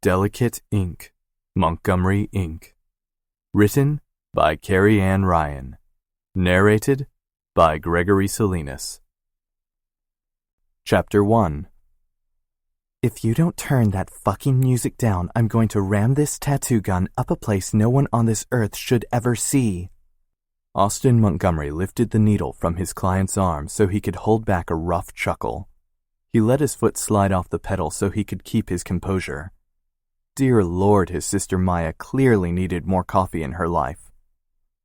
Delicate Ink, Montgomery, Inc. Written by Carrie Ann Ryan. Narrated by Gregory Salinas. Chapter 1. If you don't turn that fucking music down, I'm going to ram this tattoo gun up a place no one on this earth should ever see. Austin Montgomery lifted the needle from his client's arm so he could hold back a rough chuckle. He let his foot slide off the pedal so he could keep his composure. Dear Lord, his sister Maya clearly needed more coffee in her life.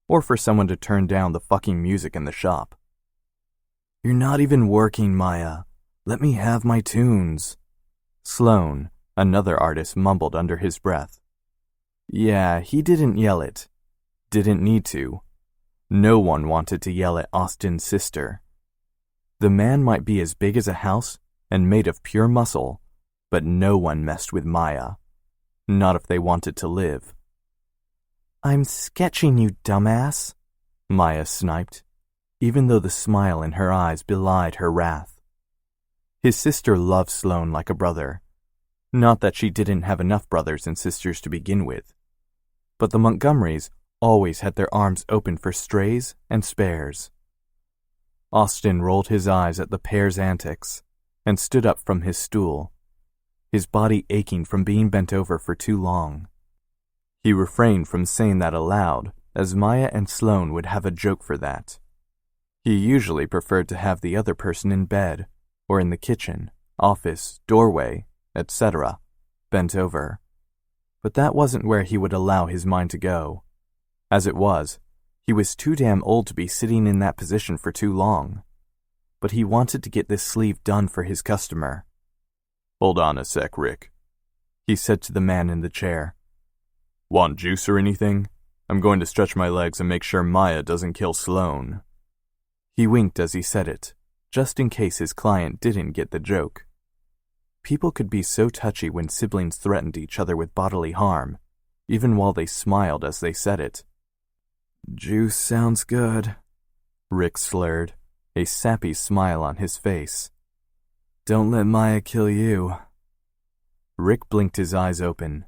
Or for someone to turn down the fucking music in the shop. You're not even working, Maya. Let me have my tunes. Sloan, another artist, mumbled under his breath. Yeah, he didn't yell it. Didn't need to. No one wanted to yell at Austin's sister. The man might be as big as a house and made of pure muscle, but no one messed with Maya. Not if they wanted to live. I'm sketching you, dumbass, Maya sniped, even though the smile in her eyes belied her wrath. His sister loved Sloan like a brother. Not that she didn't have enough brothers and sisters to begin with. But the Montgomerys always had their arms open for strays and spares. Austin rolled his eyes at the pair's antics and stood up from his stool, his body aching from being bent over for too long. He refrained from saying that aloud, as Maya and Sloan would have a joke for that. He usually preferred to have the other person in bed, or in the kitchen, office, doorway, etc., bent over. But that wasn't where he would allow his mind to go. As it was, he was too damn old to be sitting in that position for too long. But he wanted to get this sleeve done for his customer. Hold on a sec, Rick, he said to the man in the chair. Want juice or anything? I'm going to stretch my legs and make sure Maya doesn't kill Sloan. He winked as he said it, just in case his client didn't get the joke. People could be so touchy when siblings threatened each other with bodily harm, even while they smiled as they said it. Juice sounds good, Rick slurred, a sappy smile on his face. Don't let Maya kill you. Rick blinked his eyes open,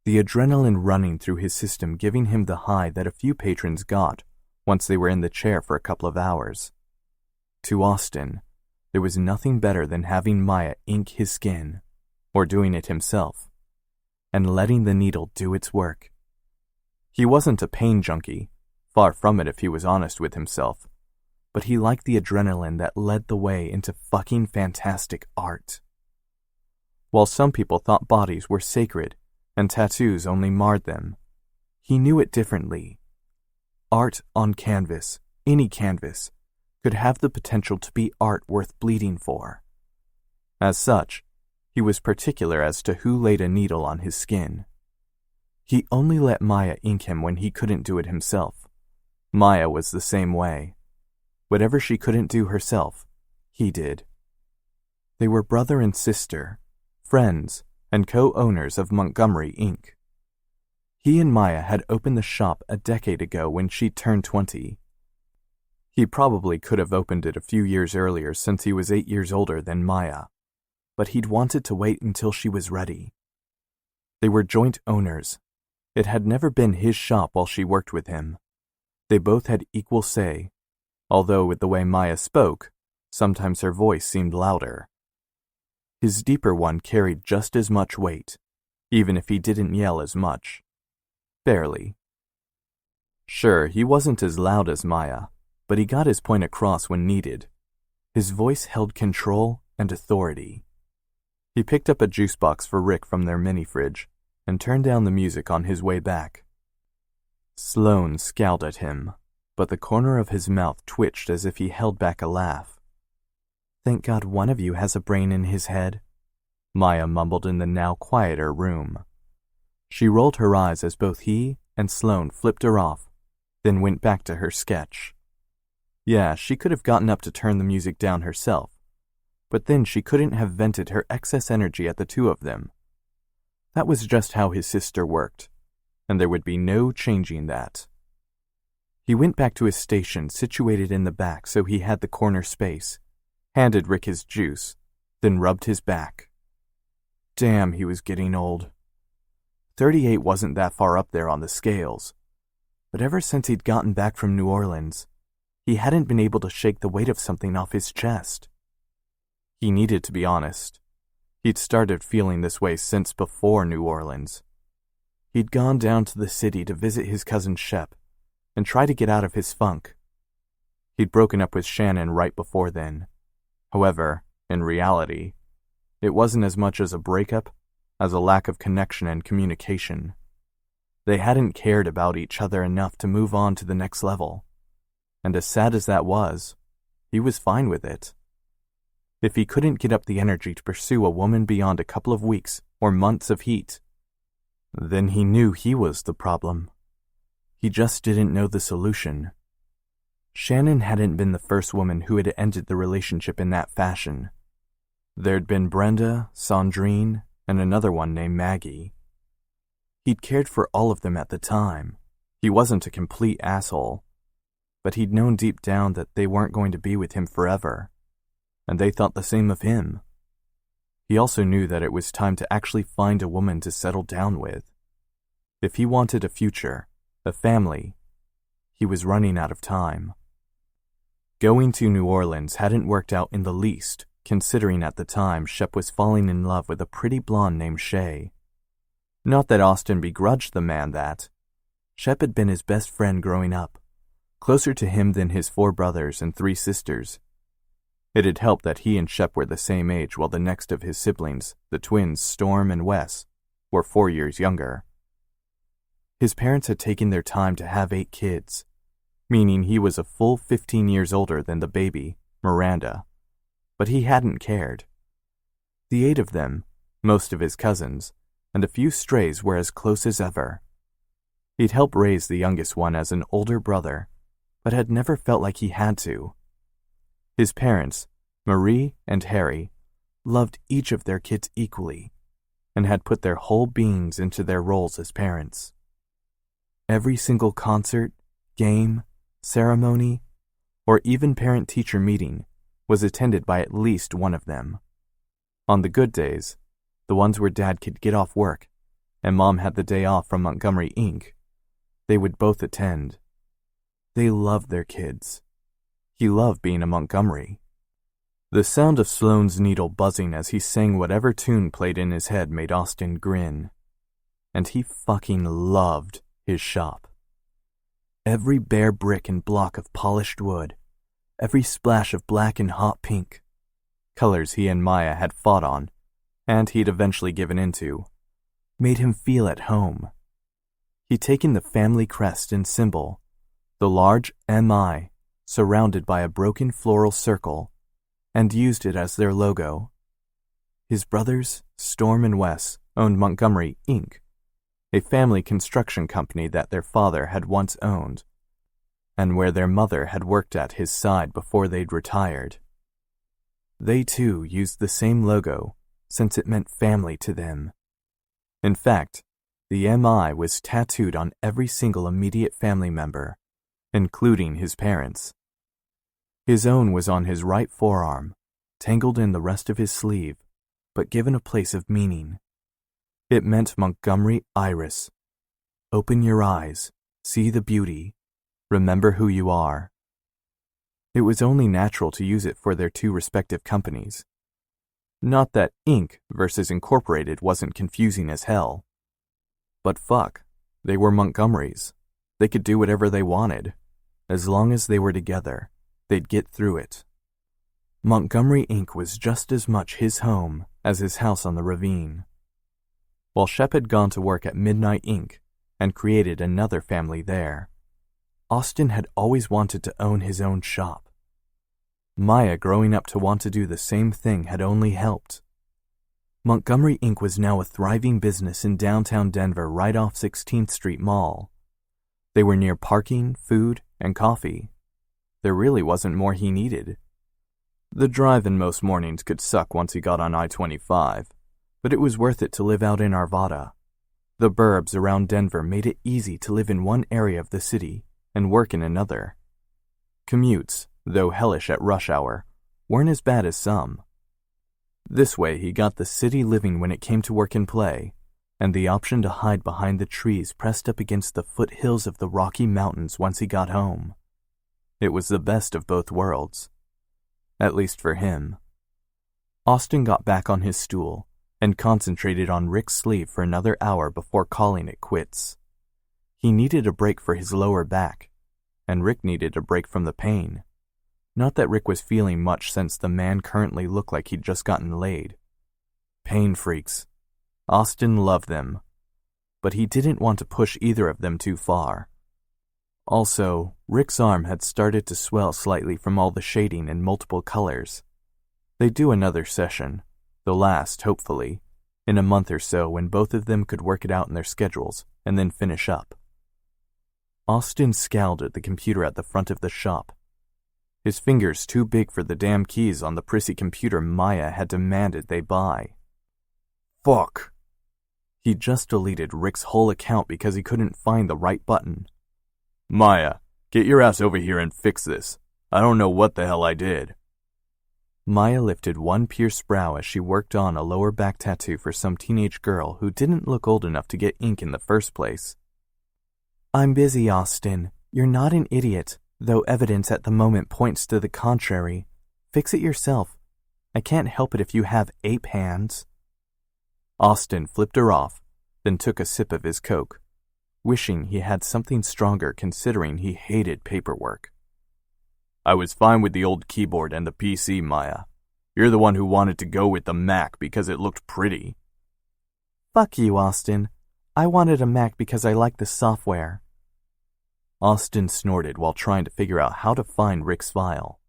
the adrenaline running through his system giving him the high that a few patrons got once they were in the chair for a couple of hours. To Austin, there was nothing better than having Maya ink his skin, or doing it himself, and letting the needle do its work. He wasn't a pain junkie, far from it if he was honest with himself, but he liked the adrenaline that led the way into fucking fantastic art. While some people thought bodies were sacred and tattoos only marred them, he knew it differently. Art on canvas, any canvas, could have the potential to be art worth bleeding for. As such, he was particular as to who laid a needle on his skin. He only let Maya ink him when he couldn't do it himself. Maya was the same way. Whatever she couldn't do herself, he did. They were brother and sister, friends, and co-owners of Montgomery, Inc. He and Maya had opened the shop a decade ago when she turned 20. He probably could have opened it a few years earlier since he was 8 years older than Maya, but he'd wanted to wait until she was ready. They were joint owners. It had never been his shop while she worked with him. They both had equal say, although with the way Maya spoke, sometimes her voice seemed louder. His deeper one carried just as much weight, even if he didn't yell as much. Barely. Sure, he wasn't as loud as Maya, but he got his point across when needed. His voice held control and authority. He picked up a juice box for Rick from their mini-fridge and turned down the music on his way back. Sloan scowled at him, but the corner of his mouth twitched as if he held back a laugh. Thank God one of you has a brain in his head, Maya mumbled in the now quieter room. She rolled her eyes as both he and Sloan flipped her off, then went back to her sketch. Yeah, she could have gotten up to turn the music down herself, but then she couldn't have vented her excess energy at the two of them. That was just how his sister worked, and there would be no changing that. He went back to his station situated in the back so he had the corner space, handed Rick his juice, then rubbed his back. Damn, he was getting old. 38 wasn't that far up there on the scales, but ever since he'd gotten back from New Orleans, he hadn't been able to shake the weight of something off his chest. He needed to be honest. He'd started feeling this way since before New Orleans. He'd gone down to the city to visit his cousin Shep and try to get out of his funk. He'd broken up with Shannon right before then. However, in reality, it wasn't as much as a breakup as a lack of connection and communication. They hadn't cared about each other enough to move on to the next level. And as sad as that was, he was fine with it. If he couldn't get up the energy to pursue a woman beyond a couple of weeks or months of heat, then he knew he was the problem. He just didn't know the solution. Shannon hadn't been the first woman who had ended the relationship in that fashion. There'd been Brenda, Sandrine, and another one named Maggie. He'd cared for all of them at the time. He wasn't a complete asshole, but he'd known deep down that they weren't going to be with him forever, and they thought the same of him. He also knew that it was time to actually find a woman to settle down with. If he wanted a future, a family, he was running out of time. Going to New Orleans hadn't worked out in the least, considering at the time Shep was falling in love with a pretty blonde named Shay. Not that Austin begrudged the man that. Shep had been his best friend growing up, closer to him than his 4 brothers and 3 sisters. It had helped that he and Shep were the same age while the next of his siblings, the twins Storm and Wes, were 4 years younger. His parents had taken their time to have 8 kids, meaning he was a full 15 years older than the baby, Miranda, but he hadn't cared. The 8 of them, most of his cousins, and a few strays were as close as ever. He'd helped raise the youngest one as an older brother, but had never felt like he had to. His parents, Marie and Harry, loved each of their kids equally, and had put their whole beings into their roles as parents. Every single concert, game, ceremony, or even parent-teacher meeting was attended by at least one of them. On the good days, the ones where Dad could get off work and Mom had the day off from Montgomery, Inc., they would both attend. They loved their kids. He loved being a Montgomery. The sound of Sloane's needle buzzing as he sang whatever tune played in his head made Austin grin. And he fucking loved his shop. Every bare brick and block of polished wood, every splash of black and hot pink, colors he and Maya had fought on, and he'd eventually given into, made him feel at home. He'd taken the family crest and symbol, the large MI, surrounded by a broken floral circle, and used it as their logo. His brothers, Storm and Wes, owned Montgomery, Inc., a family construction company that their father had once owned, and where their mother had worked at his side before they'd retired. They too used the same logo, since it meant family to them. In fact, the MI was tattooed on every single immediate family member, including his parents. His own was on his right forearm, tangled in the rest of his sleeve, but given a place of meaning. It meant Montgomery Iris. Open your eyes, see the beauty, remember who you are. It was only natural to use it for their 2 respective companies. Not that Inc. versus Incorporated wasn't confusing as hell. But fuck, they were Montgomerys. They could do whatever they wanted. As long as they were together, they'd get through it. Montgomery Inc. was just as much his home as his house on the ravine. While Shep had gone to work at Midnight Inc. and created another family there, Austin had always wanted to own his own shop. Maya growing up to want to do the same thing had only helped. Montgomery Inc. was now a thriving business in downtown Denver right off 16th Street Mall. They were near parking, food, and coffee. There really wasn't more he needed. The drive-in most mornings could suck once he got on I-25, but it was worth it to live out in Arvada. The burbs around Denver made it easy to live in one area of the city and work in another. Commutes, though hellish at rush hour, weren't as bad as some. This way he got the city living when it came to work and play, and the option to hide behind the trees pressed up against the foothills of the Rocky Mountains once he got home. It was the best of both worlds. At least for him. Austin got back on his stool and concentrated on Rick's sleeve for another hour before calling it quits. He needed a break for his lower back, and Rick needed a break from the pain. Not that Rick was feeling much since the man currently looked like he'd just gotten laid. Pain freaks. Austin loved them, but he didn't want to push either of them too far. Also, Rick's arm had started to swell slightly from all the shading in multiple colors. They'd do another session, the last, hopefully, in a month or so when both of them could work it out in their schedules and then finish up. Austin scowled at the computer at the front of the shop. His fingers too big for the damn keys on the prissy computer Maya had demanded they buy. Fuck! He just deleted Rick's whole account because he couldn't find the right button. Maya, get your ass over here and fix this. I don't know what the hell I did. Maya lifted one pierced brow as she worked on a lower back tattoo for some teenage girl who didn't look old enough to get ink in the first place. I'm busy, Austin. You're not an idiot, though evidence at the moment points to the contrary. Fix it yourself. I can't help it if you have ape hands. Austin flipped her off, then took a sip of his Coke, wishing he had something stronger considering he hated paperwork. I was fine with the old keyboard and the PC, Maya. You're the one who wanted to go with the Mac because it looked pretty. Fuck you, Austin. I wanted a Mac because I like the software. Austin snorted while trying to figure out how to find Rick's file.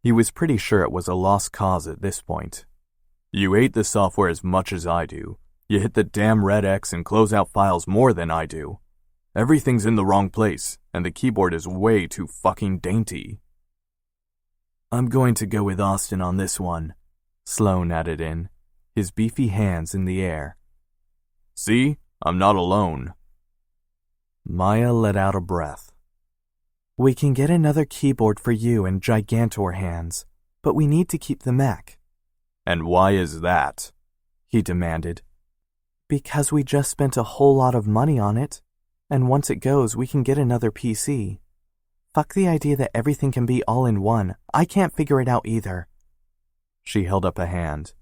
He was pretty sure it was a lost cause at this point. You hate the software as much as I do. You hit the damn red X and close out files more than I do. Everything's in the wrong place, and the keyboard is way too fucking dainty. I'm going to go with Austin on this one, Sloan added in, his beefy hands in the air. See? I'm not alone. Maya let out a breath. We can get another keyboard for you and Gigantor hands, but we need to keep the Mac. And why is that? He demanded. Because we just spent a whole lot of money on it, and once it goes, we can get another PC. Fuck the idea that everything can be all in one. I can't figure it out either. She held up a hand.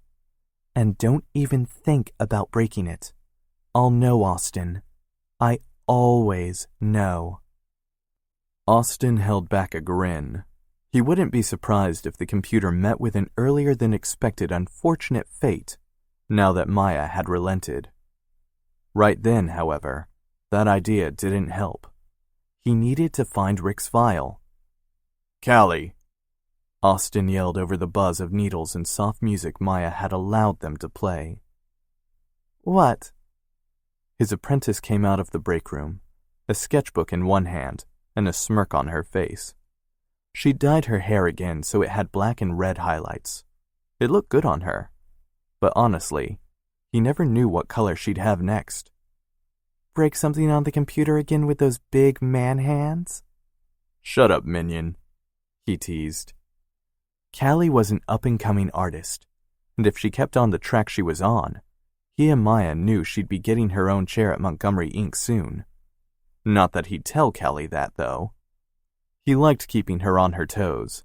And don't even think about breaking it. I'll know, Austin. I always know. Austin held back a grin. He wouldn't be surprised if the computer met with an earlier than expected unfortunate fate, now that Maya had relented. Right then, however, that idea didn't help. He needed to find Rick's file. Callie! Austin yelled over the buzz of needles and soft music Maya had allowed them to play. What? His apprentice came out of the break room, a sketchbook in one hand and a smirk on her face. She dyed her hair again so it had black and red highlights. It looked good on her. But honestly, he never knew what color she'd have next. Break something on the computer again with those big man hands? Shut up, minion, he teased. Callie was an up-and-coming artist, and if she kept on the track she was on, he and Maya knew she'd be getting her own chair at Montgomery Inc. soon. Not that he'd tell Callie that, though. He liked keeping her on her toes.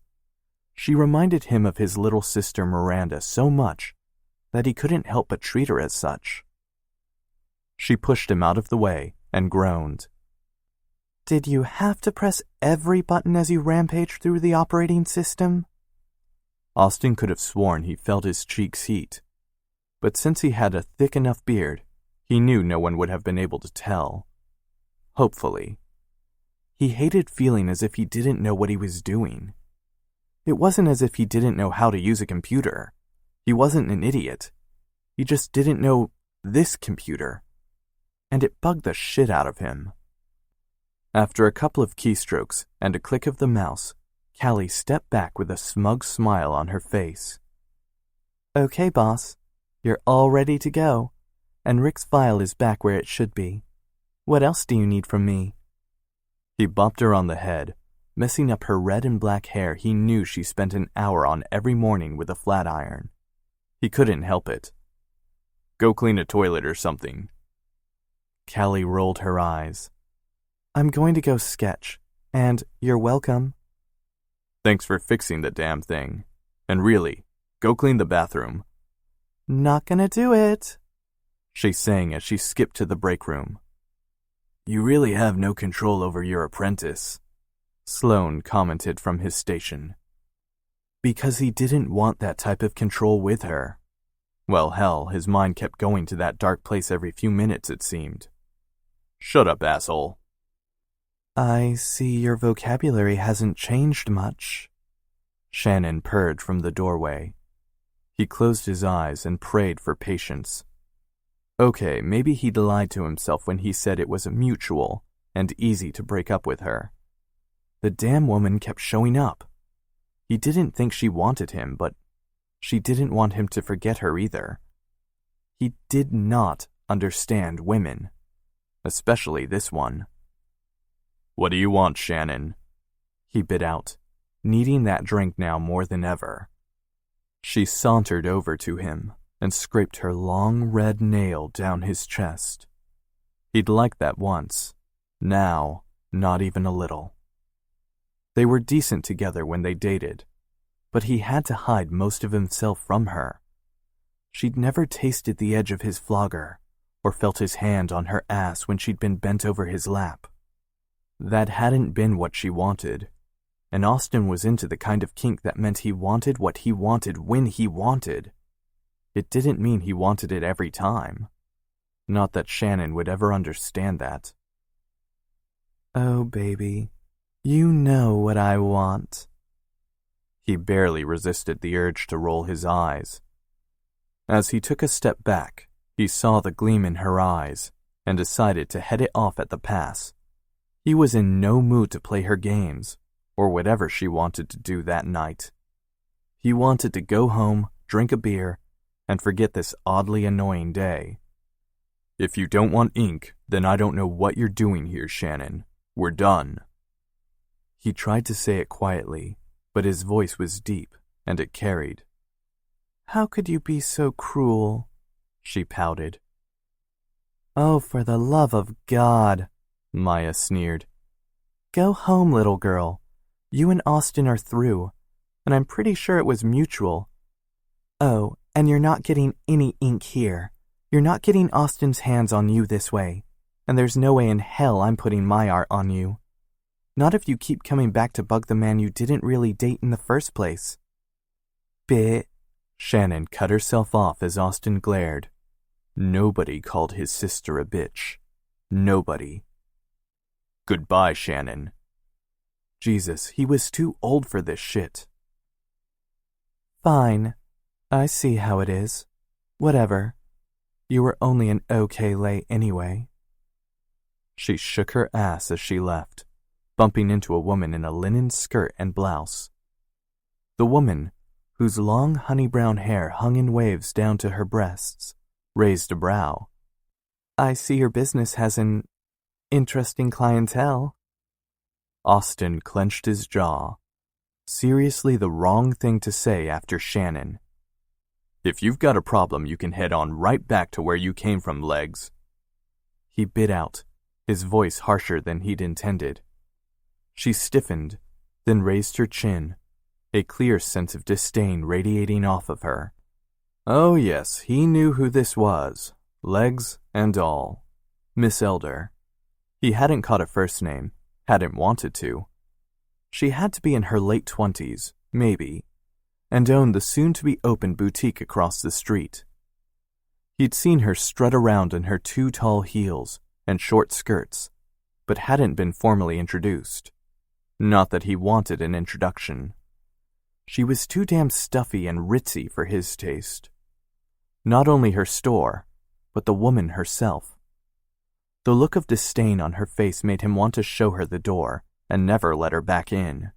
She reminded him of his little sister Miranda so much that he couldn't help but treat her as such. She pushed him out of the way and groaned. Did you have to press every button as you rampaged through the operating system? Austin could have sworn he felt his cheeks heat, but since he had a thick enough beard, he knew no one would have been able to tell. Hopefully. He hated feeling as if he didn't know what he was doing. It wasn't as if he didn't know how to use a computer. He wasn't an idiot. He just didn't know this computer. And it bugged the shit out of him. After a couple of keystrokes and a click of the mouse, Callie stepped back with a smug smile on her face. Okay, boss. You're all ready to go, and Rick's file is back where it should be. What else do you need from me? He bopped her on the head, messing up her red and black hair he knew she spent an hour on every morning with a flat iron. He couldn't help it. Go clean a toilet or something. Callie rolled her eyes. I'm going to go sketch, and you're welcome. Thanks for fixing the damn thing. And really, go clean the bathroom. Not gonna do it, she sang as she skipped to the break room. You really have no control over your apprentice, Sloane commented from his station. Because he didn't want that type of control with her. Well, hell, his mind kept going to that dark place every few minutes, it seemed. Shut up, asshole. I see your vocabulary hasn't changed much. Shannon purred from the doorway. He closed his eyes and prayed for patience. Okay, maybe he'd lied to himself when he said it was mutual and easy to break up with her. The damn woman kept showing up. He didn't think she wanted him, but she didn't want him to forget her either. He did not understand women, especially this one. What do you want, Shannon? He bit out, needing that drink now more than ever. She sauntered over to him and scraped her long red nail down his chest. He'd liked that once. Now, not even a little. They were decent together when they dated, but he had to hide most of himself from her. She'd never tasted the edge of his flogger or felt his hand on her ass when she'd been bent over his lap. That hadn't been what she wanted, and Austin was into the kind of kink that meant he wanted what he wanted when he wanted. It didn't mean he wanted it every time. Not that Shannon would ever understand that. Oh, baby, you know what I want. He barely resisted the urge to roll his eyes. As he took a step back, he saw the gleam in her eyes and decided to head it off at the pass. He was in no mood to play her games, or whatever she wanted to do that night. He wanted to go home, drink a beer, and forget this oddly annoying day. If you don't want ink, then I don't know what you're doing here, Shannon. We're done. He tried to say it quietly, but his voice was deep, and it carried. How could you be so cruel? She pouted. Oh, for the love of God, Maya sneered. Go home, little girl. You and Austin are through, and I'm pretty sure it was mutual. Oh, and you're not getting any ink here. You're not getting Austin's hands on you this way, and there's no way in hell I'm putting my art on you. Not if you keep coming back to bug the man you didn't really date in the first place. Shannon cut herself off as Austin glared. Nobody called his sister a bitch. Nobody. Goodbye, Shannon. Jesus, he was too old for this shit. Fine. I see how it is. Whatever. You were only an okay lay anyway. She shook her ass as she left, bumping into a woman in a linen skirt and blouse. The woman, whose long honey-brown hair hung in waves down to her breasts, raised a brow. I see your business has an interesting clientele. Austin clenched his jaw. Seriously the wrong thing to say after Shannon. If you've got a problem, you can head on right back to where you came from, Legs. He bit out, his voice harsher than he'd intended. She stiffened, then raised her chin, a clear sense of disdain radiating off of her. Oh yes, he knew who this was, Legs and all. Miss Elder. He hadn't caught a first name, hadn't wanted to. She had to be in her late 20s, maybe, and owned the soon-to-be-open boutique across the street. He'd seen her strut around in her two tall heels and short skirts, but hadn't been formally introduced. Not that he wanted an introduction. She was too damn stuffy and ritzy for his taste. Not only her store, but the woman herself. The look of disdain on her face made him want to show her the door and never let her back in.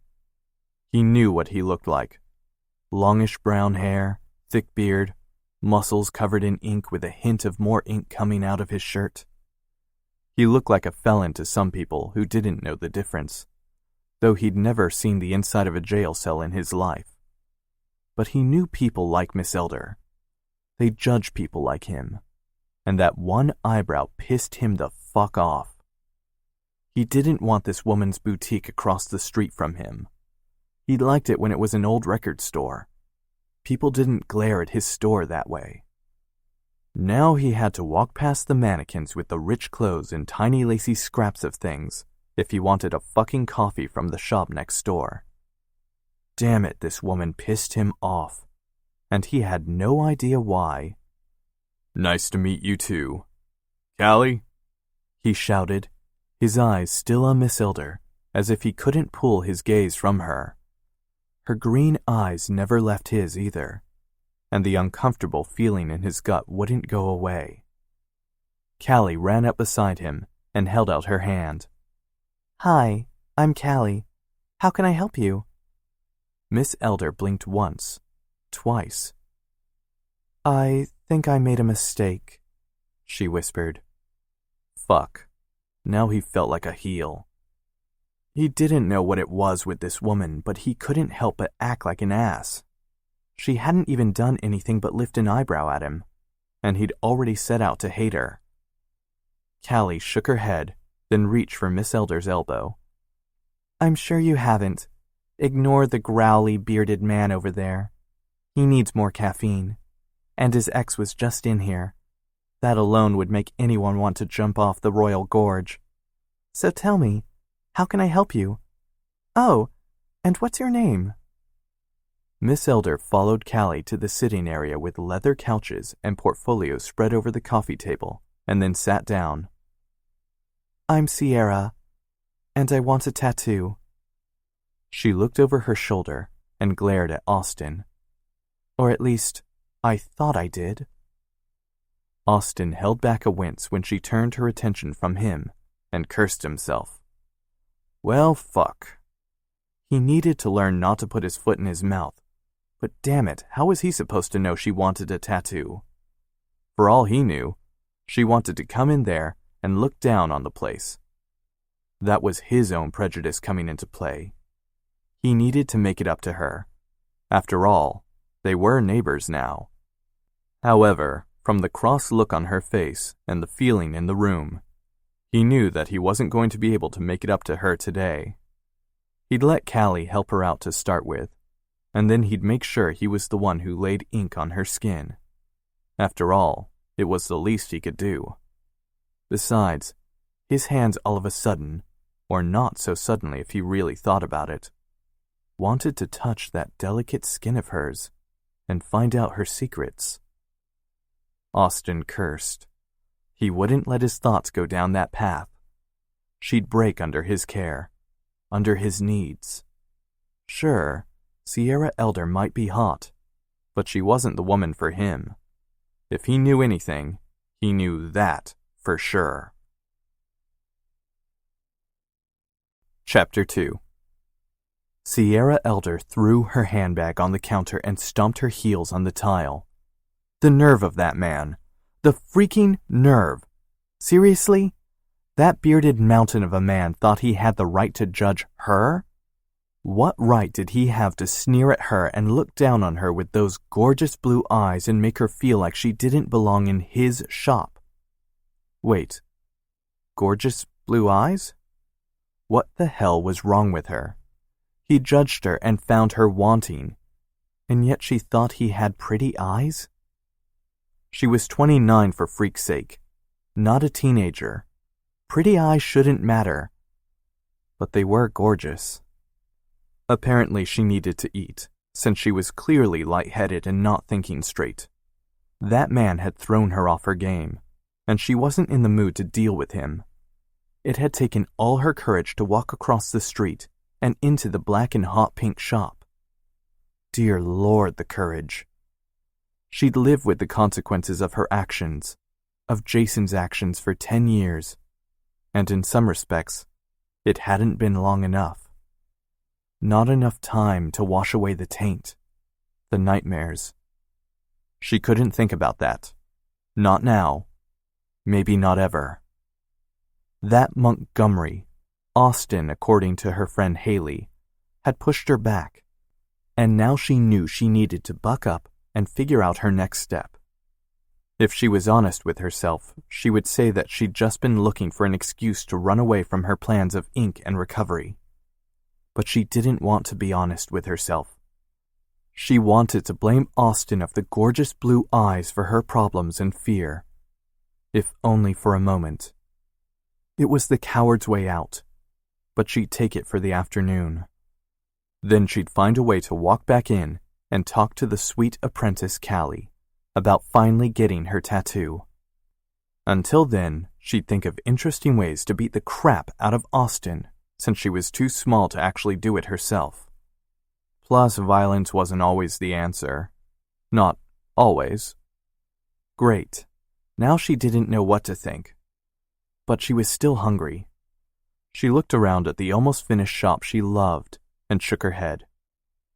He knew what he looked like. Longish brown hair, thick beard, muscles covered in ink with a hint of more ink coming out of his shirt. He looked like a felon to some people who didn't know the difference, though he'd never seen the inside of a jail cell in his life. But he knew people like Miss Elder. They judged people like him, and that one eyebrow pissed him the fuck off. He didn't want this woman's boutique across the street from him. He liked it when it was an old record store. People didn't glare at his store that way. Now he had to walk past the mannequins with the rich clothes and tiny lacy scraps of things if he wanted a fucking coffee from the shop next door. Damn it, this woman pissed him off, and he had no idea why. "Nice to meet you too. Callie?" he shouted, his eyes still on Miss Elder, as if he couldn't pull his gaze from her. Her green eyes never left his either, and the uncomfortable feeling in his gut wouldn't go away. Callie ran up beside him and held out her hand. "Hi, I'm Callie. How can I help you?" Miss Elder blinked once, twice. "I think I made a mistake," she whispered. Fuck. Now he felt like a heel. He didn't know what it was with this woman, but he couldn't help but act like an ass. She hadn't even done anything but lift an eyebrow at him, and he'd already set out to hate her. Callie shook her head, then reached for Miss Elder's elbow. "I'm sure you haven't. Ignore the growly, bearded man over there. He needs more caffeine. And his ex was just in here. That alone would make anyone want to jump off the Royal Gorge. So tell me, how can I help you? Oh, and what's your name?" Miss Elder followed Callie to the sitting area with leather couches and portfolios spread over the coffee table, and then sat down. "I'm Sierra, and I want a tattoo." She looked over her shoulder and glared at Austin. Or at least, I thought I did. Austin held back a wince when she turned her attention from him and cursed himself. Well, fuck. He needed to learn not to put his foot in his mouth, but damn it, how was he supposed to know she wanted a tattoo? For all he knew, she wanted to come in there and look down on the place. That was his own prejudice coming into play. He needed to make it up to her. After all, they were neighbors now. However, from the cross look on her face and the feeling in the room, he knew that he wasn't going to be able to make it up to her today. He'd let Callie help her out to start with, and then he'd make sure he was the one who laid ink on her skin. After all, it was the least he could do. Besides, his hands all of a sudden, or not so suddenly if he really thought about it, wanted to touch that delicate skin of hers and find out her secrets. Austin cursed. He wouldn't let his thoughts go down that path. She'd break under his care, under his needs. Sure, Sierra Elder might be hot, but she wasn't the woman for him. If he knew anything, he knew that for sure. Chapter 2. Sierra Elder threw her handbag on the counter and stomped her heels on the tile. The nerve of that man. The freaking nerve. Seriously? That bearded mountain of a man thought he had the right to judge her? What right did he have to sneer at her and look down on her with those gorgeous blue eyes and make her feel like she didn't belong in his shop? Wait. Gorgeous blue eyes? What the hell was wrong with her? He judged her and found her wanting, and yet she thought he had pretty eyes? She was 29 for freak's sake, not a teenager. Pretty eyes shouldn't matter, but they were gorgeous. Apparently she needed to eat, since she was clearly lightheaded and not thinking straight. That man had thrown her off her game, and she wasn't in the mood to deal with him. It had taken all her courage to walk across the street and into the black and hot pink shop. Dear Lord, the courage. She'd lived with the consequences of her actions, of Jason's actions for 10 years, and in some respects, it hadn't been long enough. Not enough time to wash away the taint, the nightmares. She couldn't think about that. Not now. Maybe not ever. That Montgomery, Austin, according to her friend Haley, had pushed her back, and now she knew she needed to buck up and figure out her next step. If she was honest with herself, she would say that she'd just been looking for an excuse to run away from her plans of ink and recovery. But she didn't want to be honest with herself. She wanted to blame Austin of the gorgeous blue eyes for her problems and fear, if only for a moment. It was the coward's way out, but she'd take it for the afternoon. Then she'd find a way to walk back in and talk to the sweet apprentice Callie about finally getting her tattoo. Until then, she'd think of interesting ways to beat the crap out of Austin, since she was too small to actually do it herself. Plus, violence wasn't always the answer. Not always. Great. Now she didn't know what to think. But she was still hungry. She looked around at the almost finished shop she loved and shook her head.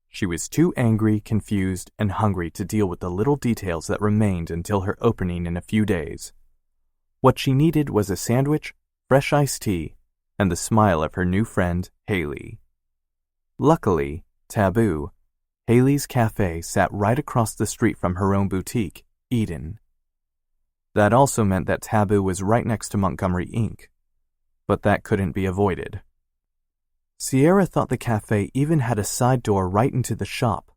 She was too angry, confused, and hungry to deal with the little details that remained until her opening in a few days. What she needed was a sandwich, fresh iced tea, and the smile of her new friend, Haley. Luckily, Taboo, Haley's cafe sat right across the street from her own boutique, Eden. That also meant that Taboo was right next to Montgomery Inc., but that couldn't be avoided. Sierra thought the cafe even had a side door right into the shop,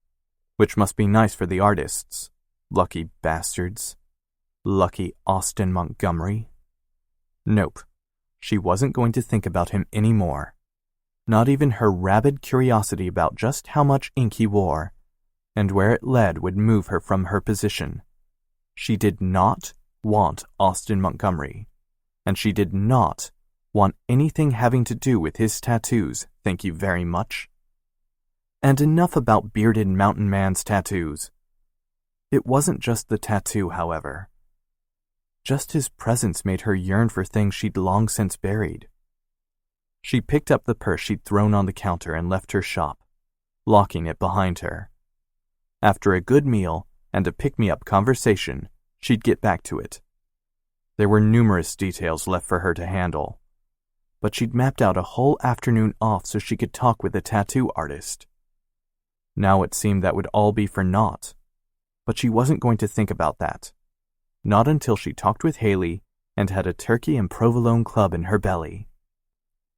which must be nice for the artists. Lucky bastards. Lucky Austin Montgomery. Nope, she wasn't going to think about him anymore. Not even her rabid curiosity about just how much ink he wore and where it led would move her from her position. She did not want Austin Montgomery, and she did not want anything having to do with his tattoos, thank you very much. And enough about bearded mountain man's tattoos. It wasn't just the tattoo, however. Just his presence made her yearn for things she'd long since buried. She picked up the purse she'd thrown on the counter and left her shop, locking it behind her. After a good meal and a pick-me-up conversation, she'd get back to it. There were numerous details left for her to handle, but she'd mapped out a whole afternoon off so she could talk with the tattoo artist. Now it seemed that would all be for naught, but she wasn't going to think about that. Not until she talked with Haley and had a turkey and provolone club in her belly.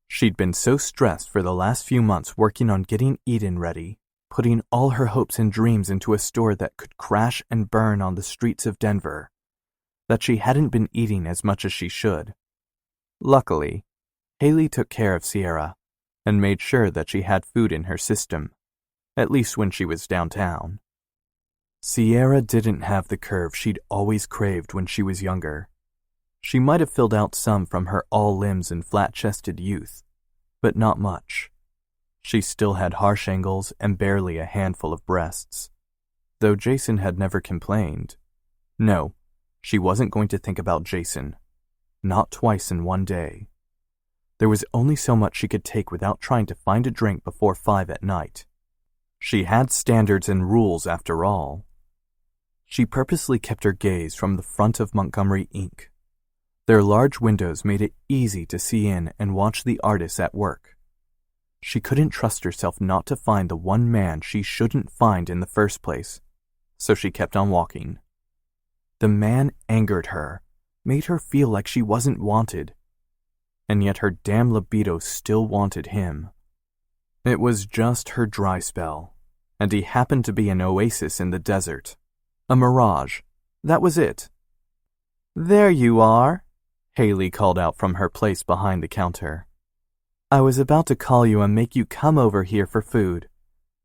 She'd been so stressed for the last few months working on getting Eden ready, putting all her hopes and dreams into a store that could crash and burn on the streets of Denver, that she hadn't been eating as much as she should. Luckily, Haley took care of Sierra and made sure that she had food in her system, at least when she was downtown. Sierra didn't have the curve she'd always craved when she was younger. She might have filled out some from her all limbs and flat-chested youth, but not much. She still had harsh angles and barely a handful of breasts, though Jason had never complained. No, she wasn't going to think about Jason. Not twice in one day. There was only so much she could take without trying to find a drink before 5 at night. She had standards and rules after all. She purposely kept her gaze from the front of Montgomery Inc. Their large windows made it easy to see in and watch the artists at work. She couldn't trust herself not to find the one man she shouldn't find in the first place, so she kept on walking. The man angered her, made her feel like she wasn't wanted, and yet her damn libido still wanted him. It was just her dry spell, and he happened to be an oasis in the desert. A mirage. That was it. "There you are," Haley called out from her place behind the counter. "I was about to call you and make you come over here for food.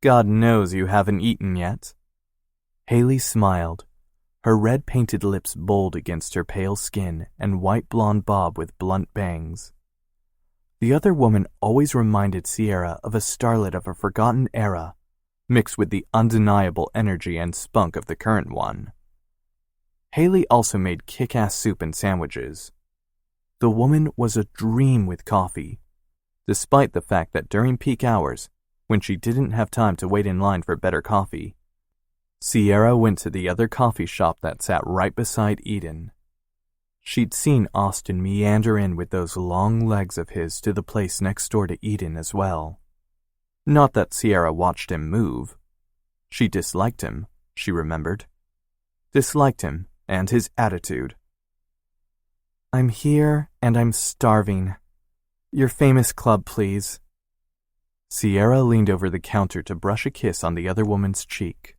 God knows you haven't eaten yet." Haley smiled, her red-painted lips bold against her pale skin and white blonde bob with blunt bangs. The other woman always reminded Sierra of a starlet of a forgotten era, mixed with the undeniable energy and spunk of the current one. Haley also made kick-ass soup and sandwiches. The woman was a dream with coffee, despite the fact that during peak hours, when she didn't have time to wait in line for better coffee, Sierra went to the other coffee shop that sat right beside Eden. She'd seen Austin meander in with those long legs of his to the place next door to Eden as well. Not that Sierra watched him move. She disliked him, she remembered. Disliked him and his attitude. I'm here and I'm starving. Your famous club, please. Sierra leaned over the counter to brush a kiss on the other woman's cheek,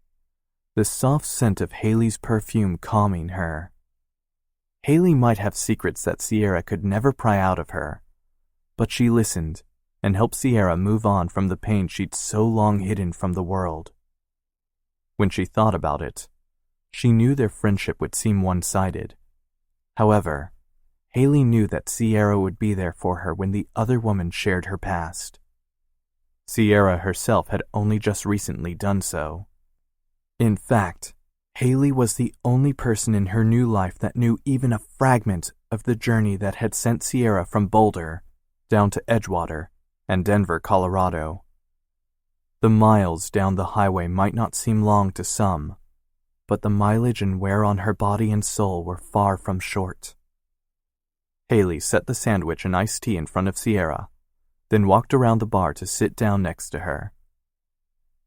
the soft scent of Haley's perfume calming her. Haley might have secrets that Sierra could never pry out of her, but she listened and helped Sierra move on from the pain she'd so long hidden from the world. When she thought about it, she knew their friendship would seem one-sided. However, Haley knew that Sierra would be there for her when the other woman shared her past. Sierra herself had only just recently done so. In fact, Haley was the only person in her new life that knew even a fragment of the journey that had sent Sierra from Boulder down to Edgewater and Denver, Colorado. The miles down the highway might not seem long to some, but the mileage and wear on her body and soul were far from short. Haley set the sandwich and iced tea in front of Sierra, then walked around the bar to sit down next to her.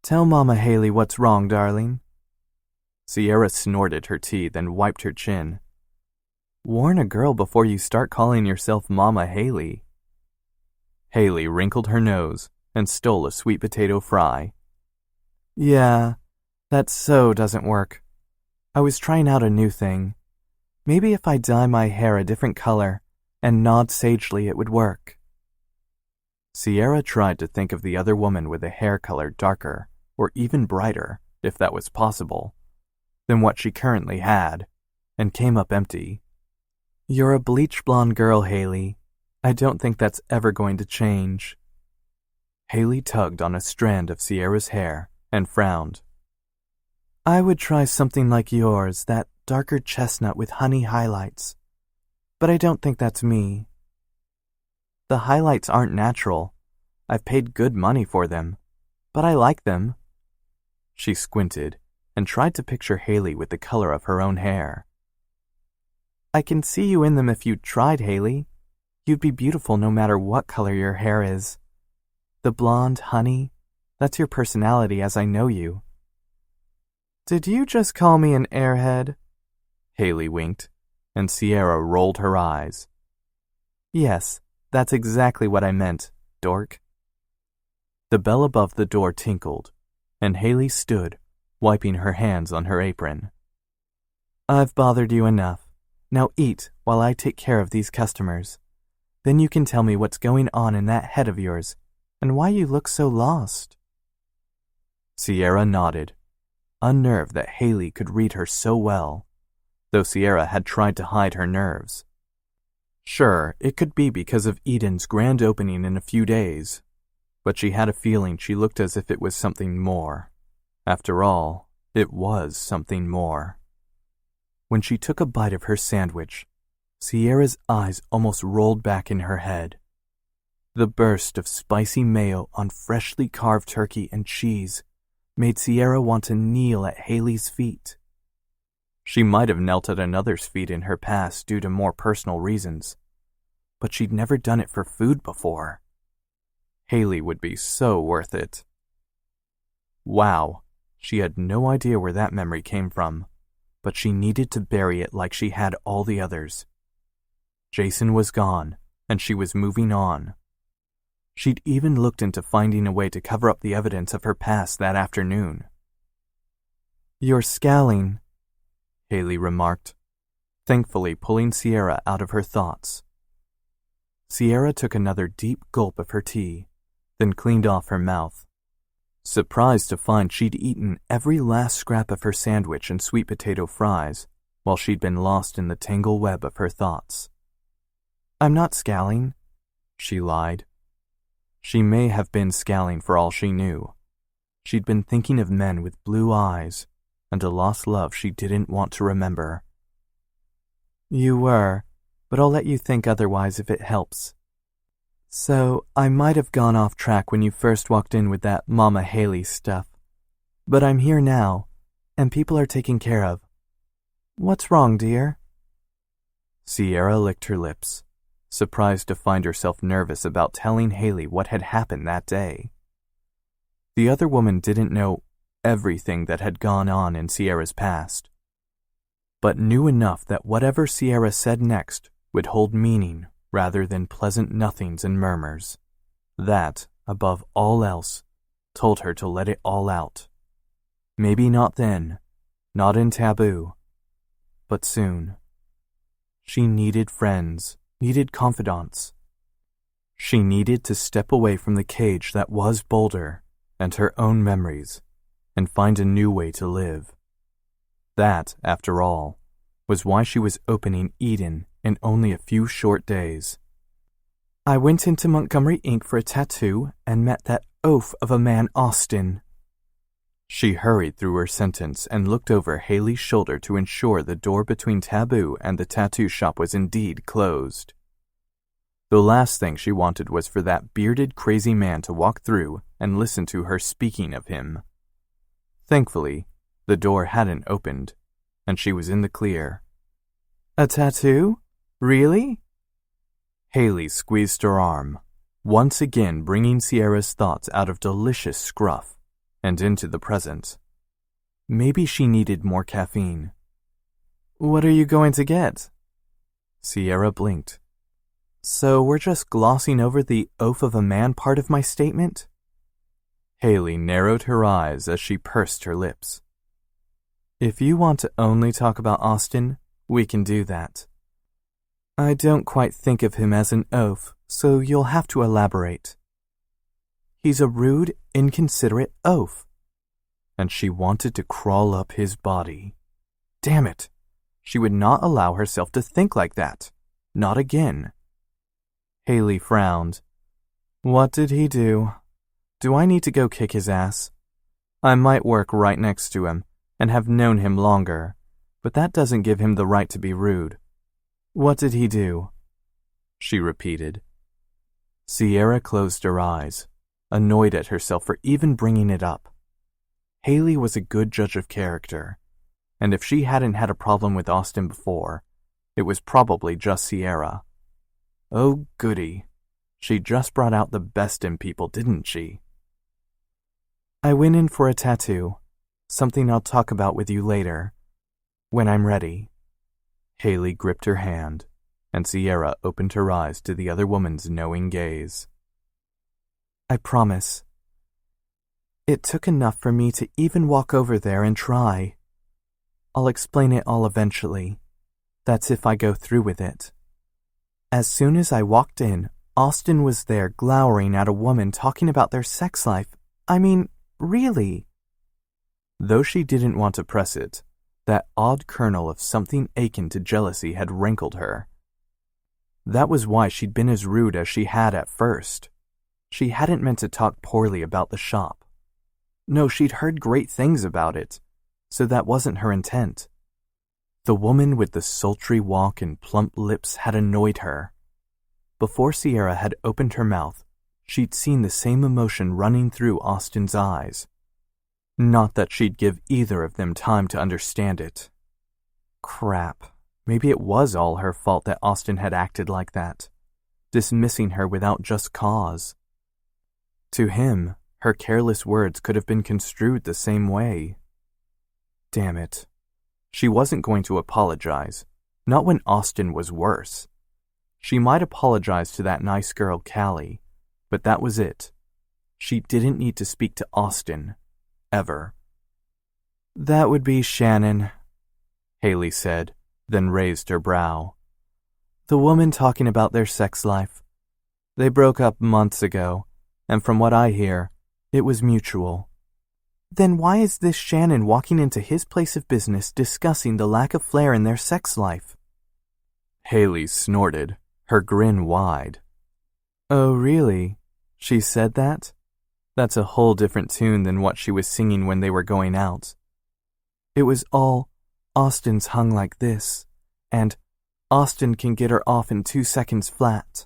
Tell Mama Haley what's wrong, darling. Sierra snorted her tea, then wiped her chin. Warn a girl before you start calling yourself Mama Haley. Haley wrinkled her nose and stole a sweet potato fry. Yeah, that so doesn't work. I was trying out a new thing. Maybe if I dye my hair a different color and nod sagely it would work. Sierra tried to think of the other woman with a hair color darker or even brighter, if that was possible, than what she currently had, and came up empty. You're a bleach blonde girl, Haley. I don't think that's ever going to change. Haley tugged on a strand of Sierra's hair and frowned. I would try something like yours, that darker chestnut with honey highlights. But I don't think that's me. The highlights aren't natural. I've paid good money for them, but I like them. She squinted and tried to picture Haley with the color of her own hair. I can see you in them if you tried, Haley. You'd be beautiful no matter what color your hair is. The blonde, honey, that's your personality as I know you. Did you just call me an airhead? Haley winked, and Sierra rolled her eyes. Yes, that's exactly what I meant, dork. The bell above the door tinkled, and Haley stood, wiping her hands on her apron. I've bothered you enough. Now eat while I take care of these customers. Then you can tell me what's going on in that head of yours and why you look so lost. Sierra nodded, unnerved that Haley could read her so well, though Sierra had tried to hide her nerves. Sure, it could be because of Eden's grand opening in a few days, but she had a feeling she looked as if it was something more. After all, it was something more. When she took a bite of her sandwich, Sierra's eyes almost rolled back in her head. The burst of spicy mayo on freshly carved turkey and cheese made Sierra want to kneel at Haley's feet. She might have knelt at another's feet in her past due to more personal reasons, but she'd never done it for food before. Haley would be so worth it. Wow, she had no idea where that memory came from, but she needed to bury it like she had all the others. Jason was gone, and she was moving on. She'd even looked into finding a way to cover up the evidence of her past that afternoon. You're scowling, Haley remarked, thankfully pulling Sierra out of her thoughts. Sierra took another deep gulp of her tea, then cleaned off her mouth, surprised to find she'd eaten every last scrap of her sandwich and sweet potato fries while she'd been lost in the tangle web of her thoughts. I'm not scowling, she lied. She may have been scowling for all she knew. She'd been thinking of men with blue eyes and a lost love she didn't want to remember. You were, but I'll let you think otherwise if it helps. So, I might have gone off track when you first walked in with that Mama Haley stuff. But I'm here now, and people are taken care of. What's wrong, dear? Sierra licked her lips, surprised to find herself nervous about telling Haley what had happened that day. The other woman didn't know everything that had gone on in Sierra's past. but knew enough that whatever Sierra said next would hold meaning rather than pleasant nothings and murmurs. That, above all else, told her to let it all out. Maybe not then, not in Taboo, but soon. She needed friends, needed confidants. She needed to step away from the cage that was Boulder and her own memories and find a new way to live. That, after all, was why she was opening Eden in only a few short days. I went into Montgomery Inc. for a tattoo and met that oaf of a man, Austin. She hurried through her sentence and looked over Haley's shoulder to ensure the door between Taboo and the tattoo shop was indeed closed. The last thing she wanted was for that bearded, crazy man to walk through and listen to her speaking of him. Thankfully, the door hadn't opened, and she was in the clear. A tattoo? Really? Haley squeezed her arm, once again bringing Sierra's thoughts out of delicious scruff and into the present. Maybe she needed more caffeine. What are you going to get? Sierra blinked. So we're just glossing over the oaf of a man part of my statement? Haley narrowed her eyes as she pursed her lips. If you want to only talk about Austin, we can do that. I don't quite think of him as an oaf, so you'll have to elaborate. He's a rude, inconsiderate oaf. And she wanted to crawl up his body. Damn it! She would not allow herself to think like that. Not again. Haley frowned. What did he do? Do I need to go kick his ass? I might work right next to him and have known him longer, but that doesn't give him the right to be rude. What did he do? She repeated. Sierra closed her eyes, annoyed at herself for even bringing it up. Haley was a good judge of character, and if she hadn't had a problem with Austin before, it was probably just Sierra. Oh, goody. She just brought out the best in people, didn't she? I went in for a tattoo, something I'll talk about with you later, when I'm ready. Haley gripped her hand, and Sierra opened her eyes to the other woman's knowing gaze. I promise. It took enough for me to even walk over there and try. I'll explain it all eventually. That's if I go through with it. As soon as I walked in, Austin was there glowering at a woman talking about their sex life. I mean, really. Though she didn't want to press it, that odd kernel of something akin to jealousy had rankled her. That was why she'd been as rude as she had at first. She hadn't meant to talk poorly about the shop. No, she'd heard great things about it, so that wasn't her intent. The woman with the sultry walk and plump lips had annoyed her. Before Sierra had opened her mouth, she'd seen the same emotion running through Austin's eyes. Not that she'd give either of them time to understand it. Crap. Maybe it was all her fault that Austin had acted like that, dismissing her without just cause. To him, her careless words could have been construed the same way. Damn it. She wasn't going to apologize, not when Austin was worse. She might apologize to that nice girl, Callie, but that was it. She didn't need to speak to Austin, ever. That would be Shannon, Haley said, then raised her brow. The woman talking about their sex life. They broke up months ago, and from what I hear, it was mutual. Then why is this Shannon walking into his place of business discussing the lack of flair in their sex life? Haley snorted, her grin wide. Oh, really? She said that? That's a whole different tune than what she was singing when they were going out. It was all, Austin's hung like this, and Austin can get her off in 2 seconds flat.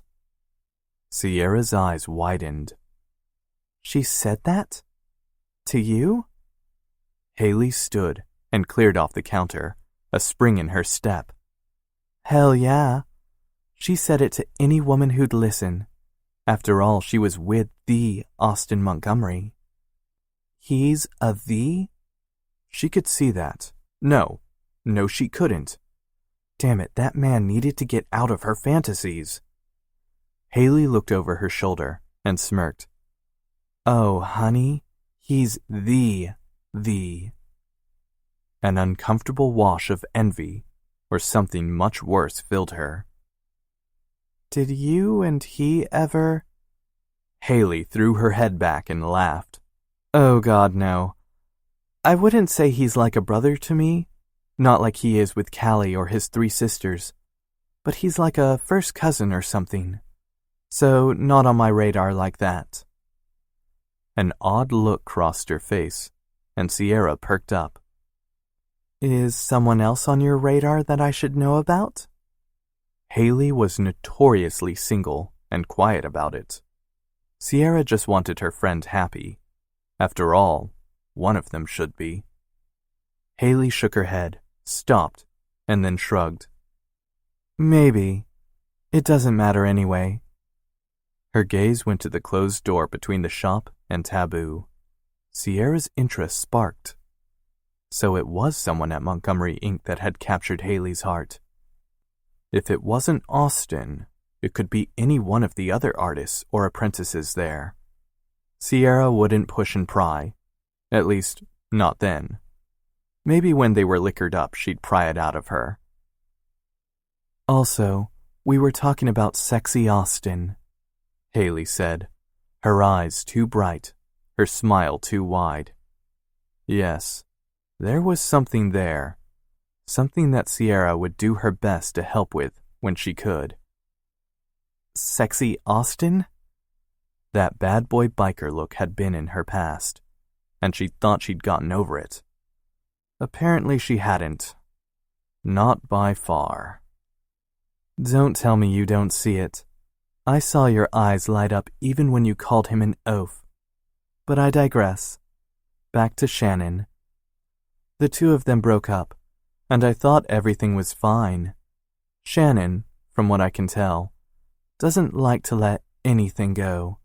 Sierra's eyes widened. She said that? To you? Haley stood and cleared off the counter, a spring in her step. Hell yeah. She said it to any woman who'd listen. After all, she was with the Austin Montgomery. He's a the? She could see that. No, No, she couldn't. Damn it, that man needed to get out of her fantasies. Haley looked over her shoulder and smirked. Oh, honey, he's the. An uncomfortable wash of envy, or something much worse, filled her. Did you and he ever? Haley threw her head back and laughed. Oh, God, no. I wouldn't say he's like a brother to me, not like he is with Callie or his 3 sisters, but he's like a first cousin or something. So not on my radar like that. An odd look crossed her face, and Sierra perked up. Is someone else on your radar that I should know about? Haley was notoriously single and quiet about it. Sierra just wanted her friend happy. After all, one of them should be. Haley shook her head, stopped, and then shrugged. Maybe. It doesn't matter anyway. Her gaze went to the closed door between the shop and Taboo. Sierra's interest sparked. So it was someone at Montgomery Inc. that had captured Haley's heart. If it wasn't Austin, it could be any one of the other artists or apprentices there. Sierra wouldn't push and pry. At least, not then. Maybe when they were liquored up, she'd pry it out of her. Also, we were talking about sexy Austin, Haley said, her eyes too bright, her smile too wide. Yes, there was something there, something that Sierra would do her best to help with when she could. Sexy Austin? That bad boy biker look had been in her past, and she thought she'd gotten over it. Apparently she hadn't. Not by far. Don't tell me you don't see it. I saw your eyes light up even when you called him an oaf. But I digress. Back to Shannon. The 2 of them broke up, and I thought everything was fine. Shannon, from what I can tell, doesn't like to let anything go.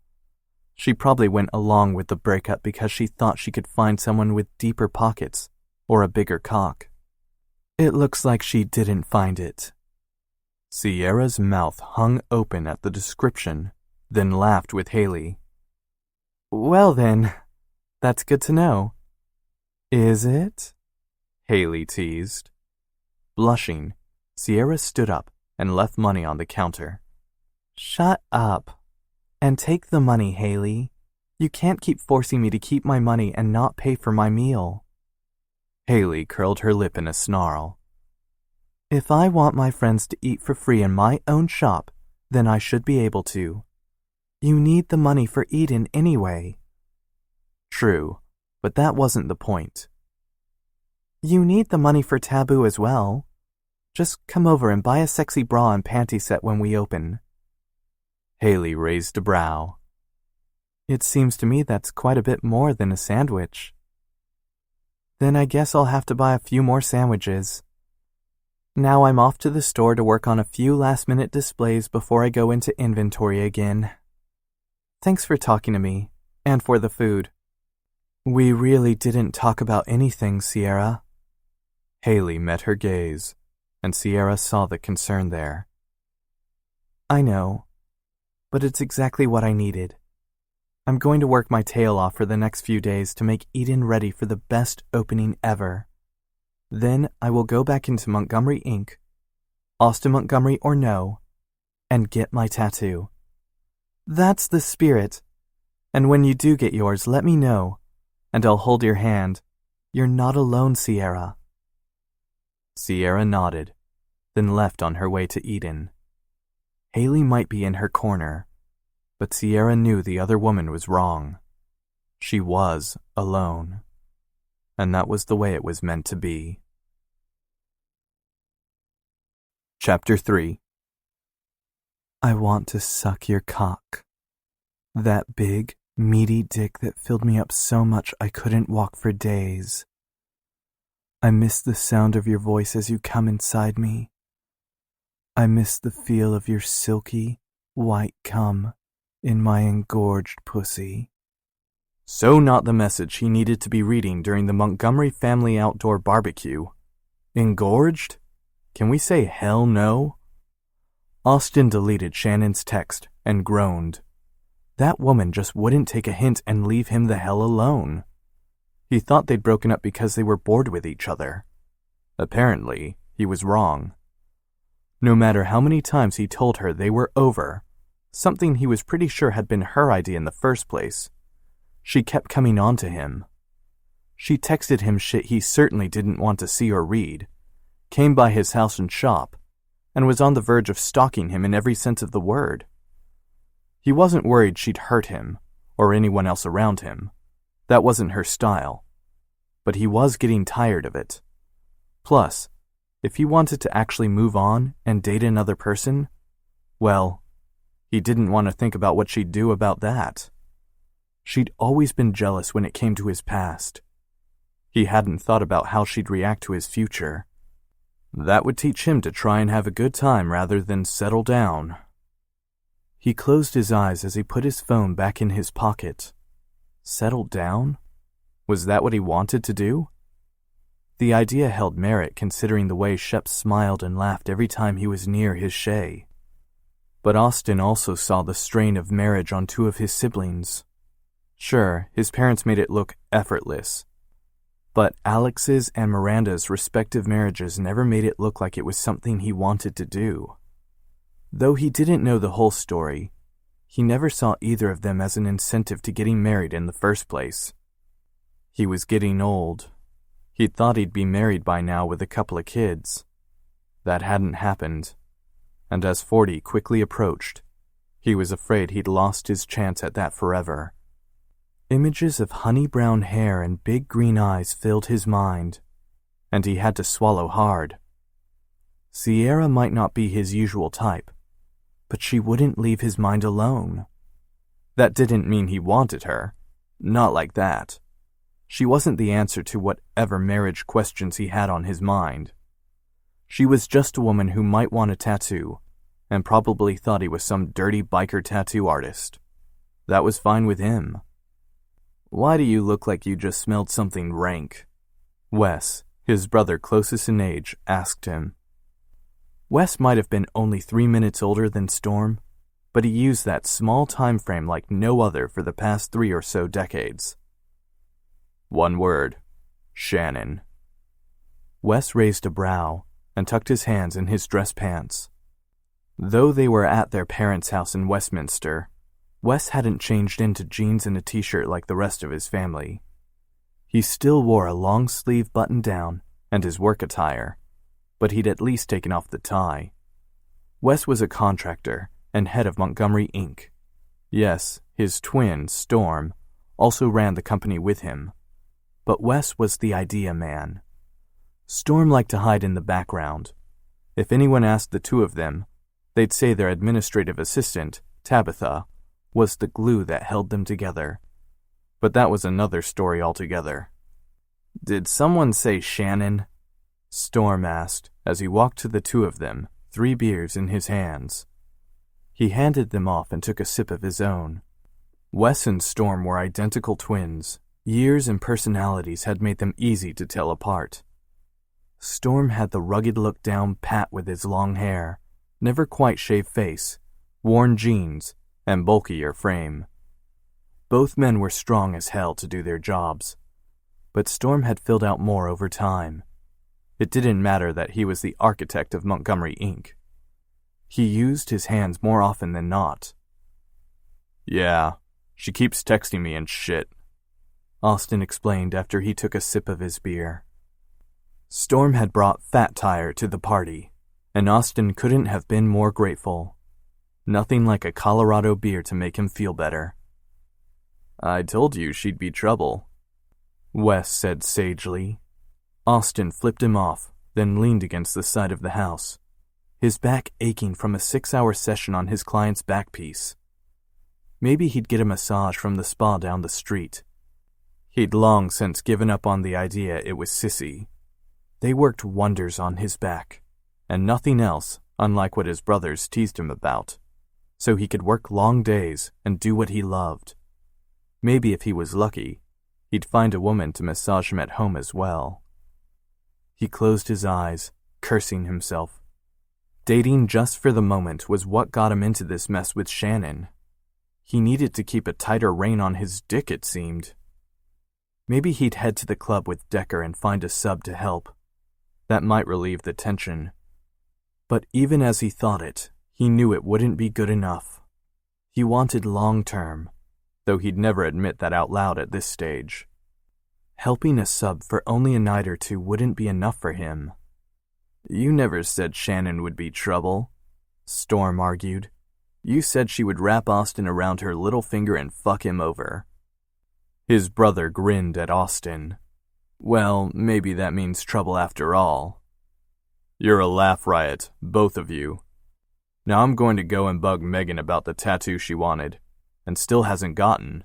She probably went along with the breakup because she thought she could find someone with deeper pockets or a bigger cock. It looks like she didn't find it. Sierra's mouth hung open at the description, then laughed with Haley. Well then, that's good to know. Is it? Haley teased. Blushing, Sierra stood up and left money on the counter. Shut up. And take the money, Haley. You can't keep forcing me to keep my money and not pay for my meal. Haley curled her lip in a snarl. If I want my friends to eat for free in my own shop, then I should be able to. You need the money for Eden anyway. True, but that wasn't the point. You need the money for Taboo as well. Just come over and buy a sexy bra and panty set when we open. Haley raised a brow. It seems to me that's quite a bit more than a sandwich. Then I guess I'll have to buy a few more sandwiches. Now I'm off to the store to work on a few last-minute displays before I go into inventory again. Thanks for talking to me, and for the food. We really didn't talk about anything, Sierra. Haley met her gaze, and Sierra saw the concern there. I know, but it's exactly what I needed. I'm going to work my tail off for the next few days to make Eden ready for the best opening ever. Then I will go back into Montgomery Inc., Austin Montgomery or no, and get my tattoo. That's the spirit. And when you do get yours, let me know, and I'll hold your hand. You're not alone, Sierra. Sierra nodded, then left on her way to Eden. Haley might be in her corner, but Sierra knew the other woman was wrong. She was alone, and that was the way it was meant to be. Chapter 3. I want to suck your cock. That big, meaty dick that filled me up so much I couldn't walk for days. I miss the sound of your voice as you come inside me. I miss the feel of your silky, white cum in my engorged pussy. So not the message he needed to be reading during the Montgomery family outdoor barbecue. Engorged? Can we say hell no? Austin deleted Shannon's text and groaned. That woman just wouldn't take a hint and leave him the hell alone. He thought they'd broken up because they were bored with each other. Apparently, he was wrong. No matter how many times he told her they were over, something he was pretty sure had been her idea in the first place, she kept coming on to him. She texted him shit he certainly didn't want to see or read, came by his house and shop, and was on the verge of stalking him in every sense of the word. He wasn't worried she'd hurt him, or anyone else around him. That wasn't her style. But he was getting tired of it. Plus, if he wanted to actually move on and date another person, well, he didn't want to think about what she'd do about that. She'd always been jealous when it came to his past. He hadn't thought about how she'd react to his future. That would teach him to try and have a good time rather than settle down. He closed his eyes as he put his phone back in his pocket. Settle down? Was that what he wanted to do? The idea held merit considering the way Shep smiled and laughed every time he was near his Shay. But Austin also saw the strain of marriage on two of his siblings. Sure, his parents made it look effortless. But Alex's and Miranda's respective marriages never made it look like it was something he wanted to do. Though he didn't know the whole story, he never saw either of them as an incentive to getting married in the first place. He was getting old. He'd thought he'd be married by now with a couple of kids. That hadn't happened, and as 40 quickly approached, he was afraid he'd lost his chance at that forever. Images of honey-brown hair and big green eyes filled his mind, and he had to swallow hard. Sierra might not be his usual type, but she wouldn't leave his mind alone. That didn't mean he wanted her. Not like that. She wasn't the answer to whatever marriage questions he had on his mind. She was just a woman who might want a tattoo, and probably thought he was some dirty biker tattoo artist. That was fine with him. Why do you look like you just smelled something rank? Wes, his brother closest in age, asked him. Wes might have been only 3 minutes older than Storm, but he used that small time frame like no other for the past 3 or so decades. One word. Shannon. Wes raised a brow and tucked his hands in his dress pants. Though they were at their parents' house in Westminster, Wes hadn't changed into jeans and a t-shirt like the rest of his family. He still wore a long-sleeve button-down and his work attire, but he'd at least taken off the tie. Wes was a contractor and head of Montgomery, Inc. Yes, his twin, Storm, also ran the company with him. But Wes was the idea man. Storm liked to hide in the background. If anyone asked the two of them, they'd say their administrative assistant, Tabitha, was the glue that held them together. But that was another story altogether. Did someone say Shannon? Storm asked as he walked to the two of them, 3 beers in his hands. He handed them off and took a sip of his own. Wes and Storm were identical twins. Years and personalities had made them easy to tell apart. Storm had the rugged look down pat with his long hair, never quite shaved face, worn jeans, and bulkier frame. Both men were strong as hell to do their jobs, but Storm had filled out more over time. It didn't matter that he was the architect of Montgomery, Inc. He used his hands more often than not. Yeah, she keeps texting me and shit, Austin explained after he took a sip of his beer. Storm had brought Fat Tire to the party, and Austin couldn't have been more grateful. Nothing like a Colorado beer to make him feel better. I told you she'd be trouble, Wes said sagely. Austin flipped him off, then leaned against the side of the house, his back aching from a 6-hour session on his client's back piece. Maybe he'd get a massage from the spa down the street. He'd long since given up on the idea it was sissy. They worked wonders on his back, and nothing else, unlike what his brothers teased him about, so he could work long days and do what he loved. Maybe if he was lucky, he'd find a woman to massage him at home as well. He closed his eyes, cursing himself. Dating just for the moment was what got him into this mess with Shannon. He needed to keep a tighter rein on his dick, it seemed. Maybe he'd head to the club with Decker and find a sub to help. That might relieve the tension. But even as he thought it, he knew it wouldn't be good enough. He wanted long-term, though he'd never admit that out loud at this stage. Helping a sub for only a night or two wouldn't be enough for him. "You never said Shannon would be trouble," Storm argued. "You said she would wrap Austin around her little finger and fuck him over." His brother grinned at Austin. "Well, maybe that means trouble after all." "You're a laugh riot, both of you. Now I'm going to go and bug Megan about the tattoo she wanted, and still hasn't gotten,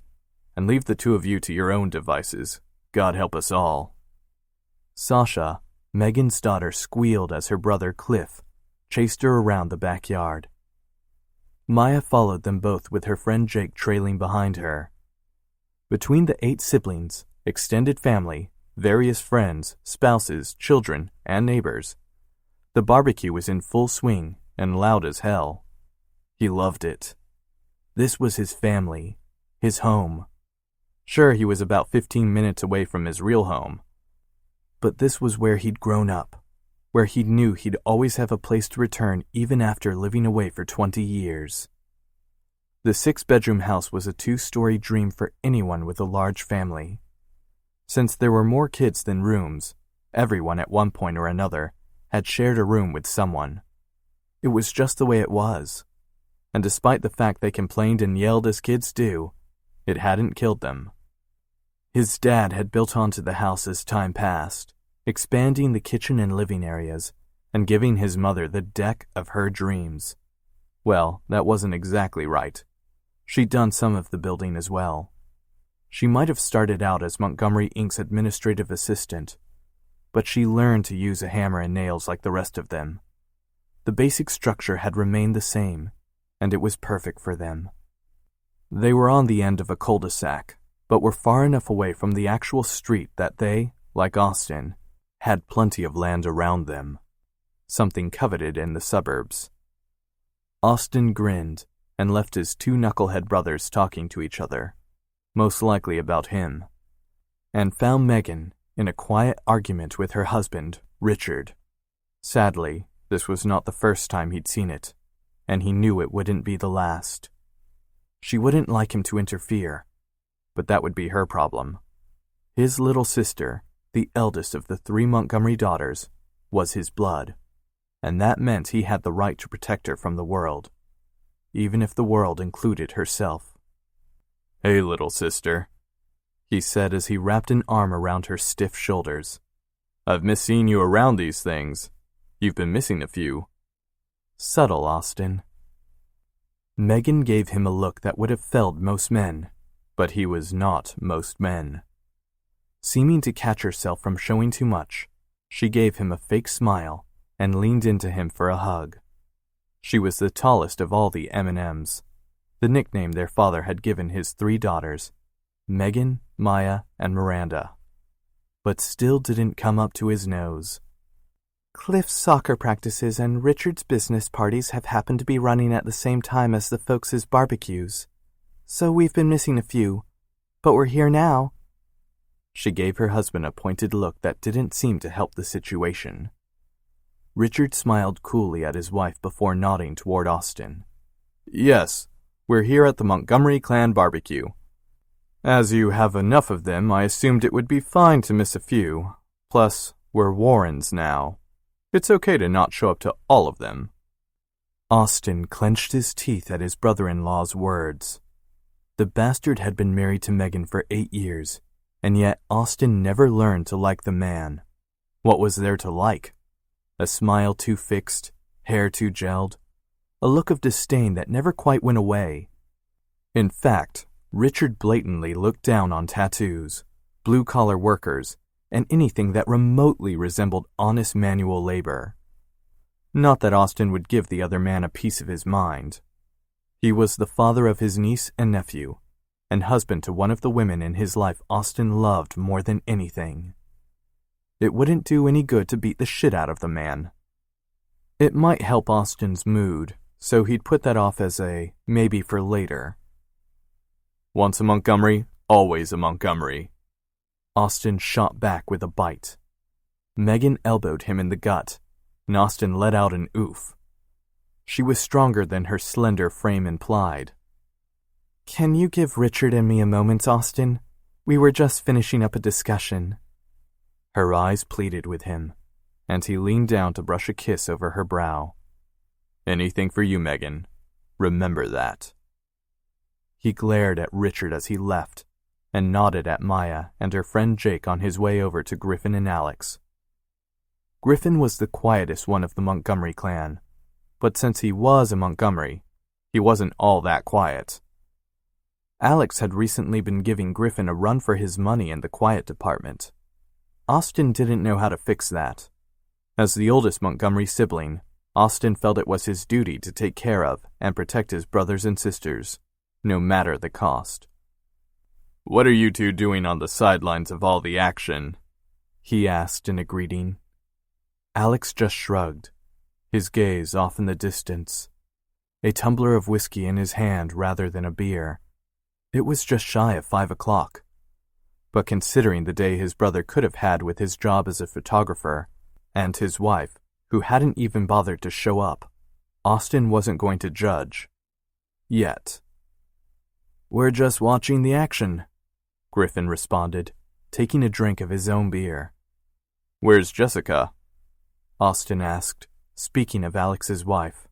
and leave the two of you to your own devices. God help us all." Sasha, Megan's daughter, squealed as her brother Cliff chased her around the backyard. Maya followed them both with her friend Jake trailing behind her. Between the 8 siblings, extended family, various friends, spouses, children, and neighbors, the barbecue was in full swing and loud as hell. He loved it. This was his family, his home. Sure, he was about 15 minutes away from his real home, but this was where he'd grown up, where he knew he'd always have a place to return even after living away for 20 years. The 6-bedroom house was a 2-story dream for anyone with a large family. Since there were more kids than rooms, everyone at one point or another had shared a room with someone. It was just the way it was, and despite the fact they complained and yelled as kids do, it hadn't killed them. His dad had built onto the house as time passed, expanding the kitchen and living areas, and giving his mother the deck of her dreams. Well, that wasn't exactly right. She'd done some of the building as well. She might have started out as Montgomery Inc.'s administrative assistant, but she learned to use a hammer and nails like the rest of them. The basic structure had remained the same, and it was perfect for them. They were on the end of a cul-de-sac, but were far enough away from the actual street that they, like Austin, had plenty of land around them, something coveted in the suburbs. Austin grinned and left his 2 knucklehead brothers talking to each other, most likely about him, and found Megan in a quiet argument with her husband, Richard. Sadly, this was not the first time he'd seen it, and he knew it wouldn't be the last. She wouldn't like him to interfere, but that would be her problem. His little sister, the eldest of the 3 Montgomery daughters, was his blood, and that meant he had the right to protect her from the world, even if the world included herself. "Hey, little sister," he said as he wrapped an arm around her stiff shoulders. "I've missed seeing you around these things. You've been missing a few." Subtle, Austin. Megan gave him a look that would have felled most men, but he was not most men. Seeming to catch herself from showing too much, she gave him a fake smile and leaned into him for a hug. She was the tallest of all the M&Ms, the nickname their father had given his 3 daughters, Megan, Maya, and Miranda, but still didn't come up to his nose. "Cliff's soccer practices and Richard's business parties have happened to be running at the same time as the folks' barbecues, so we've been missing a few, but we're here now." She gave her husband a pointed look that didn't seem to help the situation. Richard smiled coolly at his wife before nodding toward Austin. "Yes, we're here at the Montgomery clan barbecue. As you have enough of them, I assumed it would be fine to miss a few. Plus, we're Warrens now. It's okay to not show up to all of them." Austin clenched his teeth at his brother-in-law's words. The bastard had been married to Megan for 8 years, and yet Austin never learned to like the man. What was there to like? A smile too fixed, hair too gelled, a look of disdain that never quite went away. In fact, Richard blatantly looked down on tattoos, blue-collar workers, and anything that remotely resembled honest manual labor. Not that Austin would give the other man a piece of his mind. He was the father of his niece and nephew, and husband to one of the women in his life Austin loved more than anything. It wouldn't do any good to beat the shit out of the man. It might help Austin's mood, so he'd put that off as a maybe for later. Once a Montgomery, always a Montgomery. Austin shot back with a bite. Megan elbowed him in the gut, and Austin let out an oof. She was stronger than her slender frame implied. Can you give Richard and me a moment, Austin? We were just finishing up a discussion. Her eyes pleaded with him, and he leaned down to brush a kiss over her brow. Anything for you, Megan. Remember that. He glared at Richard as he left, and nodded at Maya and her friend Jake on his way over to Griffin and Alex. Griffin was the quietest one of the Montgomery clan, but since he was a Montgomery, he wasn't all that quiet. Alex had recently been giving Griffin a run for his money in the quiet department. Austin didn't know how to fix that. As the oldest Montgomery sibling, Austin felt it was his duty to take care of and protect his brothers and sisters, no matter the cost. What are you two doing on the sidelines of all the action? He asked in a greeting. Alex just shrugged, his gaze off in the distance. A tumbler of whiskey in his hand rather than a beer. It was just shy of 5 o'clock. But considering the day his brother could have had with his job as a photographer, and his wife, who hadn't even bothered to show up, Austin wasn't going to judge. Yet. We're just watching the action, Griffin responded, taking a drink of his own beer. Where's Jessica? Austin asked, speaking of Alex's wife.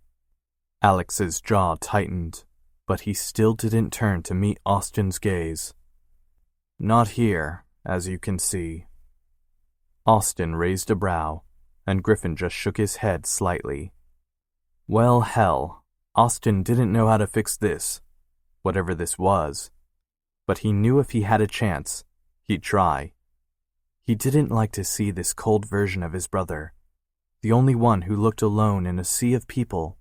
Alex's jaw tightened, but he still didn't turn to meet Austin's gaze. Not here, as you can see. Austin raised a brow, and Griffin just shook his head slightly. Well, hell, Austin didn't know how to fix this, whatever this was, but he knew if he had a chance, he'd try. He didn't like to see this cold version of his brother, the only one who looked alone in a sea of people,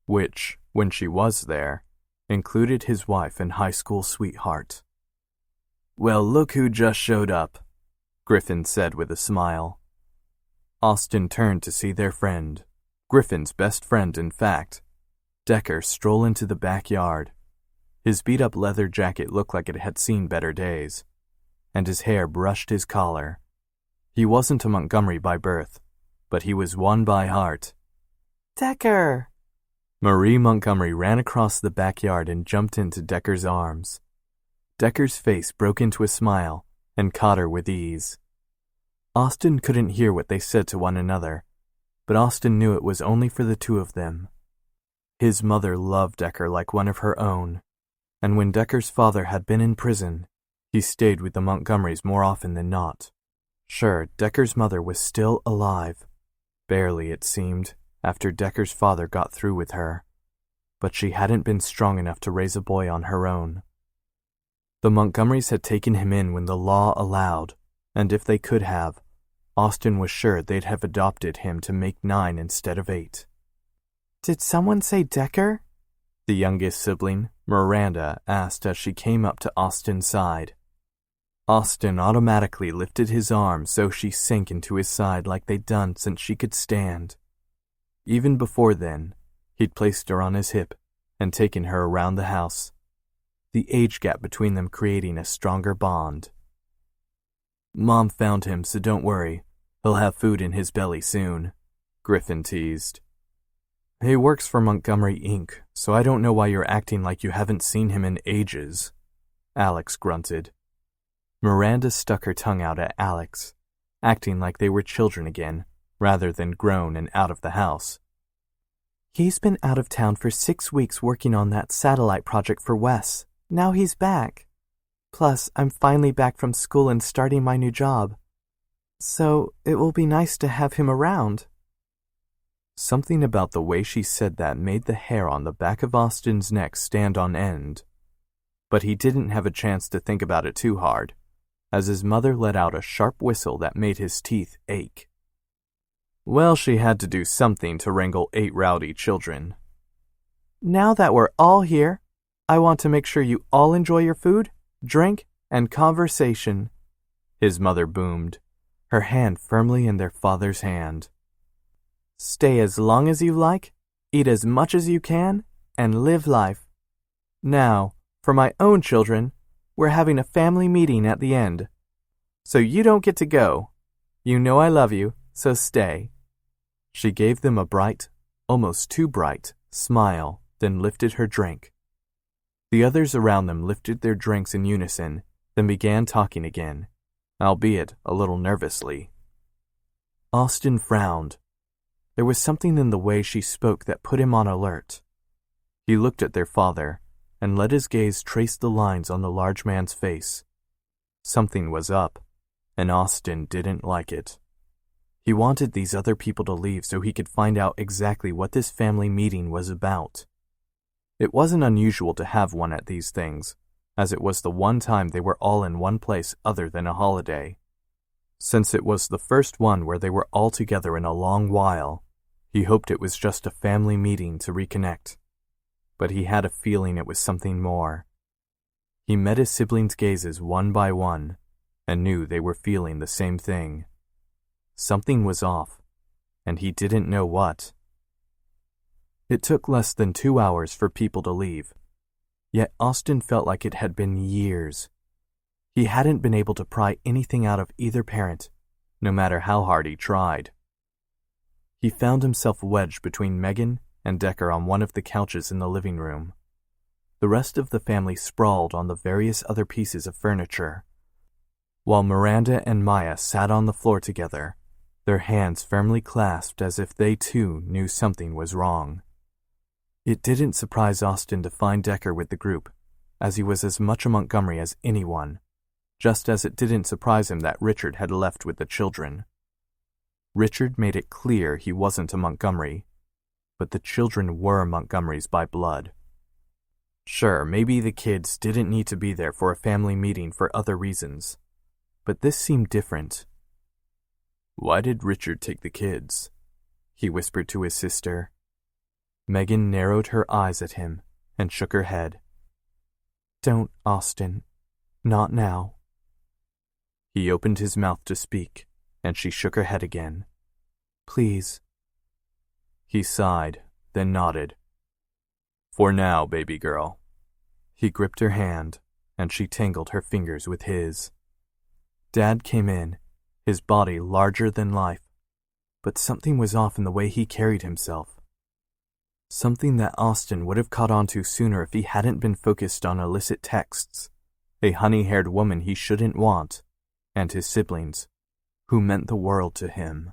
which, when she was there, included his wife and high school sweetheart. Well, look who just showed up, Griffin said with a smile. Austin turned to see their friend, Griffin's best friend in fact, Decker, stroll into the backyard. His beat-up leather jacket looked like it had seen better days, and his hair brushed his collar. He wasn't a Montgomery by birth, but he was one by heart. Decker! Marie Montgomery ran across the backyard and jumped into Decker's arms. Decker's face broke into a smile and caught her with ease. Austin couldn't hear what they said to one another, but Austin knew it was only for the two of them. His mother loved Decker like one of her own, and when Decker's father had been in prison, he stayed with the Montgomerys more often than not. Sure, Decker's mother was still alive. Barely, it seemed, after Decker's father got through with her, but she hadn't been strong enough to raise a boy on her own. The Montgomerys had taken him in when the law allowed, and if they could have, Austin was sure they'd have adopted him to make 9 instead of 8. Did someone say Decker? The youngest sibling, Miranda, asked as she came up to Austin's side. Austin automatically lifted his arm so she sank into his side like they'd done since she could stand. Even before then, he'd placed her on his hip and taken her around the house, the age gap between them creating a stronger bond. Mom found him, so don't worry. He'll have food in his belly soon, Griffin teased. He works for Montgomery Inc., so I don't know why you're acting like you haven't seen him in ages, Alex grunted. Miranda stuck her tongue out at Alex, acting like they were children again, rather than grown and out of the house. He's been out of town for 6 weeks working on that satellite project for Wes. Now he's back. Plus, I'm finally back from school and starting my new job. So, it will be nice to have him around. Something about the way she said that made the hair on the back of Austin's neck stand on end. But he didn't have a chance to think about it too hard, as his mother let out a sharp whistle that made his teeth ache. Well, she had to do something to wrangle 8 rowdy children. Now that we're all here, I want to make sure you all enjoy your food, drink, and conversation, his mother boomed, her hand firmly in their father's hand. "Stay as long as you like, eat as much as you can, and live life. Now, for my own children, we're having a family meeting at the end. So you don't get to go. You know I love you, so stay." She gave them a bright, almost too bright, smile, then lifted her drink. The others around them lifted their drinks in unison, then began talking again, albeit a little nervously. Austin frowned. There was something in the way she spoke that put him on alert. He looked at their father and let his gaze trace the lines on the large man's face. Something was up, and Austin didn't like it. He wanted these other people to leave so he could find out exactly what this family meeting was about. It wasn't unusual to have one at these things, as it was the one time they were all in one place other than a holiday. Since it was the first one where they were all together in a long while, he hoped it was just a family meeting to reconnect. But he had a feeling it was something more. He met his siblings' gazes one by one, and knew they were feeling the same thing. Something was off, and he didn't know what. It took less than 2 hours for people to leave, yet Austin felt like it had been years. He hadn't been able to pry anything out of either parent, no matter how hard he tried. He found himself wedged between Megan and Decker on one of the couches in the living room. The rest of the family sprawled on the various other pieces of furniture, while Miranda and Maya sat on the floor together, their hands firmly clasped as if they too knew something was wrong. It didn't surprise Austin to find Decker with the group, as he was as much a Montgomery as anyone, just as it didn't surprise him that Richard had left with the children. Richard made it clear he wasn't a Montgomery, but the children were Montgomerys by blood. Sure, maybe the kids didn't need to be there for a family meeting for other reasons, but this seemed different. "Why did Richard take the kids?" he whispered to his sister. Megan narrowed her eyes at him and shook her head. "Don't, Austin. Not now." He opened his mouth to speak, and she shook her head again. "Please." He sighed, then nodded. "For now, baby girl." He gripped her hand, and she tangled her fingers with his. Dad came in, his body larger than life, but something was off in the way he carried himself. Something that Austin would have caught on to sooner if he hadn't been focused on illicit texts, a honey-haired woman he shouldn't want, and his siblings, who meant the world to him.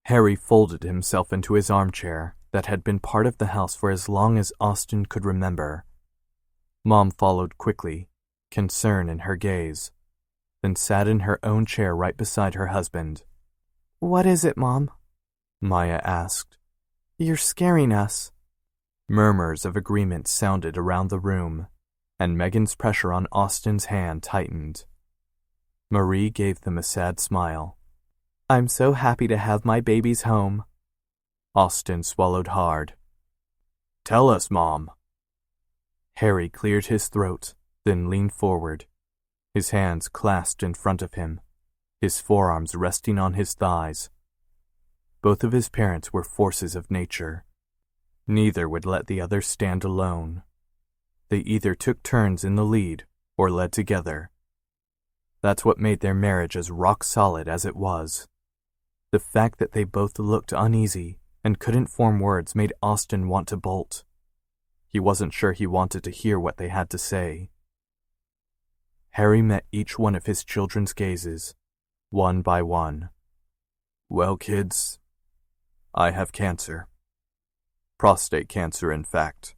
Harry folded himself into his armchair that had been part of the house for as long as Austin could remember. Mom followed quickly, concern in her gaze, then sat in her own chair right beside her husband. "What is it, Mom?" Maya asked. "You're scaring us." Murmurs of agreement sounded around the room, and Megan's pressure on Austin's hand tightened. Marie gave them a sad smile. "I'm so happy to have my babies home." Austin swallowed hard. "Tell us, Mom." Harry cleared his throat, then leaned forward, his hands clasped in front of him, his forearms resting on his thighs. Both of his parents were forces of nature. Neither would let the other stand alone. They either took turns in the lead or led together. That's what made their marriage as rock solid as it was. The fact that they both looked uneasy and couldn't form words made Austin want to bolt. He wasn't sure he wanted to hear what they had to say. Harry met each one of his children's gazes, one by one. "Well, kids, I have cancer. Prostate cancer, in fact."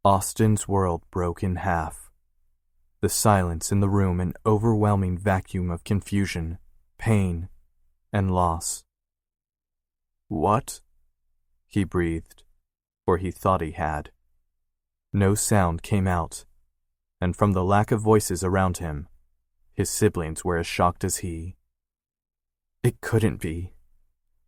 Austin's world broke in half. The silence in the room an overwhelming vacuum of confusion, pain, and loss. "What?" he breathed, or he thought he had. No sound came out, and from the lack of voices around him, his siblings were as shocked as he. It couldn't be.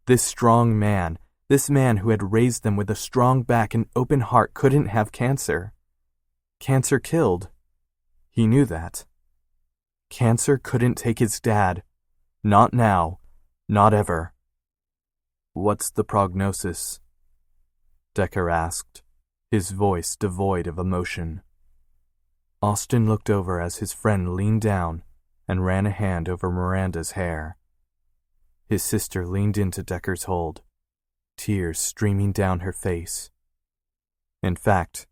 This strong man, this man who had raised them with a strong back and open heart, couldn't have cancer. Cancer killed. He knew that. Cancer couldn't take his dad. Not now. Not ever. What's the prognosis? Decker asked, his voice devoid of emotion. Austin looked over as his friend leaned down and ran a hand over Miranda's hair. His sister leaned into Decker's hold, tears streaming down her face. In fact,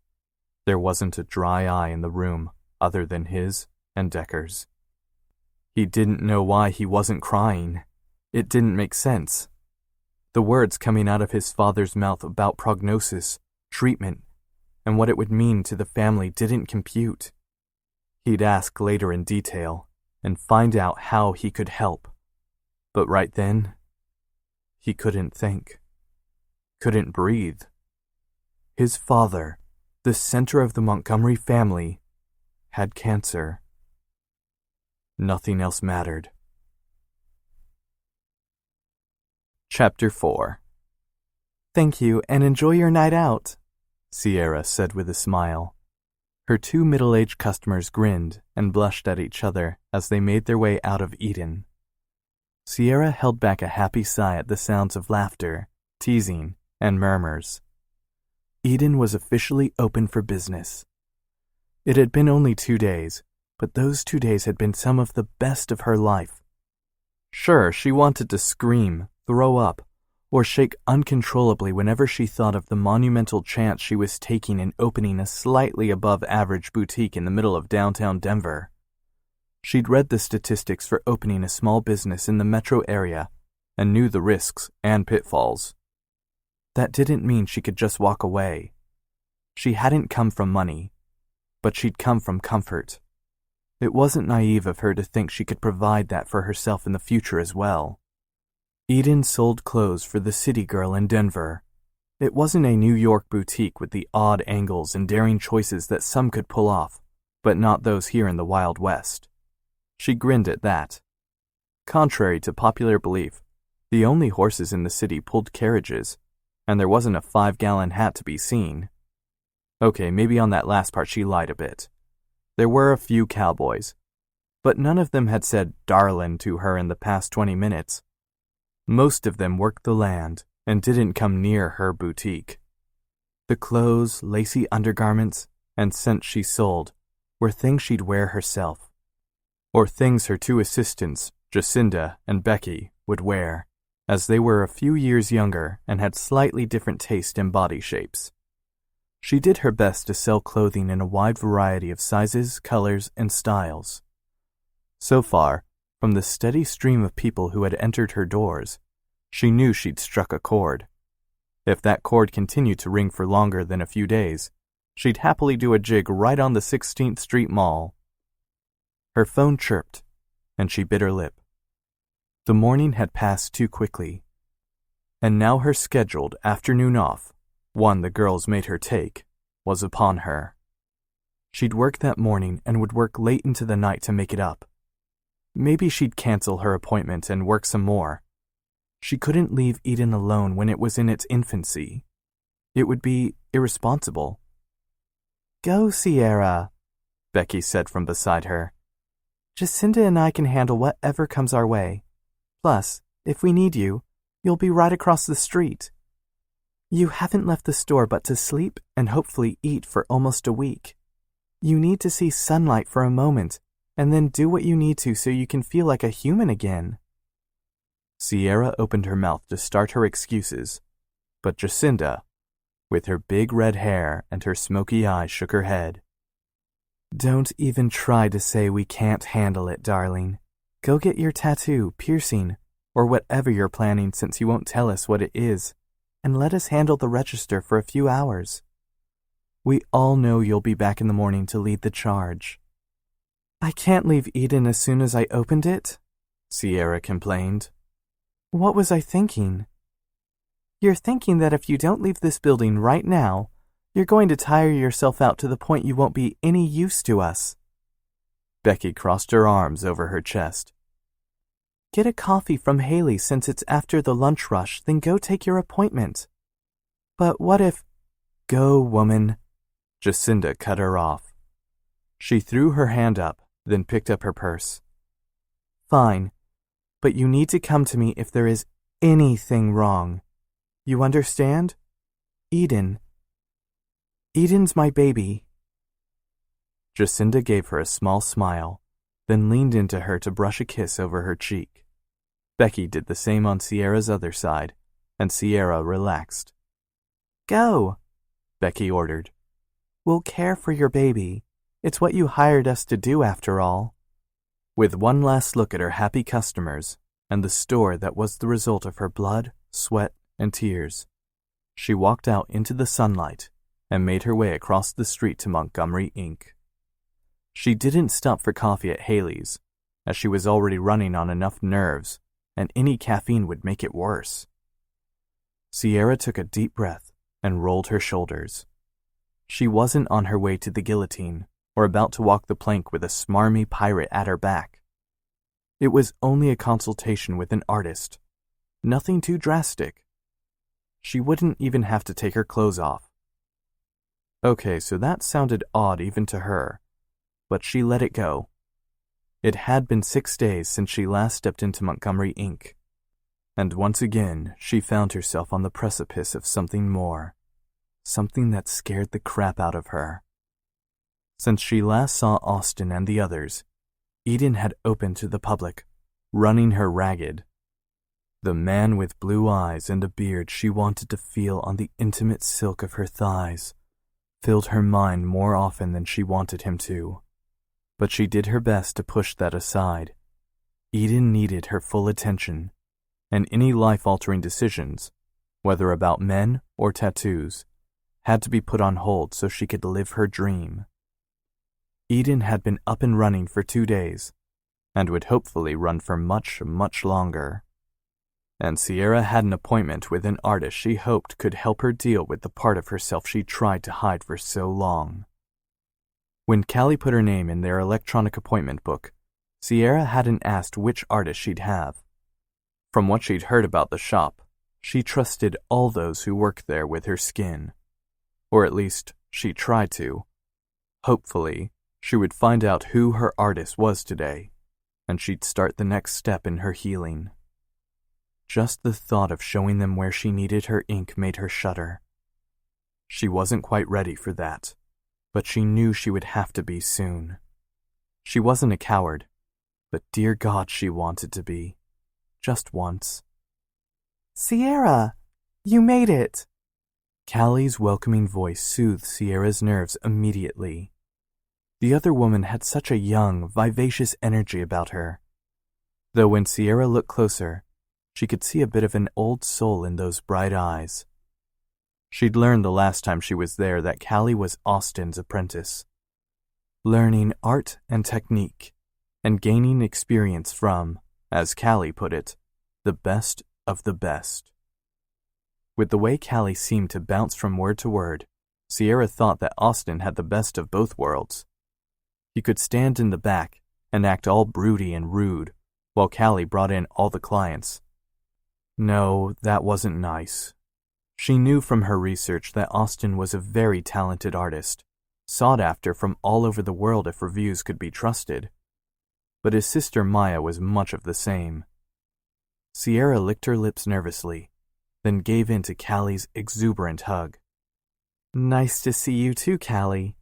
there wasn't a dry eye in the room other than his and Decker's. He didn't know why he wasn't crying. It didn't make sense. The words coming out of his father's mouth about prognosis, treatment, and what it would mean to the family didn't compute. He'd ask later in detail and find out how he could help. But right then, he couldn't think. Couldn't breathe. His father, the center of the Montgomery family, had cancer. Nothing else mattered. Chapter 4. Thank you, and enjoy your night out, Sierra said with a smile. Her two middle-aged customers grinned and blushed at each other as they made their way out of Eden. Sierra held back a happy sigh at the sounds of laughter, teasing, and murmurs. Eden was officially open for business. It had been only 2 days, but those 2 days had been some of the best of her life. Sure, she wanted to scream, throw up, or shake uncontrollably whenever she thought of the monumental chance she was taking in opening a slightly above-average boutique in the middle of downtown Denver. She'd read the statistics for opening a small business in the metro area and knew the risks and pitfalls. That didn't mean she could just walk away. She hadn't come from money, but she'd come from comfort. It wasn't naive of her to think she could provide that for herself in the future as well. Eden sold clothes for the city girl in Denver. It wasn't a New York boutique with the odd angles and daring choices that some could pull off, but not those here in the Wild West. She grinned at that. Contrary to popular belief, the only horses in the city pulled carriages, and there wasn't a 5-gallon hat to be seen. Okay, maybe on that last part she lied a bit. There were a few cowboys, but none of them had said "darlin'" to her in the past 20 minutes. Most of them worked the land and didn't come near her boutique. The clothes, lacy undergarments, and scents she sold were things she'd wear herself, or things her two assistants, Jacinda and Becky, would wear, as they were a few years younger and had slightly different taste and body shapes. She did her best to sell clothing in a wide variety of sizes, colors, and styles. So far, from the steady stream of people who had entered her doors, she knew she'd struck a chord. If that chord continued to ring for longer than a few days, she'd happily do a jig right on the 16th Street Mall. Her phone chirped, and she bit her lip. The morning had passed too quickly, and now her scheduled afternoon off, one the girls made her take, was upon her. She'd work that morning and would work late into the night to make it up. Maybe she'd cancel her appointment and work some more. She couldn't leave Eden alone when it was in its infancy. It would be irresponsible. "Go, Sierra," Becky said from beside her. "Jacinda and I can handle whatever comes our way. Plus, if we need you, you'll be right across the street. You haven't left the store but to sleep and hopefully eat for almost a week. You need to see sunlight for a moment, and then do what you need to so you can feel like a human again." Sierra opened her mouth to start her excuses, but Jacinda, with her big red hair and her smoky eyes, shook her head. "Don't even try to say we can't handle it, darling. Go get your tattoo, piercing, or whatever you're planning since you won't tell us what it is, and let us handle the register for a few hours. We all know you'll be back in the morning to lead the charge." "I can't leave Eden as soon as I opened it," Sierra complained. "What was I thinking?" "You're thinking that if you don't leave this building right now, you're going to tire yourself out to the point you won't be any use to us." Becky crossed her arms over her chest. "Get a coffee from Haley since it's after the lunch rush, then go take your appointment." "But what if—" "Go, woman," Jacinda cut her off. She threw her hand up, then picked up her purse, Fine, but you need to come to me if there is anything wrong. You understand? Eden. Eden's my baby. Jacinda gave her a small smile, then leaned into her to brush a kiss over her cheek. Becky did the same on Sierra's other side, and Sierra relaxed. Go, Becky ordered. We'll care for your baby. It's what you hired us to do after all. With one last look at her happy customers and the store that was the result of her blood, sweat, and tears, she walked out into the sunlight and made her way across the street to Montgomery, Inc. She didn't stop for coffee at Haley's, as she was already running on enough nerves, and any caffeine would make it worse. Sierra took a deep breath and rolled her shoulders. She wasn't on her way to the guillotine or about to walk the plank with a smarmy pirate at her back. It was only a consultation with an artist. Nothing too drastic. She wouldn't even have to take her clothes off. Okay, so that sounded odd even to her, but she let it go. It had been 6 days since she last stepped into Montgomery, Inc., and once again she found herself on the precipice of something more, something that scared the crap out of her. Since she last saw Austin and the others, Eden had opened to the public, running her ragged. The man with blue eyes and a beard she wanted to feel on the intimate silk of her thighs filled her mind more often than she wanted him to. But she did her best to push that aside. Eden needed her full attention, and any life-altering decisions, whether about men or tattoos, had to be put on hold so she could live her dream. Eden had been up and running for 2 days, and would hopefully run for much, much longer. And Sierra had an appointment with an artist she hoped could help her deal with the part of herself she tried to hide for so long. When Callie put her name in their electronic appointment book, Sierra hadn't asked which artist she'd have. From what she'd heard about the shop, she trusted all those who worked there with her skin. Or at least, she tried to. Hopefully, she would find out who her artist was today, and she'd start the next step in her healing. Just the thought of showing them where she needed her ink made her shudder. She wasn't quite ready for that, but she knew she would have to be soon. She wasn't a coward, but dear God, she wanted to be. Just once. Sierra, you made it! Callie's welcoming voice soothed Sierra's nerves immediately. The other woman had such a young, vivacious energy about her. Though when Sierra looked closer, she could see a bit of an old soul in those bright eyes. She'd learned the last time she was there that Callie was Austin's apprentice, learning art and technique, and gaining experience from, as Callie put it, the best of the best. With the way Callie seemed to bounce from word to word, Sierra thought that Austin had the best of both worlds. He could stand in the back and act all broody and rude, while Callie brought in all the clients. No, that wasn't nice. She knew from her research that Austin was a very talented artist, sought after from all over the world if reviews could be trusted. But his sister Maya was much of the same. Sierra licked her lips nervously, then gave in to Callie's exuberant hug. Nice to see you too, Callie,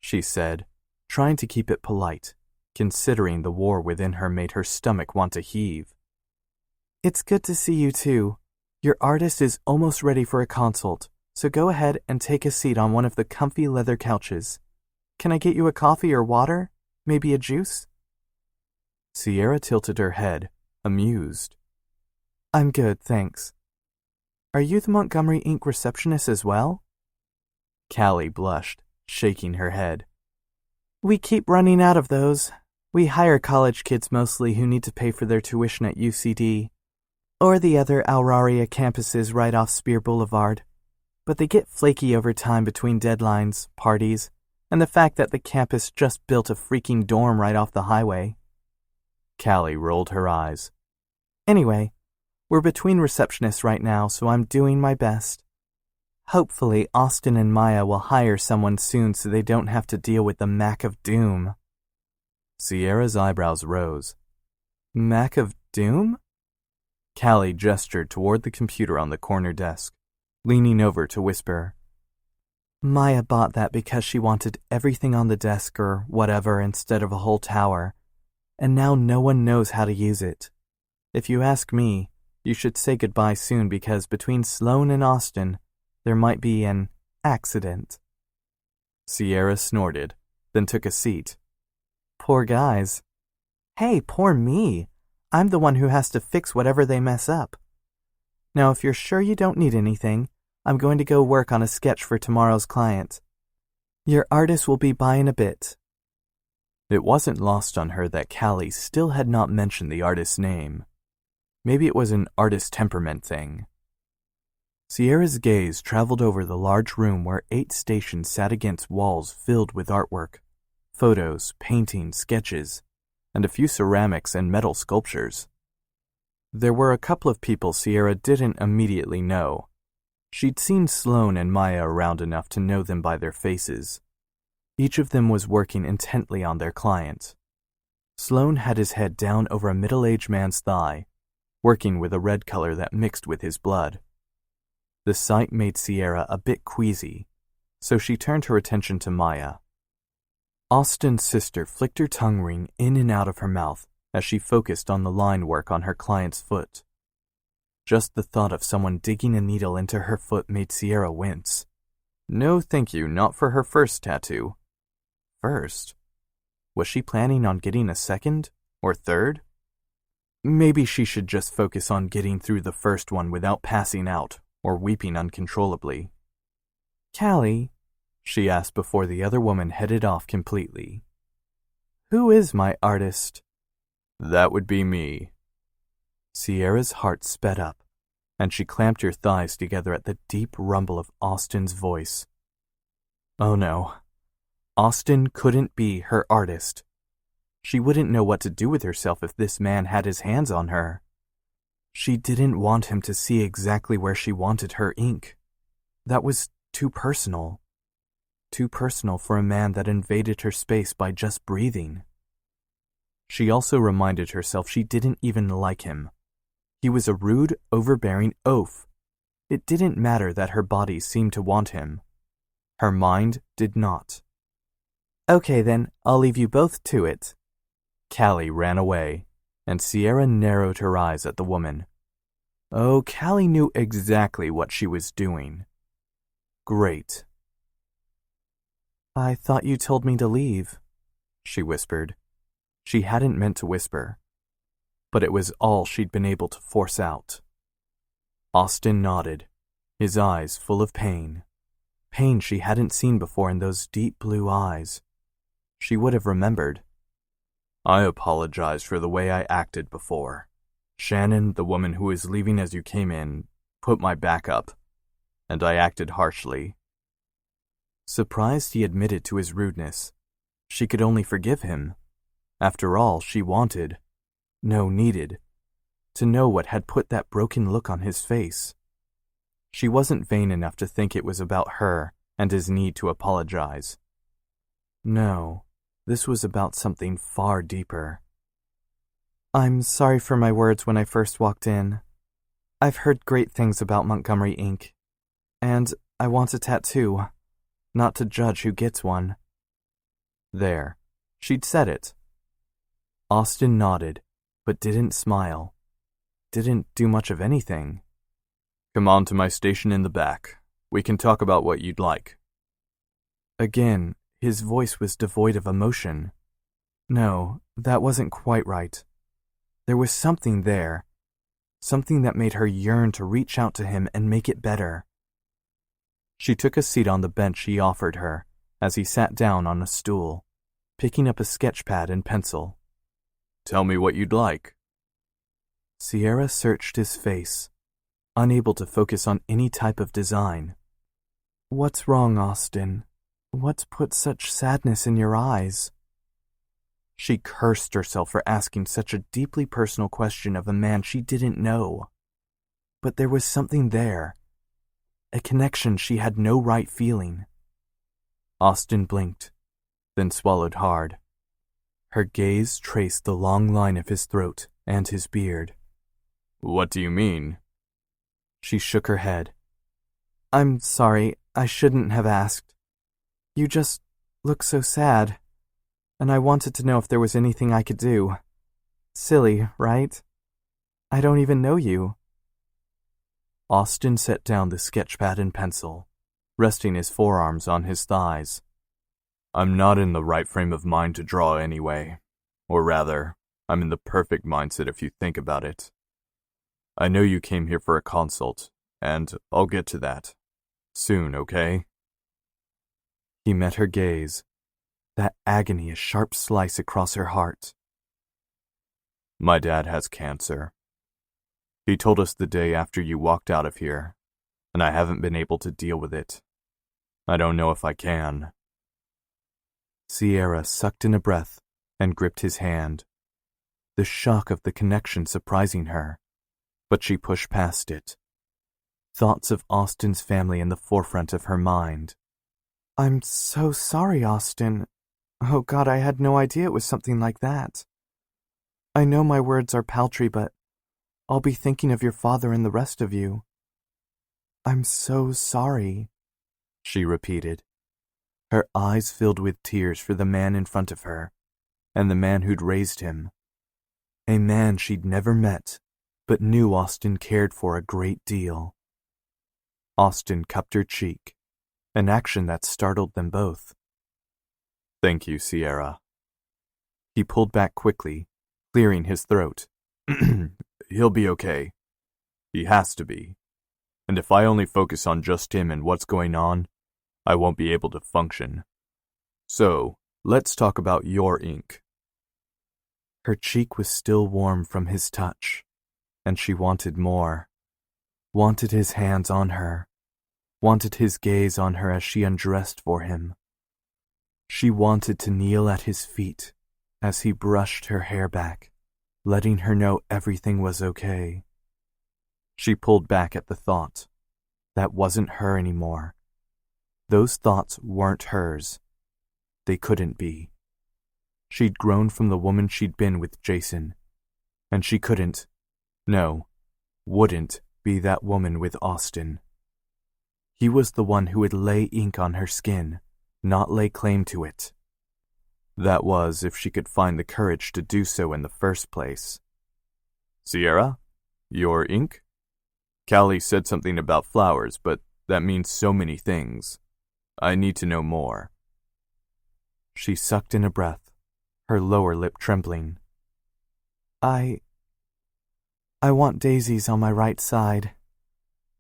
she said, trying to keep it polite, considering the war within her made her stomach want to heave. It's good to see you too. Your artist is almost ready for a consult, so go ahead and take a seat on one of the comfy leather couches. Can I get you a coffee or water? Maybe a juice? Sierra tilted her head, amused. I'm good, thanks. Are you the Montgomery Inc. receptionist as well? Callie blushed, shaking her head. We keep running out of those. We hire college kids mostly who need to pay for their tuition at UCD, or the other Auraria campuses right off Spear Boulevard. But they get flaky over time between deadlines, parties, and the fact that the campus just built a freaking dorm right off the highway. Callie rolled her eyes. Anyway, we're between receptionists right now, so I'm doing my best. Hopefully, Austin and Maya will hire someone soon so they don't have to deal with the Mac of Doom. Sierra's eyebrows rose. Mac of Doom? Callie gestured toward the computer on the corner desk, leaning over to whisper. Maya bought that because she wanted everything on the desk or whatever instead of a whole tower, and now no one knows how to use it. If you ask me, you should say goodbye soon because between Sloane and Austin, there might be an accident. Sierra snorted, then took a seat. Poor guys. Hey, poor me. I'm the one who has to fix whatever they mess up. Now, if you're sure you don't need anything, I'm going to go work on a sketch for tomorrow's client. Your artist will be by in a bit. It wasn't lost on her that Callie still had not mentioned the artist's name. Maybe it was an artist temperament thing. Sierra's gaze traveled over the large room where 8 stations sat against walls filled with artwork, photos, paintings, sketches, and a few ceramics and metal sculptures. There were a couple of people Sierra didn't immediately know. She'd seen Sloane and Maya around enough to know them by their faces. Each of them was working intently on their client. Sloane had his head down over a middle-aged man's thigh, working with a red color that mixed with his blood. The sight made Sierra a bit queasy, so she turned her attention to Maya. Austin's sister flicked her tongue ring in and out of her mouth as she focused on the line work on her client's foot. Just the thought of someone digging a needle into her foot made Sierra wince. No thank you, not for her first tattoo. First? Was she planning on getting a second or third? Maybe she should just focus on getting through the first one without passing out or weeping uncontrollably. Callie, she asked before the other woman headed off completely. Who is my artist? That would be me. Sierra's heart sped up, and she clamped her thighs together at the deep rumble of Austin's voice. Oh no. Austin couldn't be her artist. She wouldn't know what to do with herself if this man had his hands on her. She didn't want him to see exactly where she wanted her ink. That was too personal. Too personal for a man that invaded her space by just breathing. She also reminded herself she didn't even like him. He was a rude, overbearing oaf. It didn't matter that her body seemed to want him. Her mind did not. Okay then, I'll leave you both to it. Callie ran away, and Sierra narrowed her eyes at the woman. Oh, Callie knew exactly what she was doing. Great. I thought you told me to leave, she whispered. She hadn't meant to whisper, but it was all she'd been able to force out. Austin nodded, his eyes full of pain. Pain she hadn't seen before in those deep blue eyes. She would have remembered. I apologize for the way I acted before. Shannon, the woman who was leaving as you came in, put my back up, and I acted harshly. Surprised he admitted to his rudeness, she could only forgive him. After all, she wanted, no, needed, to know what had put that broken look on his face. She wasn't vain enough to think it was about her and his need to apologize. No, this was about something far deeper. I'm sorry for my words when I first walked in. I've heard great things about Montgomery Inc., and I want a tattoo, not to judge who gets one. There, she'd said it. Austin nodded, but didn't smile. Didn't do much of anything. Come on to my station in the back. We can talk about what you'd like. Again, his voice was devoid of emotion. No, that wasn't quite right. There was something there. Something that made her yearn to reach out to him and make it better. She took a seat on the bench he offered her as he sat down on a stool, picking up a sketch pad and pencil. Tell me what you'd like. Sierra searched his face, unable to focus on any type of design. What's wrong, Austin? What's put such sadness in your eyes? She cursed herself for asking such a deeply personal question of a man she didn't know. But there was something there, a connection she had no right feeling. Austin blinked, then swallowed hard. Her gaze traced the long line of his throat and his beard. "What do you mean?" She shook her head. "I'm sorry, I shouldn't have asked. You just look so sad, and I wanted to know if there was anything I could do. Silly, right? I don't even know you." Austin set down the sketchpad and pencil, resting his forearms on his thighs. "I'm not in the right frame of mind to draw anyway. Or rather, I'm in the perfect mindset if you think about it. I know you came here for a consult, and I'll get to that. Soon, okay?" He met her gaze, that agony a sharp slice across her heart. "My dad has cancer. He told us the day after you walked out of here, and I haven't been able to deal with it. I don't know if I can." Sierra sucked in a breath and gripped his hand, the shock of the connection surprising her, but she pushed past it. Thoughts of Austin's family in the forefront of her mind. "I'm so sorry, Austin. Oh God, I had no idea it was something like that. I know my words are paltry, but I'll be thinking of your father and the rest of you. I'm so sorry," she repeated, her eyes filled with tears for the man in front of her, and the man who'd raised him. A man she'd never met, but knew Austin cared for a great deal. Austin cupped her cheek, an action that startled them both. "Thank you, Sierra." He pulled back quickly, clearing his throat. "He'll be okay. He has to be. And if I only focus on just him and what's going on, I won't be able to function. So, let's talk about your ink." Her cheek was still warm from his touch, and she wanted more. Wanted his hands on her. Wanted his gaze on her as she undressed for him. She wanted to kneel at his feet as he brushed her hair back, letting her know everything was okay. She pulled back at the thought. That wasn't her anymore. Those thoughts weren't hers. They couldn't be. She'd grown from the woman she'd been with Jason, and she couldn't, no, wouldn't be that woman with Austin. He was the one who would lay ink on her skin, not lay claim to it. That was if she could find the courage to do so in the first place. "Sierra, your ink? Callie said something about flowers, but that means so many things. I need to know more." She sucked in a breath, her lower lip trembling. I want daisies on my right side.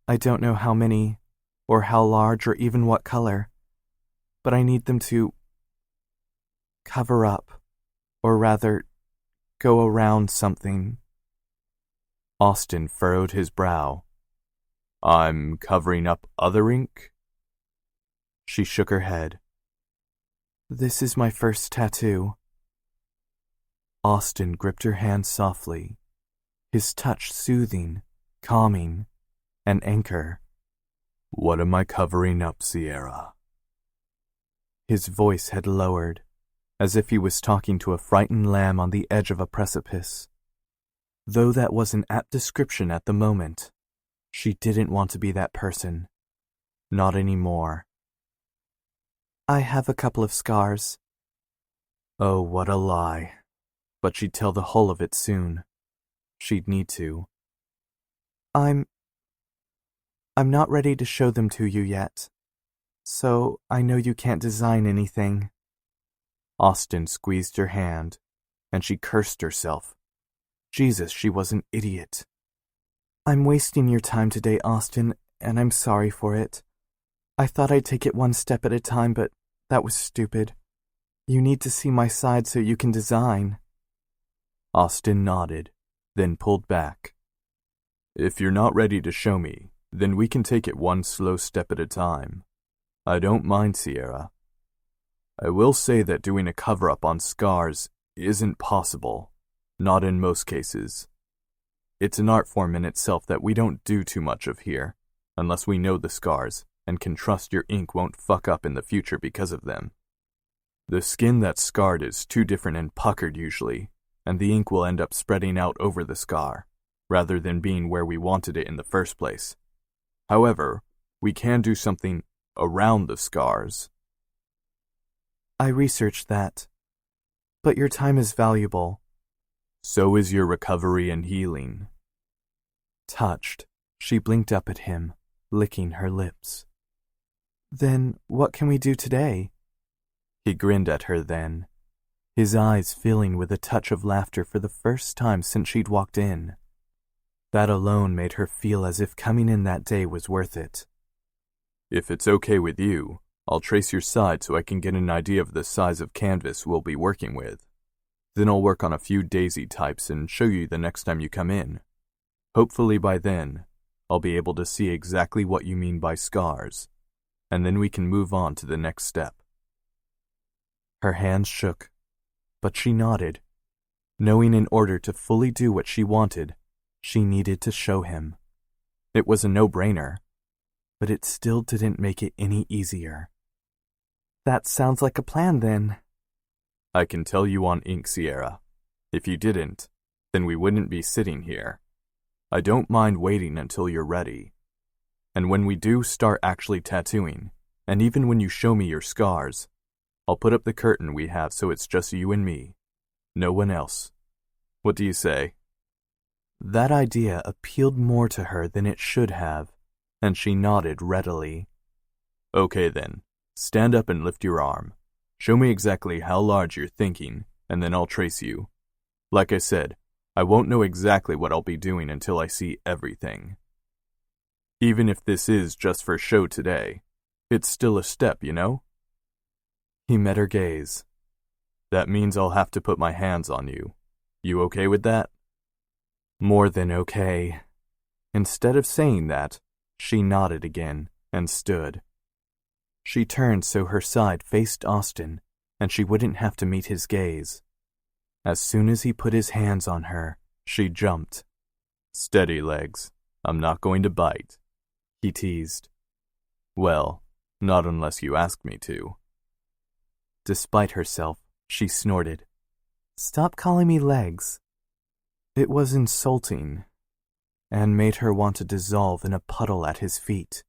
I don't know how many, or how large, or even what color, but I need them to cover up, or rather, go around something." Austin furrowed his brow. "I'm covering up other ink?" She shook her head. "This is my first tattoo." Austin gripped her hand softly, his touch soothing, calming, an anchor. "What am I covering up, Sierra?" His voice had lowered, as if he was talking to a frightened lamb on the edge of a precipice. Though that was an apt description at the moment, she didn't want to be that person. Not anymore. "I have a couple of scars." Oh, what a lie. But she'd tell the whole of it soon. She'd need to. I'm not ready to show them to you yet, so I know you can't design anything." Austin squeezed her hand, and she cursed herself. Jesus, she was an idiot. "I'm wasting your time today, Austin, and I'm sorry for it. I thought I'd take it one step at a time, but that was stupid. You need to see my side so you can design." Austin nodded, then pulled back. "If you're not ready to show me, then we can take it one slow step at a time. I don't mind, Sierra. I will say that doing a cover-up on scars isn't possible, not in most cases. It's an art form in itself that we don't do too much of here, unless we know the scars and can trust your ink won't fuck up in the future because of them." The skin that's scarred is too different and puckered usually, and the ink will end up spreading out over the scar, rather than being where we wanted it in the first place. However, we can do something around the scars. I researched that, but your time is valuable. So is your recovery and healing. Touched, she blinked up at him, licking her lips. Then what can we do today? He grinned at her then, his eyes filling with a touch of laughter for the first time since she'd walked in. That alone made her feel as if coming in that day was worth it. If it's okay with you, I'll trace your side so I can get an idea of the size of canvas we'll be working with. Then I'll work on a few daisy types and show you the next time you come in. Hopefully by then, I'll be able to see exactly what you mean by scars, and then we can move on to the next step. Her hands shook, but she nodded, knowing in order to fully do what she wanted, she needed to show him. It was a no-brainer, but it still didn't make it any easier. That sounds like a plan then. I can tell you on ink, Sierra. If you didn't, then we wouldn't be sitting here. I don't mind waiting until you're ready. And when we do start actually tattooing, and even when you show me your scars, I'll put up the curtain we have so it's just you and me. No one else. What do you say? That idea appealed more to her than it should have, and she nodded readily. Okay then, stand up and lift your arm. Show me exactly how large you're thinking, and then I'll trace you. Like I said, I won't know exactly what I'll be doing until I see everything. Even if this is just for show today, it's still a step, you know? He met her gaze. That means I'll have to put my hands on you. You okay with that? More than okay. Instead of saying that, she nodded again and stood. She turned so her side faced Austin, and she wouldn't have to meet his gaze. As soon as he put his hands on her, she jumped. Steady, legs. I'm not going to bite, he teased. Well, not unless you ask me to. Despite herself, she snorted. Stop calling me legs. It was insulting, and made her want to dissolve in a puddle at his feet.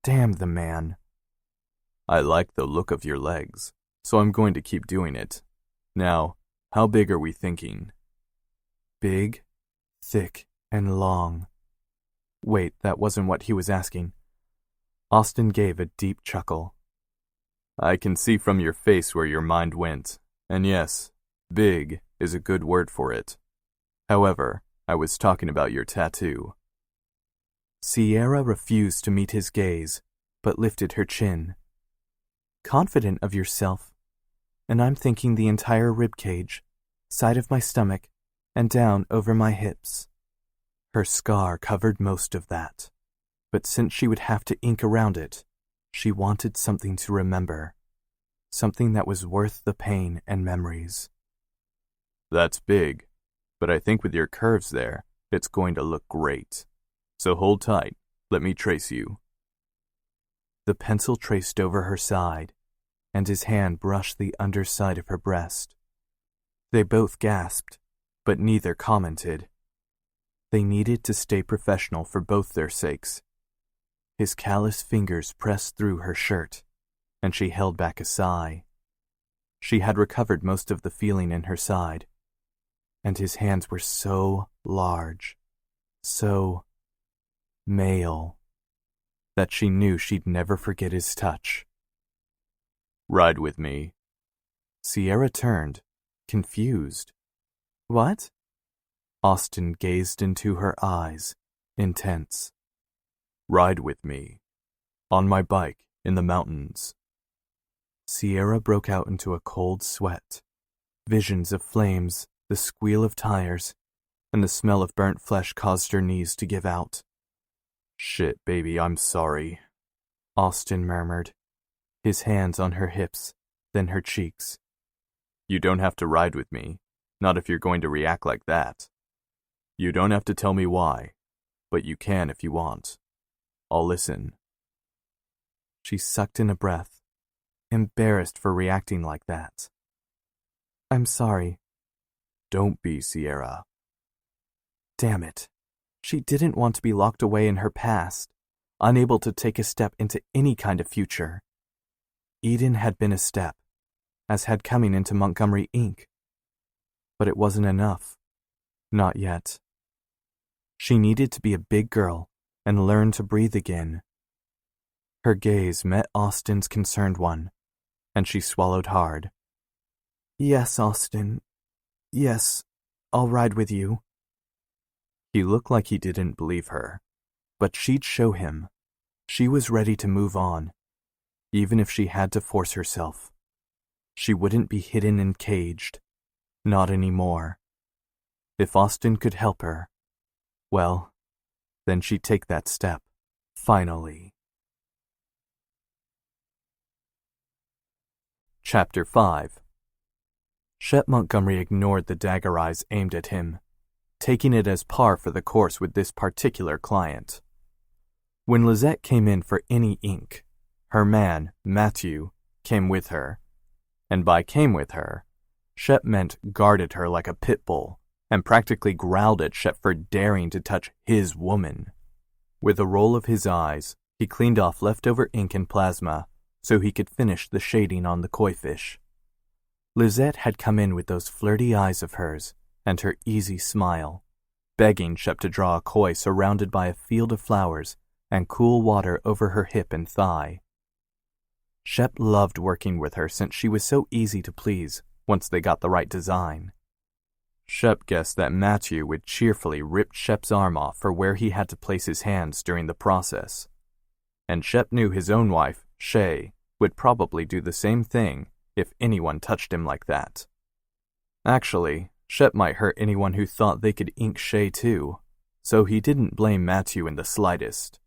Damn the man. I like the look of your legs, so I'm going to keep doing it. Now, how big are we thinking? Big, thick, and long. Wait, that wasn't what he was asking. Austin gave a deep chuckle. I can see from your face where your mind went, and yes, big is a good word for it. However, I was talking about your tattoo. Sierra refused to meet his gaze, but lifted her chin. Confident of yourself, and I'm thinking the entire rib cage, side of my stomach, and down over my hips. Her scar covered most of that, but since she would have to ink around it, she wanted something to remember, something that was worth the pain and memories. That's big, but I think with your curves there, it's going to look great. So hold tight, let me trace you. The pencil traced over her side, and his hand brushed the underside of her breast. They both gasped, but neither commented. They needed to stay professional for both their sakes. His callous fingers pressed through her shirt, and she held back a sigh. She had recovered most of the feeling in her side, and his hands were so large, so male, that she knew she'd never forget his touch. Ride with me. Sierra turned, confused. What? Austin gazed into her eyes, intense. Ride with me. On my bike, in the mountains. Sierra broke out into a cold sweat. Visions of flames, the squeal of tires, and the smell of burnt flesh caused her knees to give out. Shit, baby, I'm sorry, Austin murmured, his hands on her hips, then her cheeks. You don't have to ride with me, not if you're going to react like that. You don't have to tell me why, but you can if you want. I'll listen. She sucked in a breath, embarrassed for reacting like that. I'm sorry. Don't be, Sierra. Damn it. She didn't want to be locked away in her past, unable to take a step into any kind of future. Eden had been a step, as had coming into Montgomery Inc. But it wasn't enough. Not yet. She needed to be a big girl and learn to breathe again. Her gaze met Austin's concerned one, and she swallowed hard. Yes, Austin. Yes, I'll ride with you. He looked like he didn't believe her, but she'd show him. She was ready to move on, even if she had to force herself. She wouldn't be hidden and caged. Not anymore. If Austin could help her, well, then she'd take that step, finally. Chapter 5. Shep Montgomery ignored the dagger eyes aimed at him, taking it as par for the course with this particular client. When Lizette came in for any ink, her man, Matthew, came with her. And by came with her, Shep meant guarded her like a pit bull and practically growled at Shep for daring to touch his woman. With a roll of his eyes, he cleaned off leftover ink and plasma so he could finish the shading on the koi fish. Lizette had come in with those flirty eyes of hers and her easy smile, begging Shep to draw a koi surrounded by a field of flowers and cool water over her hip and thigh. Shep loved working with her since she was so easy to please once they got the right design. Shep guessed that Matthew would cheerfully rip Shep's arm off for where he had to place his hands during the process. And Shep knew his own wife, Shay, would probably do the same thing if anyone touched him like that. Actually, Shep might hurt anyone who thought they could ink Shay too, so he didn't blame Matthew in the slightest.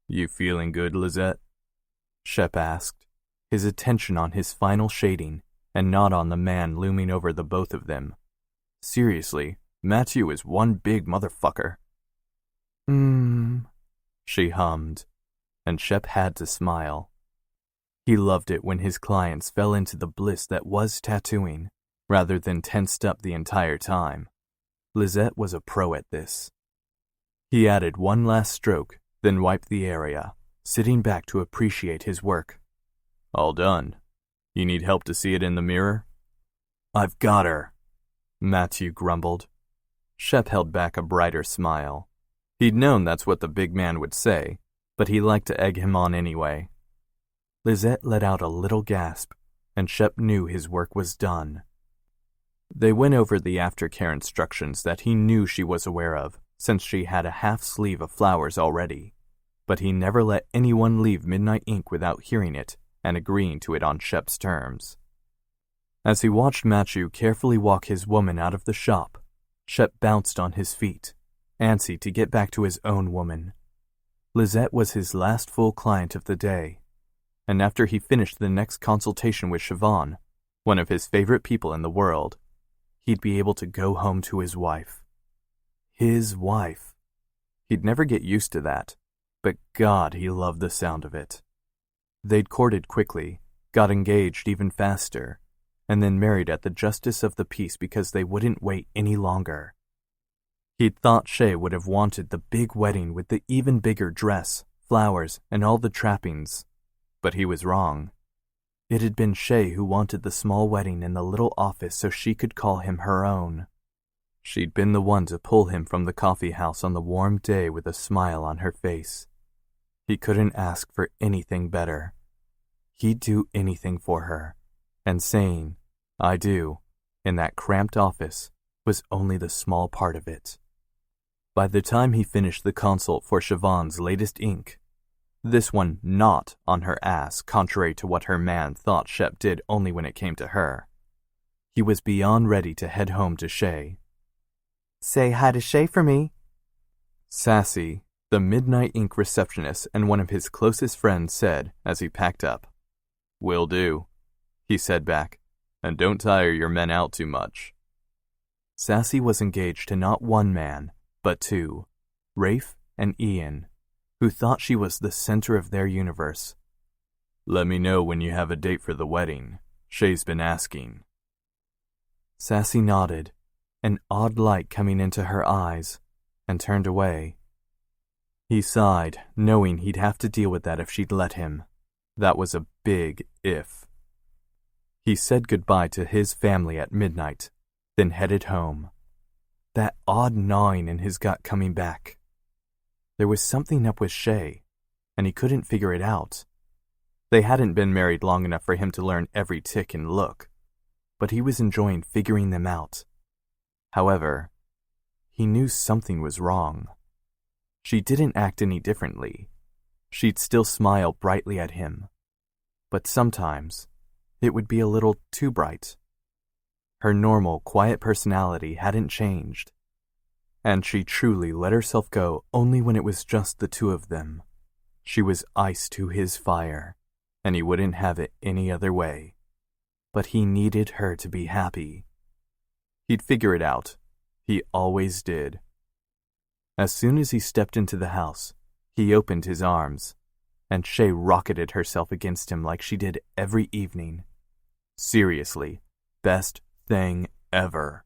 You feeling good, Lizette? Shep asked, his attention on his final shading and not on the man looming over the both of them. Seriously, Matthew is one big motherfucker. She hummed, and Shep had to smile. He loved it when his clients fell into the bliss that was tattooing, rather than tensed up the entire time. Lizette was a pro at this. He added one last stroke, then wiped the area, sitting back to appreciate his work. All done. You need help to see it in the mirror? I've got her, Matthew grumbled. Shep held back a brighter smile. He'd known that's what the big man would say, but he liked to egg him on anyway. Lizette let out a little gasp, and Shep knew his work was done. They went over the aftercare instructions that he knew she was aware of, since she had a half sleeve of flowers already, but he never let anyone leave Midnight Ink without hearing it and agreeing to it on Shep's terms. As he watched Matthew carefully walk his woman out of the shop, Shep bounced on his feet, antsy to get back to his own woman. Lizette was his last full client of the day, and after he finished the next consultation with Siobhan, one of his favorite people in the world, he'd be able to go home to his wife. His wife. He'd never get used to that, but God, he loved the sound of it. They'd courted quickly, got engaged even faster, and then married at the justice of the peace because they wouldn't wait any longer. He'd thought Shay would have wanted the big wedding with the even bigger dress, flowers, and all the trappings, but he was wrong. It had been Shay who wanted the small wedding in the little office so she could call him her own. She'd been the one to pull him from the coffee house on the warm day with a smile on her face. He couldn't ask for anything better. He'd do anything for her, and saying, "I do," in that cramped office was only the small part of it. By the time he finished the consult for Siobhan's latest ink, this one not on her ass contrary to what her man thought Shep did only when it came to her, he was beyond ready to head home to Shay. Say hi to Shay for me. Sassy, the Midnight Ink receptionist and one of his closest friends, said as he packed up. Will do, he said back, and don't tire your men out too much. Sassy was engaged to not one man, but two, Rafe and Ian, who thought she was the center of their universe. Let me know when you have a date for the wedding. Shay's been asking. Sassy nodded, an odd light coming into her eyes, and turned away. He sighed, knowing he'd have to deal with that if she'd let him. That was a big if. He said goodbye to his family at midnight, then headed home. That odd gnawing in his gut coming back. There was something up with Shay, and he couldn't figure it out. They hadn't been married long enough for him to learn every tick and look, but he was enjoying figuring them out. However, he knew something was wrong. She didn't act any differently. She'd still smile brightly at him, but sometimes it would be a little too bright. Her normal, quiet personality hadn't changed, and she truly let herself go only when it was just the two of them. She was ice to his fire, and he wouldn't have it any other way. But he needed her to be happy. He'd figure it out. He always did. As soon as he stepped into the house, he opened his arms, and Shay rocketed herself against him like she did every evening. Seriously, best thing ever.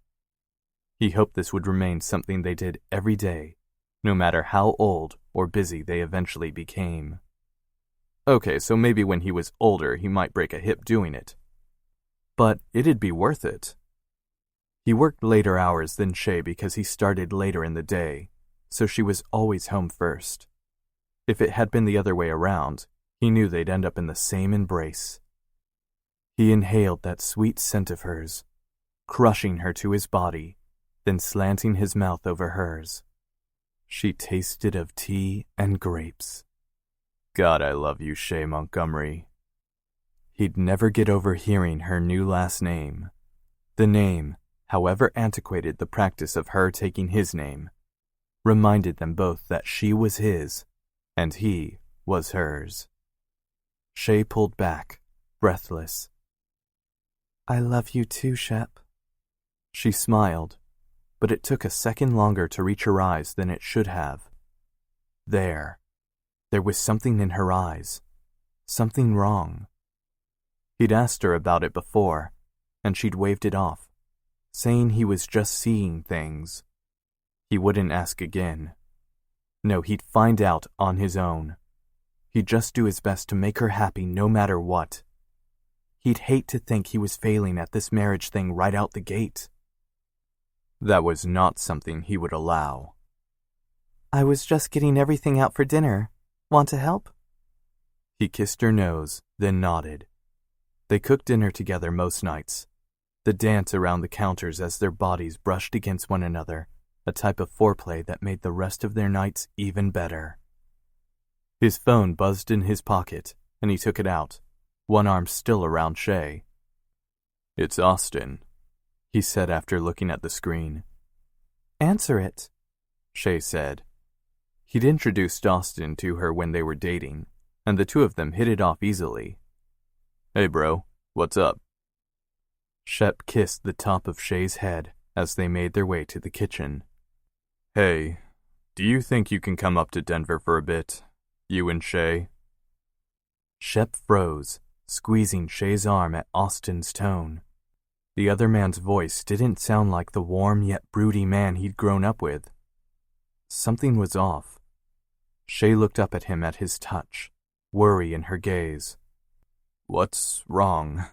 He hoped this would remain something they did every day, no matter how old or busy they eventually became. Okay, so maybe when he was older he might break a hip doing it. But it'd be worth it. He worked later hours than Shay because he started later in the day, so she was always home first. If it had been the other way around, he knew they'd end up in the same embrace. He inhaled that sweet scent of hers, crushing her to his body, then slanting his mouth over hers. She tasted of tea and grapes. God, I love you, Shay Montgomery. He'd never get over hearing her new last name. The name, however antiquated the practice of her taking his name, reminded them both that she was his, and he was hers. Shay pulled back, breathless. I love you too, Shep. She smiled, but it took a second longer to reach her eyes than it should have. There was something in her eyes, something wrong. He'd asked her about it before, and she'd waved it off, saying he was just seeing things. He wouldn't ask again. No, he'd find out on his own. He'd just do his best to make her happy no matter what. He'd hate to think he was failing at this marriage thing right out the gate. That was not something he would allow. I was just getting everything out for dinner. Want to help? He kissed her nose, then nodded. They cooked dinner together most nights. The dance around the counters as their bodies brushed against one another, a type of foreplay that made the rest of their nights even better. His phone buzzed in his pocket, and he took it out, one arm still around Shay. It's Austin, he said after looking at the screen. Answer it, Shay said. He'd introduced Austin to her when they were dating, and the two of them hit it off easily. Hey bro, what's up? Shep kissed the top of Shay's head as they made their way to the kitchen. Hey, do you think you can come up to Denver for a bit, you and Shay? Shep froze, squeezing Shay's arm at Austin's tone. The other man's voice didn't sound like the warm yet broody man he'd grown up with. Something was off. Shay looked up at him at his touch, worry in her gaze. What's wrong?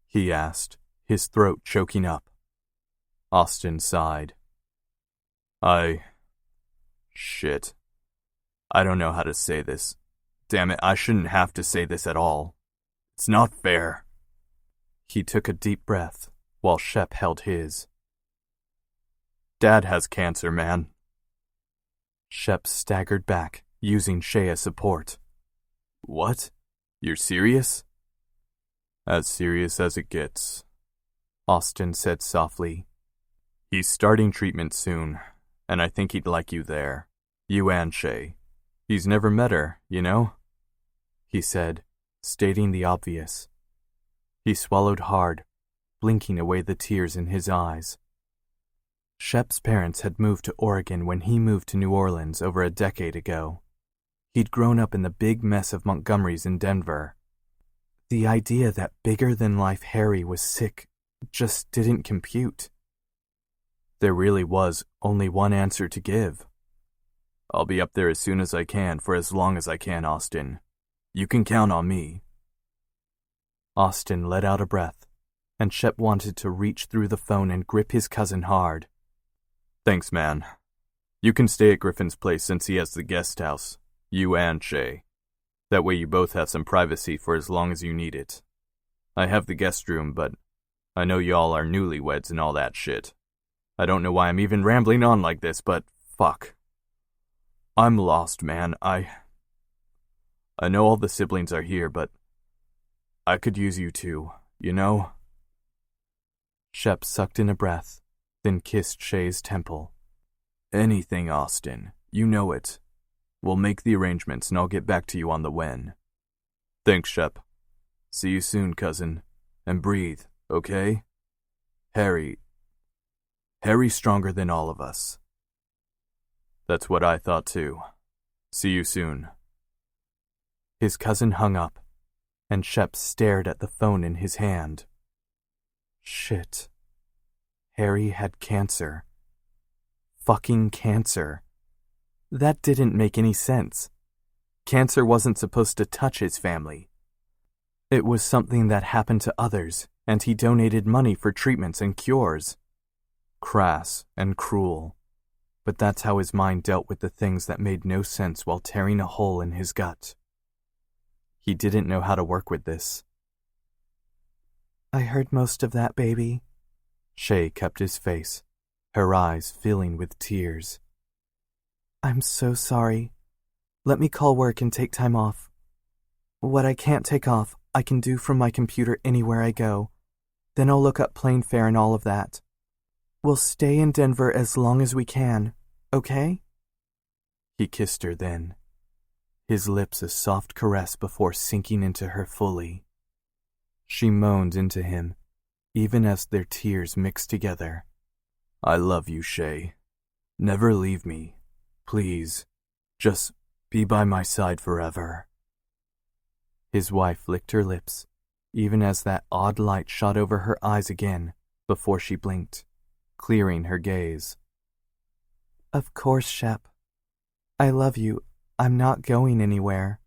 He asked, his throat choking up. Austin sighed. Shit. I don't know how to say this. Damn it, I shouldn't have to say this at all. It's not fair. He took a deep breath, while Shep held his. Dad has cancer, man. Shep staggered back, using Shay as support. What? You're serious? As serious as it gets, Austin said softly. He's starting treatment soon, and I think he'd like you there. You and Shay. He's never met her, you know? He said, stating the obvious. He swallowed hard, blinking away the tears in his eyes. Shep's parents had moved to Oregon when he moved to New Orleans over a decade ago. He'd grown up in the big mess of Montgomery's in Denver, The idea that bigger-than-life Harry was sick just didn't compute. There really was only one answer to give. I'll be up there as soon as I can for as long as I can, Austin. You can count on me. Austin let out a breath, and Shep wanted to reach through the phone and grip his cousin hard. Thanks, man. You can stay at Griffin's place since he has the guest house. You and Shay. That way you both have some privacy for as long as you need it. I have the guest room, but I know y'all are newlyweds and all that shit. I don't know why I'm even rambling on like this, but fuck. I'm lost, man. I know all the siblings are here, but I could use you too, you know? Shep sucked in a breath, then kissed Shay's temple. Anything, Austin. You know it. We'll make the arrangements and I'll get back to you on the when. Thanks, Shep. See you soon, cousin. And breathe, okay? Harry's stronger than all of us. That's what I thought too. See you soon. His cousin hung up, and Shep stared at the phone in his hand. Shit. Harry had cancer. Fucking cancer. That didn't make any sense. Cancer wasn't supposed to touch his family. It was something that happened to others, and he donated money for treatments and cures. Crass and cruel, but that's how his mind dealt with the things that made no sense while tearing a hole in his gut. He didn't know how to work with this. I heard most of that, baby. Shay kept his face, her eyes filling with tears. I'm so sorry. Let me call work and take time off. What I can't take off, I can do from my computer anywhere I go. Then I'll look up plane fare and all of that. We'll stay in Denver as long as we can, okay? He kissed her then, his lips a soft caress before sinking into her fully. She moaned into him, even as their tears mixed together. I love you, Shay. Never leave me. Please, just be by my side forever. His wife licked her lips, even as that odd light shot over her eyes again before she blinked, clearing her gaze. Of course, Shep. I love you. I'm not going anywhere.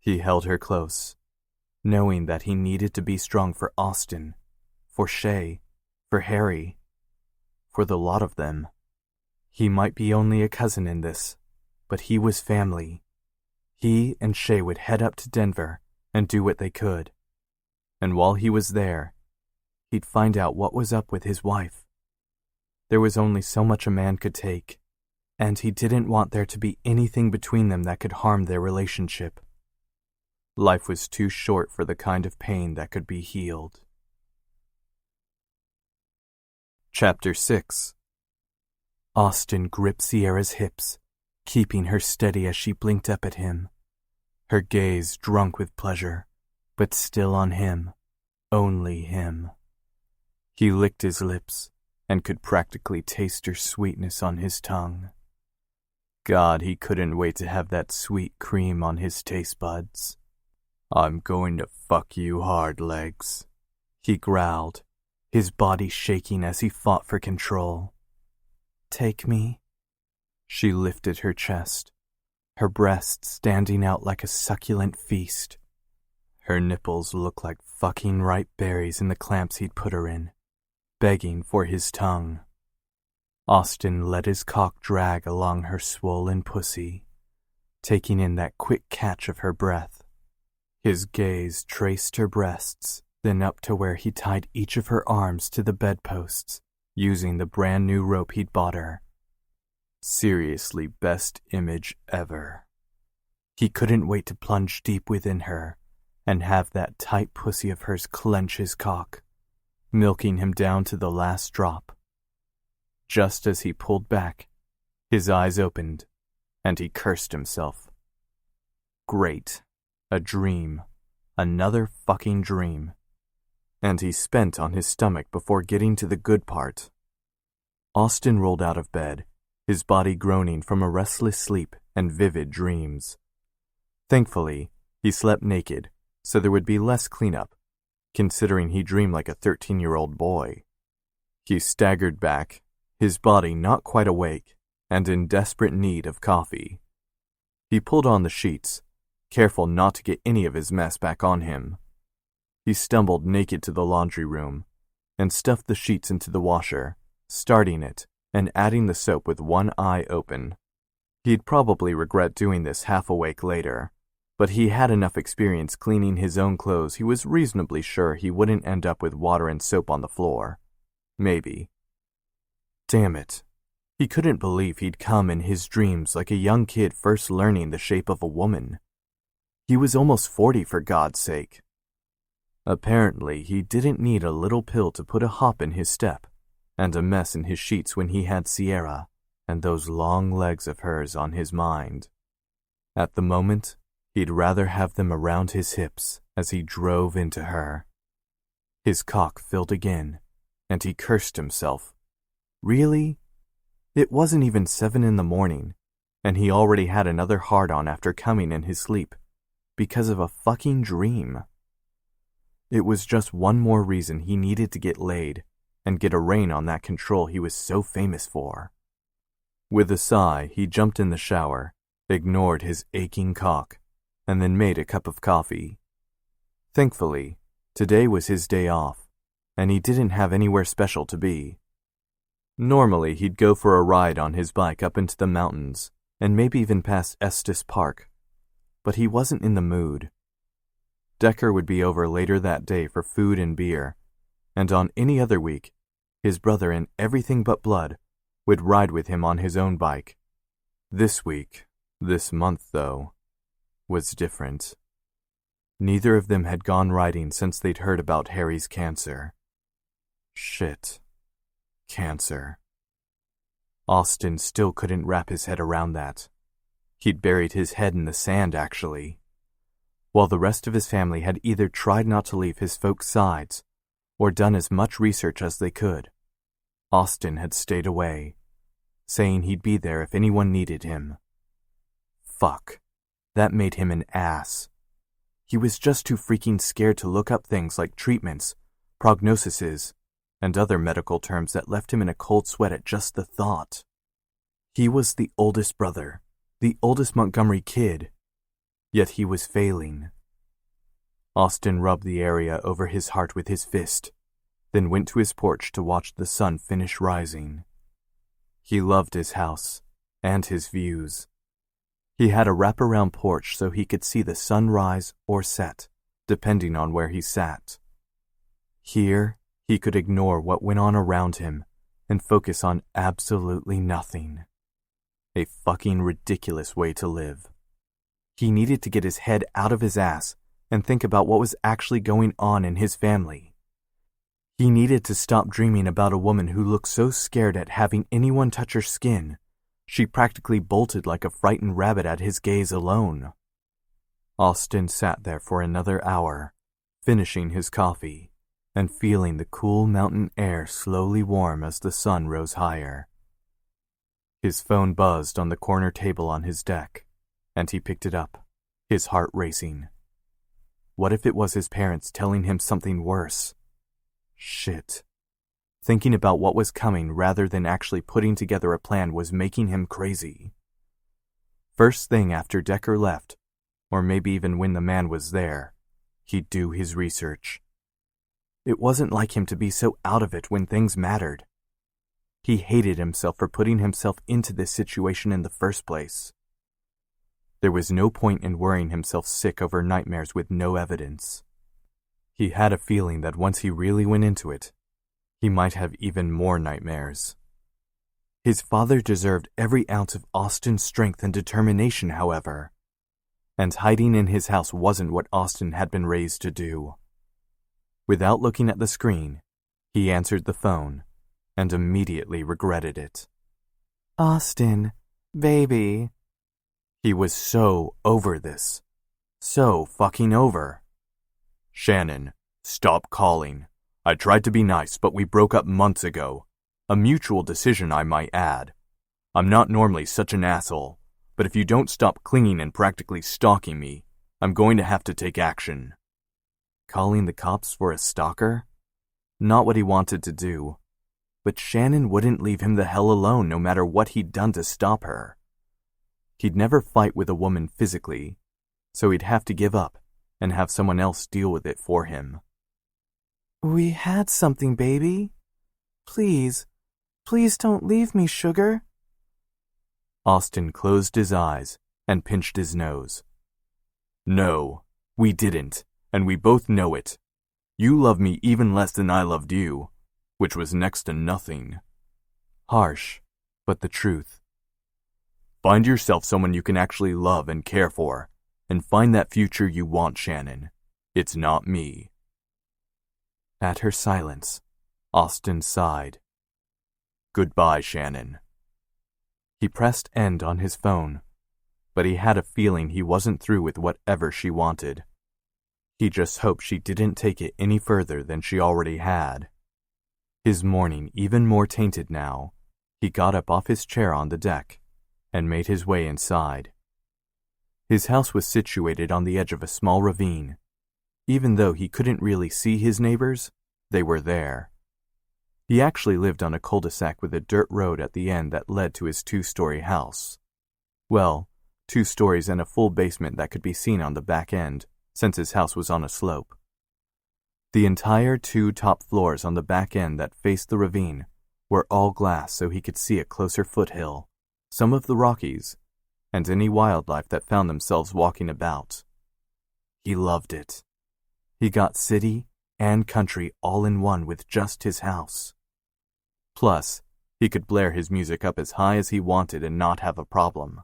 He held her close, knowing that he needed to be strong for Austin, for Shay, for Harry, for the lot of them. He might be only a cousin in this, but he was family. He and Shay would head up to Denver and do what they could. And while he was there, he'd find out what was up with his wife. There was only so much a man could take, and he didn't want there to be anything between them that could harm their relationship. Life was too short for the kind of pain that could be healed. Chapter 6. Austin gripped Sierra's hips, keeping her steady as she blinked up at him, her gaze drunk with pleasure, but still on him, only him. He licked his lips and could practically taste her sweetness on his tongue. God, he couldn't wait to have that sweet cream on his taste buds. I'm going to fuck you hard, legs, he growled, his body shaking as he fought for control. Take me. She lifted her chest, her breasts standing out like a succulent feast. Her nipples looked like fucking ripe berries in the clamps he'd put her in, begging for his tongue. Austin let his cock drag along her swollen pussy, taking in that quick catch of her breath. His gaze traced her breasts, then up to where he tied each of her arms to the bedposts, using the brand new rope he'd bought her. Seriously, best image ever. He couldn't wait to plunge deep within her and have that tight pussy of hers clench his cock, milking him down to the last drop. Just as he pulled back, his eyes opened, and he cursed himself. Great. A dream. Another fucking dream. And he spent on his stomach before getting to the good part. Austin rolled out of bed, his body groaning from a restless sleep and vivid dreams. Thankfully, he slept naked, so there would be less cleanup, considering he dreamed like a 13-year-old boy. He staggered back, his body not quite awake and in desperate need of coffee. He pulled on the sheets, careful not to get any of his mess back on him. He stumbled naked to the laundry room and stuffed the sheets into the washer, starting it and adding the soap with one eye open. He'd probably regret doing this half awake later, but he had enough experience cleaning his own clothes he was reasonably sure he wouldn't end up with water and soap on the floor. Maybe. Damn it. He couldn't believe he'd come in his dreams like a young kid first learning the shape of a woman. He was almost 40 for God's sake. Apparently, he didn't need a little pill to put a hop in his step and a mess in his sheets when he had Sierra and those long legs of hers on his mind. At the moment, he'd rather have them around his hips as he drove into her. His cock filled again, and he cursed himself. Really? It wasn't even 7 a.m, and he already had another hard-on after coming in his sleep, because of a fucking dream. It was just one more reason he needed to get laid and get a rein on that control he was so famous for. With a sigh, he jumped in the shower, ignored his aching cock, and then made a cup of coffee. Thankfully, today was his day off, and he didn't have anywhere special to be. Normally, he'd go for a ride on his bike up into the mountains, and maybe even past Estes Park, but he wasn't in the mood. Decker would be over later that day for food and beer, and on any other week, his brother in everything but blood would ride with him on his own bike. This week, this month though, was different. Neither of them had gone riding since they'd heard about Harry's cancer. Shit. Cancer. Austin still couldn't wrap his head around that. He'd buried his head in the sand, actually. While the rest of his family had either tried not to leave his folks' sides or done as much research as they could, Austin had stayed away, saying he'd be there if anyone needed him. Fuck. That made him an ass. He was just too freaking scared to look up things like treatments, prognoses, and other medical terms that left him in a cold sweat at just the thought. He was the oldest brother, the oldest Montgomery kid, yet he was failing. Austin rubbed the area over his heart with his fist, then went to his porch to watch the sun finish rising. He loved his house and his views. He had a wraparound porch so he could see the sun rise or set, depending on where he sat. Here, he could ignore what went on around him and focus on absolutely nothing. A fucking ridiculous way to live. He needed to get his head out of his ass and think about what was actually going on in his family. He needed to stop dreaming about a woman who looked so scared at having anyone touch her skin, she practically bolted like a frightened rabbit at his gaze alone. Austin sat there for another hour, finishing his coffee and feeling the cool mountain air slowly warm as the sun rose higher. His phone buzzed on the corner table on his deck, and he picked it up, his heart racing. What if it was his parents telling him something worse? Shit. Thinking about what was coming rather than actually putting together a plan was making him crazy. First thing after Decker left, or maybe even when the man was there, he'd do his research. It wasn't like him to be so out of it when things mattered. He hated himself for putting himself into this situation in the first place. There was no point in worrying himself sick over nightmares with no evidence. He had a feeling that once he really went into it, he might have even more nightmares. His father deserved every ounce of Austin's strength and determination, however, and hiding in his house wasn't what Austin had been raised to do. Without looking at the screen, he answered the phone and immediately regretted it. Austin, baby. He was so over this. So fucking over. Shannon, stop calling. I tried to be nice, but we broke up months ago. A mutual decision, I might add. I'm not normally such an asshole, but if you don't stop clinging and practically stalking me, I'm going to have to take action. calling the cops for a stalker? Not what he wanted to do. But Shannon wouldn't leave him the hell alone no matter what he'd done to stop her. He'd never fight with a woman physically, so he'd have to give up and have someone else deal with it for him. We had something, baby. Please don't leave me, sugar. Austin closed his eyes and pinched his nose. No, we didn't, and we both know it. You love me even less than I loved you, which was next to nothing. Harsh, but the truth. Find yourself someone you can actually love and care for, and find that future you want, Shannon. It's not me. At her silence, Austin sighed. Goodbye, Shannon. He pressed end on his phone, but he had a feeling he wasn't through with whatever she wanted. He just hoped she didn't take it any further than she already had. His morning even more tainted now, he got up off his chair on the deck and made his way inside. His house was situated on the edge of a small ravine. Even though he couldn't really see his neighbors, they were there. He actually lived on a cul-de-sac with a dirt road at the end that led to his 2-story house. Well, 2 stories and a full basement that could be seen on the back end, since his house was on a slope. The entire 2 top floors on the back end that faced the ravine were all glass so he could see a closer foothill, some of the Rockies, and any wildlife that found themselves walking about. He loved it. He got city and country all in one with just his house. Plus, he could blare his music up as high as he wanted and not have a problem.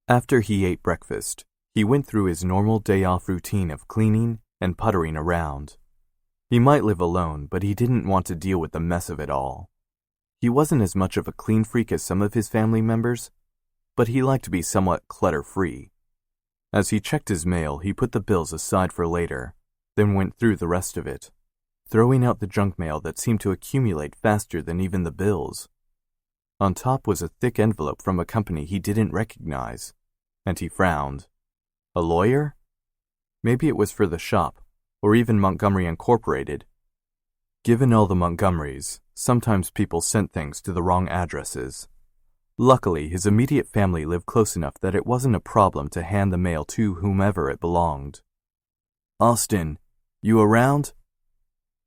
After he ate breakfast, he went through his normal day-off routine of cleaning and puttering around. He might live alone, but he didn't want to deal with the mess of it all. He wasn't as much of a clean freak as some of his family members, but he liked to be somewhat clutter-free. As he checked his mail, he put the bills aside for later, then went through the rest of it, throwing out the junk mail that seemed to accumulate faster than even the bills. On top was a thick envelope from a company he didn't recognize, and he frowned. A lawyer? Maybe it was for the shop, or even Montgomery Incorporated. Given all the Montgomerys, sometimes people sent things to the wrong addresses. Luckily, his immediate family lived close enough that it wasn't a problem to hand the mail to whomever it belonged. Austin, you around?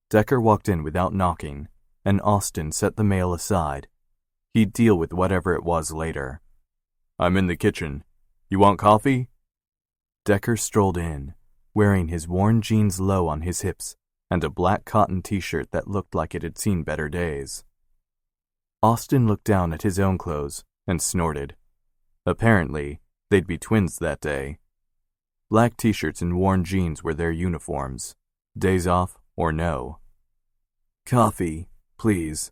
Decker walked in without knocking, and Austin set the mail aside. He'd deal with whatever it was later. I'm in the kitchen. You want coffee? Decker strolled in, wearing his worn jeans low on his hips and a black cotton t-shirt that looked like it had seen better days. Austin looked down at his own clothes and snorted. Apparently, they'd be twins that day. Black t-shirts and worn jeans were their uniforms, days off or no. Coffee, please.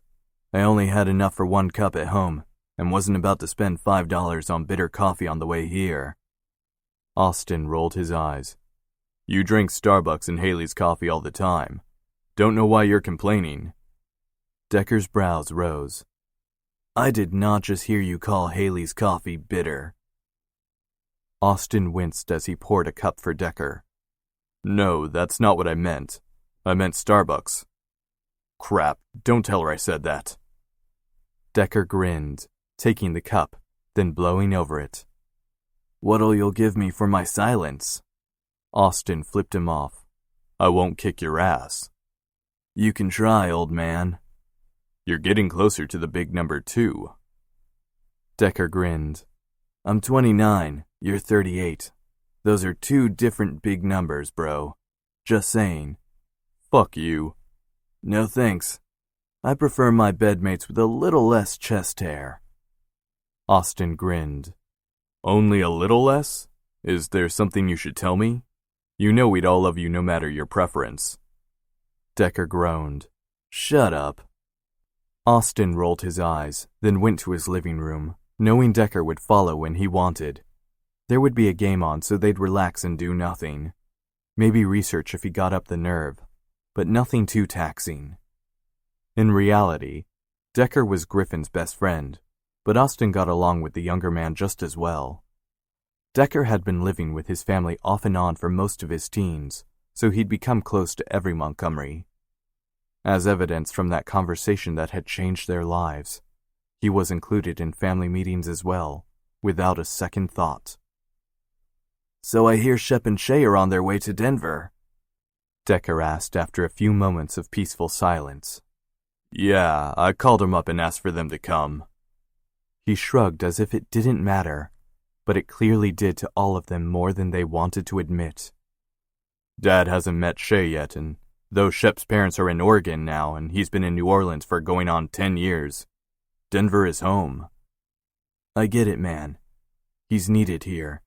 I only had enough for 1 cup at home and wasn't about to spend $5 on bitter coffee on the way here. Austin rolled his eyes. You drink Starbucks and Haley's coffee all the time. Don't know why you're complaining. Decker's brows rose. I did not just hear you call Haley's coffee bitter. Austin winced as he poured a cup for Decker. No, that's not what I meant. I meant Starbucks. Crap, don't tell her I said that. Decker grinned, taking the cup, then blowing over it. What'll you give me for my silence? Austin flipped him off. I won't kick your ass. You can try, old man. You're getting closer to the big number 2. Decker grinned. I'm 29, you're 38. Those are 2 different big numbers, bro. Just saying. Fuck you. No thanks. I prefer my bedmates with a little less chest hair. Austin grinned. Only a little less? Is there something you should tell me? You know we'd all love you no matter your preference. Decker groaned. Shut up. Austin rolled his eyes, then went to his living room, knowing Decker would follow when he wanted. There would be a game on, so they'd relax and do nothing. Maybe research if he got up the nerve, but nothing too taxing. In reality, Decker was Griffin's best friend, but Austin got along with the younger man just as well. Decker had been living with his family off and on for most of his teens, so he'd become close to every Montgomery. As evidence from that conversation that had changed their lives, he was included in family meetings as well, without a second thought. "So I hear Shep and Shay are on their way to Denver," Decker asked after a few moments of peaceful silence. "Yeah, I called him up and asked for them to come." He shrugged as if it didn't matter, but it clearly did to all of them more than they wanted to admit. "Dad hasn't met Shay yet, and though Shep's parents are in Oregon now and he's been in New Orleans for going on 10 years, Denver is home." "I get it, man. He's needed here,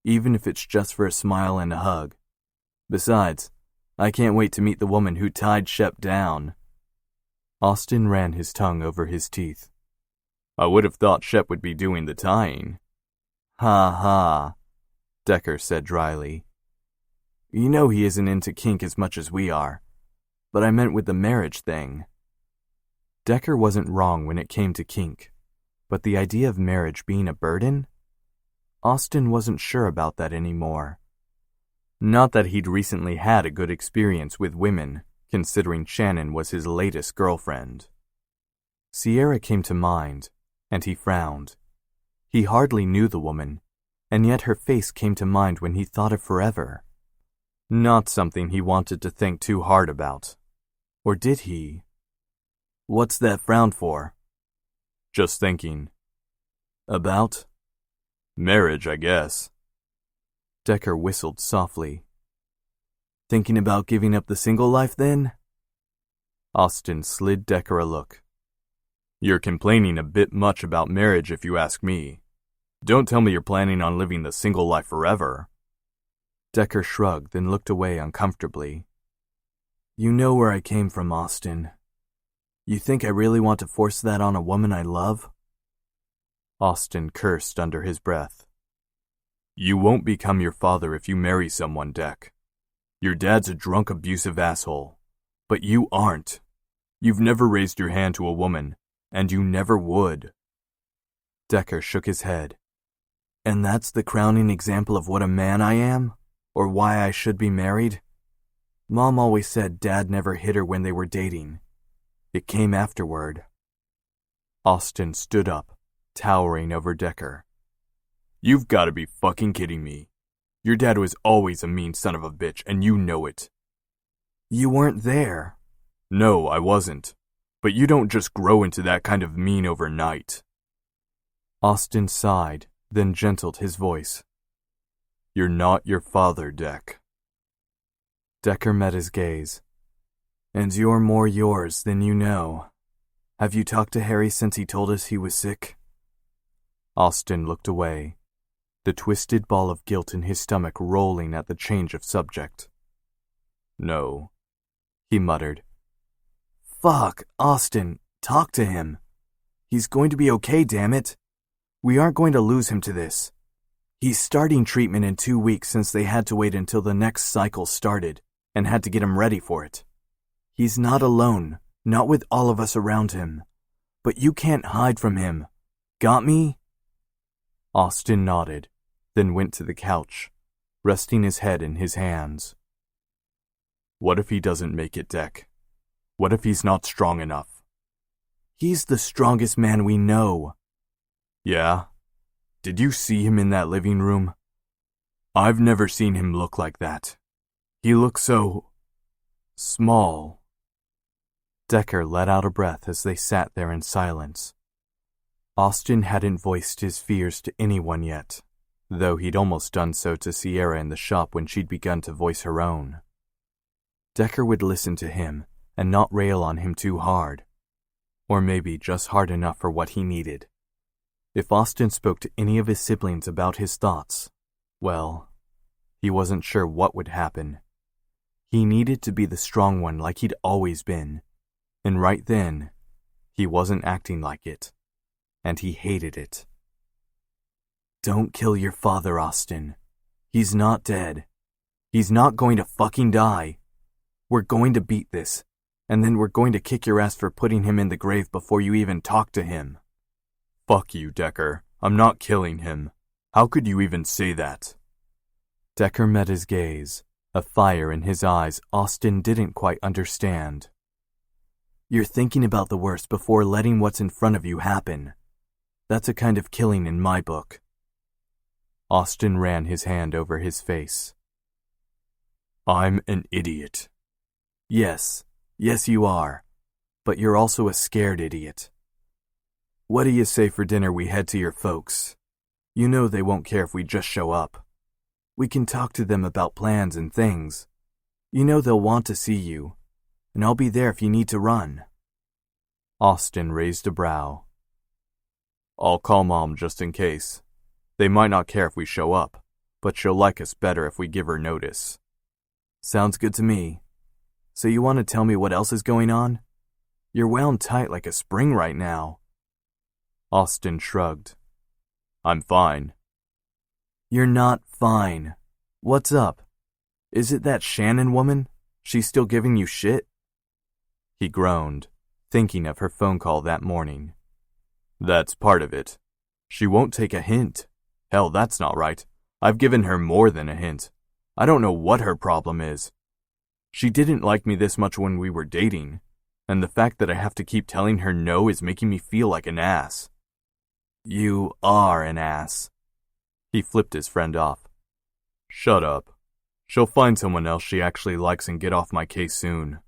even if it's just for a smile and a hug. Besides, I can't wait to meet the woman who tied Shep down." Austin ran his tongue over his teeth. "I would have thought Shep would be doing the tying." "Ha ha," Decker said dryly. "You know he isn't into kink as much as we are, but I meant with the marriage thing." Decker wasn't wrong when it came to kink, but the idea of marriage being a burden? Austin wasn't sure about that anymore. Not that he'd recently had a good experience with women, considering Shannon was his latest girlfriend. Sierra came to mind, and he frowned. He hardly knew the woman, and yet her face came to mind when he thought of forever. Not something he wanted to think too hard about. Or did he? "What's that frown for?" "Just thinking." "About?" "Marriage, I guess." Decker whistled softly. "Thinking about giving up the single life, then?" Austin slid Decker a look. "You're complaining a bit much about marriage if you ask me. Don't tell me you're planning on living the single life forever." Decker shrugged, then looked away uncomfortably. "You know where I came from, Austin. You think I really want to force that on a woman I love?" Austin cursed under his breath. "You won't become your father if you marry someone, Deck. Your dad's a drunk, abusive asshole. But you aren't. You've never raised your hand to a woman, and you never would." Decker shook his head. "And that's the crowning example of what a man I am? Or why I should be married? Mom always said Dad never hit her when they were dating. It came afterward." Austin stood up, towering over Decker. "You've got to be fucking kidding me. Your dad was always a mean son of a bitch, and you know it." "You weren't there." "No, I wasn't. But you don't just grow into that kind of mean overnight." Austin sighed, then gentled his voice. "You're not your father, Deck." Decker met his gaze. "And you're more yours than you know. Have you talked to Harry since he told us he was sick?" Austin looked away, the twisted ball of guilt in his stomach rolling at the change of subject. "No," he muttered. "Fuck, Austin, talk to him. He's going to be okay, damn it. We aren't going to lose him to this. He's starting treatment in 2 weeks since they had to wait until the next cycle started and had to get him ready for it. He's not alone, not with all of us around him. But you can't hide from him. Got me?" Austin nodded, then went to the couch, resting his head in his hands. "What if he doesn't make it, Deck? What if he's not strong enough?" "He's the strongest man we know." "Yeah? Did you see him in that living room? I've never seen him look like that. He looks so small." Decker let out a breath as they sat there in silence. Austin hadn't voiced his fears to anyone yet, though he'd almost done so to Sierra in the shop when she'd begun to voice her own. Decker would listen to him and not rail on him too hard, or maybe just hard enough for what he needed. If Austin spoke to any of his siblings about his thoughts, well, he wasn't sure what would happen. He needed to be the strong one like he'd always been, and right then, he wasn't acting like it, and he hated it. "Don't kill your father, Austin. He's not dead. He's not going to fucking die. We're going to beat this, and then we're going to kick your ass for putting him in the grave before you even talk to him." "Fuck you, Decker. I'm not killing him. How could you even say that?" Decker met his gaze, A fire in his eyes Austin didn't quite understand. You're thinking about the worst before letting what's in front of you happen. That's a kind of killing in my book. Austin ran his hand over his face. I'm an idiot. Yes you are. But you're also a scared idiot. What do you say for dinner we head to your folks? You know they won't care if we just show up. We can talk to them about plans and things. You know they'll want to see you, and I'll be there if you need to run. Austin raised a brow. I'll call Mom just in case. They might not care if we show up, but she'll like us better if we give her notice. Sounds good to me. So you want to tell me what else is going on? You're wound tight like a spring right now. Austin shrugged. I'm fine. You're not fine. What's up? Is it that Shannon woman? She's still giving you shit? He groaned, thinking of her phone call that morning. That's part of it. She won't take a hint. Hell, that's not right. I've given her more than a hint. I don't know what her problem is. She didn't like me this much when we were dating, and the fact that I have to keep telling her no is making me feel like an ass. You are an ass. He flipped his friend off. Shut up. She'll find someone else she actually likes and get off my case soon.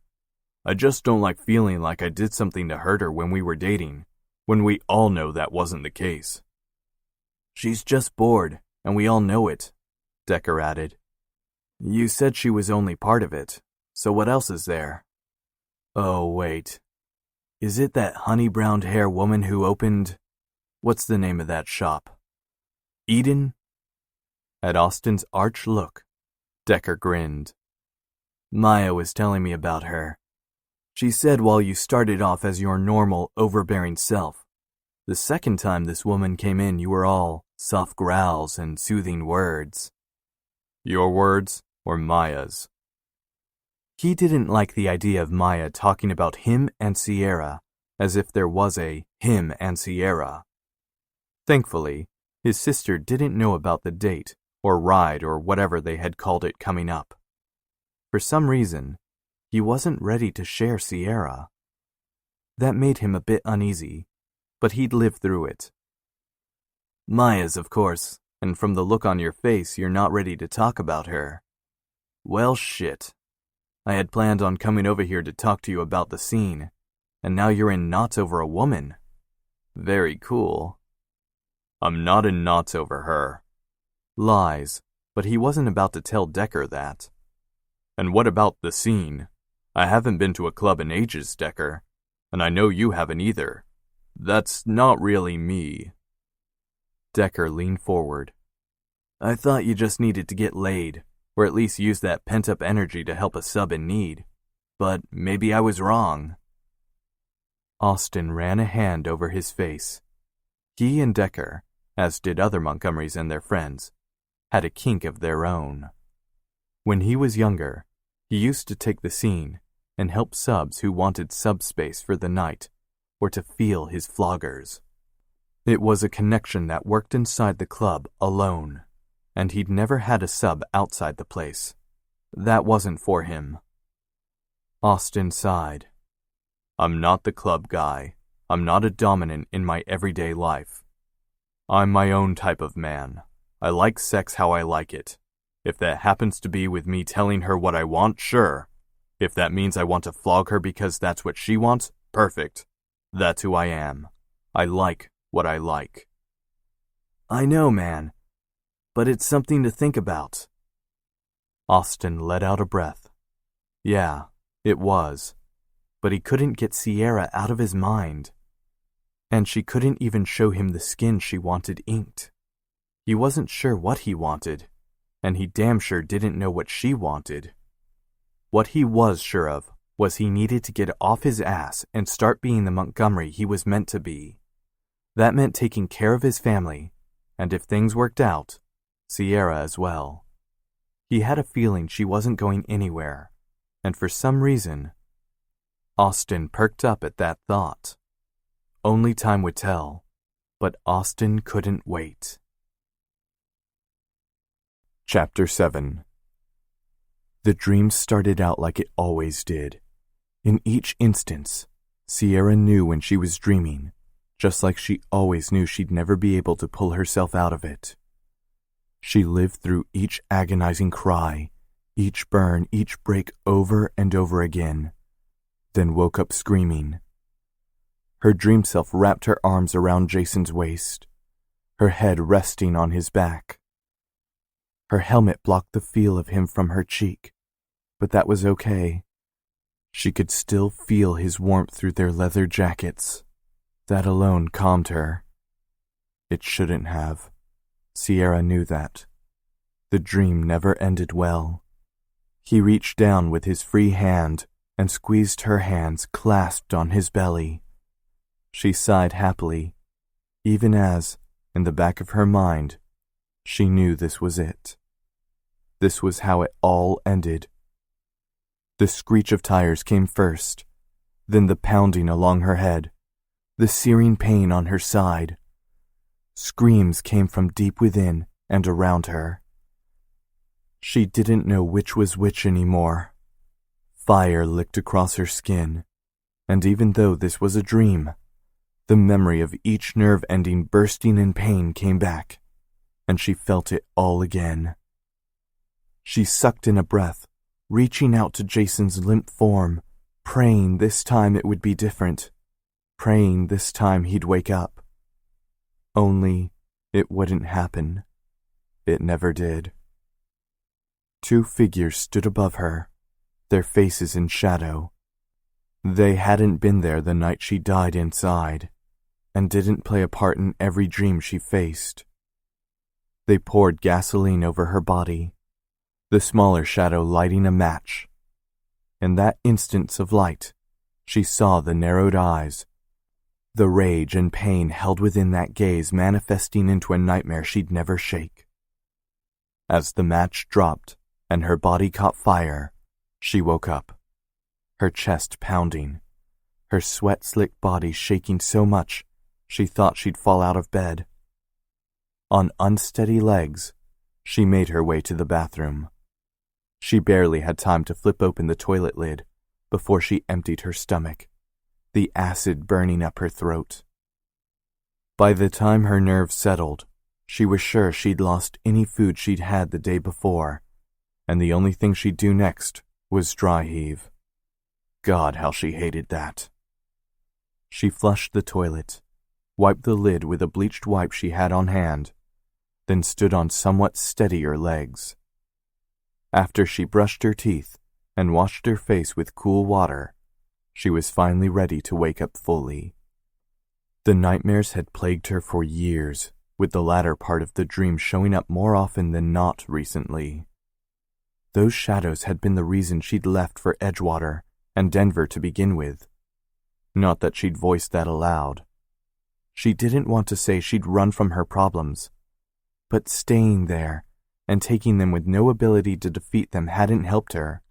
I just don't like feeling like I did something to hurt her when we were dating, when we all know that wasn't the case. She's just bored, and we all know it, Decker added. You said she was only part of it, so what else is there? Oh, wait. Is it that honey-browned hair woman who opened... What's the name of that shop? Eden? At Austin's arch look, Decker grinned. Maya was telling me about her. She said while you started off as your normal, overbearing self, the second time this woman came in you were all soft growls and soothing words. Your words or Maya's? He didn't like the idea of Maya talking about him and Sierra as if there was a him and Sierra. Thankfully, his sister didn't know about the date or ride or whatever they had called it coming up. For some reason, he wasn't ready to share Sierra. That made him a bit uneasy, but he'd live through it. Maya's, of course, and from the look on your face, you're not ready to talk about her. Well, shit. I had planned on coming over here to talk to you about the scene, and now you're in knots over a woman. Very cool. I'm not in knots over her. Lies, but he wasn't about to tell Decker that. And what about the scene? I haven't been to a club in ages, Decker, and I know you haven't either. That's not really me. Decker leaned forward. I thought you just needed to get laid, or at least use that pent-up energy to help a sub in need. But maybe I was wrong. Austin ran a hand over his face. He and Decker, as did other Montgomerys and their friends, had a kink of their own. When he was younger, he used to take the scene and help subs who wanted subspace for the night or to feel his floggers. It was a connection that worked inside the club alone, and he'd never had a sub outside the place. That wasn't for him. Austin sighed. I'm not the club guy. I'm not a dominant in my everyday life. I'm my own type of man. I like sex how I like it. If that happens to be with me telling her what I want, sure. If that means I want to flog her because that's what she wants, perfect. That's who I am. I like what I like. I know, man, but it's something to think about. Austin let out a breath. Yeah, it was, but he couldn't get Sierra out of his mind. And she couldn't even show him the skin she wanted inked. He wasn't sure what he wanted, and he damn sure didn't know what she wanted. What he was sure of was he needed to get off his ass and start being the Montgomery he was meant to be. That meant taking care of his family, and if things worked out, Sierra as well. He had a feeling she wasn't going anywhere, and for some reason, Austin perked up at that thought. Only time would tell, but Austin couldn't wait. Chapter 7. The dream started out like it always did. In each instance, Sierra knew when she was dreaming, just like she always knew she'd never be able to pull herself out of it. She lived through each agonizing cry, each burn, each break over and over again, then woke up screaming. Her dream self wrapped her arms around Jason's waist, her head resting on his back. Her helmet blocked the feel of him from her cheek, but that was okay. She could still feel his warmth through their leather jackets. That alone calmed her. It shouldn't have. Sierra knew that. The dream never ended well. He reached down with his free hand and squeezed her hands clasped on his belly. She sighed happily, even as, in the back of her mind, she knew this was it. This was how it all ended. The screech of tires came first, then the pounding along her head, the searing pain on her side. Screams came from deep within and around her. She didn't know which was which anymore. Fire licked across her skin, and even though this was a dream, the memory of each nerve ending bursting in pain came back, and she felt it all again. She sucked in a breath, reaching out to Jason's limp form, praying this time it would be different, praying this time he'd wake up. Only it wouldn't happen. It never did. Two figures stood above her, their faces in shadow. They hadn't been there the night she died inside, and didn't play a part in every dream she faced. They poured gasoline over her body, the smaller shadow lighting a match. In that instance of light, she saw the narrowed eyes, the rage and pain held within that gaze manifesting into a nightmare she'd never shake. As the match dropped and her body caught fire, she woke up, her chest pounding, her sweat-slicked body shaking so much she thought she'd fall out of bed. On unsteady legs, she made her way to the bathroom. She barely had time to flip open the toilet lid before she emptied her stomach, the acid burning up her throat. By the time her nerves settled, she was sure she'd lost any food she'd had the day before, and the only thing she'd do next was dry heave. God, how she hated that. She flushed the toilet, wiped the lid with a bleached wipe she had on hand, then stood on somewhat steadier legs. After she brushed her teeth and washed her face with cool water, she was finally ready to wake up fully. The nightmares had plagued her for years, with the latter part of the dream showing up more often than not recently. Those shadows had been the reason she'd left for Edgewater and Denver to begin with. Not that she'd voiced that aloud. She didn't want to say she'd run from her problems, but staying there and taking them with no ability to defeat them hadn't helped her.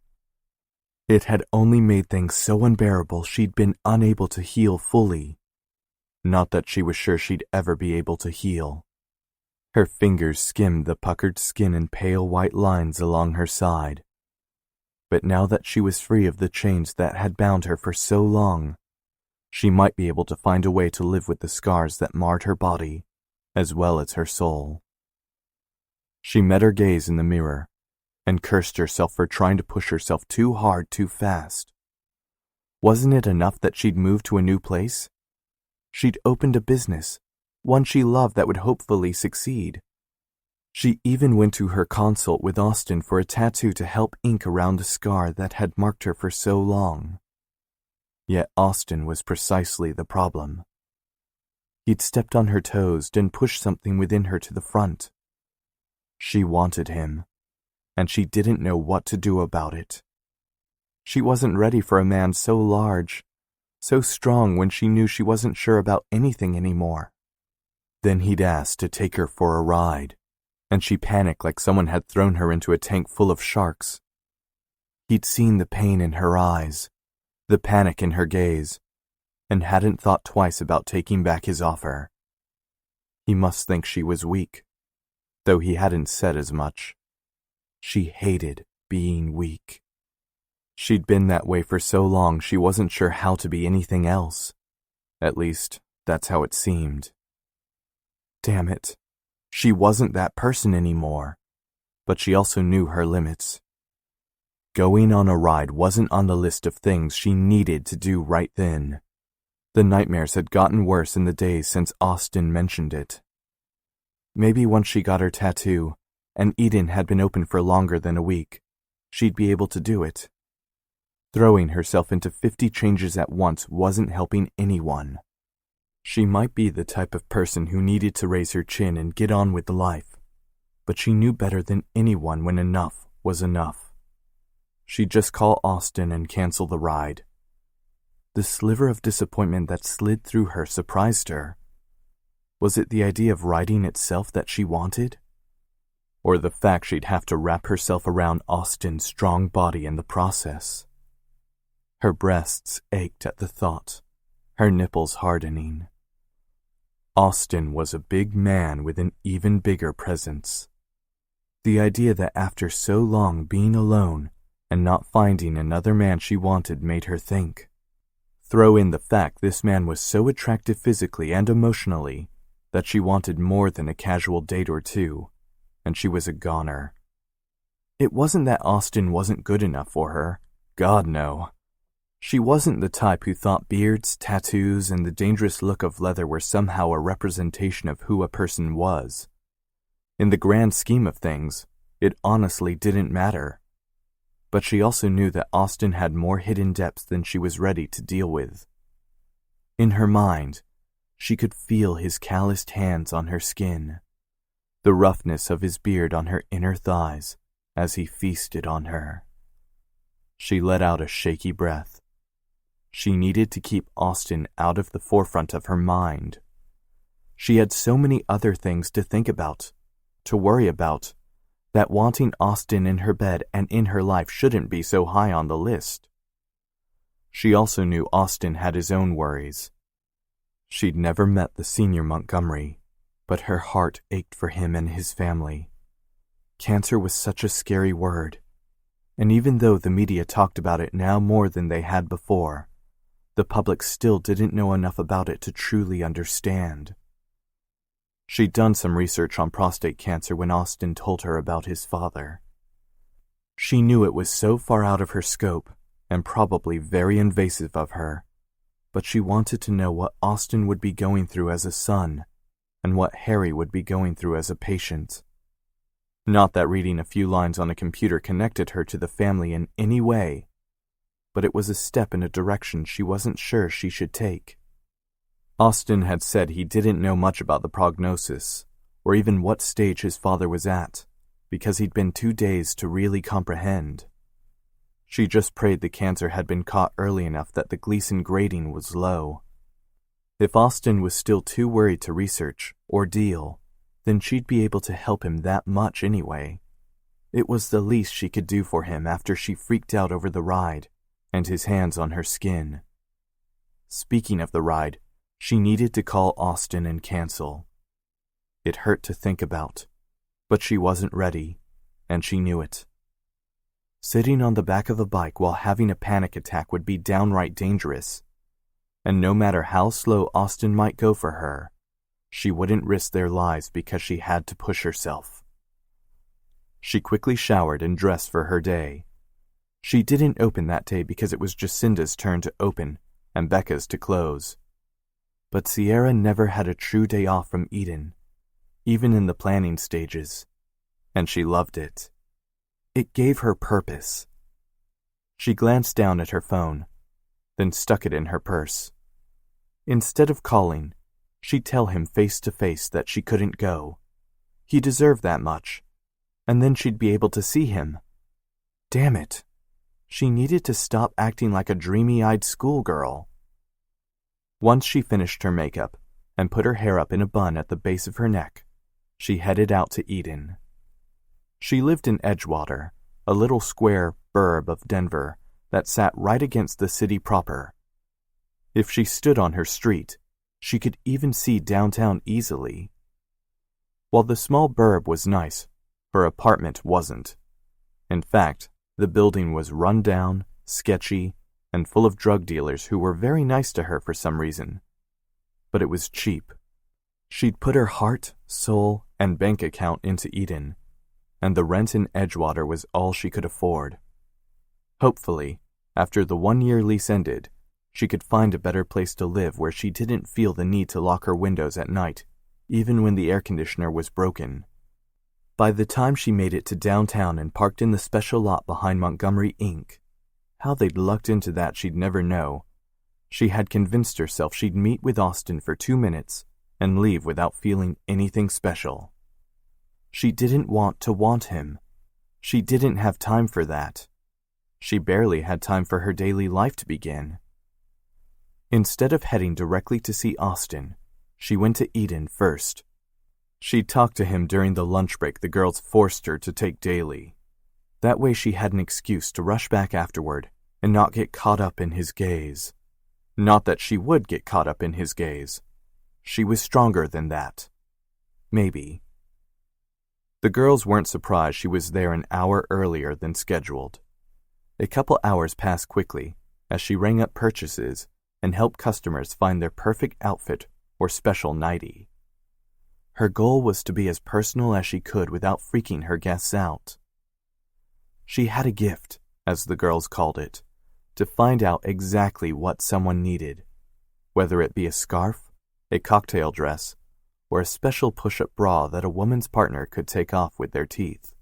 It had only made things so unbearable she'd been unable to heal fully. Not that she was sure she'd ever be able to heal. Her fingers skimmed the puckered skin and pale white lines along her side. But now that she was free of the chains that had bound her for so long, she might be able to find a way to live with the scars that marred her body, as well as her soul. She met her gaze in the mirror, and cursed herself for trying to push herself too hard too fast. Wasn't it enough that she'd moved to a new place? She'd opened a business, one she loved that would hopefully succeed. She even went to her consult with Austin for a tattoo to help ink around the scar that had marked her for so long. Yet Austin was precisely the problem. He'd stepped on her toes and pushed something within her to the front. She wanted him, and she didn't know what to do about it. She wasn't ready for a man so large, so strong when she knew she wasn't sure about anything anymore. Then he'd asked to take her for a ride, and she panicked like someone had thrown her into a tank full of sharks. He'd seen the pain in her eyes, the panic in her gaze, and hadn't thought twice about taking back his offer. He must think she was weak, though he hadn't said as much. She hated being weak. She'd been that way for so long she wasn't sure how to be anything else. At least, that's how it seemed. Damn it. She wasn't that person anymore. But she also knew her limits. Going on a ride wasn't on the list of things she needed to do right then. The nightmares had gotten worse in the days since Austin mentioned it. Maybe once she got her tattoo, and Eden had been open for longer than a week, she'd be able to do it. Throwing herself into 50 changes at once wasn't helping anyone. She might be the type of person who needed to raise her chin and get on with life, but she knew better than anyone when enough was enough. She'd just call Austin and cancel the ride. The sliver of disappointment that slid through her surprised her. Was it the idea of riding itself that she wanted? Or the fact she'd have to wrap herself around Austin's strong body in the process? Her breasts ached at the thought, her nipples hardening. Austin was a big man with an even bigger presence. The idea that after so long being alone and not finding another man she wanted made her think. Throw in the fact this man was so attractive physically and emotionally that she wanted more than a casual date or two, and she was a goner. It wasn't that Austin wasn't good enough for her. God, no. She wasn't the type who thought beards, tattoos, and the dangerous look of leather were somehow a representation of who a person was. In the grand scheme of things, it honestly didn't matter. But she also knew that Austin had more hidden depths than she was ready to deal with. In her mind, she could feel his calloused hands on her skin, the roughness of his beard on her inner thighs as he feasted on her. She let out a shaky breath. She needed to keep Austin out of the forefront of her mind. She had so many other things to think about, to worry about, that wanting Austin in her bed and in her life shouldn't be so high on the list. She also knew Austin had his own worries. She'd never met the senior Montgomery, but her heart ached for him and his family. Cancer was such a scary word, and even though the media talked about it now more than they had before, the public still didn't know enough about it to truly understand. She'd done some research on prostate cancer when Austin told her about his father. She knew it was so far out of her scope and probably very invasive of her, but she wanted to know what Austin would be going through as a son and what Harry would be going through as a patient. Not that reading a few lines on a computer connected her to the family in any way, but it was a step in a direction she wasn't sure she should take. Austin had said he didn't know much about the prognosis, or even what stage his father was at, because he'd been too dazed to really comprehend. She just prayed the cancer had been caught early enough that the Gleason grading was low. If Austin was still too worried to research or deal, then she'd be able to help him that much anyway. It was the least she could do for him after she freaked out over the ride and his hands on her skin. Speaking of the ride, she needed to call Austin and cancel. It hurt to think about, but she wasn't ready, and she knew it. Sitting on the back of a bike while having a panic attack would be downright dangerous, and no matter how slow Austin might go for her, she wouldn't risk their lives because she had to push herself. She quickly showered and dressed for her day. She didn't open that day because it was Jacinda's turn to open and Becca's to close. But Sierra never had a true day off from Eden, even in the planning stages, and she loved it. It gave her purpose. She glanced down at her phone, then stuck it in her purse. Instead of calling, she'd tell him face to face that she couldn't go. He deserved that much, and then she'd be able to see him. Damn it. She needed to stop acting like a dreamy-eyed schoolgirl. Once she finished her makeup and put her hair up in a bun at the base of her neck, she headed out to Eden. She lived in Edgewater, a little square burb of Denver that sat right against the city proper. If she stood on her street, she could even see downtown easily. While the small burb was nice, her apartment wasn't. In fact, The building was run down, sketchy, and full of drug dealers who were very nice to her for some reason. But it was cheap. She'd put her heart, soul, and bank account into Eden, and the rent in Edgewater was all she could afford. Hopefully, after the 1-year lease ended, she could find a better place to live where she didn't feel the need to lock her windows at night, even when the air conditioner was broken. By the time she made it to downtown and parked in the special lot behind Montgomery Inc., how they'd lucked into that she'd never know. She had convinced herself she'd meet with Austin for 2 minutes and leave without feeling anything special. She didn't want him. She didn't have time for that. She barely had time for her daily life to begin. Instead of heading directly to see Austin, she went to Eden first. She talked to him during the lunch break the girls forced her to take daily. That way she had an excuse to rush back afterward and not get caught up in his gaze. Not that she would get caught up in his gaze. She was stronger than that. Maybe. The girls weren't surprised she was there an hour earlier than scheduled. A couple hours passed quickly as she rang up purchases and helped customers find their perfect outfit or special nightie. Her goal was to be as personal as she could without freaking her guests out. She had a gift, as the girls called it, to find out exactly what someone needed, whether it be a scarf, a cocktail dress, or a special push-up bra that a woman's partner could take off with their teeth.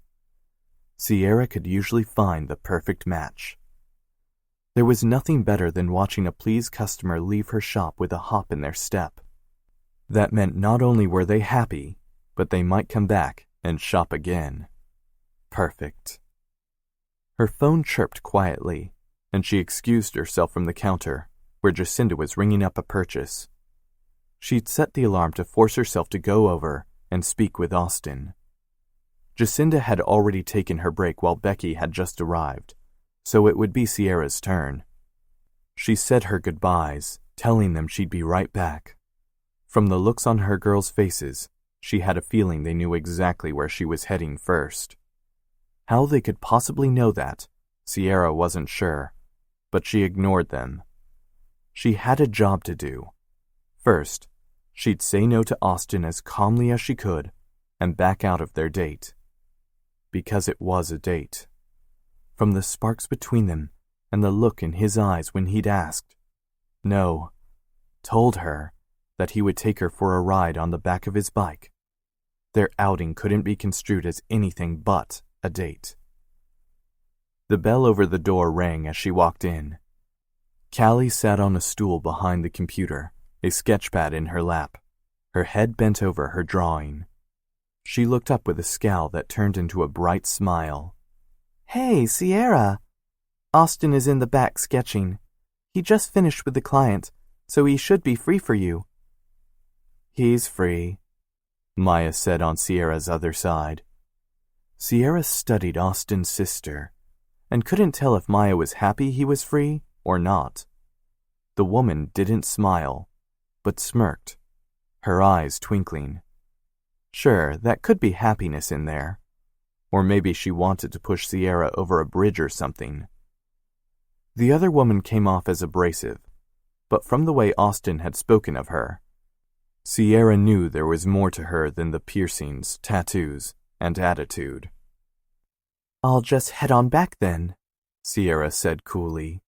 Sierra could usually find the perfect match. There was nothing better than watching a pleased customer leave her shop with a hop in their step. That meant not only were they happy, but they might come back and shop again. Perfect. Her phone chirped quietly, and she excused herself from the counter, where Jacinda was ringing up a purchase. She'd set the alarm to force herself to go over and speak with Austin. Jacinda had already taken her break while Becky had just arrived, so it would be Sierra's turn. She said her goodbyes, telling them she'd be right back. From the looks on her girls' faces, she had a feeling they knew exactly where she was heading first. How they could possibly know that, Sierra wasn't sure, but she ignored them. She had a job to do. First, she'd say no to Austin as calmly as she could and back out of their date. Because it was a date. From the sparks between them and the look in his eyes when he'd asked, no, told her that he would take her for a ride on the back of his bike, their outing couldn't be construed as anything but a date. The bell over the door rang as she walked in. Callie sat on a stool behind the computer, a sketchpad in her lap, her head bent over her drawing. She looked up with a scowl that turned into a bright smile. "Hey, Sierra! Austin is in the back sketching. He just finished with the client, so he should be free for you." "He's free," Maya said on Sierra's other side. Sierra studied Austin's sister and couldn't tell if Maya was happy he was free or not. The woman didn't smile, but smirked, her eyes twinkling. Sure, that could be happiness in there. Or maybe she wanted to push Sierra over a bridge or something. The other woman came off as abrasive, but from the way Austin had spoken of her, Sierra knew there was more to her than the piercings, tattoos, and attitude. "I'll just head on back then," Sierra said coolly.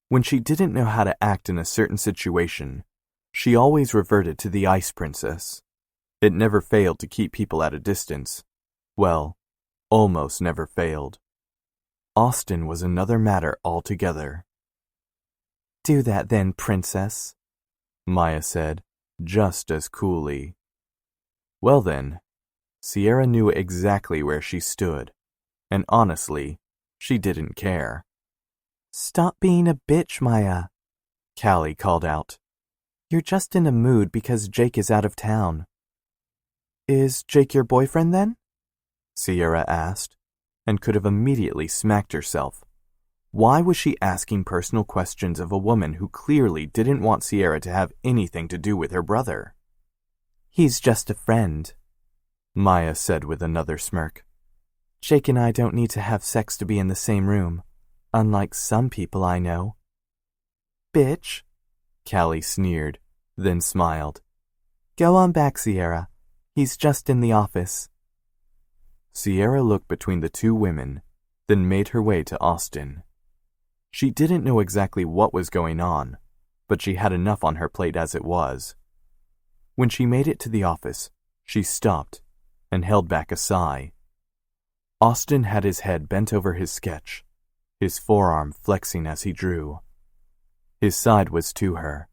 When she didn't know how to act in a certain situation, she always reverted to the Ice Princess. It never failed to keep people at a distance. Well, almost never failed. Austin was another matter altogether. "Do that then, princess," Maya said, just as coolly. Well then, Sierra knew exactly where she stood, and honestly, she didn't care. "Stop being a bitch, Maya," Callie called out. "You're just in a mood because Jake is out of town." "Is Jake your boyfriend then?" Sierra asked, and could have immediately smacked herself. Why was she asking personal questions of a woman who clearly didn't want Sierra to have anything to do with her brother? "He's just a friend," Maya said with another smirk. Jake and I don't need to have sex to be in the same room, unlike some people I know. Bitch, Callie sneered, then smiled. Go on back, Sierra. He's just in the office. Sierra looked between the two women, then made her way to Austin. She didn't know exactly what was going on, but she had enough on her plate as it was. When she made it to the office, she stopped and held back a sigh. Austin had his head bent over his sketch, his forearm flexing as he drew. His side was to her,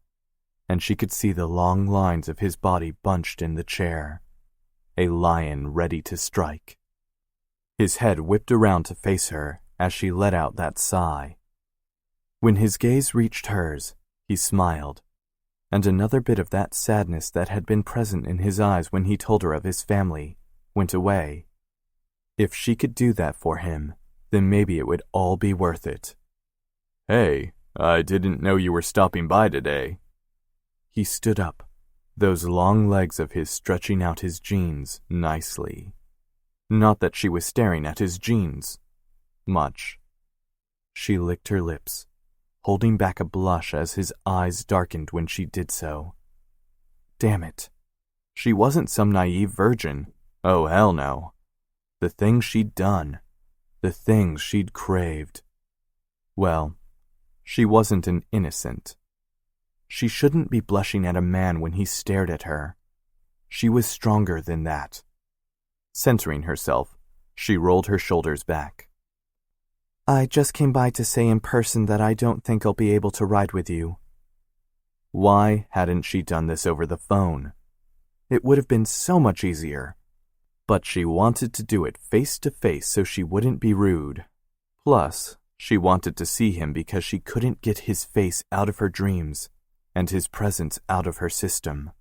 and she could see the long lines of his body bunched in the chair, a lion ready to strike. His head whipped around to face her as she let out that sigh. When his gaze reached hers, he smiled, and another bit of that sadness that had been present in his eyes when he told her of his family went away. If she could do that for him, then maybe it would all be worth it. Hey, I didn't know you were stopping by today. He stood up, those long legs of his stretching out his jeans nicely. Not that she was staring at his jeans. Much. She licked her lips, holding back a blush as his eyes darkened when she did so. Damn it. She wasn't some naive virgin. Oh, hell no. The things she'd done. The things she'd craved. Well, she wasn't an innocent. She shouldn't be blushing at a man when he stared at her. She was stronger than that. Centering herself, she rolled her shoulders back. I just came by to say in person that I don't think I'll be able to ride with you. Why hadn't she done this over the phone? It would have been so much easier. But she wanted to do it face to face so she wouldn't be rude. Plus, she wanted to see him because she couldn't get his face out of her dreams and his presence out of her system.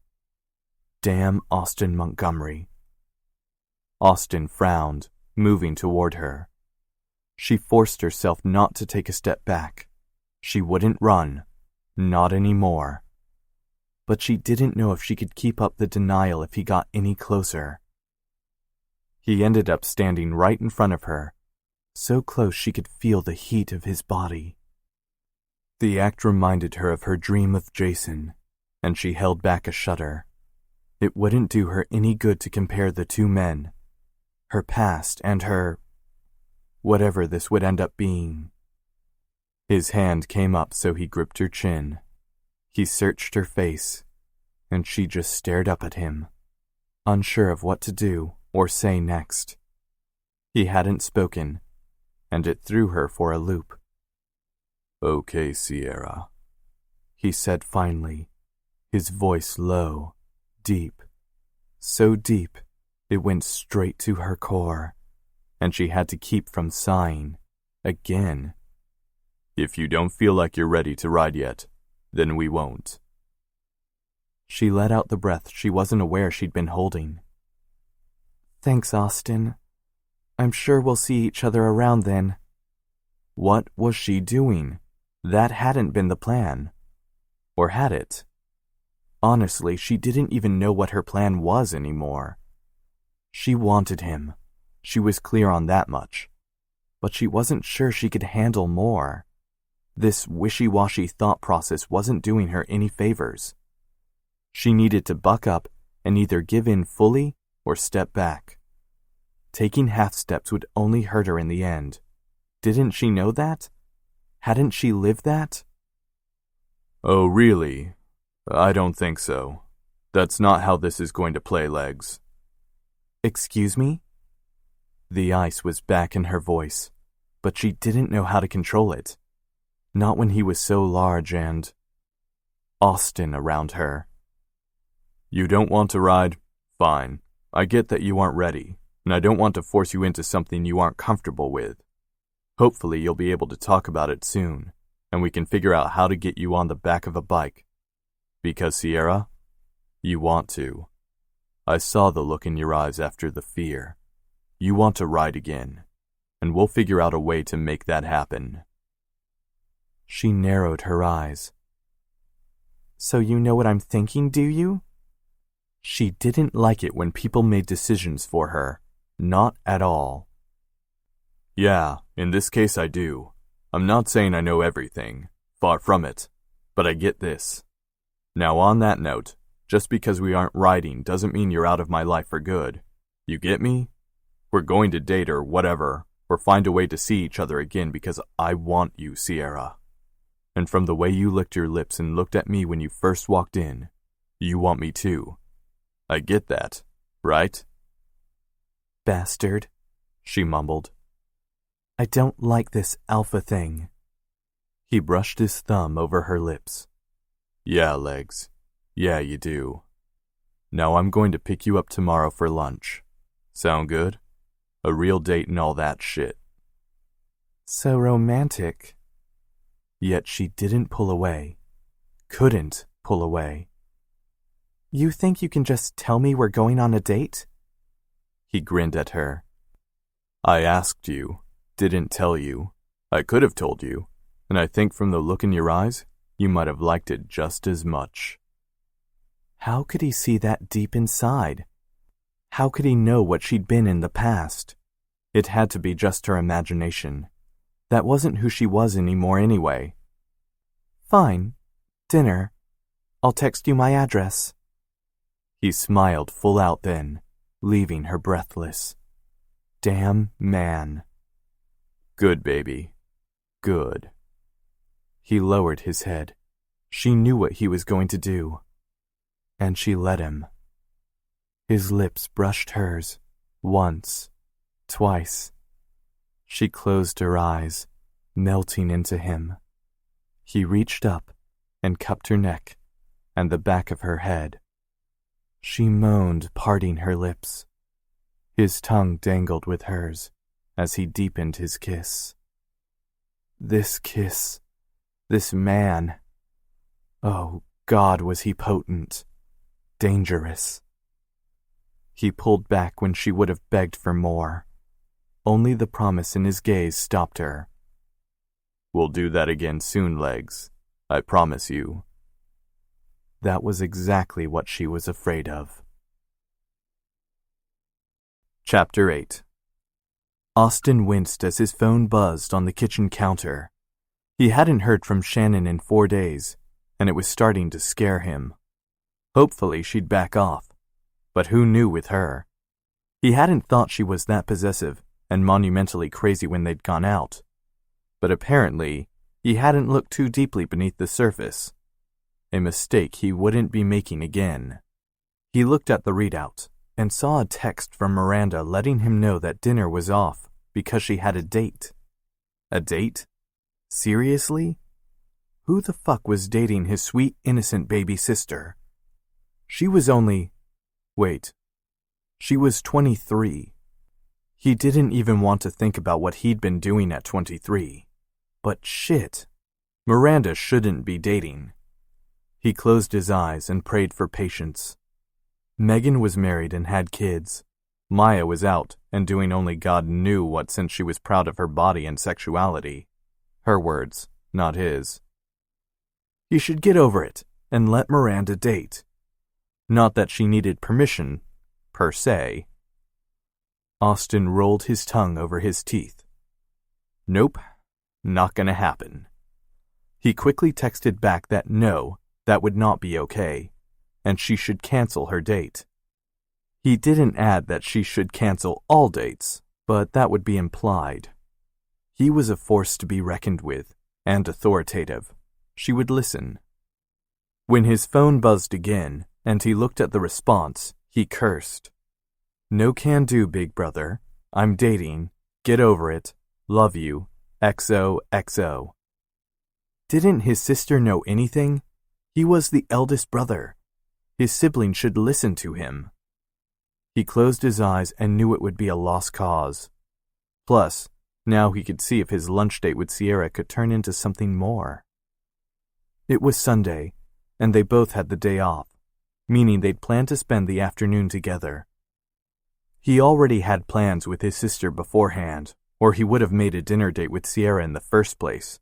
Damn Austin Montgomery. Austin frowned, moving toward her. She forced herself not to take a step back. She wouldn't run. Not anymore. But she didn't know if she could keep up the denial if he got any closer. He ended up standing right in front of her, so close she could feel the heat of his body. The act reminded her of her dream of Jason, and she held back a shudder. It wouldn't do her any good to compare the two men, her past and her... whatever this would end up being. His hand came up so he gripped her chin. He searched her face, and she just stared up at him, unsure of what to do or say next. He hadn't spoken, and it threw her for a loop. Okay, Sierra, he said finally, his voice low, deep, so deep it went straight to her core, and she had to keep from sighing, again. If you don't feel like you're ready to ride yet, then we won't. She let out the breath she wasn't aware she'd been holding. Thanks, Austin. I'm sure we'll see each other around then. What was she doing? That hadn't been the plan. Or had it? Honestly, she didn't even know what her plan was anymore. She wanted him. She was clear on that much. But she wasn't sure she could handle more. This wishy-washy thought process wasn't doing her any favors. She needed to buck up and either give in fully or step back. Taking half steps would only hurt her in the end. Didn't she know that? Hadn't she lived that? Oh, really? I don't think so. That's not how this is going to play, Legs. Excuse me? The ice was back in her voice, but she didn't know how to control it. Not when he was so large and... Austin around her. You don't want to ride? Fine. I get that you aren't ready, and I don't want to force you into something you aren't comfortable with. Hopefully you'll be able to talk about it soon, and we can figure out how to get you on the back of a bike. Because, Sierra, you want to. I saw the look in your eyes after the fear. You want to ride again, and we'll figure out a way to make that happen. She narrowed her eyes. So you know what I'm thinking, do you? She didn't like it when people made decisions for her. Not at all. Yeah, in this case I do. I'm not saying I know everything. Far from it. But I get this. Now on that note, just because we aren't riding doesn't mean you're out of my life for good. You get me? We're going to date or whatever, or find a way to see each other again because I want you, Sierra. And from the way you licked your lips and looked at me when you first walked in, you want me too. I get that, right? Bastard, she mumbled. I don't like this alpha thing. He brushed his thumb over her lips. Yeah, Legs. Yeah, you do. Now I'm going to pick you up tomorrow for lunch. Sound good? A real date and all that shit. So romantic. Yet she didn't pull away. Couldn't pull away. You think you can just tell me we're going on a date? He grinned at her. I asked you, didn't tell you. I could have told you, and I think from the look in your eyes, you might have liked it just as much. How could he see that deep inside? How could he know what she'd been in the past? It had to be just her imagination. That wasn't who she was anymore anyway. Fine. Dinner. I'll text you my address. He smiled full out then, leaving her breathless. Damn man. Good, baby. Good. He lowered his head. She knew what he was going to do. And she let him. His lips brushed hers, once, twice. She closed her eyes, melting into him. He reached up and cupped her neck and the back of her head. She moaned, parting her lips. His tongue dangled with hers as he deepened his kiss. This kiss, this man. Oh, God, was he potent, dangerous. He pulled back when she would have begged for more. Only the promise in his gaze stopped her. We'll do that again soon, Legs. I promise you. That was exactly what she was afraid of. Chapter 8. Austin winced as his phone buzzed on the kitchen counter. He hadn't heard from Shannon in 4 days, and it was starting to scare him. Hopefully she'd back off, but who knew with her? He hadn't thought she was that possessive and monumentally crazy when they'd gone out. But apparently, he hadn't looked too deeply beneath the surface. A mistake he wouldn't be making again. He looked at the readout and saw a text from Miranda letting him know that dinner was off because she had a date. A date? Seriously? Who the fuck was dating his sweet, innocent baby sister? She was only... Wait. She was 23. He didn't even want to think about what he'd been doing at 23. But shit. Miranda shouldn't be dating. He closed his eyes and prayed for patience. Megan was married and had kids. Maya was out and doing only God knew what since she was proud of her body and sexuality. Her words, not his. He should get over it and let Miranda date. Not that she needed permission, per se. Austin rolled his tongue over his teeth. Nope, not gonna happen. He quickly texted back that no, that would not be okay, and she should cancel her date. He didn't add that she should cancel all dates, but that would be implied. He was a force to be reckoned with, and authoritative. She would listen. When his phone buzzed again, and he looked at the response, he cursed. No can do, big brother. I'm dating. Get over it. Love you. XOXO. Didn't his sister know anything? He was the eldest brother. His sibling should listen to him. He closed his eyes and knew it would be a lost cause. Plus, now he could see if his lunch date with Sierra could turn into something more. It was Sunday, and they both had the day off, meaning they'd planned to spend the afternoon together. He already had plans with his sister beforehand, or he would have made a dinner date with Sierra in the first place.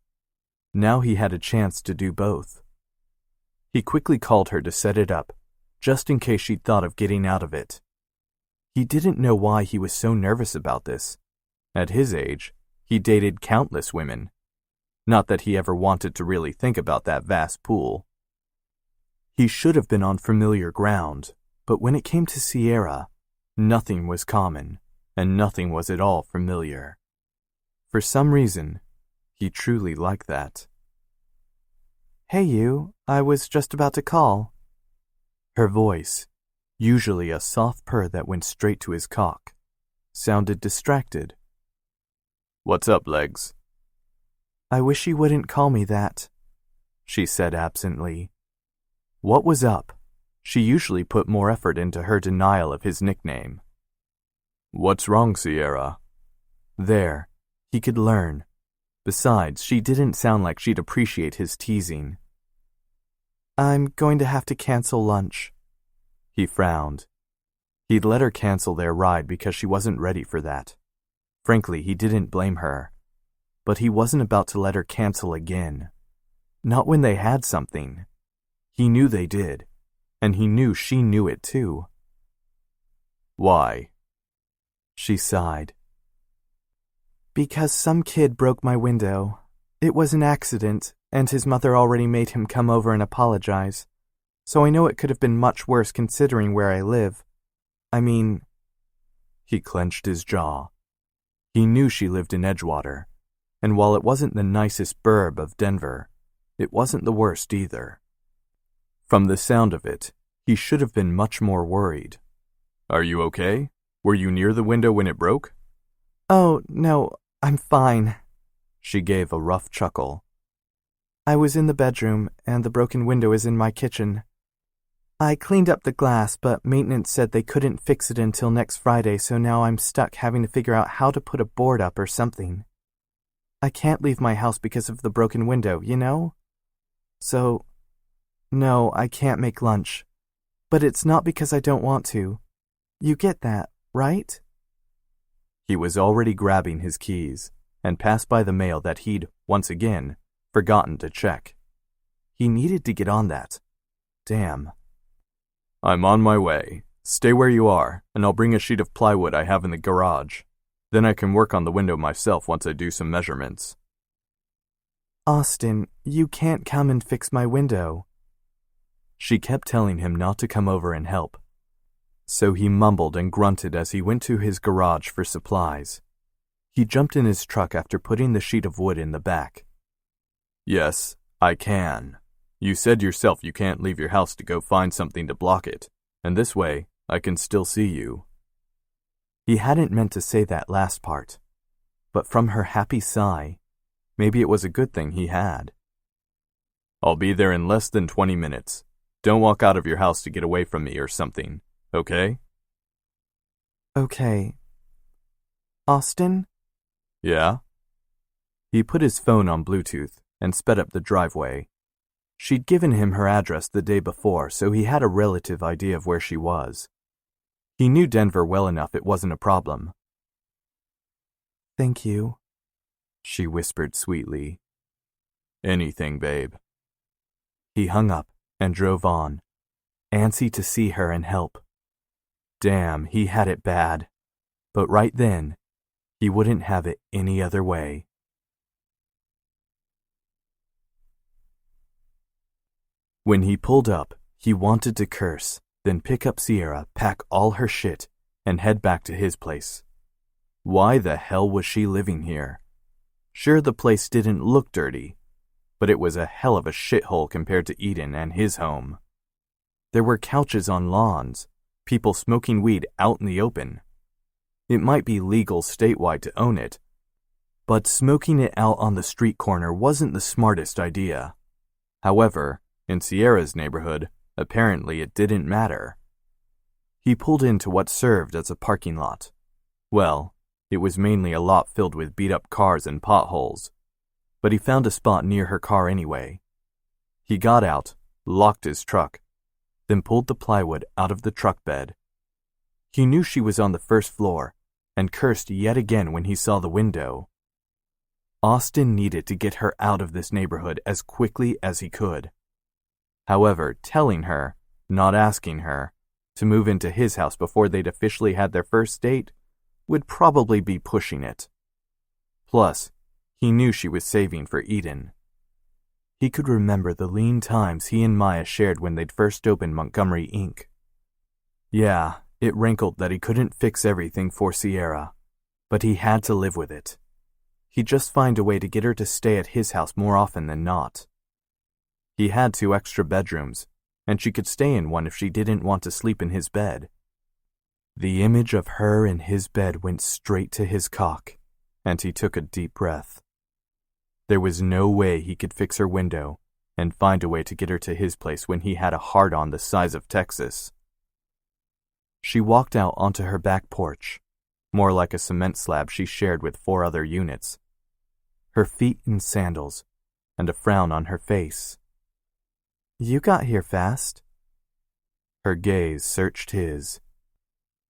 Now he had a chance to do both. He quickly called her to set it up, just in case she'd thought of getting out of it. He didn't know why he was so nervous about this. At his age, He dated countless women. Not that he ever wanted to really think about that vast pool. He should have been on familiar ground, but when it came to Sierra, nothing was common, and nothing was at all familiar. For some reason, he truly liked that. "Hey you, I was just about to call." Her voice, usually a soft purr that went straight to his cock, sounded distracted. "What's up, Legs?" "I wish you wouldn't call me that," she said absently. What was up? She usually put more effort into her denial of his nickname. "What's wrong, Sierra?" There, he could learn. Besides, she didn't sound like she'd appreciate his teasing. "I'm going to have to cancel lunch." He frowned. He'd let her cancel their ride because she wasn't ready for that. Frankly, he didn't blame her. But he wasn't about to let her cancel again. Not when they had something. He knew they did, and he knew she knew it too. "Why?" She sighed. "Because some kid broke my window. It was an accident, and his mother already made him come over and apologize. So I know it could have been much worse considering where I live. I mean..." He clenched his jaw. He knew she lived in Edgewater, and while it wasn't the nicest burb of Denver, it wasn't the worst either. From the sound of it, he should have been much more worried. "Are you okay? Were you near the window when it broke?" "Oh, no, I'm fine." She gave a rough chuckle. "I was in the bedroom, and the broken window is in my kitchen. I cleaned up the glass, but maintenance said they couldn't fix it until next Friday, so now I'm stuck having to figure out how to put a board up or something. I can't leave my house because of the broken window, you know? So, no, I can't make lunch. But it's not because I don't want to. You get that, right?" He was already grabbing his keys and passed by the mail that he'd, once again, forgotten to check. He needed to get on that. Damn. "I'm on my way. Stay where you are, and I'll bring a sheet of plywood I have in the garage. Then I can work on the window myself once I do some measurements." "Austin, you can't come and fix my window." She kept telling him not to come over and help. So he mumbled and grunted as he went to his garage for supplies. He jumped in his truck after putting the sheet of wood in the back. "Yes, I can. You said yourself you can't leave your house to go find something to block it, and this way I can still see you." He hadn't meant to say that last part, but from her happy sigh, maybe it was a good thing he had. "I'll be there in less than 20 minutes. Don't walk out of your house to get away from me or something, okay?" "Okay." "Austin?" "Yeah?" He put his phone on Bluetooth and sped up the driveway. She'd given him her address the day before, so he had a relative idea of where she was. He knew Denver well enough it wasn't a problem. "Thank you," she whispered sweetly. "Anything, babe." He hung up and drove on, antsy to see her and help. Damn, he had it bad. But right then, he wouldn't have it any other way. When he pulled up, he wanted to curse, then pick up Sierra, pack all her shit, and head back to his place. Why the hell was she living here? Sure, the place didn't look dirty, but it was a hell of a shithole compared to Eden and his home. There were couches on lawns, people smoking weed out in the open. It might be legal statewide to own it, but smoking it out on the street corner wasn't the smartest idea. However, in Sierra's neighborhood, apparently it didn't matter. He pulled into what served as a parking lot. Well, it was mainly a lot filled with beat-up cars and potholes, but he found a spot near her car anyway. He got out, locked his truck, then pulled the plywood out of the truck bed. He knew she was on the first floor, and cursed yet again when he saw the window. Austin needed to get her out of this neighborhood as quickly as he could. However, telling her, not asking her, to move into his house before they'd officially had their first date would probably be pushing it. Plus, he knew she was saving for Eden. He could remember the lean times he and Maya shared when they'd first opened Montgomery Inc. Yeah, it rankled that he couldn't fix everything for Sierra, but he had to live with it. He'd just find a way to get her to stay at his house more often than not. He had 2 extra bedrooms, and she could stay in one if she didn't want to sleep in his bed. The image of her in his bed went straight to his cock, and he took a deep breath. There was no way he could fix her window and find a way to get her to his place when he had a hard-on the size of Texas. She walked out onto her back porch, more like a cement slab she shared with 4 other units, her feet in sandals and a frown on her face. "You got here fast." Her gaze searched his,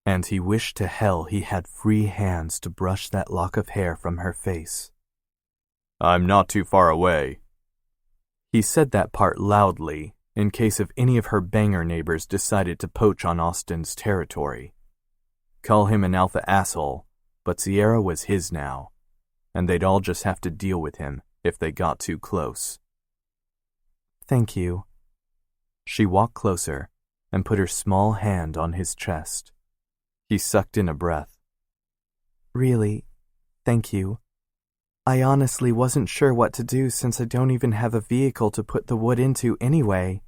and he wished to hell he had free hands to brush that lock of hair from her face. "I'm not too far away." He said that part loudly, in case of any of her banger neighbors decided to poach on Austin's territory. Call him an alpha asshole, but Sierra was his now, and they'd all just have to deal with him if they got too close. "Thank you." She walked closer and put her small hand on his chest. He sucked in a breath. "Really, thank you. I honestly wasn't sure what to do since I don't even have a vehicle to put the wood into anyway."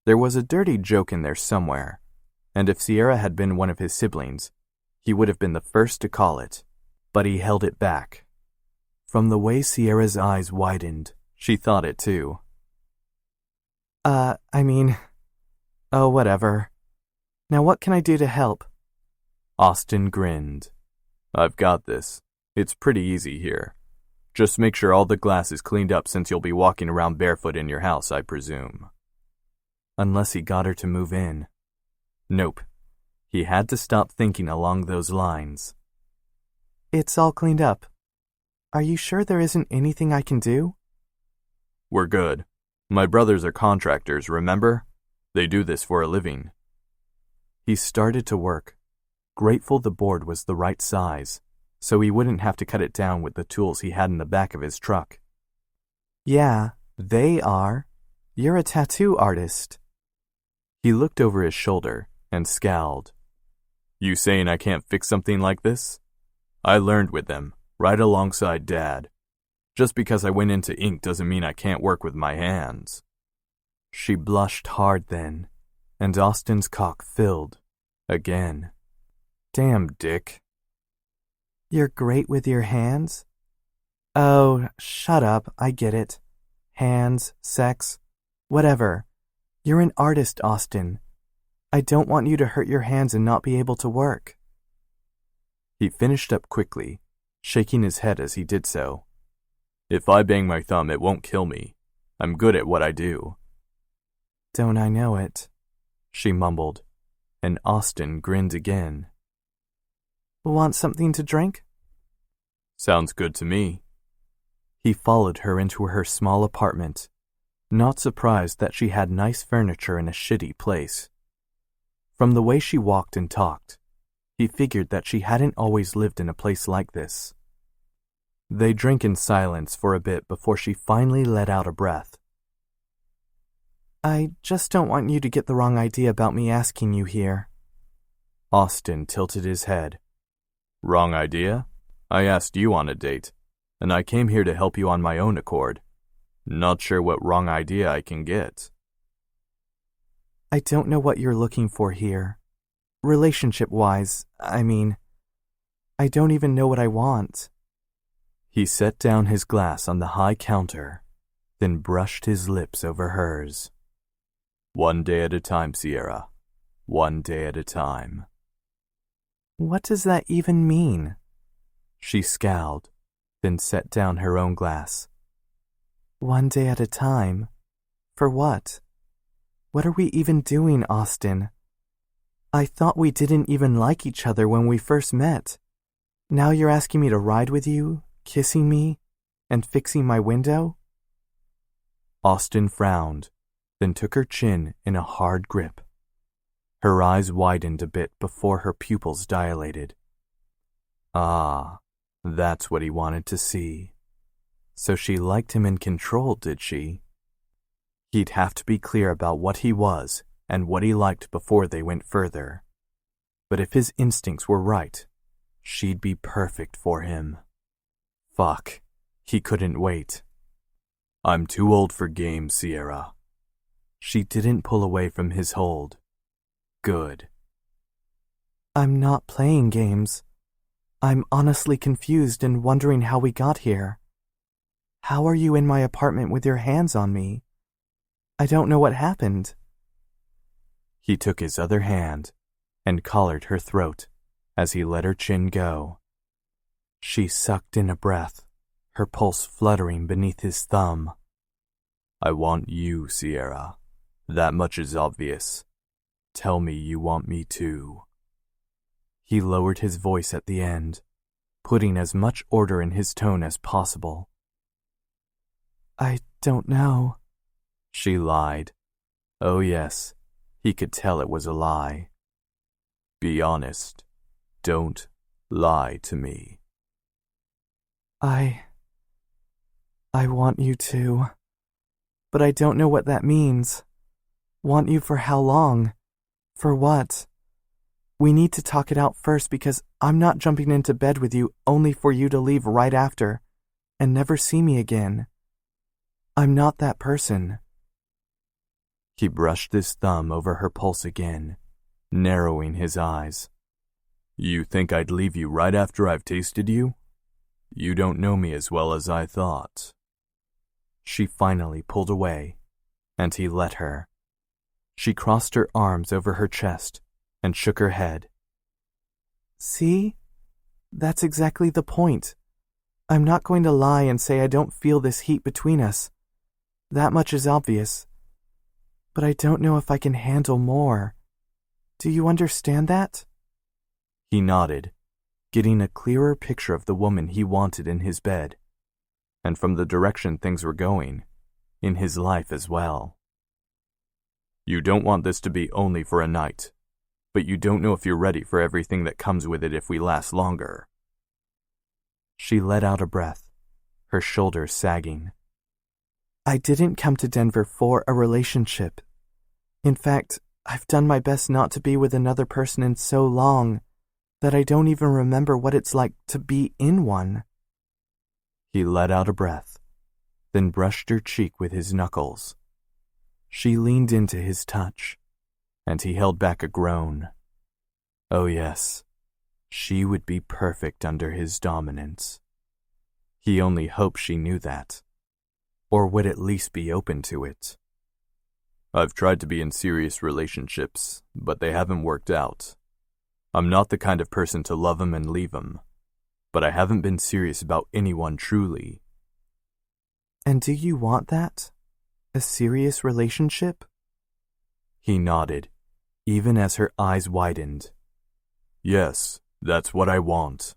There was a dirty joke in there somewhere, and if Sierra had been one of his siblings, he would have been the first to call it, but he held it back. From the way Sierra's eyes widened, she thought it too. Oh, whatever. Now what can I do to help?" Austin grinned. "I've got this. It's pretty easy here. Just make sure all the glass is cleaned up since you'll be walking around barefoot in your house, I presume." Unless he got her to move in. Nope. He had to stop thinking along those lines. "It's all cleaned up. Are you sure there isn't anything I can do?" "We're good. My brothers are contractors, remember? They do this for a living." He started to work, grateful the board was the right size, so he wouldn't have to cut it down with the tools he had in the back of his truck. "Yeah, they are. You're a tattoo artist." He looked over his shoulder and scowled. "You saying I can't fix something like this? I learned with them, right alongside Dad. Just because I went into ink doesn't mean I can't work with my hands." She blushed hard then, and Austin's cock filled. Again. Damn, Dick. "You're great with your hands?" "Oh, shut up, I get it. Hands, sex, whatever. You're an artist, Austin. I don't want you to hurt your hands and not be able to work." He finished up quickly, shaking his head as he did so. "If I bang my thumb, it won't kill me. I'm good at what I do." "Don't I know it?" she mumbled, and Austin grinned again. "Want something to drink?" "Sounds good to me." He followed her into her small apartment, not surprised that she had nice furniture in a shitty place. From the way she walked and talked, he figured that she hadn't always lived in a place like this. They drank in silence for a bit before she finally let out a breath. "I just don't want you to get the wrong idea about me asking you here." Austin tilted his head. "Wrong idea? I asked you on a date, and I came here to help you on my own accord. Not sure what wrong idea I can get." "I don't know what you're looking for here. Relationship-wise, I mean. I don't even know what I want." He set down his glass on the high counter, then brushed his lips over hers. "One day at a time, Sierra. One day at a time." "What does that even mean?" She scowled, then set down her own glass. "One day at a time? For what? What are we even doing, Austin? I thought we didn't even like each other when we first met. Now you're asking me to ride with you, kissing me, and fixing my window?" Austin frowned, then took her chin in a hard grip. Her eyes widened a bit before her pupils dilated. "Ah, That's what he wanted to see. So she liked him in control, did she? He'd have to be clear about what he was and what he liked before they went further. But if his instincts were right, she'd be perfect for him. Fuck, he couldn't wait. I'm too old for games, Sierra. She didn't pull away from his hold. Good. I'm not playing games. I'm honestly confused and wondering how we got here. How are you in my apartment with your hands on me? I don't know what happened. He took his other hand and collared her throat as he let her chin go. She sucked in a breath, her pulse fluttering beneath his thumb. I want you, Sierra. That much is obvious. Tell me you want me too. He lowered his voice at the end, putting as much order in his tone as possible. I don't know, she lied. Oh yes, he could tell it was a lie. Be honest. Don't lie to me. I want you to, but I don't know what that means. Want you for how long? For what? We need to talk it out first because I'm not jumping into bed with you only for you to leave right after and never see me again. I'm not that person. He brushed his thumb over her pulse again, narrowing his eyes. You think I'd leave you right after I've tasted you? You don't know me as well as I thought. She finally pulled away, and he let her. She crossed her arms over her chest and shook her head. See? That's exactly the point. I'm not going to lie and say I don't feel this heat between us. That much is obvious. But I don't know if I can handle more. Do you understand that? He nodded, getting a clearer picture of the woman he wanted in his bed, and from the direction things were going, in his life as well. You don't want this to be only for a night, but you don't know if you're ready for everything that comes with it if we last longer. She let out a breath, her shoulders sagging. I didn't come to Denver for a relationship. In fact, I've done my best not to be with another person in so long that I don't even remember what it's like to be in one. He let out a breath, then brushed her cheek with his knuckles. She leaned into his touch, and he held back a groan. Oh yes, she would be perfect under his dominance. He only hoped she knew that, or would at least be open to it. I've tried to be in serious relationships, but they haven't worked out. I'm not the kind of person to love 'em and leave 'em, but I haven't been serious about anyone truly. And do you want that? A serious relationship? He nodded, even as her eyes widened. Yes, that's what I want.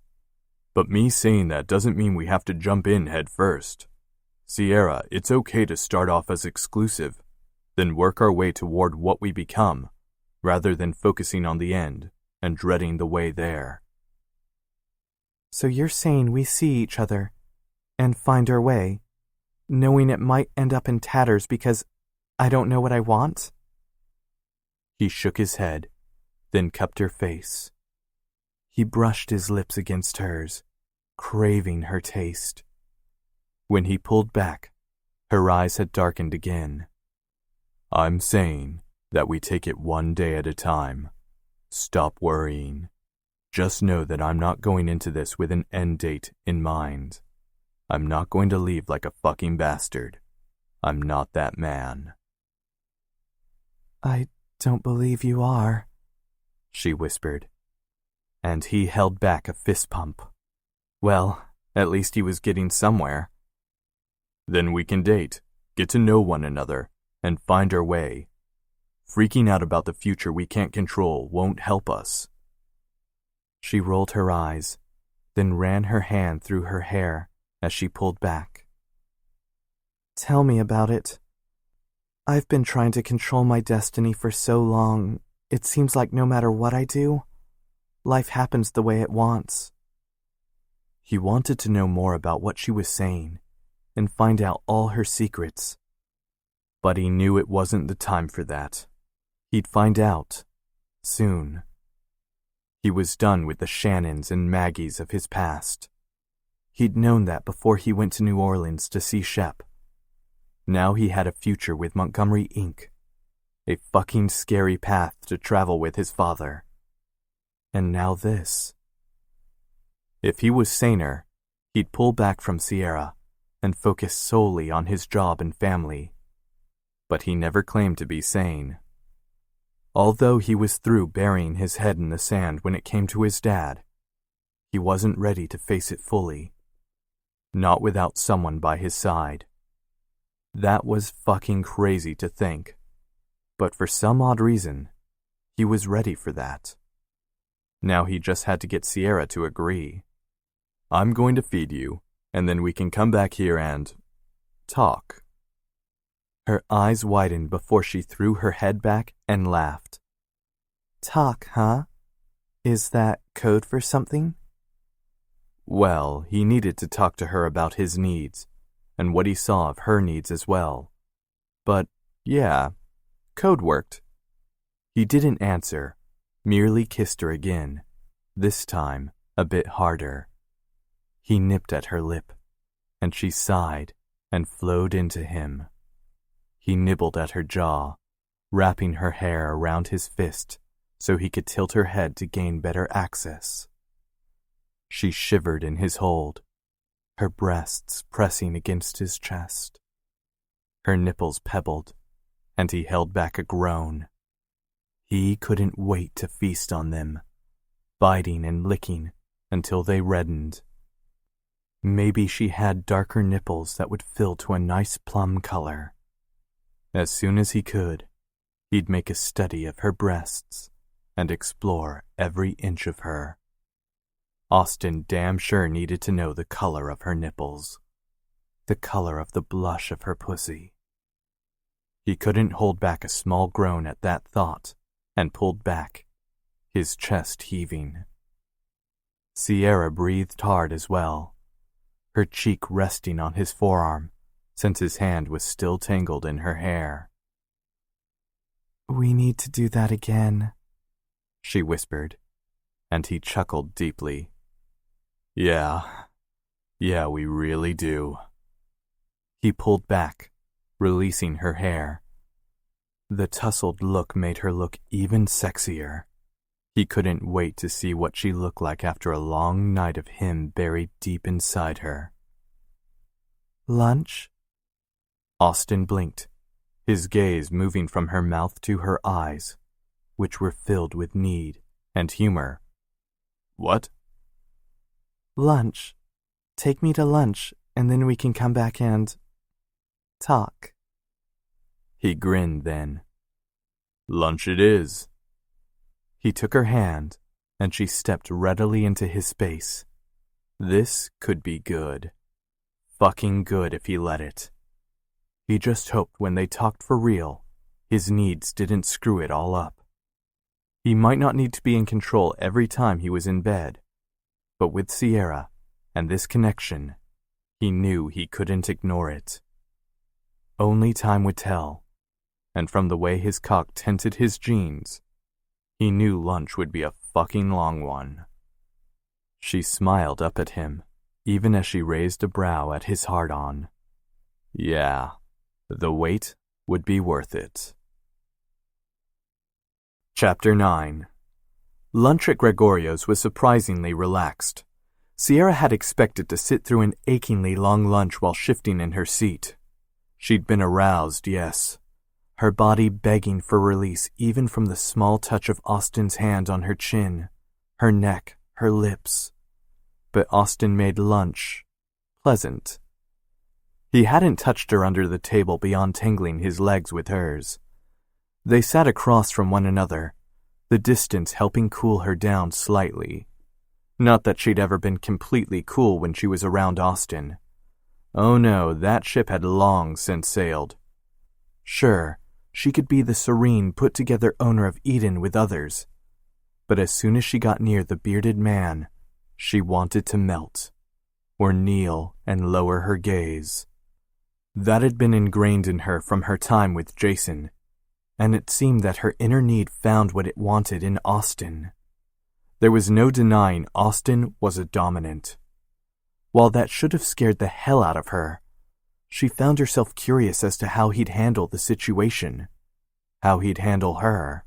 But me saying that doesn't mean we have to jump in head first. Sierra, it's okay to start off as exclusive, then work our way toward what we become, rather than focusing on the end and dreading the way there. So you're saying we see each other and find our way, knowing it might end up in tatters because I don't know what I want? He shook his head, then cupped her face. He brushed his lips against hers, craving her taste. When he pulled back, her eyes had darkened again. I'm saying that we take it one day at a time. Stop worrying. Just know that I'm not going into this with an end date in mind. I'm not going to leave like a fucking bastard. I'm not that man. I don't believe you are, she whispered. And he held back a fist pump. Well, at least he was getting somewhere. Then we can date, get to know one another, and find our way. Freaking out about the future we can't control won't help us. She rolled her eyes, then ran her hand through her hair as she pulled back. Tell me about it. I've been trying to control my destiny for so long, it seems like no matter what I do, life happens the way it wants. He wanted to know more about what she was saying and find out all her secrets. But he knew it wasn't the time for that. He'd find out soon. He was done with the Shannons and Maggies of his past. He'd known that before he went to New Orleans to see Shep. Now he had a future with Montgomery Inc., a fucking scary path to travel with his father. And now this. If he was saner, he'd pull back from Sierra and focus solely on his job and family. But he never claimed to be sane. Although he was through burying his head in the sand when it came to his dad, he wasn't ready to face it fully. Not without someone by his side. That was fucking crazy to think. But for some odd reason, he was ready for that. Now he just had to get Sierra to agree. I'm going to feed you, and then we can come back here and talk. Her eyes widened before she threw her head back and laughed. Talk, huh? Is that code for something? Well, he needed to talk to her about his needs, and what he saw of her needs as well. But, yeah, code worked. He didn't answer, merely kissed her again, this time a bit harder. He nipped at her lip, and she sighed and flowed into him. He nibbled at her jaw, wrapping her hair around his fist so he could tilt her head to gain better access. She shivered in his hold, her breasts pressing against his chest. Her nipples pebbled, and he held back a groan. He couldn't wait to feast on them, biting and licking until they reddened. Maybe she had darker nipples that would fill to a nice plum color. As soon as he could, he'd make a study of her breasts and explore every inch of her. Austin damn sure needed to know the color of her nipples, the color of the blush of her pussy. He couldn't hold back a small groan at that thought and pulled back, his chest heaving. Sierra breathed hard as well, her cheek resting on his forearm since his hand was still tangled in her hair. We need to do that again, she whispered, and he chuckled deeply. Yeah, we really do. He pulled back, releasing her hair. The tousled look made her look even sexier. He couldn't wait to see what she looked like after a long night of him buried deep inside her. Lunch? Austin blinked, his gaze moving from her mouth to her eyes, which were filled with need and humor. What? Lunch. Take me to lunch, and then we can come back and talk. He grinned then. Lunch it is. He took her hand, and she stepped readily into his space. This could be good. Fucking good if he let it. He just hoped when they talked for real, his needs didn't screw it all up. He might not need to be in control every time he was in bed, but with Sierra and this connection, he knew he couldn't ignore it. Only time would tell, and from the way his cock tinted his jeans, he knew lunch would be a fucking long one. She smiled up at him, even as she raised a brow at his hard-on. Yeah, the wait would be worth it. Chapter 9. Lunch at Gregorio's was surprisingly relaxed. Sierra had expected to sit through an achingly long lunch while shifting in her seat. She'd been aroused, yes, her body begging for release even from the small touch of Austin's hand on her chin, her neck, her lips. But Austin made lunch pleasant. He hadn't touched her under the table beyond tangling his legs with hers. They sat across from one another, the distance helping cool her down slightly. Not that she'd ever been completely cool when she was around Austin. Oh no, that ship had long since sailed. Sure, she could be the serene, put-together owner of Eden with others. But as soon as she got near the bearded man, she wanted to melt. or kneel and lower her gaze. That had been ingrained in her from her time with Jason, and it seemed that her inner need found what it wanted in Austin. There was no denying Austin was a dominant. While that should have scared the hell out of her, she found herself curious as to how he'd handle the situation, how he'd handle her.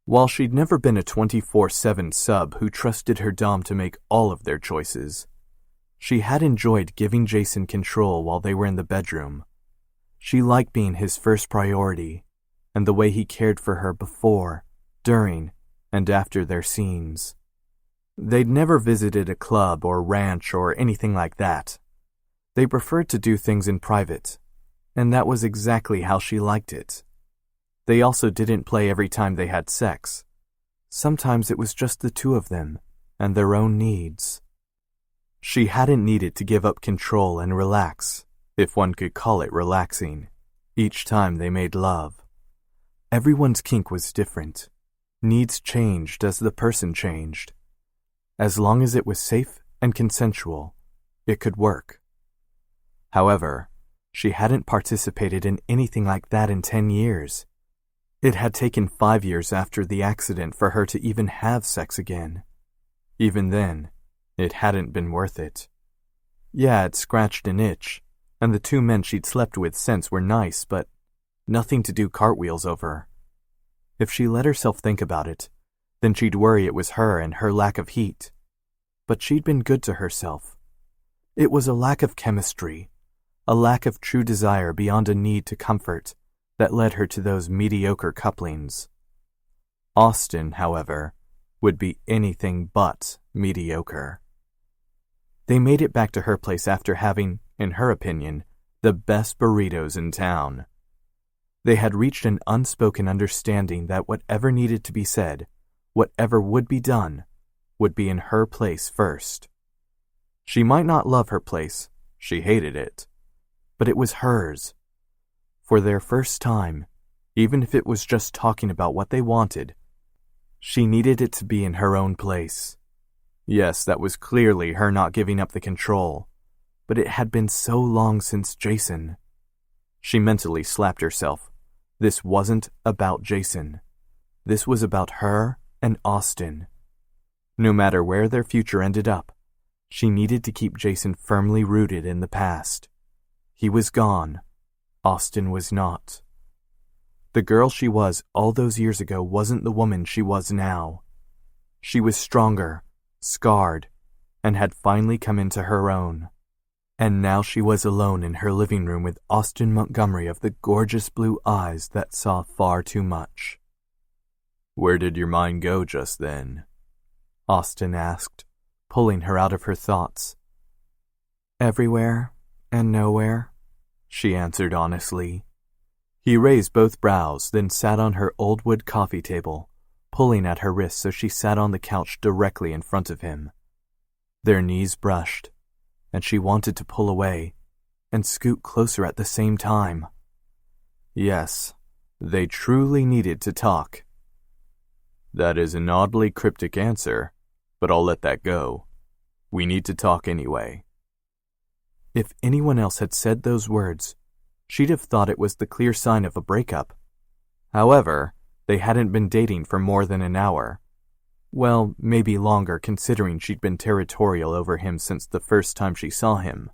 While she'd never been a 24/7 sub who trusted her dom to make all of their choices, she had enjoyed giving Jason control while they were in the bedroom. She liked being his first priority, and the way he cared for her before, during, and after their scenes. They'd never visited a club or ranch or anything like that. They preferred to do things in private, and that was exactly how she liked it. They also didn't play every time they had sex. Sometimes it was just the two of them, and their own needs. She hadn't needed to give up control and relax, if one could call it relaxing, each time they made love. Everyone's kink was different. Needs changed as the person changed. As long as it was safe and consensual, it could work. However, she hadn't participated in anything like that in 10 years. It had taken 5 years after the accident for her to even have sex again. Even then, it hadn't been worth it. Yeah, it scratched an itch, and the 2 men she'd slept with since were nice, but nothing to do cartwheels over. If she let herself think about it, then she'd worry it was her and her lack of heat. But she'd been good to herself. It was a lack of chemistry, a lack of true desire beyond a need to comfort, that led her to those mediocre couplings. Austin, however, would be anything but mediocre. They made it back to her place after having, in her opinion, the best burritos in town. They had reached an unspoken understanding that whatever needed to be said, whatever would be done, would be in her place first. She might not love her place, she hated it, but it was hers. For their first time, even if it was just talking about what they wanted, she needed it to be in her own place. Yes, that was clearly her not giving up the control, but it had been so long since Jason. She mentally slapped herself. This wasn't about Jason. This was about her and Austin. No matter where their future ended up, she needed to keep Jason firmly rooted in the past. He was gone. Austin was not. The girl she was all those years ago wasn't the woman she was now. She was stronger, scarred, and had finally come into her own. And now she was alone in her living room with Austin Montgomery of the gorgeous blue eyes that saw far too much. "Where did your mind go just then?" Austin asked, pulling her out of her thoughts. "Everywhere and nowhere," she answered honestly. He raised both brows, then sat on her old wood coffee table, pulling at her wrist so she sat on the couch directly in front of him. Their knees brushed, and she wanted to pull away and scoot closer at the same time. Yes, they truly needed to talk. "That is an oddly cryptic answer, but I'll let that go. We need to talk anyway." If anyone else had said those words, she'd have thought it was the clear sign of a breakup. However, they hadn't been dating for more than an hour. Well, maybe longer considering she'd been territorial over him since the first time she saw him.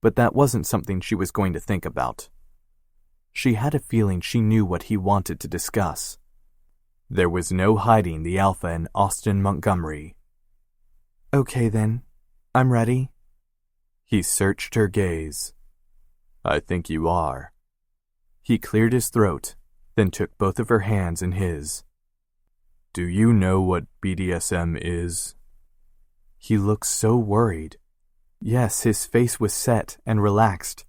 But that wasn't something she was going to think about. She had a feeling she knew what he wanted to discuss. There was no hiding the alpha in Austin Montgomery. "Okay then, I'm ready." He searched her gaze. "I think you are." He cleared his throat, then took both of her hands in his. "Do you know what BDSM is?" He looked so worried. Yes, his face was set and relaxed,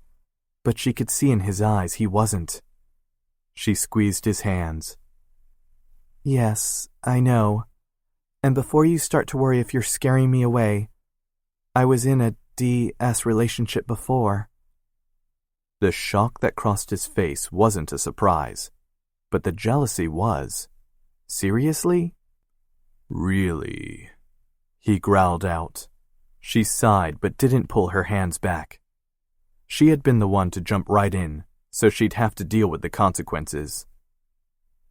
but she could see in his eyes he wasn't. She squeezed his hands. "Yes, I know. And before you start to worry if you're scaring me away, I was in a DS relationship before." The shock that crossed his face wasn't a surprise, but the jealousy was. Seriously? "Really?" He growled out. She sighed but didn't pull her hands back. She had been the one to jump right in, so she'd have to deal with the consequences.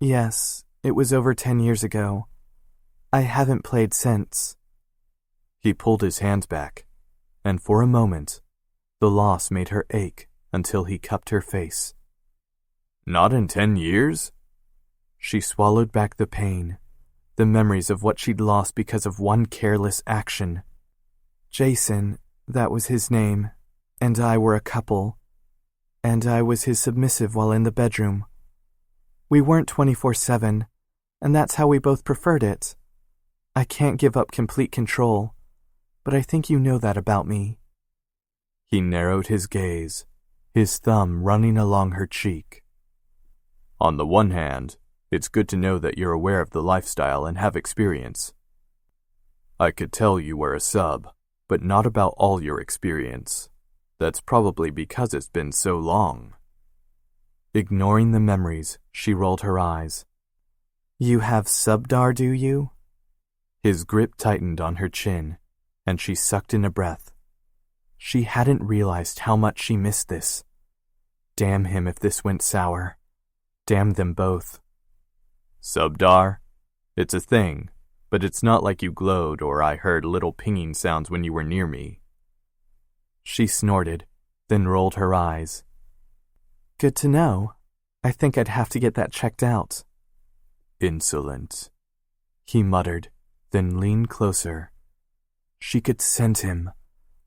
Yes, it was over 10 years ago. I haven't played since. He pulled his hands back, and for a moment, the loss made her ache until he cupped her face. Not in 10 years? She swallowed back the pain, the memories of what she'd lost because of one careless action. Jason, that was his name, and I were a couple, and I was his submissive while in the bedroom. We weren't 24/7, and that's how we both preferred it. I can't give up complete control, but I think you know that about me. He narrowed his gaze, his thumb running along her cheek. On the one hand, it's good to know that you're aware of the lifestyle and have experience. I could tell you were a sub, but not about all your experience. That's probably because it's been so long. Ignoring the memories, she rolled her eyes. You have subdar, do you? His grip tightened on her chin, and she sucked in a breath. She hadn't realized how much she missed this. Damn him if this went sour. Damn them both. Subdar? It's a thing, but it's not like you glowed or I heard little pinging sounds when you were near me. She snorted, then rolled her eyes. Good to know. I think I'd have to get that checked out. Insolent, he muttered, then leaned closer. She could scent him,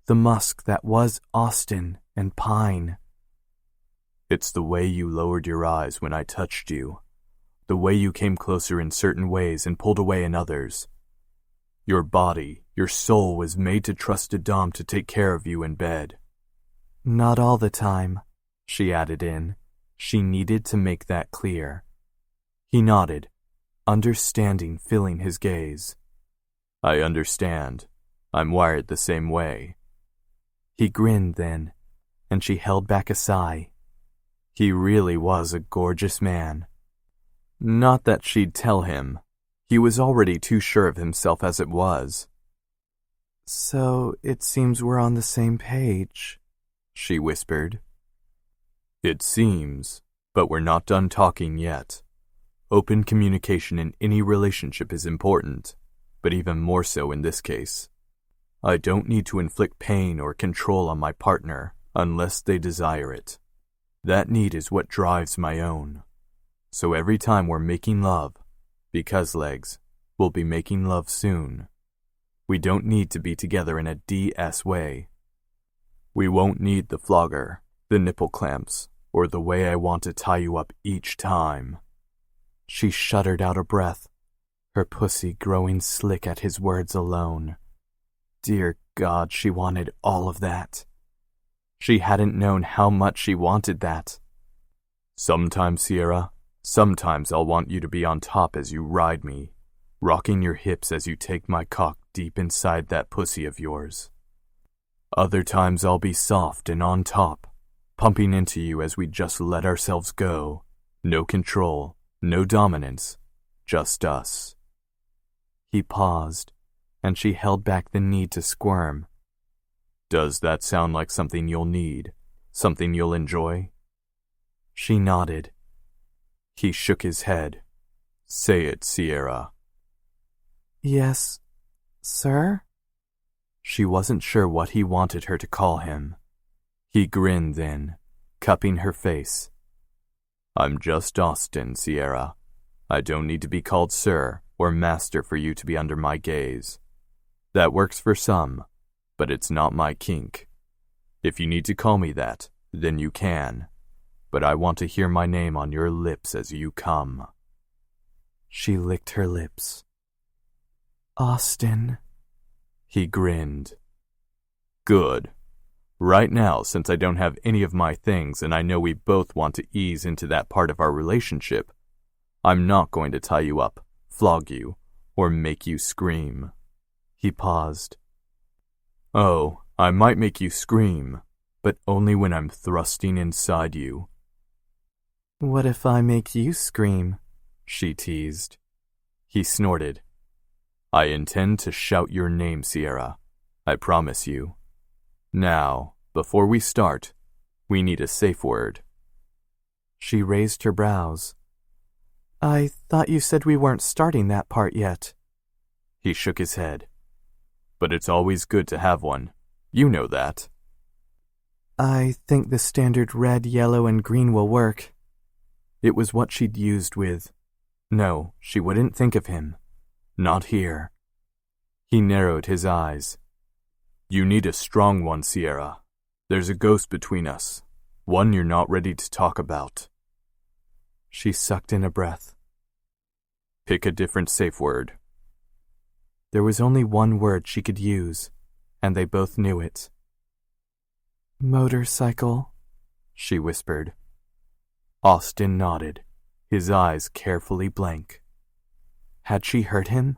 the musk that was Austin and pine. It's the way you lowered your eyes when I touched you, the way you came closer in certain ways and pulled away in others. Your body, your soul was made to trust a dom to take care of you in bed. Not all the time, she added in. She needed to make that clear. He nodded, understanding filling his gaze. I understand. I'm wired the same way. He grinned then, and she held back a sigh. He really was a gorgeous man. Not that she'd tell him. He was already too sure of himself as it was. So it seems we're on the same page, she whispered. It seems, but we're not done talking yet. Open communication in any relationship is important, but even more so in this case. I don't need to inflict pain or control on my partner unless they desire it. That need is what drives my own. So every time we're making love, because legs, we'll be making love soon. We don't need to be together in a DS way. We won't need the flogger, the nipple clamps, or the way I want to tie you up each time. She shuddered out a breath, her pussy growing slick at his words alone. Dear God, she wanted all of that. She hadn't known how much she wanted that. Sometimes, Sierra, sometimes I'll want you to be on top as you ride me, rocking your hips as you take my cock deep inside that pussy of yours. Other times I'll be soft and on top, pumping into you as we just let ourselves go. No control, no dominance, just us. He paused, and she held back the need to squirm. Does that sound like something you'll need? Something you'll enjoy? She nodded. He shook his head. Say it, Sierra. Yes, sir? She wasn't sure what he wanted her to call him. He grinned then, cupping her face. I'm just Austin, Sierra. I don't need to be called sir or master for you to be under my gaze. That works for some, but it's not my kink. If you need to call me that, then you can. But I want to hear my name on your lips as you come. She licked her lips. Austin. He grinned. Good. Right now, since I don't have any of my things and I know we both want to ease into that part of our relationship, I'm not going to tie you up, flog you, or make you scream. He paused. Oh, I might make you scream, but only when I'm thrusting inside you. What if I make you scream? She teased. He snorted. I intend to shout your name, Sierra. I promise you. Now, before we start, we need a safe word. She raised her brows. I thought you said we weren't starting that part yet. He shook his head. But it's always good to have one. You know that. I think the standard red, yellow, and green will work. It was what she'd used with. No, she wouldn't think of him. Not here. He narrowed his eyes. You need a strong one, Sierra. There's a ghost between us. One you're not ready to talk about. She sucked in a breath. Pick a different safe word. There was only one word she could use, and they both knew it. Motorcycle, she whispered. Austin nodded, his eyes carefully blank. Had she hurt him?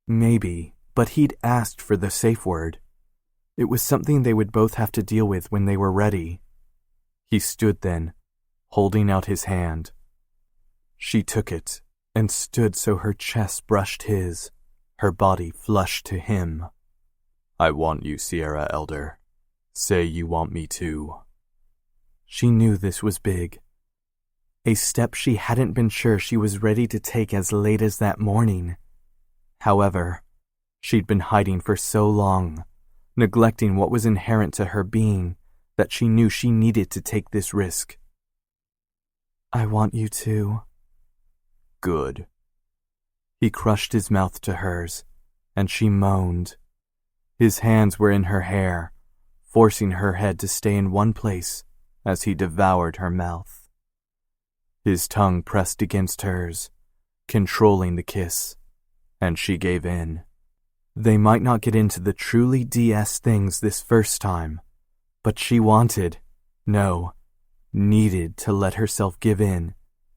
Maybe, but he'd asked for the safe word. It was something they would both have to deal with when they were ready. He stood then, holding out his hand. She took it and stood so her chest brushed his, her body flushed to him. I want you, Sierra Elder. Say you want me too. She knew this was big. A step she hadn't been sure she was ready to take as late as that morning. However, she'd been hiding for so long, neglecting what was inherent to her being, that she knew she needed to take this risk. I want you to. Good. He crushed his mouth to hers, and she moaned. His hands were in her hair, forcing her head to stay in one place as he devoured her mouth. His tongue pressed against hers, controlling the kiss, and she gave in. They might not get into the truly DS things this first time, but she wanted, no, needed to let herself give in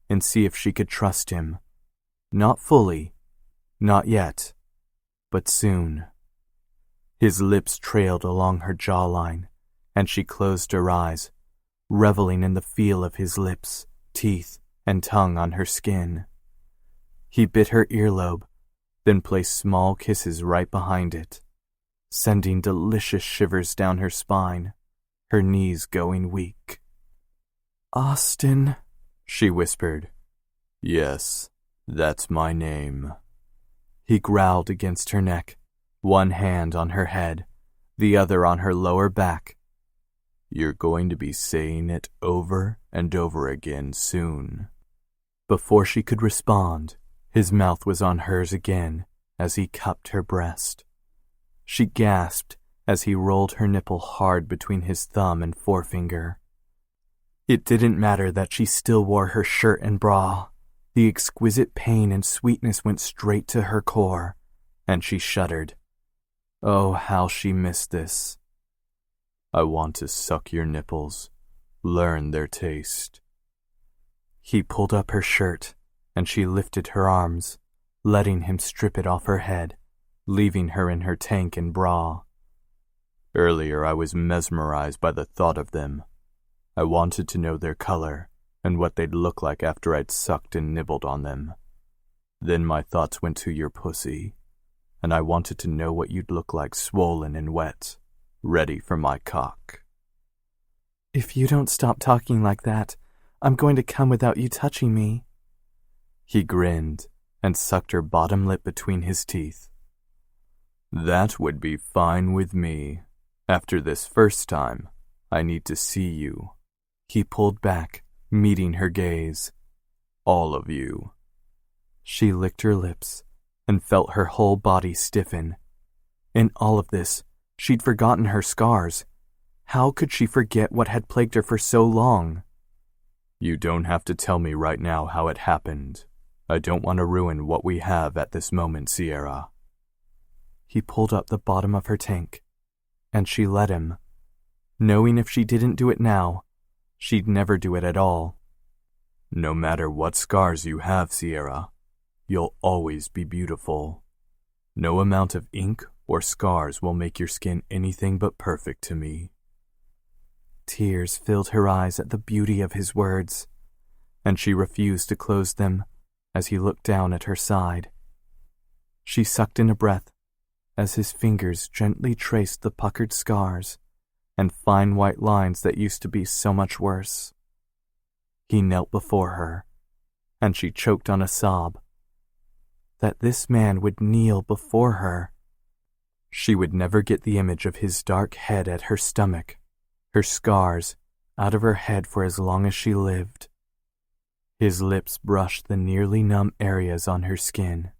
and see if she could trust him. Not fully, not yet, but soon. His lips trailed along her jawline, and she closed her eyes, reveling in the feel of his lips, teeth, and tongue on her skin. He bit her earlobe, then placed small kisses right behind it, sending delicious shivers down her spine, her knees going weak. Austin, she whispered. Yes, that's my name. He growled against her neck, one hand on her head, the other on her lower back. You're going to be saying it over and over again soon. Before she could respond, his mouth was on hers again as he cupped her breast. She gasped as he rolled her nipple hard between his thumb and forefinger. It didn't matter that she still wore her shirt and bra. The exquisite pain and sweetness went straight to her core, and she shuddered. Oh, how she missed this. I want to suck your nipples, learn their taste. He pulled up her shirt, and she lifted her arms, letting him strip it off her head, leaving her in her tank and bra. Earlier I was mesmerized by the thought of them. I wanted to know their color and what they'd look like after I'd sucked and nibbled on them. Then my thoughts went to your pussy, and I wanted to know what you'd look like swollen and wet, ready for my cock. If you don't stop talking like that, I'm going to come without you touching me. He grinned and sucked her bottom lip between his teeth. That would be fine with me. After this first time, I need to see you. He pulled back, meeting her gaze. All of you. She licked her lips and felt her whole body stiffen. In all of this, she'd forgotten her scars. How could she forget what had plagued her for so long? You don't have to tell me right now how it happened. I don't want to ruin what we have at this moment, Sierra. He pulled up the bottom of her tank, and she let him, knowing if she didn't do it now, she'd never do it at all. No matter what scars you have, Sierra, you'll always be beautiful. No amount of ink or scars will make your skin anything but perfect to me. Tears filled her eyes at the beauty of his words, and she refused to close them as he looked down at her side. She sucked in a breath as his fingers gently traced the puckered scars and fine white lines that used to be so much worse. He knelt before her, and she choked on a sob. That this man would kneel before her. She would never get the image of his dark head at her stomach, her scars, out of her head for as long as she lived. His lips brushed the nearly numb areas on her skin,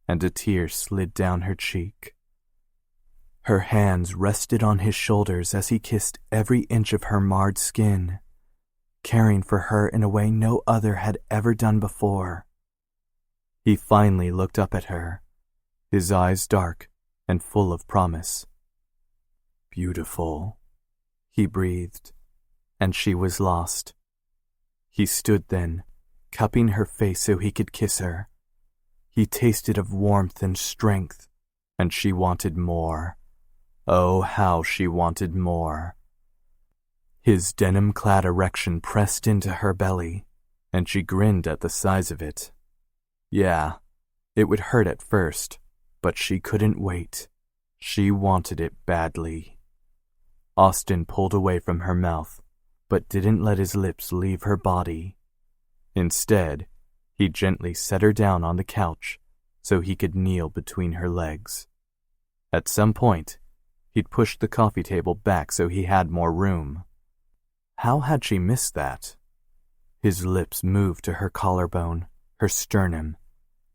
and a tear slid down her cheek. Her hands rested on his shoulders as he kissed every inch of her marred skin, caring for her in a way no other had ever done before. He finally looked up at her, his eyes dark and full of promise. "Beautiful," he breathed, and she was lost. He stood then, cupping her face so he could kiss her. He tasted of warmth and strength, and she wanted more. Oh, how she wanted more. His denim-clad erection pressed into her belly, and she grinned at the size of it. Yeah, it would hurt at first, but she couldn't wait. She wanted it badly. Austin pulled away from her mouth, but didn't let his lips leave her body. Instead, he gently set her down on the couch so he could kneel between her legs. At some point, he'd pushed the coffee table back so he had more room. How had she missed that? His lips moved to her collarbone, her sternum,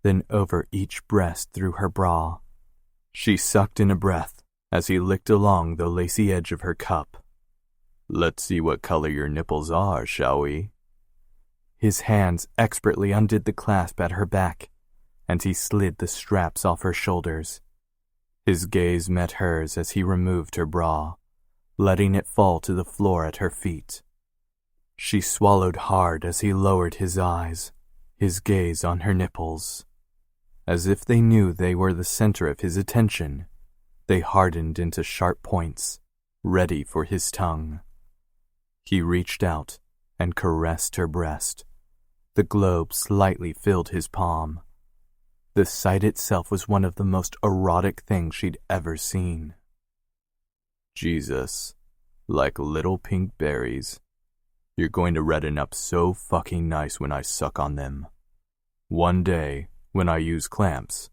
then over each breast through her bra. She sucked in a breath as he licked along the lacy edge of her cup. "Let's see what color your nipples are, shall we?" His hands expertly undid the clasp at her back, and he slid the straps off her shoulders. His gaze met hers as he removed her bra, letting it fall to the floor at her feet. She swallowed hard as he lowered his eyes, his gaze on her nipples. As if they knew they were the center of his attention, they hardened into sharp points, ready for his tongue. He reached out and caressed her breast. The globe slightly filled his palm. The sight itself was one of the most erotic things she'd ever seen. Jesus, like little pink berries. You're going to redden up so fucking nice when I suck on them. One day, when I use clamps,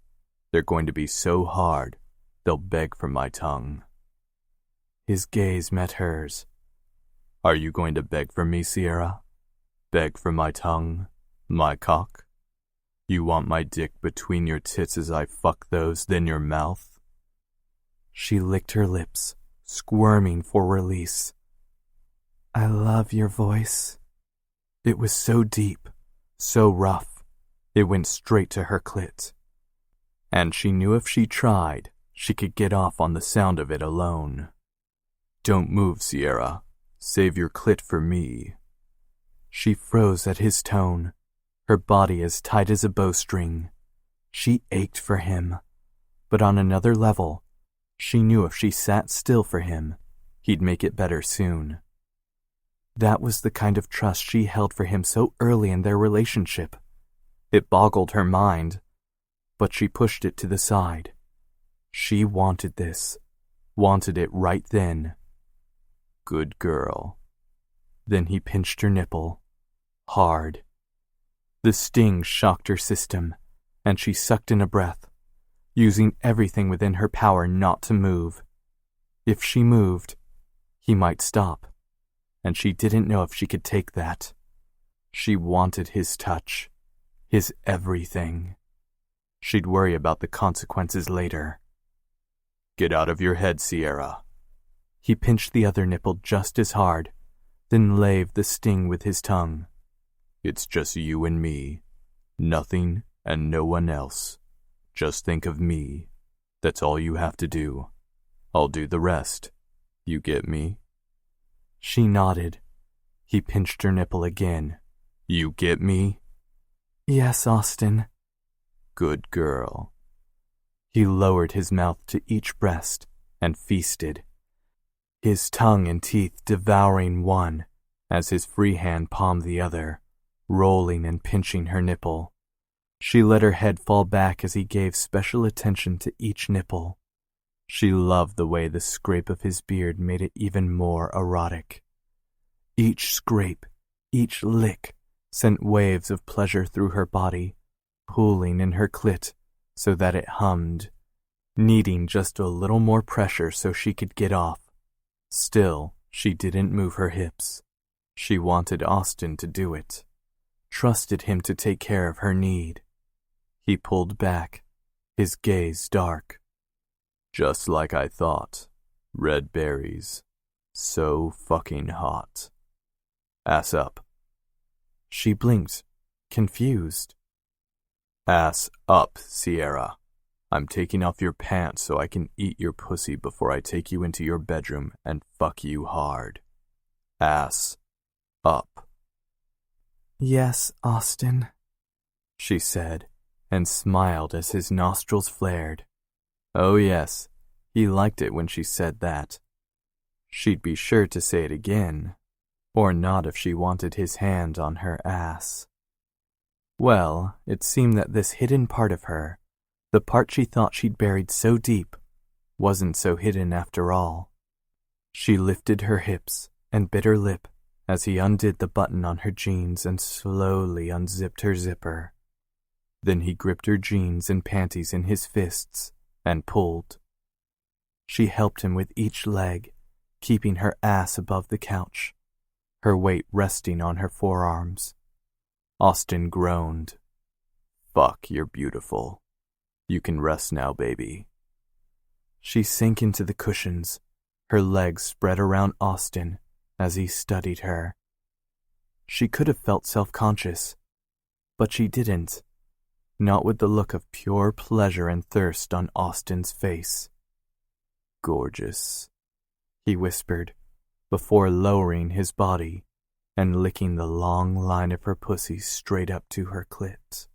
they're going to be so hard, they'll beg for my tongue. His gaze met hers. Are you going to beg for me, Sierra? Beg for my tongue, my cock? You want my dick between your tits as I fuck those, then your mouth? She licked her lips, squirming for release. I love your voice. It was so deep, so rough, it went straight to her clit. And she knew if she tried, she could get off on the sound of it alone. Don't move, Sierra. Save your clit for me. She froze at his tone, her body as tight as a bowstring. She ached for him, but on another level, she knew if she sat still for him, he'd make it better soon. That was the kind of trust she held for him so early in their relationship. It boggled her mind, but she pushed it to the side. She wanted this, wanted it right then. Good girl. Then he pinched her nipple, hard. The sting shocked her system, and she sucked in a breath, using everything within her power not to move. If she moved, he might stop, and she didn't know if she could take that. She wanted his touch, his everything. She'd worry about the consequences later. Get out of your head, Sierra. He pinched the other nipple just as hard, then laved the sting with his tongue. It's just you and me. Nothing and no one else. Just think of me. That's all you have to do. I'll do the rest. You get me? She nodded. He pinched her nipple again. You get me? Yes, Austin. Good girl. He lowered his mouth to each breast and feasted, his tongue and teeth devouring one as his free hand palmed the other, rolling and pinching her nipple. She let her head fall back as he gave special attention to each nipple, She loved the way the scrape of his beard made it even more erotic. Each scrape, each lick, sent waves of pleasure through her body, pooling in her clit so that it hummed, needing just a little more pressure so she could get off. Still, she didn't move her hips. She wanted Austin to do it, trusted him to take care of her need. He pulled back, his gaze dark. Just like I thought. Red berries. So fucking hot. Ass up. She blinked, confused. Ass up, Sierra. I'm taking off your pants so I can eat your pussy before I take you into your bedroom and fuck you hard. Ass up. Yes, Austin, she said, and smiled as his nostrils flared. Oh yes, he liked it when she said that. She'd be sure to say it again, or not if she wanted his hand on her ass. Well, it seemed that this hidden part of her, the part she thought she'd buried so deep, wasn't so hidden after all. She lifted her hips and bit her lip as he undid the button on her jeans and slowly unzipped her zipper. Then he gripped her jeans and panties in his fists and pulled. She helped him with each leg, keeping her ass above the couch, her weight resting on her forearms. Austin groaned. Fuck, you're beautiful. You can rest now, baby. She sank into the cushions, her legs spread around Austin as he studied her. She could have felt self-conscious, but she didn't, not with the look of pure pleasure and thirst on Austin's face. Gorgeous, he whispered, before lowering his body and licking the long line of her pussy straight up to her clit.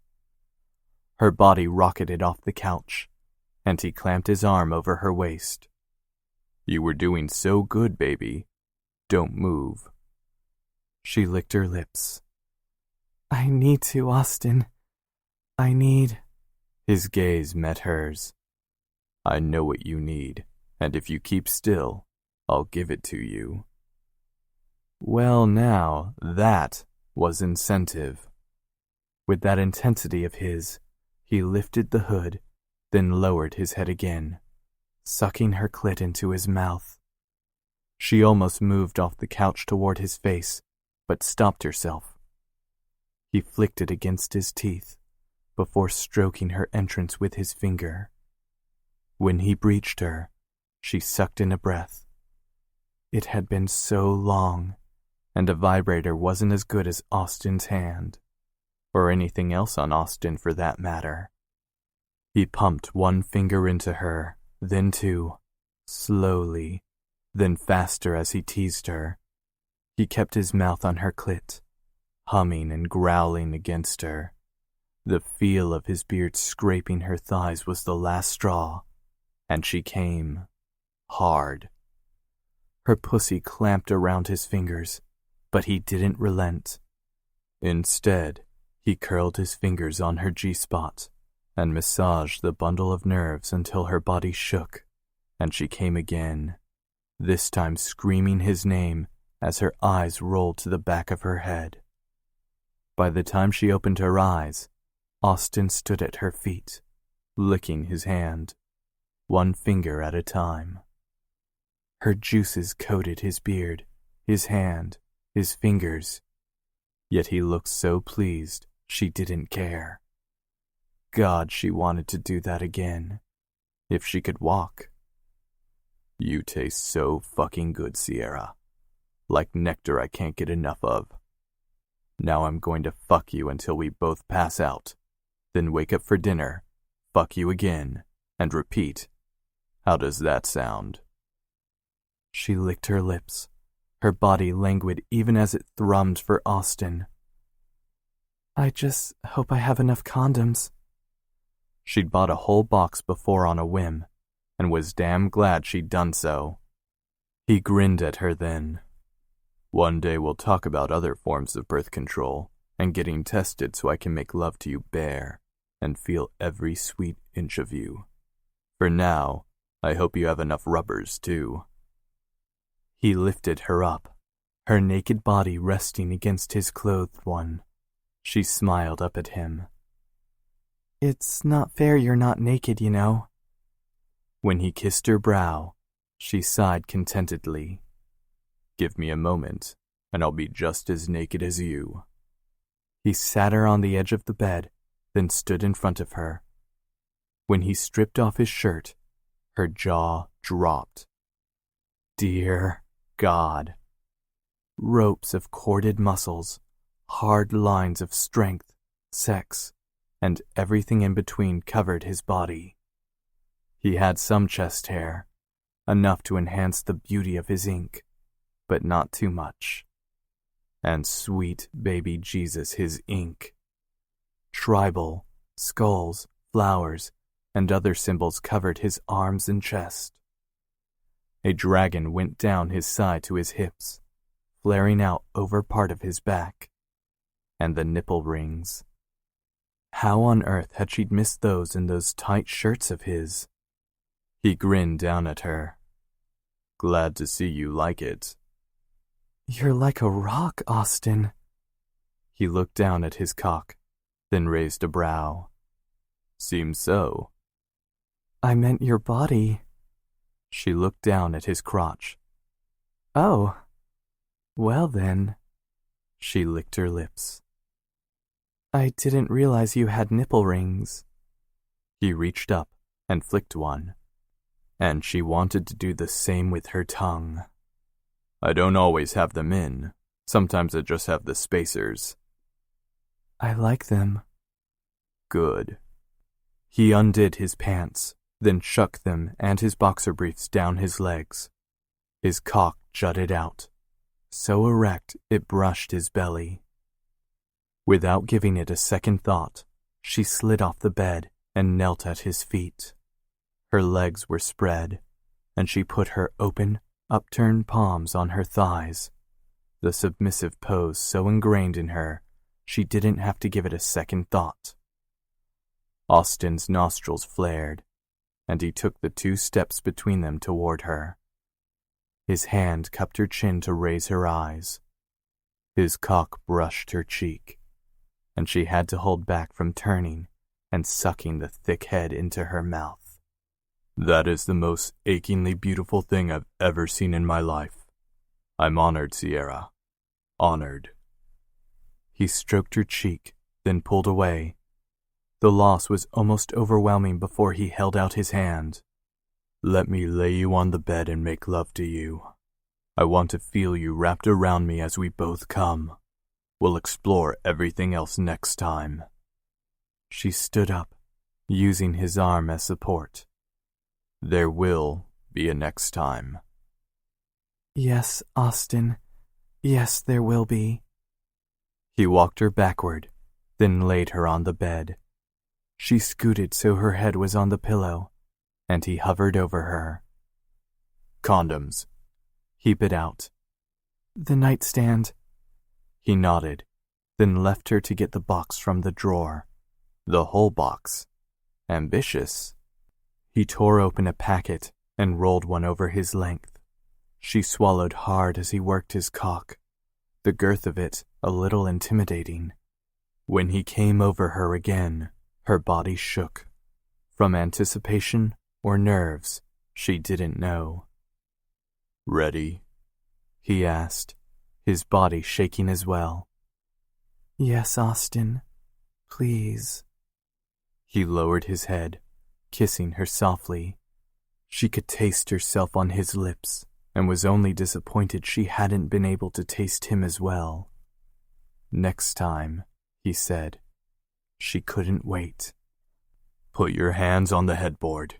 Her body rocketed off the couch, and he clamped his arm over her waist. You were doing so good, baby. Don't move. She licked her lips. I need to, Austin. I need... His gaze met hers. I know what you need, and if you keep still, I'll give it to you. Well, now, that was incentive. With that intensity of his, he lifted the hood, then lowered his head again, sucking her clit into his mouth. She almost moved off the couch toward his face, but stopped herself. He flicked it against his teeth, before stroking her entrance with his finger. When he breached her, she sucked in a breath. It had been so long, and a vibrator wasn't as good as Austin's hand, or anything else on Austin for that matter. He pumped one finger into her, then two, slowly, then faster as he teased her. He kept his mouth on her clit, humming and growling against her. The feel of his beard scraping her thighs was the last straw, and she came, hard. Her pussy clamped around his fingers, but he didn't relent. Instead, he curled his fingers on her G-spot and massaged the bundle of nerves until her body shook, and she came again, this time screaming his name as her eyes rolled to the back of her head. By the time she opened her eyes, Austin stood at her feet, licking his hand, one finger at a time. Her juices coated his beard, his hand, his fingers, yet he looked so pleased she didn't care. God, she wanted to do that again, if she could walk. You taste so fucking good, Sierra. Like nectar I can't get enough of. Now I'm going to fuck you until we both pass out, then wake up for dinner, fuck you again, and repeat. How does that sound? She licked her lips, her body languid even as it thrummed for Austin. I just hope I have enough condoms. She'd bought a whole box before on a whim, and was damn glad she'd done so. He grinned at her then. One day we'll talk about other forms of birth control and getting tested so I can make love to you bare and feel every sweet inch of you. For now, I hope you have enough rubbers, too. He lifted her up, her naked body resting against his clothed one. She smiled up at him. It's not fair you're not naked, you know. When he kissed her brow, she sighed contentedly. Give me a moment, and I'll be just as naked as you. He sat her on the edge of the bed, then stood in front of her. When he stripped off his shirt, her jaw dropped. Dear God. Ropes of corded muscles, hard lines of strength, sex, and everything in between covered his body. He had some chest hair, enough to enhance the beauty of his ink, but not too much. And sweet baby Jesus, his ink. Tribal, skulls, flowers, and other symbols covered his arms and chest. A dragon went down his side to his hips, flaring out over part of his back. And the nipple rings. How on earth had she missed those in those tight shirts of his? He grinned down at her. Glad to see you like it. You're like a rock, Austin. He looked down at his cock, then raised a brow. Seems so. I meant your body. She looked down at his crotch. Oh, well then. She licked her lips. I didn't realize you had nipple rings. He reached up and flicked one, and she wanted to do the same with her tongue. I don't always have them in. Sometimes I just have the spacers. I like them. Good. He undid his pants, then chucked them and his boxer briefs down his legs. His cock jutted out, so erect it brushed his belly. Without giving it a second thought, she slid off the bed and knelt at his feet. Her legs were spread, and she put her open, upturned palms on her thighs, the submissive pose so ingrained in her she didn't have to give it a second thought. Austin's nostrils flared, and he took the 2 steps between them toward her. His hand cupped her chin to raise her eyes. His cock brushed her cheek, and she had to hold back from turning and sucking the thick head into her mouth. That is the most achingly beautiful thing I've ever seen in my life. I'm honored, Sierra. Honored. He stroked her cheek, then pulled away. The loss was almost overwhelming before he held out his hand. Let me lay you on the bed and make love to you. I want to feel you wrapped around me as we both come. We'll explore everything else next time. She stood up, using his arm as support. There will be a next time. Yes, Austin. Yes, there will be. He walked her backward, then laid her on the bed. She scooted so her head was on the pillow, and he hovered over her. Condoms. He bit out. The nightstand. He nodded, then left her to get the box from the drawer. The whole box. Ambitious. He tore open a packet and rolled one over his length. She swallowed hard as he worked his cock, the girth of it a little intimidating. When he came over her again, her body shook. From anticipation or nerves, she didn't know. Ready? He asked, his body shaking as well. Yes, Austin. Please. He lowered his head, kissing her softly. She could taste herself on his lips, and was only disappointed she hadn't been able to taste him as well. Next time, he said. She couldn't wait. Put your hands on the headboard,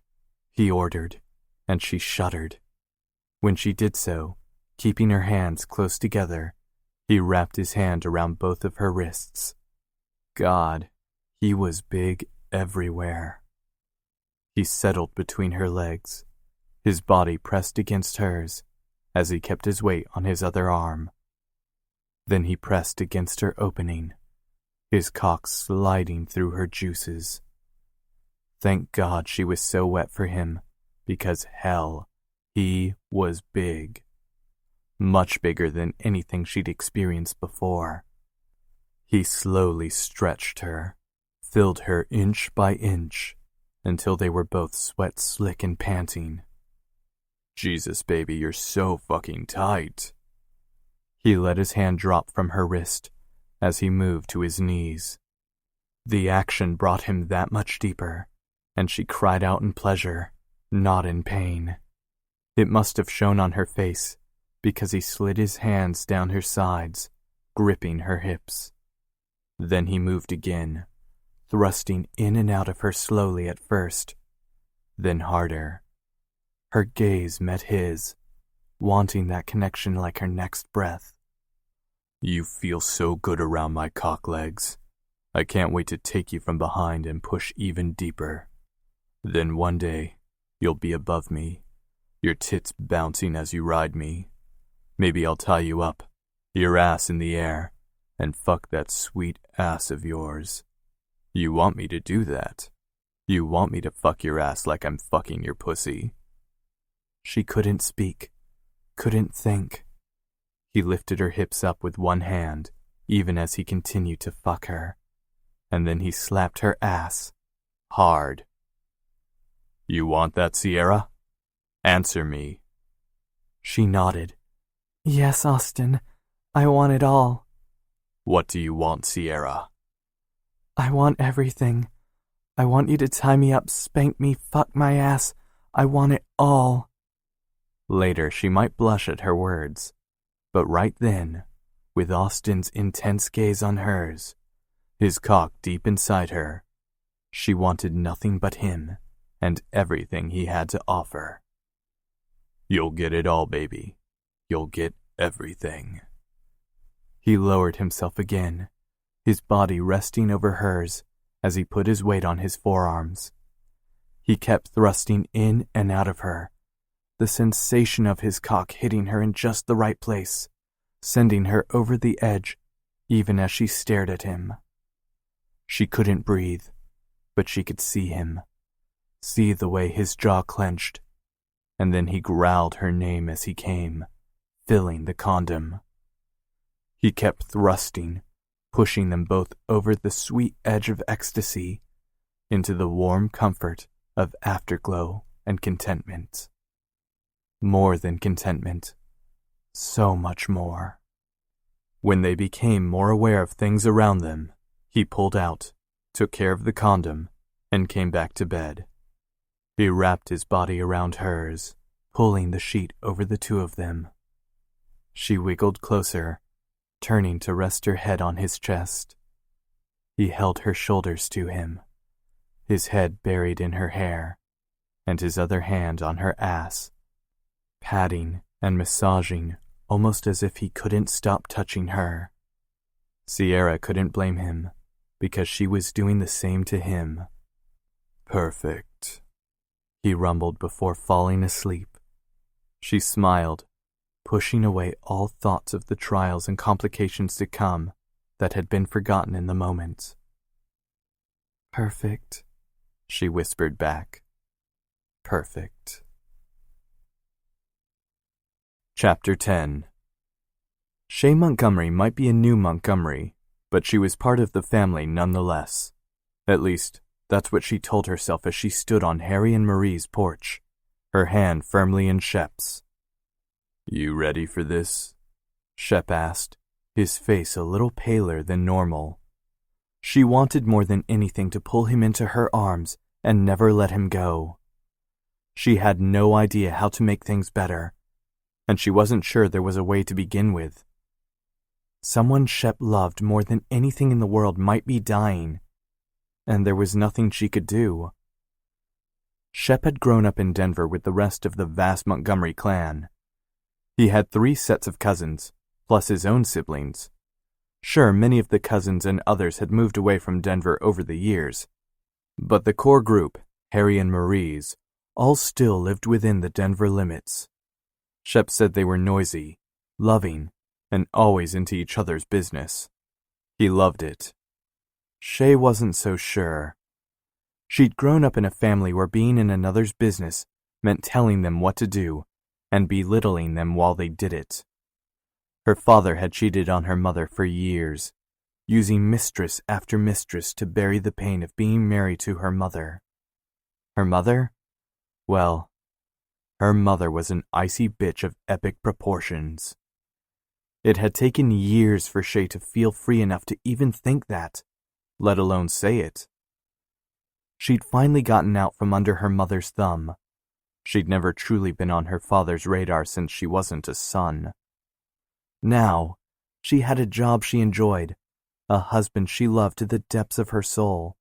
he ordered, and she shuddered. When she did so, keeping her hands close together, he wrapped his hand around both of her wrists. God, he was big everywhere. He settled between her legs, his body pressed against hers as he kept his weight on his other arm. Then he pressed against her opening, his cock sliding through her juices. Thank God she was so wet for him, because hell, he was big. Much bigger than anything she'd experienced before. He slowly stretched her, filled her inch by inch, until they were both sweat-slick and panting. Jesus, baby, you're so fucking tight. He let his hand drop from her wrist as he moved to his knees. The action brought him that much deeper, and she cried out in pleasure, not in pain. It must have shown on her face, because he slid his hands down her sides, gripping her hips. Then he moved again, thrusting in and out of her slowly at first, then harder. Her gaze met his, wanting that connection like her next breath. You feel so good around my cock legs. I can't wait to take you from behind and push even deeper. Then one day, you'll be above me, your tits bouncing as you ride me. Maybe I'll tie you up, your ass in the air, and fuck that sweet ass of yours. You want me to do that? You want me to fuck your ass like I'm fucking your pussy? She couldn't speak, couldn't think. He lifted her hips up with one hand, even as he continued to fuck her, and then he slapped her ass, hard. You want that, Sierra? Answer me. She nodded. Yes, Austin, I want it all. What do you want, Sierra? I want everything. I want you to tie me up, spank me, fuck my ass. I want it all. Later, she might blush at her words, but right then, with Austin's intense gaze on hers, his cock deep inside her, she wanted nothing but him and everything he had to offer. You'll get it all, baby. You'll get everything. He lowered himself again, his body resting over hers as he put his weight on his forearms. He kept thrusting in and out of her, the sensation of his cock hitting her in just the right place, sending her over the edge, even as she stared at him. She couldn't breathe, but she could see him, see the way his jaw clenched, and then he growled her name as he came, filling the condom. He kept thrusting, pushing them both over the sweet edge of ecstasy into the warm comfort of afterglow and contentment. More than contentment, so much more. When they became more aware of things around them, he pulled out, took care of the condom, and came back to bed. He wrapped his body around hers, pulling the sheet over the two of them. She wiggled closer, turning to rest her head on his chest. He held her shoulders to him, his head buried in her hair, and his other hand on her ass, patting and massaging almost as if he couldn't stop touching her. Sierra couldn't blame him, because she was doing the same to him. Perfect, he rumbled before falling asleep. She smiled, pushing away all thoughts of the trials and complications to come that had been forgotten in the moment. Perfect, she whispered back. Perfect. Chapter 10. Shay Montgomery might be a new Montgomery, but she was part of the family nonetheless. At least, that's what she told herself as she stood on Harry and Marie's porch, her hand firmly in Shep's. You ready for this? Shep asked, his face a little paler than normal. She wanted more than anything to pull him into her arms and never let him go. She had no idea how to make things better, and she wasn't sure there was a way to begin with. Someone Shep loved more than anything in the world might be dying, and there was nothing she could do. Shep had grown up in Denver with the rest of the vast Montgomery clan. He had 3 sets of cousins, plus his own siblings. Sure, many of the cousins and others had moved away from Denver over the years, but the core group, Harry and Marie's, all still lived within the Denver limits. Shep said they were noisy, loving, and always into each other's business. He loved it. Shay wasn't so sure. She'd grown up in a family where being in another's business meant telling them what to do and belittling them while they did it. Her father had cheated on her mother for years, using mistress after mistress to bury the pain of being married to her mother. Her mother? Well, her mother was an icy bitch of epic proportions. It had taken years for Shay to feel free enough to even think that, let alone say it. She'd finally gotten out from under her mother's thumb. She'd never truly been on her father's radar since she wasn't a son. Now, she had a job she enjoyed, a husband she loved to the depths of her soul,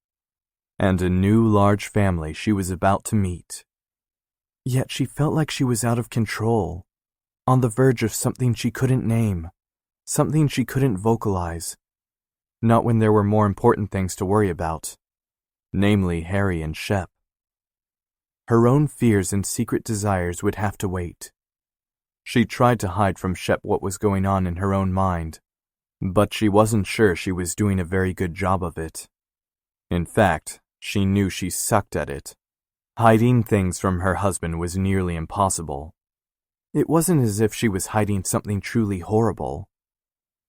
and a new large family she was about to meet. Yet she felt like she was out of control, on the verge of something she couldn't name, something she couldn't vocalize. Not when there were more important things to worry about, namely Harry and Shep. Her own fears and secret desires would have to wait. She tried to hide from Shep what was going on in her own mind, but she wasn't sure she was doing a very good job of it. In fact, she knew she sucked at it. Hiding things from her husband was nearly impossible. It wasn't as if she was hiding something truly horrible.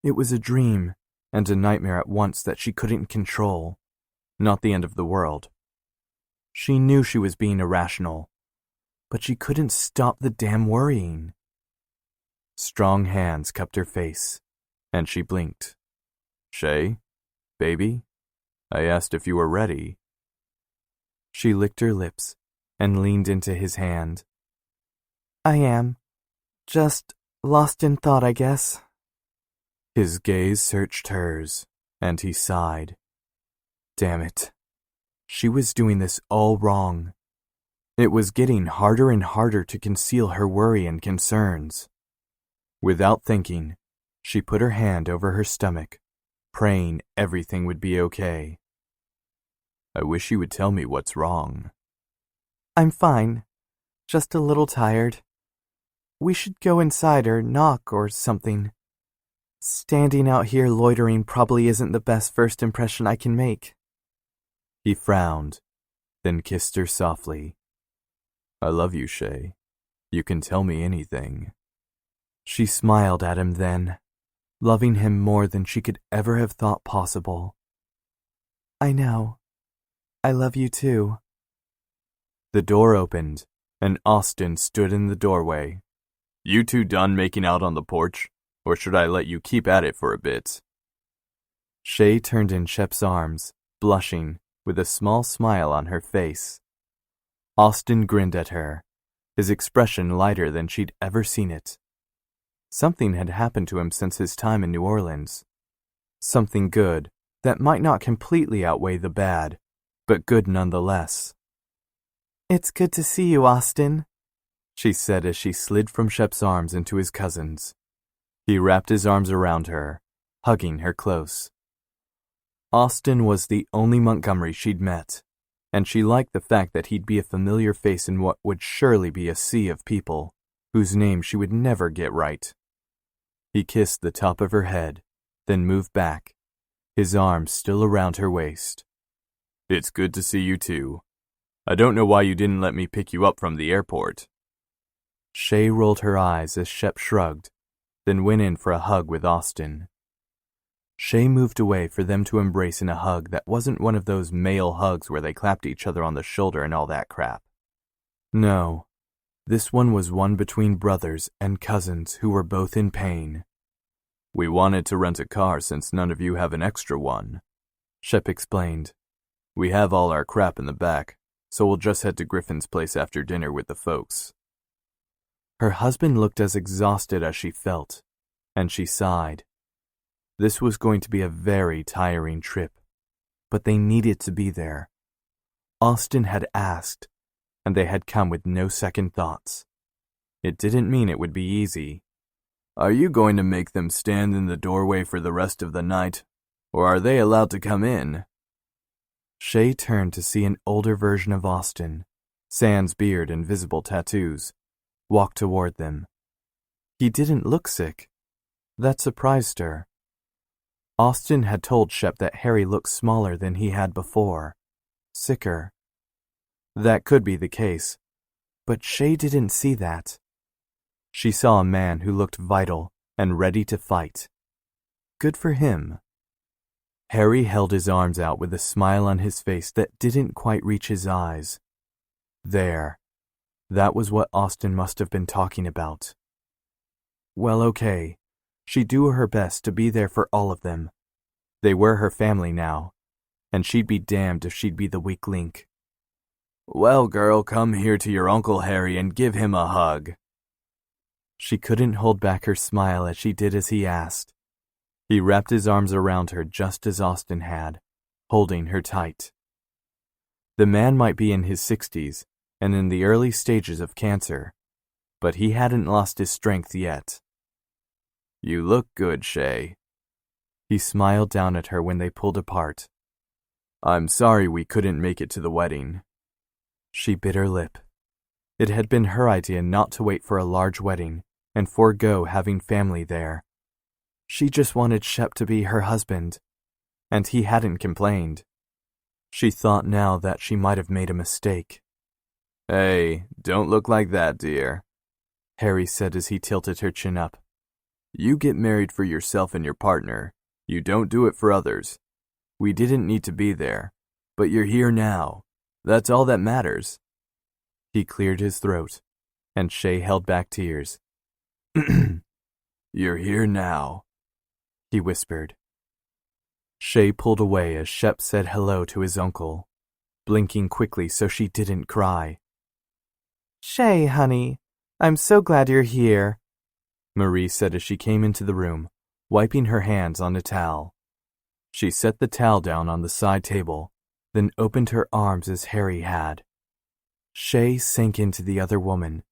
It was a dream and a nightmare at once that she couldn't control, not the end of the world. She knew she was being irrational, but she couldn't stop the damn worrying. Strong hands cupped her face, and she blinked. "Shay? Baby? I asked if you were ready." She licked her lips and leaned into his hand. "I am. Just lost in thought, I guess." His gaze searched hers, and he sighed. Damn it. She was doing this all wrong. It was getting harder and harder to conceal her worry and concerns. Without thinking, she put her hand over her stomach, praying everything would be okay. "I wish you would tell me what's wrong." "I'm fine. Just a little tired. We should go inside or knock or something. Standing out here loitering probably isn't the best first impression I can make." He frowned, then kissed her softly. "I love you, Shay. You can tell me anything." She smiled at him then, loving him more than she could ever have thought possible. "I know. I love you too." The door opened, and Austin stood in the doorway. "You two done making out on the porch, or should I let you keep at it for a bit?" Shay turned in Shep's arms, blushing, with a small smile on her face. Austin grinned at her, his expression lighter than she'd ever seen it. Something had happened to him since his time in New Orleans. Something good that might not completely outweigh the bad, but good nonetheless. "It's good to see you, Austin," she said as she slid from Shep's arms into his cousin's. He wrapped his arms around her, hugging her close. Austin was the only Montgomery she'd met, and she liked the fact that he'd be a familiar face in what would surely be a sea of people, whose names she would never get right. He kissed the top of her head, then moved back, his arms still around her waist. "It's good to see you too. I don't know why you didn't let me pick you up from the airport." Shay rolled her eyes as Shep shrugged, then went in for a hug with Austin. Shay moved away for them to embrace in a hug that wasn't one of those male hugs where they clapped each other on the shoulder and all that crap. No, this one was one between brothers and cousins who were both in pain. "We wanted to rent a car since none of you have an extra one," Shep explained. "We have all our crap in the back, so we'll just head to Griffin's place after dinner with the folks." Her husband looked as exhausted as she felt, and she sighed. This was going to be a very tiring trip, but they needed to be there. Austin had asked, and they had come with no second thoughts. It didn't mean it would be easy. "Are you going to make them stand in the doorway for the rest of the night, or are they allowed to come in?" Shay turned to see an older version of Austin, sans beard and visible tattoos, walk toward them. He didn't look sick. That surprised her. Austin had told Shep that Harry looked smaller than he had before, sicker. That could be the case, But Shay didn't see that. She saw a man who looked vital and ready to fight. Good for him. Harry held his arms out with a smile on his face that didn't quite reach his eyes. There. That was what Austen must have been talking about. Well, okay. She'd do her best to be there for all of them. They were her family now, and she'd be damned if she'd be the weak link. Well, girl, come here to your Uncle Harry and give him a hug. She couldn't hold back her smile as she did as he asked. He wrapped his arms around her just as Austen had, holding her tight. The man might be in his 60s and in the early stages of cancer, but he hadn't lost his strength yet. You look good, Shay. He smiled down at her when they pulled apart. I'm sorry we couldn't make it to the wedding. She bit her lip. It had been her idea not to wait for a large wedding and forego having family there. She just wanted Shep to be her husband, and he hadn't complained. She thought now that she might have made a mistake. Hey, don't look like that, dear, Harry said as he tilted her chin up. You get married for yourself and your partner. You don't do it for others. We didn't need to be there, but you're here now. That's all that matters. He cleared his throat, and Shay held back tears. You're here now, he whispered. Shay pulled away as Shep said hello to his uncle, blinking quickly so she didn't cry. Shay, honey, I'm so glad you're here, Marie said as she came into the room, wiping her hands on a towel. She set the towel down on the side table, then opened her arms as Harry had. Shay sank into the other woman,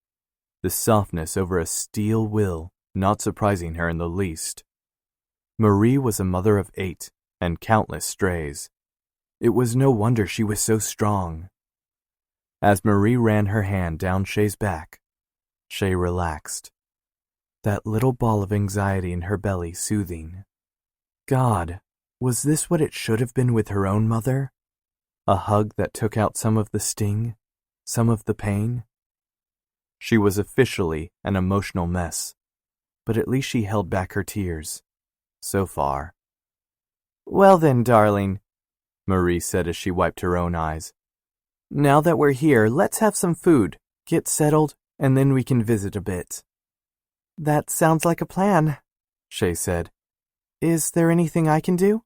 the softness over a steel will not surprising her in the least. Marie was a mother of 8 and countless strays. It was no wonder she was so strong. As Marie ran her hand down Shay's back, Shay relaxed, that little ball of anxiety in her belly soothing. God, was this what it should have been with her own mother? A hug that took out some of the sting, some of the pain? She was officially an emotional mess, but at least she held back her tears. So far. Well then, darling, Marie said as she wiped her own eyes. Now that we're here, let's have some food, get settled, and then we can visit a bit. That sounds like a plan, Shay said. Is there anything I can do?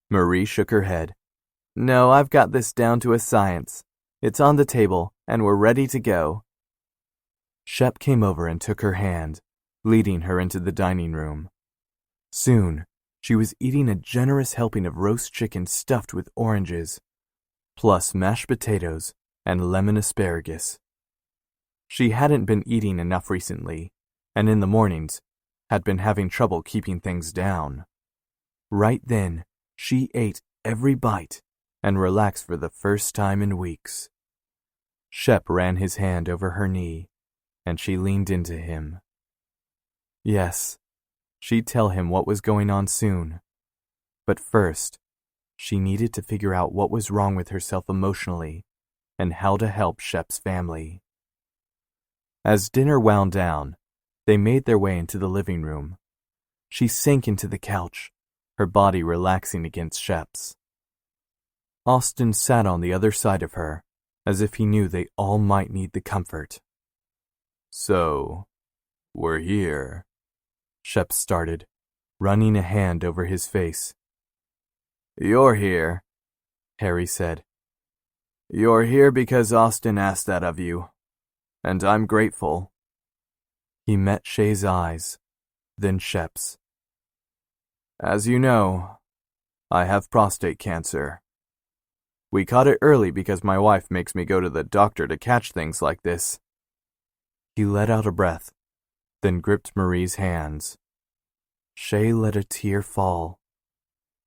Marie shook her head. No, I've got this down to a science. It's on the table, and we're ready to go. Shep came over and took her hand, leading her into the dining room. Soon, she was eating a generous helping of roast chicken stuffed with oranges, plus mashed potatoes and lemon asparagus. She hadn't been eating enough recently, and in the mornings had been having trouble keeping things down. Right then, she ate every bite and relaxed for the first time in weeks. Shep ran his hand over her knee, and she leaned into him. Yes, she'd tell him what was going on soon. But first, she needed to figure out what was wrong with herself emotionally and how to help Shep's family. As dinner wound down, they made their way into the living room. She sank into the couch, her body relaxing against Shep's. Austen sat on the other side of her, as if he knew they all might need the comfort. So, we're here, Shep started, running a hand over his face. You're here, Harry said. You're here because Austen asked that of you, and I'm grateful. He met Shay's eyes, then Shep's. As you know, I have prostate cancer. We caught it early because my wife makes me go to the doctor to catch things like this. He let out a breath, then gripped Marie's hands. Shay let a tear fall.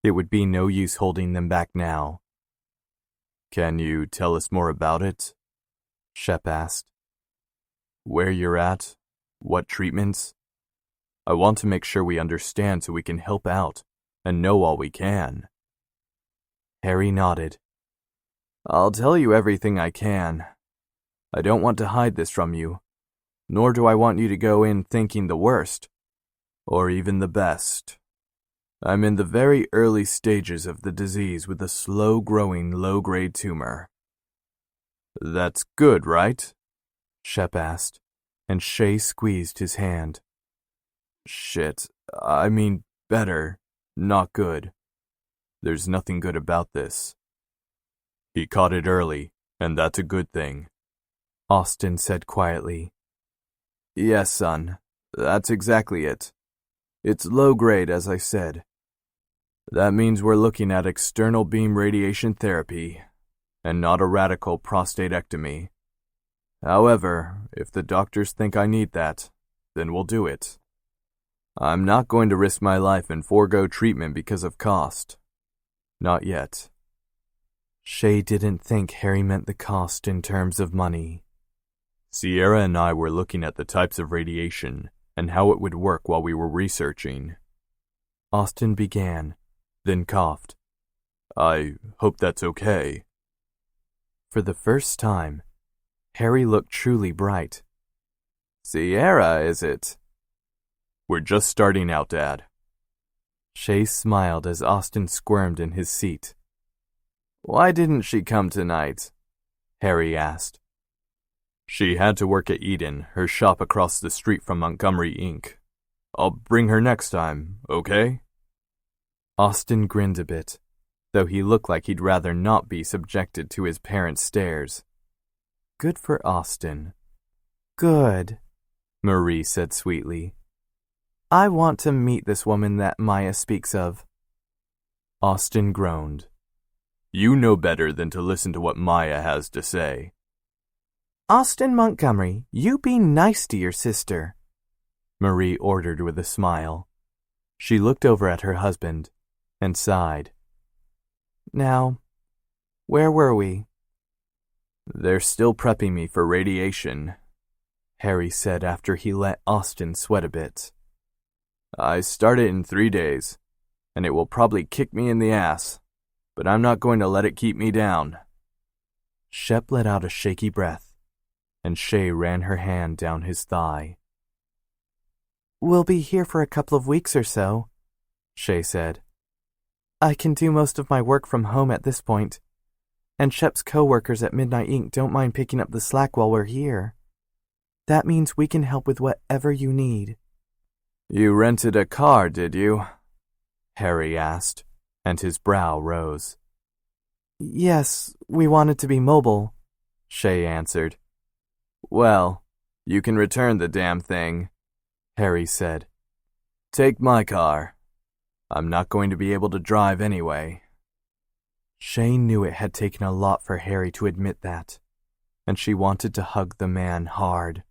It would be no use holding them back now. Can you tell us more about it? Shep asked. Where you're at? What treatments? I want to make sure we understand so we can help out and know all we can. Harry nodded. I'll tell you everything I can. I don't want to hide this from you, nor do I want you to go in thinking the worst, or even the best. I'm in the very early stages of the disease with a slow-growing, low-grade tumor. That's good, right? Shep asked, and Shay squeezed his hand. Shit, I mean better, not good. There's nothing good about this. He caught it early, and that's a good thing, Austin said quietly. Yes, son, that's exactly it. It's low grade, as I said. That means we're looking at external beam radiation therapy, and not a radical prostatectomy. However, if the doctors think I need that, then we'll do it. I'm not going to risk my life and forego treatment because of cost. Not yet. Shay didn't think Harry meant the cost in terms of money. Sierra and I were looking at the types of radiation and how it would work while we were researching. Austin began, then coughed. I hope that's okay. For the first time, Harry looked truly bright. Sierra, is it? We're just starting out, Dad. Shay smiled as Austin squirmed in his seat. Why didn't she come tonight? Harry asked. She had to work at Eden, her shop across the street from Montgomery Inc. I'll bring her next time, okay? Austin grinned a bit, though he looked like he'd rather not be subjected to his parents' stares. Good for Austin. Good, Marie said sweetly. I want to meet this woman that Maya speaks of. Austin groaned. You know better than to listen to what Maya has to say. Austin Montgomery, you be nice to your sister, Marie ordered with a smile. She looked over at her husband and sighed. Now, where were we? They're still prepping me for radiation, Harry said after he let Austin sweat a bit. I start it in 3 days, and it will probably kick me in the ass, but I'm not going to let it keep me down. Shep let out a shaky breath, and Shay ran her hand down his thigh. We'll be here for a couple of weeks or so, Shay said. I can do most of my work from home at this point, and Shep's co-workers at Midnight Inc. don't mind picking up the slack while we're here. That means we can help with whatever you need. You rented a car, did you? Harry asked, and his brow rose. Yes, we wanted to be mobile, Shay answered. Well, you can return the damn thing, Harry said. Take my car. I'm not going to be able to drive anyway. Shay knew it had taken a lot for Harry to admit that, and she wanted to hug the man hard.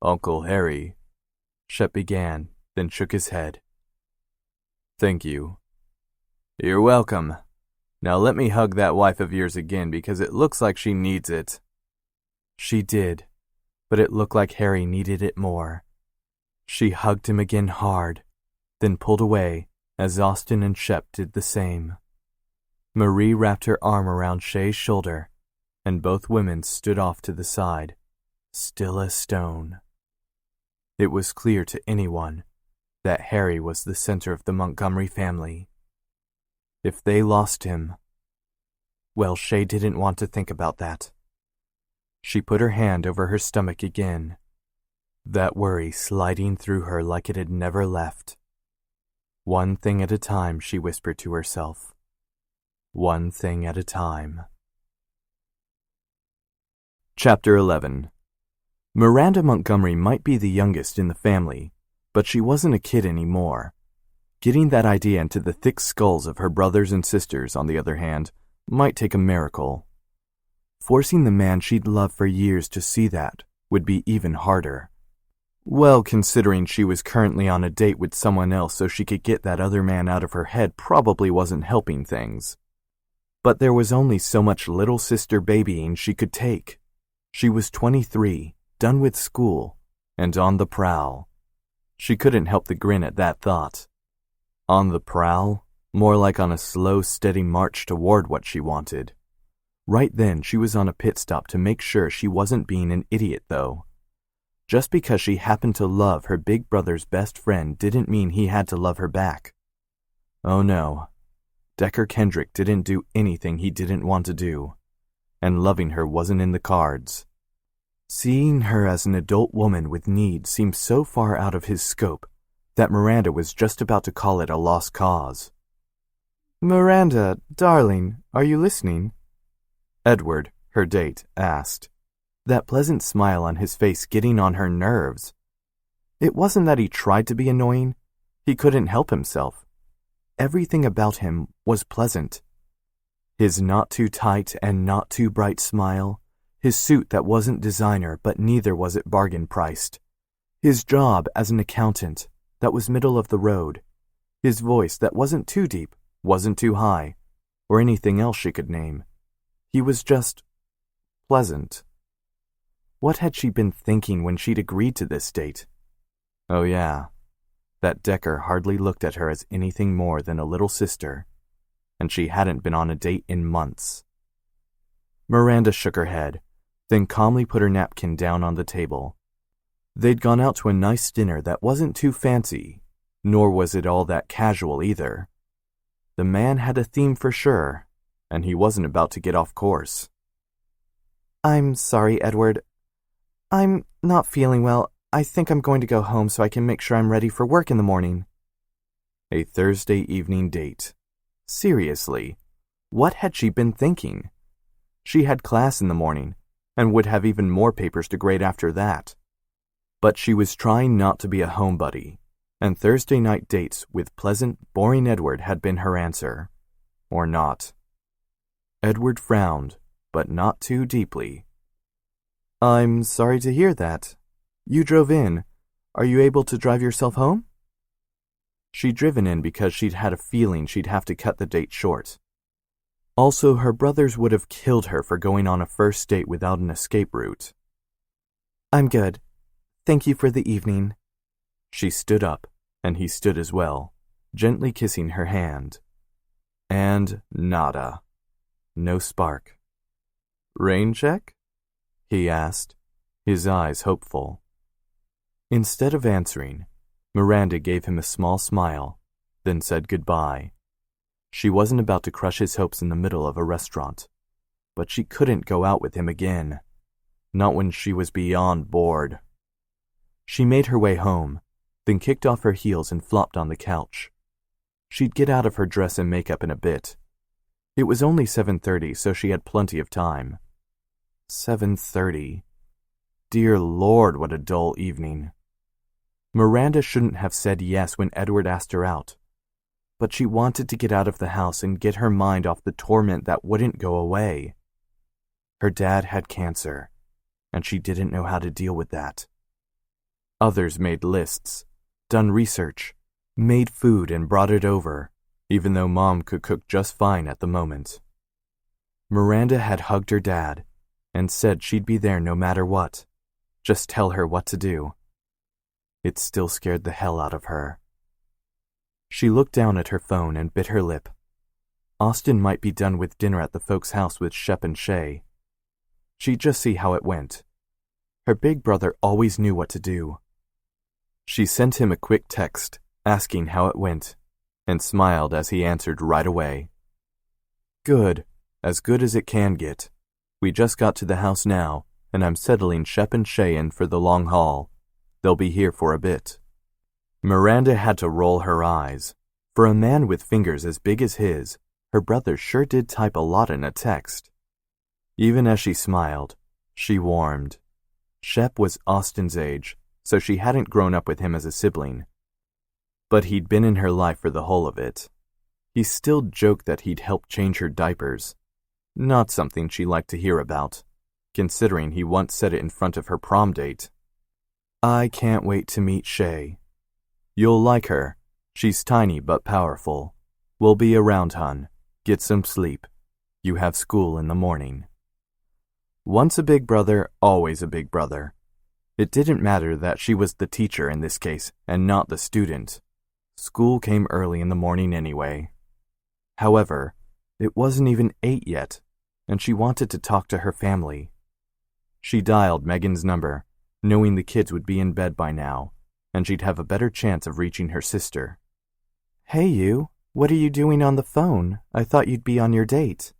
Uncle Harry, Shep began, then shook his head. Thank you. You're welcome. Now let me hug that wife of yours again because it looks like she needs it. She did, but it looked like Harry needed it more. She hugged him again hard, then pulled away as Austin and Shep did the same. Marie wrapped her arm around Shay's shoulder, and both women stood off to the side, still as stone. It was clear to anyone that Harry was the center of the Montgomery family. If they lost him, well, Shay didn't want to think about that. She put her hand over her stomach again, that worry sliding through her like it had never left. One thing at a time, she whispered to herself. One thing at a time. Chapter 11. Miranda Montgomery might be the youngest in the family, but she wasn't a kid anymore. Getting that idea into the thick skulls of her brothers and sisters, on the other hand, might take a miracle. Forcing the man she'd loved for years to see that would be even harder. Well, considering she was currently on a date with someone else so she could get that other man out of her head probably wasn't helping things. But there was only so much little sister babying she could take. She was 23, done with school, and on the prowl. She couldn't help the grin at that thought. On the prowl, more like on a slow, steady march toward what she wanted. Right then, she was on a pit stop to make sure she wasn't being an idiot, though. Just because she happened to love her big brother's best friend didn't mean he had to love her back. Oh no, Decker Kendrick didn't do anything he didn't want to do, and loving her wasn't in the cards. Seeing her as an adult woman with needs seemed so far out of his scope that Miranda was just about to call it a lost cause. "Miranda, darling, are you listening?" Edward, her date, asked, that pleasant smile on his face getting on her nerves. It wasn't that he tried to be annoying. He couldn't help himself. Everything about him was pleasant. His not too tight and not too bright smile, his suit that wasn't designer but neither was it bargain priced, his job as an accountant that was middle of the road, his voice that wasn't too deep, wasn't too high, or anything else she could name. He was just pleasant. What had she been thinking when she'd agreed to this date? Oh yeah, that Decker hardly looked at her as anything more than a little sister, and she hadn't been on a date in months. Miranda shook her head, then calmly put her napkin down on the table. They'd gone out to a nice dinner that wasn't too fancy, nor was it all that casual either. The man had a theme for sure, and he wasn't about to get off course. "I'm sorry, Edward. I'm not feeling well. I think I'm going to go home so I can make sure I'm ready for work in the morning." A Thursday evening date. Seriously, what had she been thinking? She had class in the morning, and would have even more papers to grade after that. But she was trying not to be a homebody, and Thursday night dates with pleasant, boring Edward had been her answer. Or not. Edward frowned, but not too deeply. "I'm sorry to hear that. You drove in. Are you able to drive yourself home?" She'd driven in because she'd had a feeling she'd have to cut the date short. Also, her brothers would have killed her for going on a first date without an escape route. "I'm good. Thank you for the evening." She stood up, and he stood as well, gently kissing her hand. And nada. No spark. "Rain check?" he asked, his eyes hopeful. Instead of answering, Miranda gave him a small smile, then said goodbye. She wasn't about to crush his hopes in the middle of a restaurant, but she couldn't go out with him again, not when she was beyond bored. She made her way home, then kicked off her heels and flopped on the couch. She'd get out of her dress and makeup in a bit. It was only 7:30, so she had plenty of time. 7:30. Dear Lord, what a dull evening. Miranda shouldn't have said yes when Edward asked her out, but she wanted to get out of the house and get her mind off the torment that wouldn't go away. Her dad had cancer, and she didn't know how to deal with that. Others made lists, done research, made food and brought it over, even though Mom could cook just fine at the moment. Miranda had hugged her dad and said she'd be there no matter what. Just tell her what to do. It still scared the hell out of her. She looked down at her phone and bit her lip. Austin might be done with dinner at the folks' house with Shep and Shay. She'd just see how it went. Her big brother always knew what to do. She sent him a quick text asking how it went, and smiled as he answered right away. "Good, as good as it can get. We just got to the house now, and I'm settling Shep and Shay in for the long haul. They'll be here for a bit." Miranda had to roll her eyes. For a man with fingers as big as his, her brother sure did type a lot in a text. Even as she smiled, she warmed. Shep was Austin's age, so she hadn't grown up with him as a sibling. But he'd been in her life for the whole of it. He still joked that he'd helped change her diapers. Not something she liked to hear about, considering he once said it in front of her prom date. "I can't wait to meet Shay. You'll like her. She's tiny but powerful. We'll be around, hun. Get some sleep. You have school in the morning." Once a big brother, always a big brother. It didn't matter that she was the teacher in this case and not the student. School came early in the morning anyway. However, it wasn't even 8 yet, and she wanted to talk to her family. She dialed Megan's number, knowing the kids would be in bed by now, and she'd have a better chance of reaching her sister. Hey you, what are you doing on the phone? I thought you'd be on your date.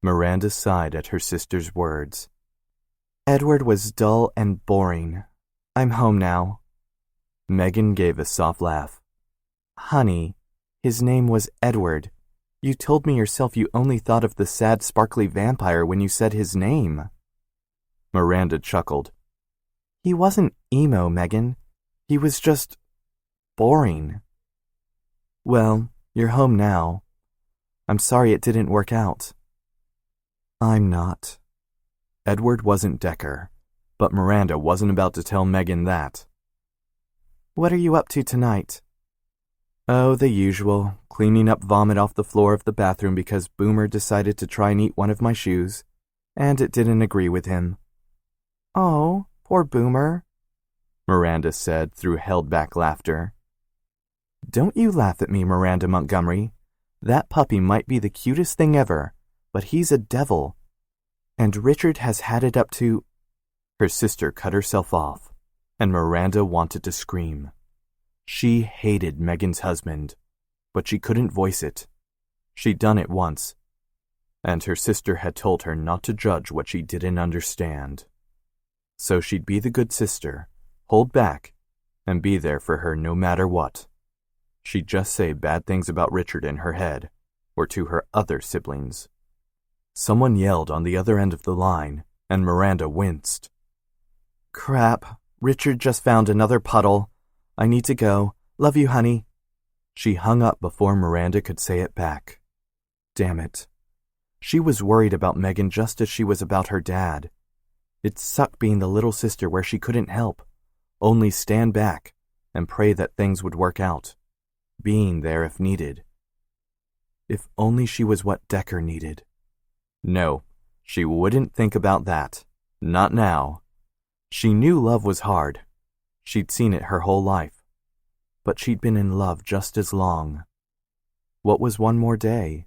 Miranda sighed at her sister's words. Edward was dull and boring. I'm home now. Megan gave a soft laugh. Honey, his name was Edward. You told me yourself you only thought of the sad, sparkly vampire when you said his name. Miranda chuckled. He wasn't emo, Megan. He was just boring. Well, you're home now. I'm sorry it didn't work out. I'm not. Edward wasn't Decker, but Miranda wasn't about to tell Megan that. What are you up to tonight? Oh, the usual, cleaning up vomit off the floor of the bathroom because Boomer decided to try and eat one of my shoes, and it didn't agree with him. Oh, poor Boomer, Miranda said through held-back laughter. Don't you laugh at me, Miranda Montgomery. That puppy might be the cutest thing ever, but he's a devil. And Richard has had it up to... Her sister cut herself off, and Miranda wanted to scream. She hated Megan's husband, but she couldn't voice it. She'd done it once, and her sister had told her not to judge what she didn't understand. So she'd be the good sister, hold back, and be there for her no matter what. She'd just say bad things about Richard in her head, or to her other siblings. Someone yelled on the other end of the line, and Miranda winced. Crap, Richard just found another puddle. I need to go. Love you, honey. She hung up before Miranda could say it back. Damn it. She was worried about Megan just as she was about her dad. It sucked being the little sister where she couldn't help, only stand back and pray that things would work out, being there if needed. If only she was what Decker needed. No, she wouldn't think about that. Not now. She knew love was hard. She'd seen it her whole life. But she'd been in love just as long. What was one more day?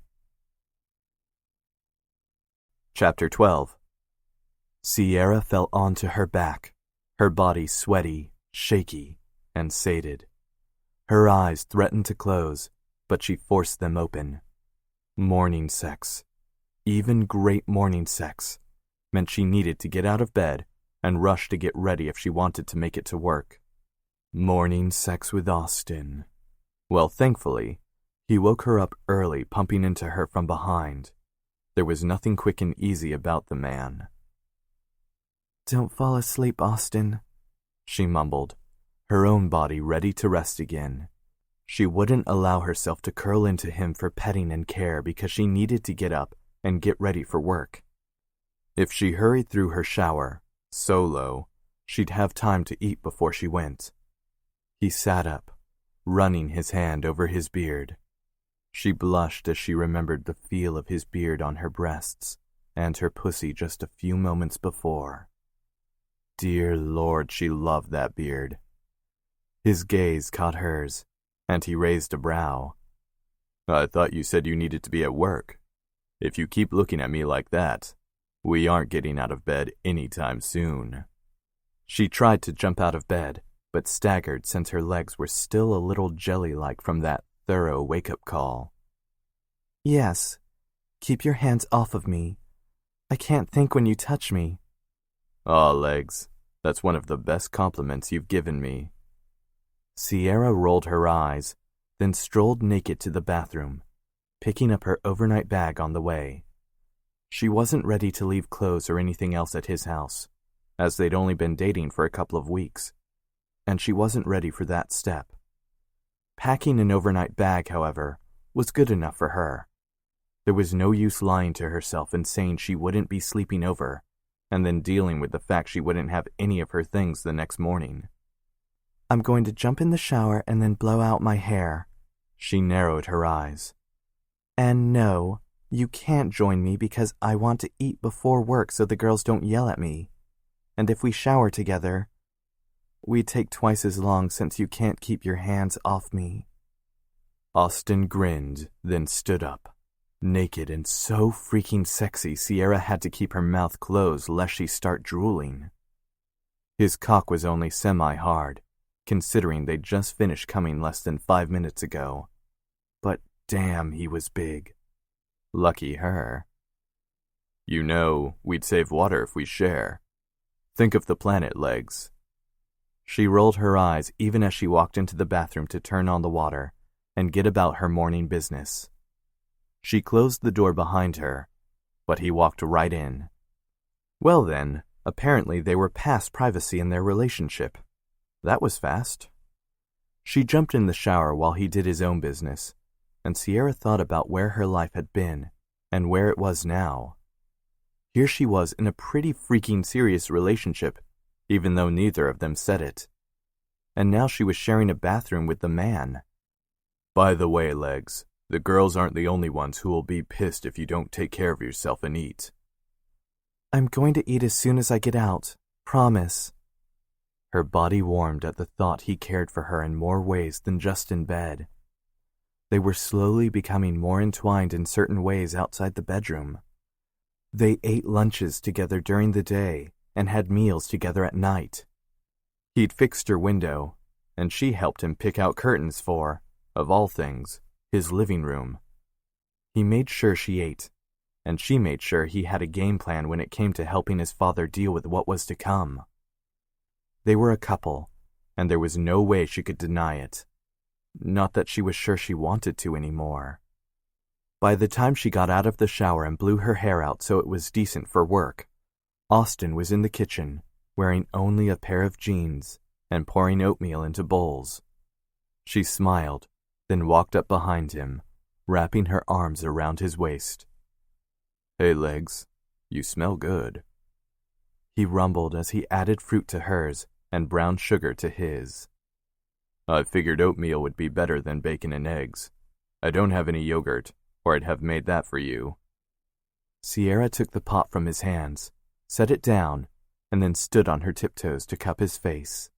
Chapter 12. Sierra fell onto her back, her body sweaty, shaky, and sated. Her eyes threatened to close, but she forced them open. Morning sex, even great morning sex, meant she needed to get out of bed and rush to get ready if she wanted to make it to work. Morning sex with Austin. Well, thankfully, he woke her up early, pumping into her from behind. There was nothing quick and easy about the man. Don't fall asleep, Austin, she mumbled, her own body ready to rest again. She wouldn't allow herself to curl into him for petting and care because she needed to get up and get ready for work. If she hurried through her shower, solo, she'd have time to eat before she went. He sat up, running his hand over his beard. She blushed as she remembered the feel of his beard on her breasts and her pussy just a few moments before. Dear Lord, she loved that beard. His gaze caught hers, and he raised a brow. I thought you said you needed to be at work. If you keep looking at me like that, we aren't getting out of bed anytime soon. She tried to jump out of bed, but staggered since her legs were still a little jelly-like from that thorough wake-up call. Yes, keep your hands off of me. I can't think when you touch me. Aw, legs, that's one of the best compliments you've given me. Sierra rolled her eyes, then strolled naked to the bathroom, picking up her overnight bag on the way. She wasn't ready to leave clothes or anything else at his house, as they'd only been dating for a couple of weeks, and she wasn't ready for that step. Packing an overnight bag, however, was good enough for her. There was no use lying to herself and saying she wouldn't be sleeping over, and then dealing with the fact she wouldn't have any of her things the next morning. I'm going to jump in the shower and then blow out my hair. She narrowed her eyes. And no, you can't join me because I want to eat before work so the girls don't yell at me. And if we shower together, we'd take twice as long since you can't keep your hands off me. Austin grinned, then stood up. Naked and so freaking sexy, Sierra had to keep her mouth closed lest she start drooling. His cock was only semi-hard, considering they'd just finished coming less than 5 minutes ago. But damn, he was big. Lucky her. You know, we'd save water if we share. Think of the planet, Legs. She rolled her eyes even as she walked into the bathroom to turn on the water and get about her morning business. She closed the door behind her, but he walked right in. Well then, apparently they were past privacy in their relationship. That was fast. She jumped in the shower while he did his own business, and Sierra thought about where her life had been and where it was now. Here she was in a pretty freaking serious relationship, even though neither of them said it. And now she was sharing a bathroom with the man. By the way, Legs, the girls aren't the only ones who will be pissed if you don't take care of yourself and eat. I'm going to eat as soon as I get out. Promise. Her body warmed at the thought he cared for her in more ways than just in bed. They were slowly becoming more entwined in certain ways outside the bedroom. They ate lunches together during the day and had meals together at night. He'd fixed her window, and she helped him pick out curtains for, of all things, his living room. He made sure she ate, and she made sure he had a game plan when it came to helping his father deal with what was to come. They were a couple, and there was no way she could deny it. Not that she was sure she wanted to anymore. By the time she got out of the shower and blew her hair out so it was decent for work, Austin was in the kitchen, wearing only a pair of jeans and pouring oatmeal into bowls. She smiled, then walked up behind him, wrapping her arms around his waist. Hey, Legs, you smell good. He rumbled as he added fruit to hers and brown sugar to his. I figured oatmeal would be better than bacon and eggs. I don't have any yogurt, or I'd have made that for you. Sierra took the pot from his hands, set it down, and then stood on her tiptoes to cup his face.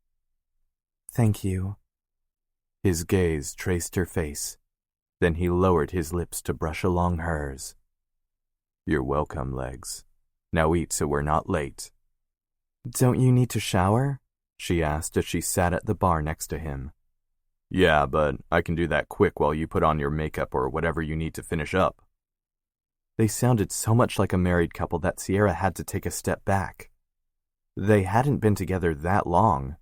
Thank you. His gaze traced her face. Then he lowered his lips to brush along hers. You're welcome, Legs. Now eat so we're not late. Don't you need to shower? She asked as she sat at the bar next to him. Yeah, but I can do that quick while you put on your makeup or whatever you need to finish up. They sounded so much like a married couple that Sierra had to take a step back. They hadn't been together that long,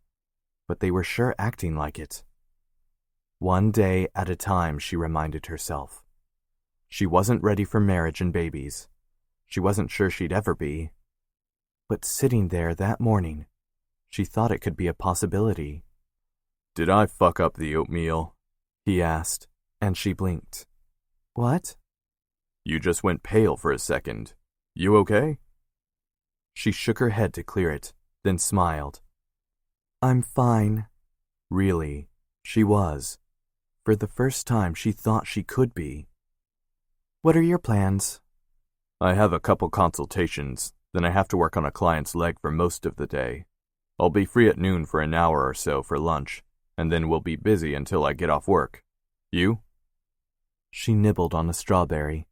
but they were sure acting like it. One day at a time, she reminded herself. She wasn't ready for marriage and babies. She wasn't sure she'd ever be. But sitting there that morning, she thought it could be a possibility. Did I fuck up the oatmeal? He asked, and she blinked. What? You just went pale for a second. You okay? She shook her head to clear it, then smiled. I'm fine. Really, she was. For the first time, she thought she could be. What are your plans? I have a couple consultations, then I have to work on a client's leg for most of the day. I'll be free at noon for an hour or so for lunch, and then we'll be busy until I get off work. You? She nibbled on a strawberry.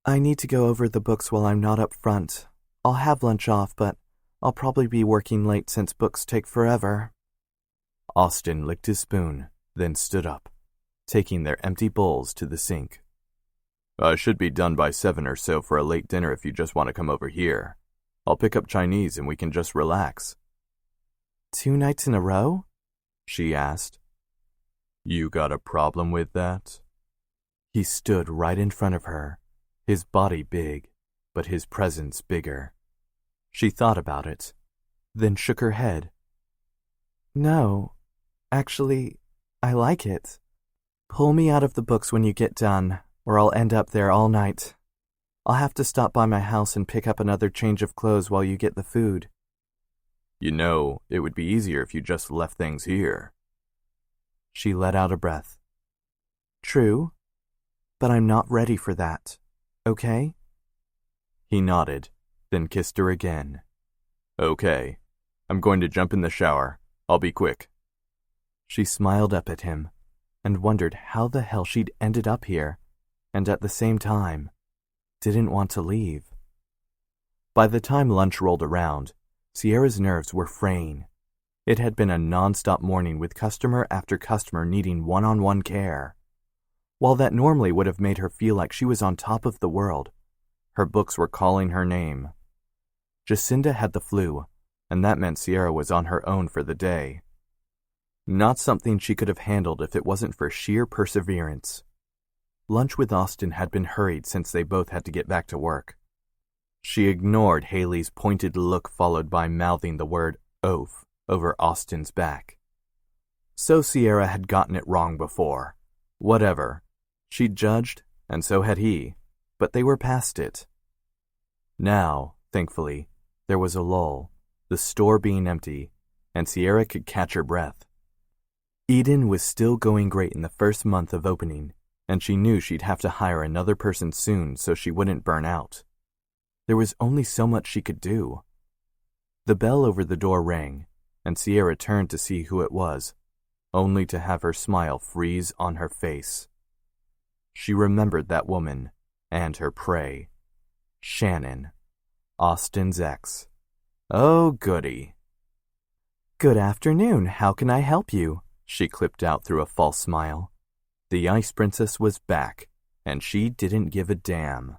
I need to go over the books while I'm not up front. I'll have lunch off, but I'll probably be working late since books take forever. Austin licked his spoon, then stood up, taking their empty bowls to the sink. I should be done by 7 or so for a late dinner if you just want to come over here. I'll pick up Chinese and we can just relax. 2 nights in a row? She asked. You got a problem with that? He stood right in front of her, his body big, but his presence bigger. She thought about it, then shook her head. No, actually, I like it. Pull me out of the books when you get done, or I'll end up there all night. I'll have to stop by my house and pick up another change of clothes while you get the food. You know, it would be easier if you just left things here. She let out a breath. True, but I'm not ready for that, okay? He nodded, then kissed her again. Okay, I'm going to jump in the shower. I'll be quick. She smiled up at him and wondered how the hell she'd ended up here, and at the same time, didn't want to leave. By the time lunch rolled around, Sierra's nerves were fraying. It had been a non-stop morning with customer after customer needing one-on-one care. While that normally would have made her feel like she was on top of the world, her books were calling her name. Jacinda had the flu, and that meant Sierra was on her own for the day. Not something she could have handled if it wasn't for sheer perseverance. Lunch with Austin had been hurried since they both had to get back to work. She ignored Haley's pointed look followed by mouthing the word oaf over Austin's back. So Sierra had gotten it wrong before. Whatever. She'd judged, and so had he, but they were past it. Now, thankfully, there was a lull, the store being empty, and Sierra could catch her breath. Eden was still going great in the first month of opening, and she knew she'd have to hire another person soon so she wouldn't burn out. There was only so much she could do. The bell over the door rang, and Sierra turned to see who it was, only to have her smile freeze on her face. She remembered that woman and her prey. Shannon, Austin's ex. Oh, goody. "Good afternoon, how can I help you?" she clipped out through a false smile. The Ice Princess was back, and she didn't give a damn.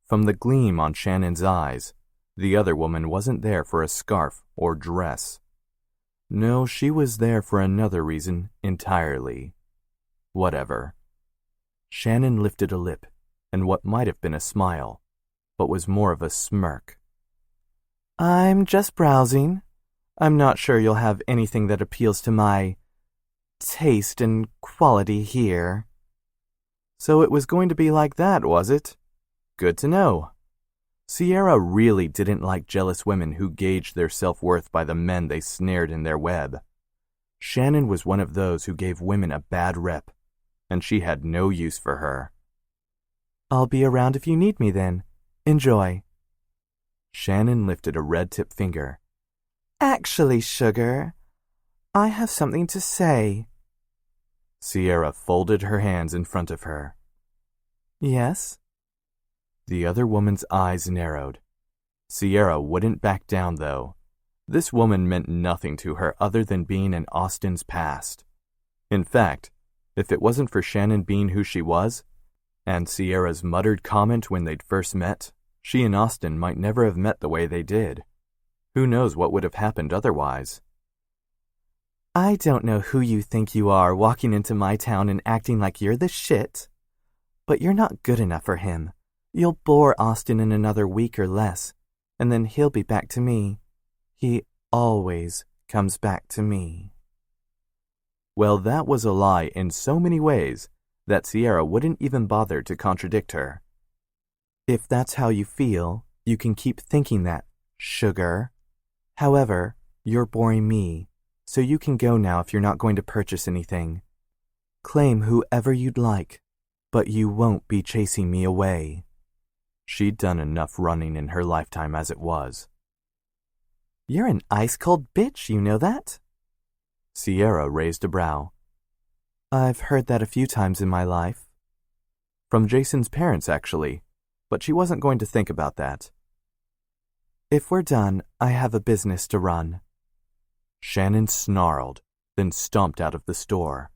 From the gleam on Shannon's eyes, the other woman wasn't there for a scarf or dress. No, she was there for another reason entirely. Whatever. Shannon lifted a lip, and what might have been a smile, but was more of a smirk. "I'm just browsing. I'm not sure you'll have anything that appeals to my taste and quality here." So it was going to be like that, was it? Good to know. Sierra really didn't like jealous women who gauged their self-worth by the men they snared in their web. Shannon was one of those who gave women a bad rep, and she had no use for her. "I'll be around if you need me then. Enjoy." Shannon lifted a red-tipped finger. "Actually, sugar, I have something to say." Sierra folded her hands in front of her. "Yes?" The other woman's eyes narrowed. Sierra wouldn't back down, though. This woman meant nothing to her other than being in Austin's past. In fact, if it wasn't for Shannon being who she was, and Sierra's muttered comment when they'd first met, she and Austin might never have met the way they did. Who knows what would have happened otherwise? "I don't know who you think you are walking into my town and acting like you're the shit, but you're not good enough for him. You'll bore Austin in another week or less, and then he'll be back to me. He always comes back to me." Well, that was a lie in so many ways that Sierra wouldn't even bother to contradict her. "If that's how you feel, you can keep thinking that, sugar. However, you're boring me, so you can go now if you're not going to purchase anything. Claim whoever you'd like, but you won't be chasing me away." She'd done enough running in her lifetime as it was. "You're an ice-cold bitch, you know that?" Sierra raised a brow. "I've heard that a few times in my life." From Jason's parents, actually, but she wasn't going to think about that. "If we're done, I have a business to run." Shannon snarled, then stomped out of the store.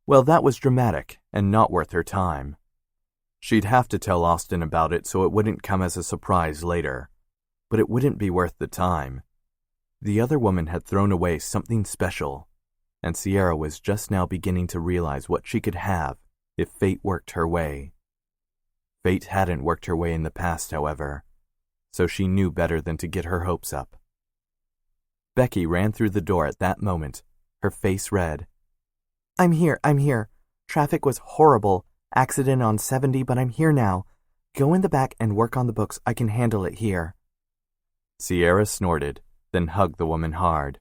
Well, that was dramatic and not worth her time. She'd have to tell Austin about it so it wouldn't come as a surprise later, but it wouldn't be worth the time. The other woman had thrown away something special, and Sierra was just now beginning to realize what she could have if fate worked her way. Fate hadn't worked her way in the past, however, so she knew better than to get her hopes up. Becky ran through the door at that moment, her face red. I'm here. Traffic was horrible. Accident on 70, but I'm here now. Go in the back and work on the books. I can handle it here." Sierra snorted, then hugged the woman hard.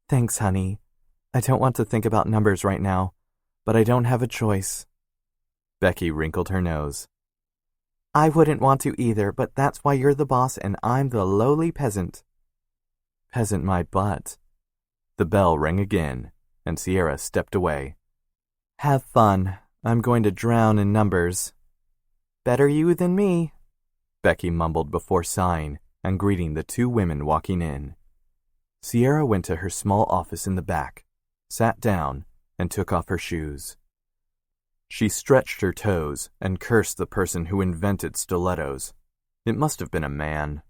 "Thanks, honey. I don't want to think about numbers right now, but I don't have a choice." Becky wrinkled her nose. "I wouldn't want to either, but that's why you're the boss and I'm the lowly peasant." "Peasant my butt." The bell rang again, and Sierra stepped away. "Have fun. I'm going to drown in numbers. Better you than me, Becky mumbled before sighing and greeting the two women walking in. Sierra went to her small office in the back, sat down, and took off her shoes. She stretched her toes and cursed the person who invented stilettos. It must have been a man.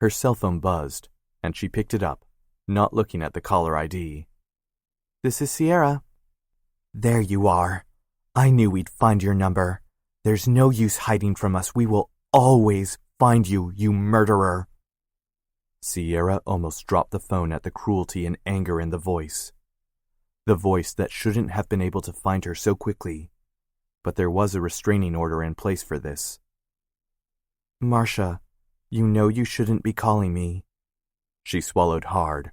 Her cell phone buzzed, and she picked it up, not looking at the caller ID. This is Sierra. There you are. I knew we'd find your number. There's no use hiding from us. We will always find you, you murderer. Sierra almost dropped the phone at the cruelty and anger in the voice. The voice that shouldn't have been able to find her so quickly. But there was a restraining order in place for this. Marcia, you know you shouldn't be calling me. She swallowed hard,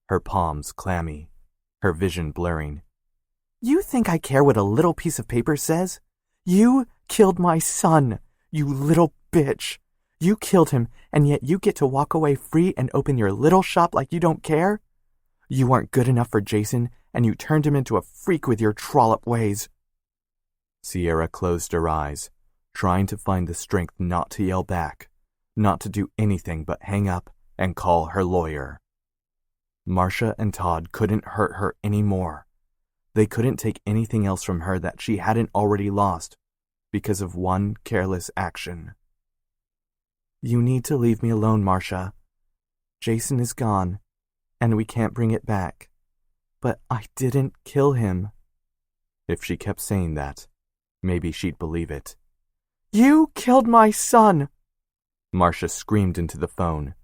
her palms clammy, her vision blurring. You think I care what a little piece of paper says? You killed my son, you little bitch. You killed him, and yet you get to walk away free and open your little shop like you don't care? You aren't good enough for Jason, and you turned him into a freak with your trollop ways. Sierra closed her eyes, trying to find the strength not to yell back, not to do anything but hang up and call her lawyer. Marcia and Todd couldn't hurt her anymore. They couldn't take anything else from her that she hadn't already lost because of one careless action. You need to leave me alone, Marcia. Jason is gone, and we can't bring it back. But I didn't kill him. If she kept saying that, maybe she'd believe it. You killed my son! Marcia screamed into the phone,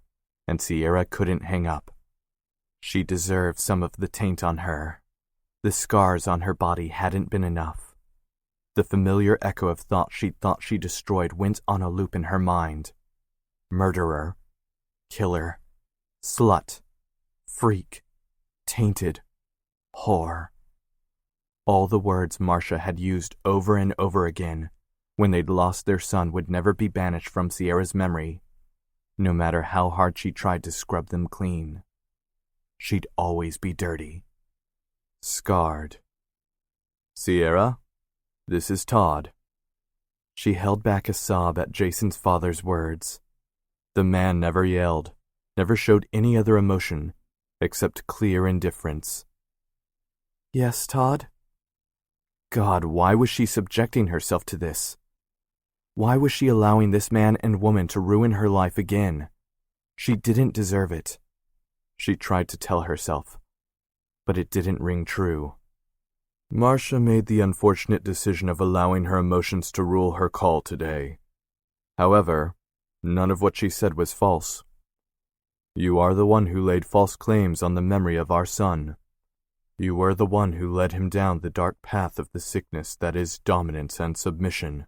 and Sierra couldn't hang up. She deserved some of the taint on her. The scars on her body hadn't been enough. The familiar echo of thought she destroyed went on a loop in her mind. Murderer, killer, slut, freak, tainted, whore. All the words Marcia had used over and over again when they'd lost their son would never be banished from Sierra's memory, no matter how hard she tried to scrub them clean. She'd always be dirty. Scarred. Sierra, this is Todd. She held back a sob at Jason's father's words. The man never yelled, never showed any other emotion, except clear indifference. Yes, Todd? God, why was she subjecting herself to this? Why was she allowing this man and woman to ruin her life again? She didn't deserve it. She tried to tell herself, but it didn't ring true. Marcia made the unfortunate decision of allowing her emotions to rule her call today. However, none of what she said was false. You are the one who laid false claims on the memory of our son. You were the one who led him down the dark path of the sickness that is dominance and submission.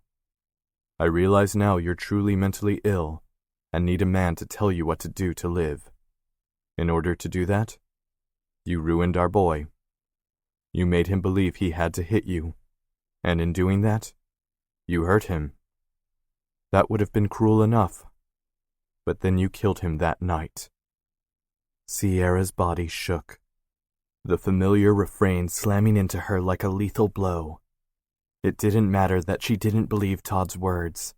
I realize now you're truly mentally ill and need a man to tell you what to do to live. In order to do that, you ruined our boy. You made him believe he had to hit you, and in doing that, you hurt him. That would have been cruel enough, but then you killed him that night. Sierra's body shook, the familiar refrain slamming into her like a lethal blow. It didn't matter that she didn't believe Todd's words.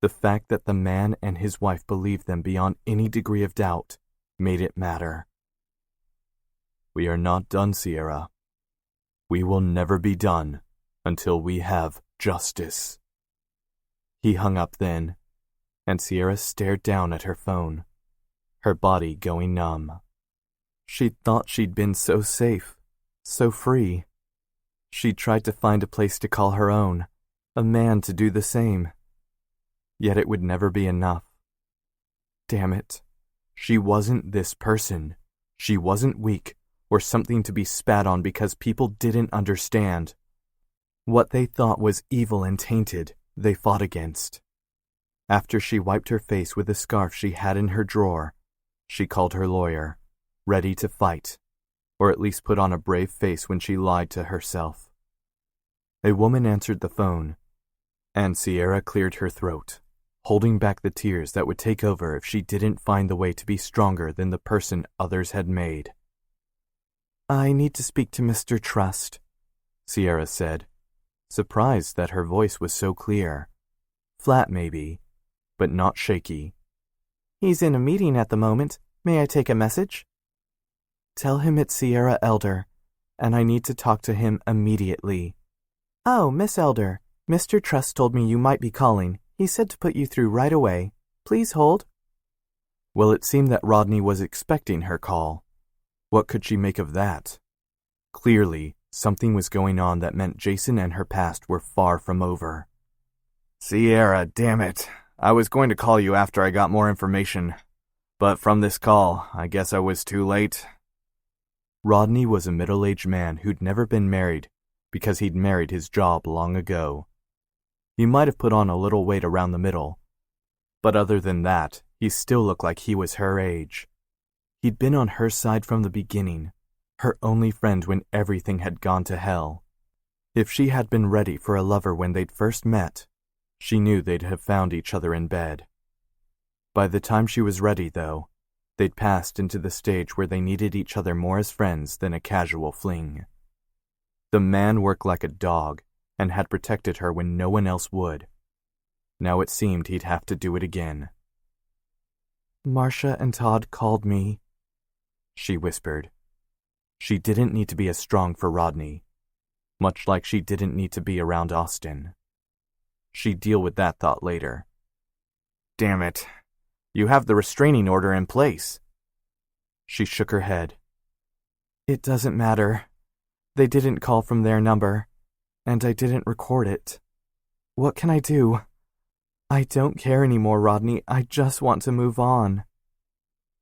The fact that the man and his wife believed them beyond any degree of doubt made it matter. We are not done, Sierra. We will never be done until we have justice. He hung up then, and Sierra stared down at her phone, her body going numb. She'd thought she'd been so safe, so free. She'd tried to find a place to call her own, a man to do the same. Yet it would never be enough. Damn it. She wasn't this person. She wasn't weak or something to be spat on because people didn't understand. What they thought was evil and tainted, they fought against. After she wiped her face with a scarf she had in her drawer, she called her lawyer, ready to fight, or at least put on a brave face when she lied to herself. A woman answered the phone, and Sierra cleared her throat, holding back the tears that would take over if she didn't find the way to be stronger than the person others had made. I need to speak to Mr. Trust, Sierra said, surprised that her voice was so clear. Flat maybe, but not shaky. He's in a meeting at the moment. May I take a message? Tell him it's Sierra Elder, and I need to talk to him immediately. Oh, Miss Elder, Mr. Truss told me you might be calling. He said to put you through right away. Please hold. Well, it seemed that Rodney was expecting her call. What could she make of that? Clearly, something was going on that meant Jason and her past were far from over. Sierra, damn it. I was going to call you after I got more information. But from this call, I guess I was too late. Rodney was a middle-aged man who'd never been married because he'd married his job long ago. He might have put on a little weight around the middle, but other than that, he still looked like he was her age. He'd been on her side from the beginning, her only friend when everything had gone to hell. If she had been ready for a lover when they'd first met, she knew they'd have found each other in bed. By the time she was ready, though, they'd passed into the stage where they needed each other more as friends than a casual fling. The man worked like a dog and had protected her when no one else would. Now it seemed he'd have to do it again. Marcia and Todd called me, she whispered. She didn't need to be as strong for Rodney, much like she didn't need to be around Austin. She'd deal with that thought later. Damn it. You have the restraining order in place. She shook her head. It doesn't matter. They didn't call from their number, and I didn't record it. What can I do? I don't care anymore, Rodney. I just want to move on.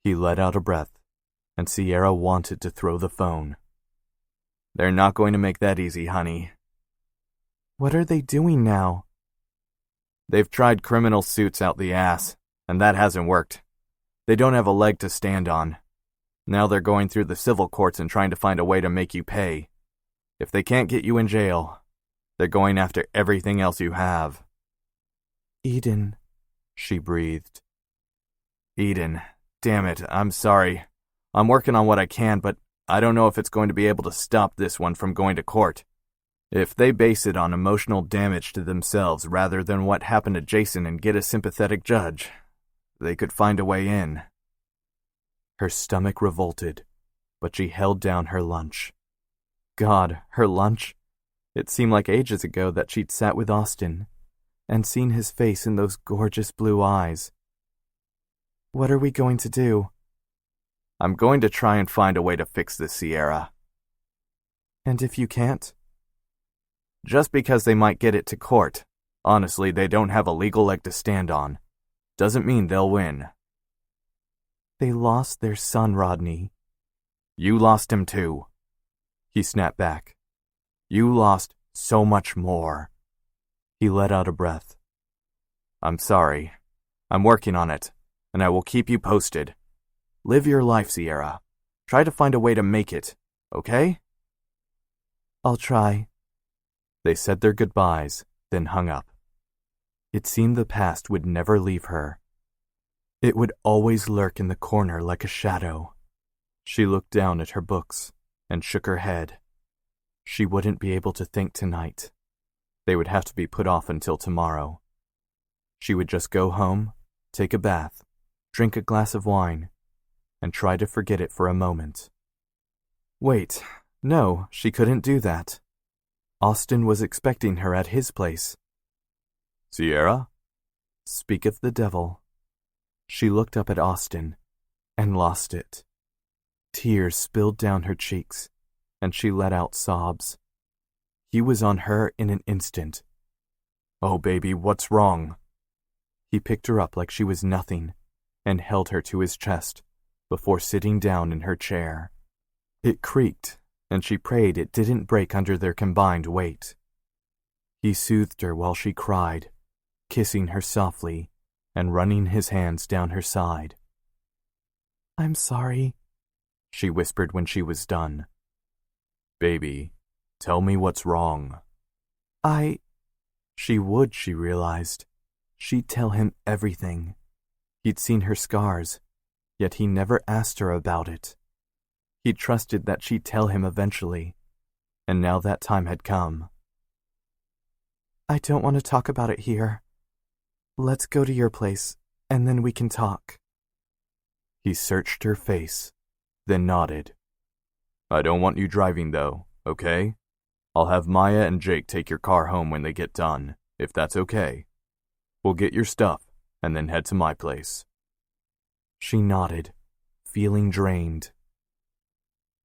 He let out a breath, and Sierra wanted to throw the phone. They're not going to make that easy, honey. What are they doing now? They've tried criminal suits out the ass, and that hasn't worked. They don't have a leg to stand on. Now they're going through the civil courts and trying to find a way to make you pay. If they can't get you in jail, they're going after everything else you have. Eden, she breathed. Eden, damn it, I'm sorry. I'm working on what I can, but I don't know if it's going to be able to stop this one from going to court. If they base it on emotional damage to themselves rather than what happened to Jason and get a sympathetic judge, they could find a way in. Her stomach revolted, but she held down her lunch. God, her lunch? It seemed like ages ago that she'd sat with Austin and seen his face in those gorgeous blue eyes. What are we going to do? I'm going to try and find a way to fix this, Sierra. And if you can't? Just because they might get it to court, honestly, they don't have a legal leg to stand on. Doesn't mean they'll win. They lost their son, Rodney. You lost him too. He snapped back. You lost so much more. He let out a breath. I'm sorry. I'm working on it, and I will keep you posted. Live your life, Sierra. Try to find a way to make it, okay? I'll try. They said their goodbyes, then hung up. It seemed the past would never leave her. It would always lurk in the corner like a shadow. She looked down at her books and shook her head. She wouldn't be able to think tonight. They would have to be put off until tomorrow. She would just go home, take a bath, drink a glass of wine, and try to forget it for a moment. Wait, no, she couldn't do that. Austin was expecting her at his place. Sierra? Speak of the devil. She looked up at Austin and lost it. Tears spilled down her cheeks, and she let out sobs. He was on her in an instant. Oh, baby, what's wrong? He picked her up like she was nothing and held her to his chest before sitting down in her chair. It creaked, and she prayed it didn't break under their combined weight. He soothed her while she cried, kissing her softly and running his hands down her side. I'm sorry, she whispered when she was done. Baby, tell me what's wrong. She would, she realized. She'd tell him everything. He'd seen her scars, yet he never asked her about it. He trusted that she'd tell him eventually, and now that time had come. I don't want to talk about it here. Let's go to your place, and then we can talk. He searched her face, then nodded. I don't want you driving though, okay? I'll have Maya and Jake take your car home when they get done, if that's okay. We'll get your stuff, and then head to my place. She nodded, feeling drained.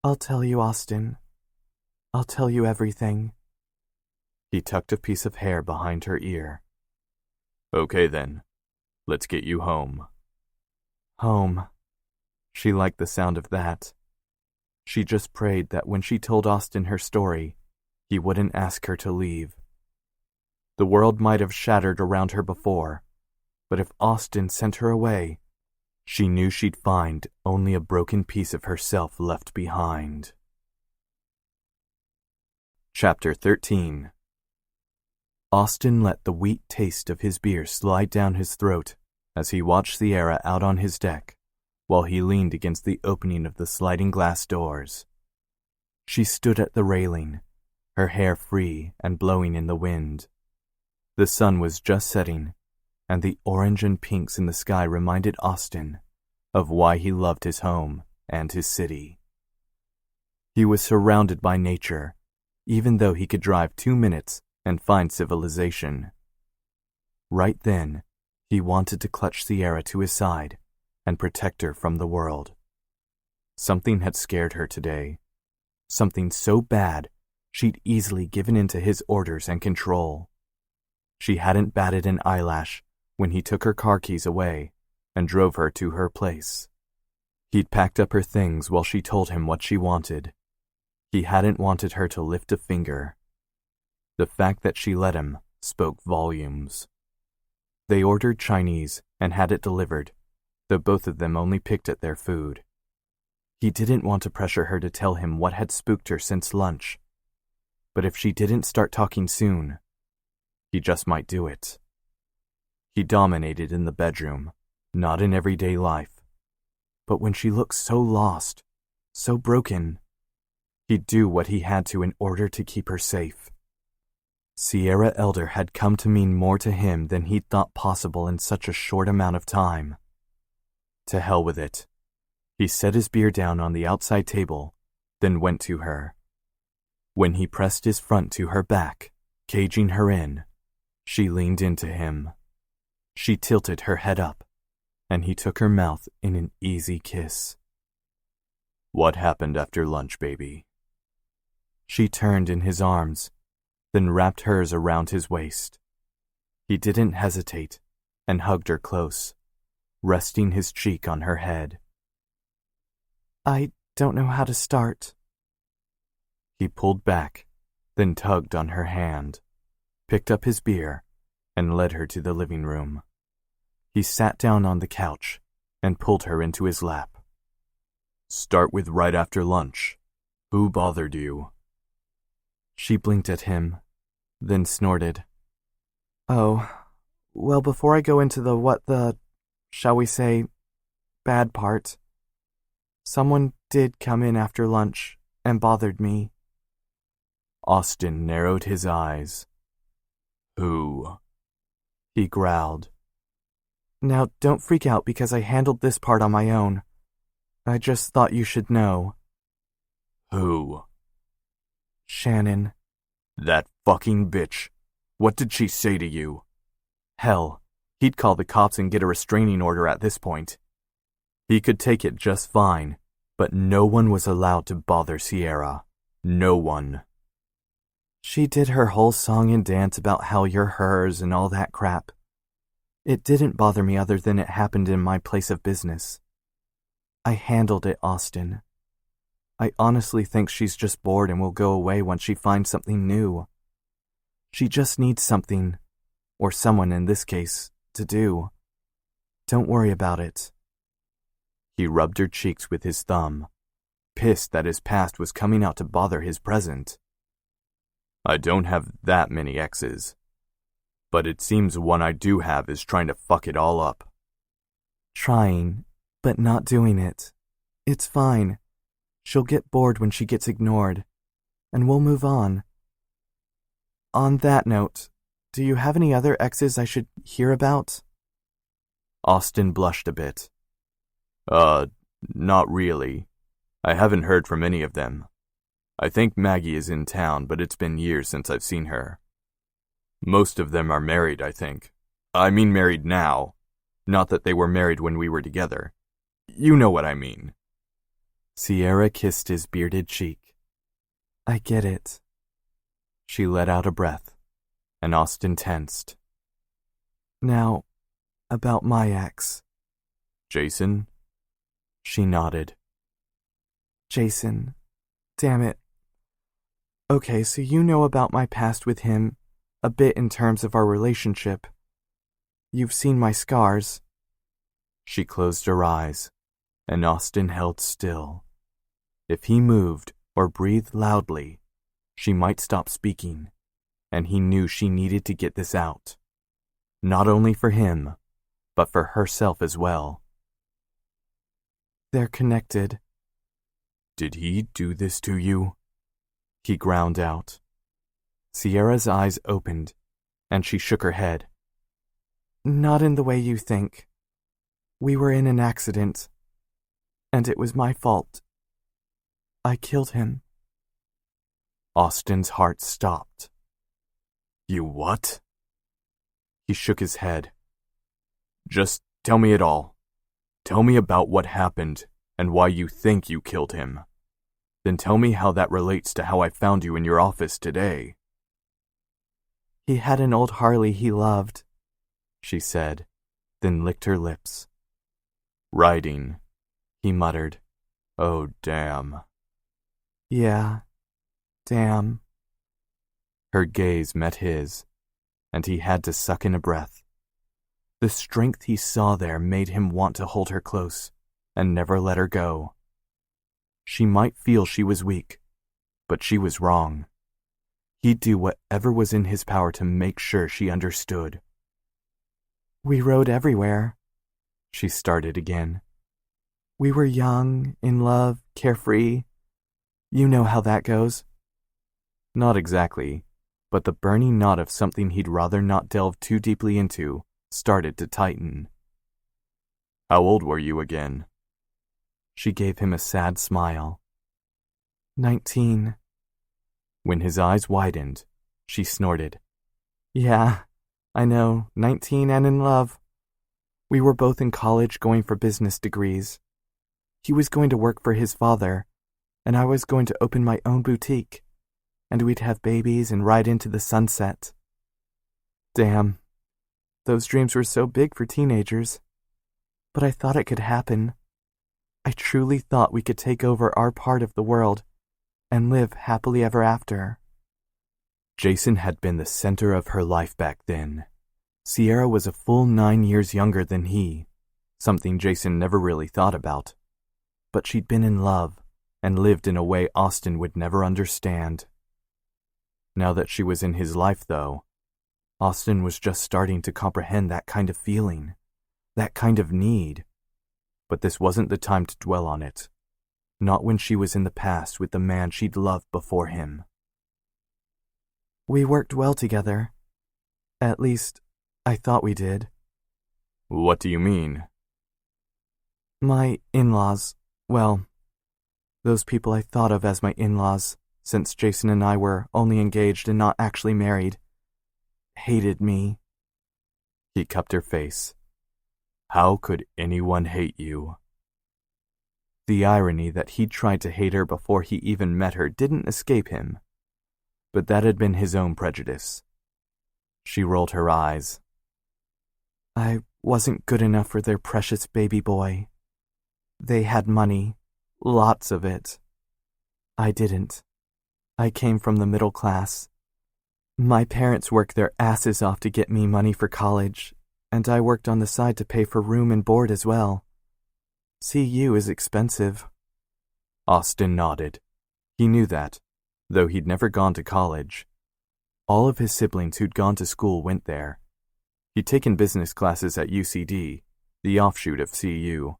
I'll tell you, Austin. I'll tell you everything. He tucked a piece of hair behind her ear. Okay then, let's get you home. Home. She liked the sound of that. She just prayed that when she told Austin her story, he wouldn't ask her to leave. The world might have shattered around her before, but if Austin sent her away, she knew she'd find only a broken piece of herself left behind. Chapter 13. Austin let the weak taste of his beer slide down his throat as he watched Sierra out on his deck, while he leaned against the opening of the sliding glass doors. She stood at the railing, her hair free and blowing in the wind. The sun was just setting, and the orange and pinks in the sky reminded Austin of why he loved his home and his city. He was surrounded by nature, even though he could drive 2 minutes and find civilization. Right then, he wanted to clutch Sierra to his side and protect her from the world. Something had scared her today. Something so bad, she'd easily given in to his orders and control. She hadn't batted an eyelash when he took her car keys away and drove her to her place. He'd packed up her things while she told him what she wanted. He hadn't wanted her to lift a finger. The fact that she let him spoke volumes. They ordered Chinese and had it delivered, though both of them only picked at their food. He didn't want to pressure her to tell him what had spooked her since lunch, but if she didn't start talking soon, he just might do it. He dominated in the bedroom, not in everyday life, but when she looked so lost, so broken, he'd do what he had to in order to keep her safe. Sierra Elder had come to mean more to him than he'd thought possible in such a short amount of time. To hell with it. He set his beer down on the outside table, then went to her. When he pressed his front to her back, caging her in, she leaned into him. She tilted her head up, and he took her mouth in an easy kiss. What happened after lunch, baby? She turned in his arms, then wrapped hers around his waist. He didn't hesitate and hugged her close, resting his cheek on her head. I don't know how to start. He pulled back, then tugged on her hand, picked up his beer, and led her to the living room. He sat down on the couch and pulled her into his lap. Start with right after lunch. Who bothered you? She blinked at him, then snorted. Oh, well, before I go into shall we say, bad part, someone did come in after lunch and bothered me. Austin narrowed his eyes. Who? He growled. Now, don't freak out because I handled this part on my own. I just thought you should know. Who? Shannon. That fucking bitch. What did she say to you? Hell, he'd call the cops and get a restraining order at this point. He could take it just fine, but no one was allowed to bother Sierra. No one. She did her whole song and dance about how you're hers and all that crap. It didn't bother me other than it happened in my place of business. I handled it, Austin. I honestly think she's just bored and will go away once she finds something new. She just needs something, or someone in this case, to do. Don't worry about it. He rubbed her cheeks with his thumb, pissed that his past was coming out to bother his present. I don't have that many exes, but it seems one I do have is trying to fuck it all up. Trying, but not doing it. It's fine. She'll get bored when she gets ignored, and we'll move on. On that note, do you have any other exes I should hear about? Austin blushed a bit. Not really. I haven't heard from any of them. I think Maggie is in town, but it's been years since I've seen her. Most of them are married, I think. I mean married now. Not that they were married when we were together. You know what I mean. Sierra kissed his bearded cheek. I get it. She let out a breath, and Austin tensed. Now, about my ex. Jason? She nodded. Jason. Damn it. Okay, so you know about my past with him, a bit in terms of our relationship. You've seen my scars. She closed her eyes, and Austin held still. If he moved or breathed loudly, she might stop speaking, and he knew she needed to get this out. Not only for him, but for herself as well. They're connected. Did he do this to you? He ground out. Sierra's eyes opened, and she shook her head. Not in the way you think. We were in an accident, and it was my fault. I killed him. Austin's heart stopped. You what? He shook his head. Just tell me it all. Tell me about what happened and why you think you killed him. Then tell me how that relates to how I found you in your office today. He had an old Harley he loved, she said, then licked her lips. Riding, he muttered. Oh, damn. Yeah, damn. Her gaze met his, and he had to suck in a breath. The strength he saw there made him want to hold her close and never let her go. She might feel she was weak, but she was wrong. He'd do whatever was in his power to make sure she understood. We rode everywhere, she started again. We were young, in love, carefree. You know how that goes. Not exactly, but the burning knot of something he'd rather not delve too deeply into started to tighten. How old were you again? She gave him a sad smile. 19. When his eyes widened, she snorted. Yeah, I know, 19 and in love. We were both in college going for business degrees. He was going to work for his father, and I was going to open my own boutique, and we'd have babies and ride into the sunset. Damn, those dreams were so big for teenagers. But I thought it could happen. I truly thought we could take over our part of the world and live happily ever after. Jason had been the center of her life back then. Sierra was a full 9 years younger than he, something Jason never really thought about. But she'd been in love and lived in a way Austin would never understand. Now that she was in his life, though, Austin was just starting to comprehend that kind of feeling, that kind of need. But this wasn't the time to dwell on it. Not when she was in the past with the man she'd loved before him. We worked well together. At least, I thought we did. What do you mean? My in-laws, well, those people I thought of as my in-laws, since Jason and I were only engaged and not actually married, hated me. He cupped her face. How could anyone hate you? The irony that he'd tried to hate her before he even met her didn't escape him. But that had been his own prejudice. She rolled her eyes. I wasn't good enough for their precious baby boy. They had money, lots of it. I didn't. I came from the middle class. My parents worked their asses off to get me money for college, and I worked on the side to pay for room and board as well. CU is expensive. Austin nodded. He knew that, though he'd never gone to college. All of his siblings who'd gone to school went there. He'd taken business classes at UCD, the offshoot of CU.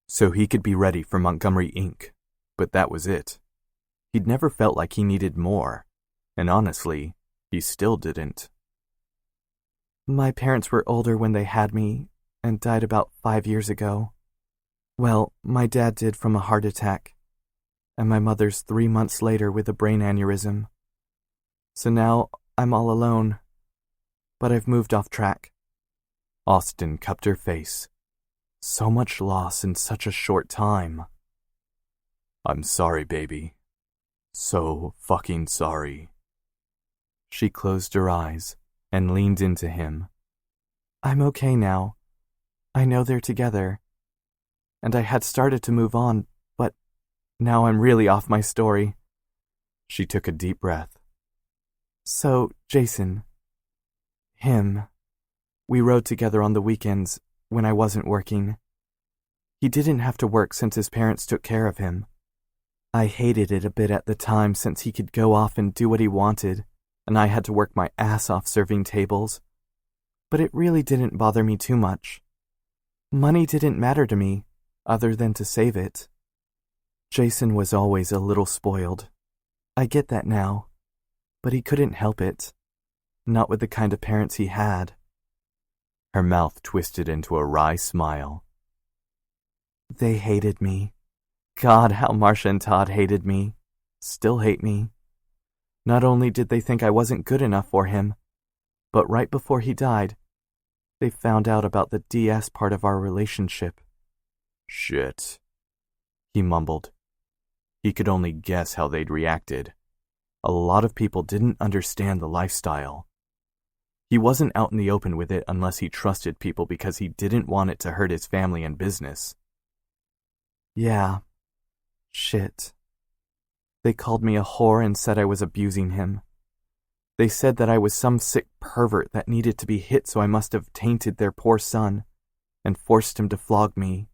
So he could be ready for Montgomery Inc., but that was it. He'd never felt like he needed more, and honestly, he still didn't. My parents were older when they had me and died about 5 years ago. Well, my dad did from a heart attack, and my mother's 3 months later with a brain aneurysm. So now I'm all alone, but I've moved off track. Austen cupped her face. So much loss in such a short time. I'm sorry, baby. So fucking sorry. She closed her eyes and leaned into him. I'm okay now. I know they're together. And I had started to move on, but now I'm really off my story. She took a deep breath. So, Jason. Him. We rode together on the weekends when I wasn't working. He didn't have to work since his parents took care of him. I hated it a bit at the time since he could go off and do what he wanted, and I had to work my ass off serving tables. But it really didn't bother me too much. Money didn't matter to me, other than to save it. Jason was always a little spoiled. I get that now. But he couldn't help it. Not with the kind of parents he had. Her mouth twisted into a wry smile. They hated me. God, how Marcia and Todd hated me. Still hate me. Not only did they think I wasn't good enough for him, but right before he died, they found out about the DS part of our relationship. Shit, he mumbled. He could only guess how they'd reacted. A lot of people didn't understand the lifestyle. He wasn't out in the open with it unless he trusted people because he didn't want it to hurt his family and business. Yeah. Shit. They called me a whore and said I was abusing him. They said that I was some sick pervert that needed to be hit, so I must have tainted their poor son and forced him to flog me.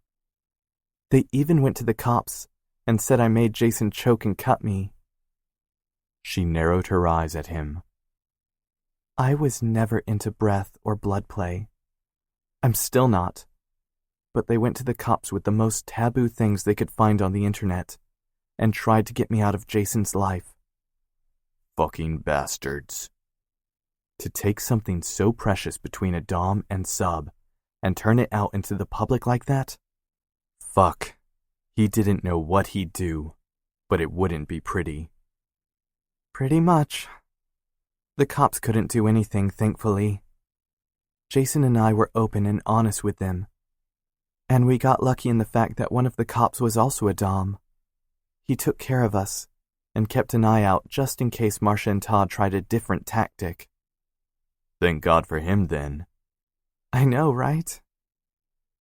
They even went to the cops and said I made Jason choke and cut me. She narrowed her eyes at him. I was never into breath or blood play. I'm still not. But they went to the cops with the most taboo things they could find on the internet and tried to get me out of Jason's life. Fucking bastards. To take something so precious between a dom and sub and turn it out into the public like that? Fuck. He didn't know what he'd do, but it wouldn't be pretty. Pretty much. The cops couldn't do anything, thankfully. Jason and I were open and honest with them. And we got lucky in the fact that one of the cops was also a dom. He took care of us and kept an eye out just in case Marcia and Todd tried a different tactic. Thank God for him, then. I know, right?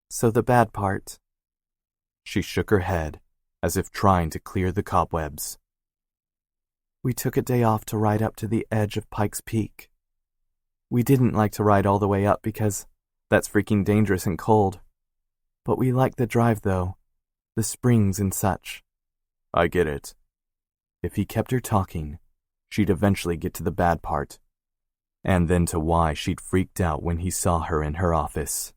So the bad part. She shook her head, as if trying to clear the cobwebs. We took a day off to ride up to the edge of Pikes Peak. We didn't like to ride all the way up because that's freaking dangerous and cold. But we liked the drive, though. The springs and such. I get it. If he kept her talking, she'd eventually get to the bad part. And then to why she'd freaked out when he saw her in her office.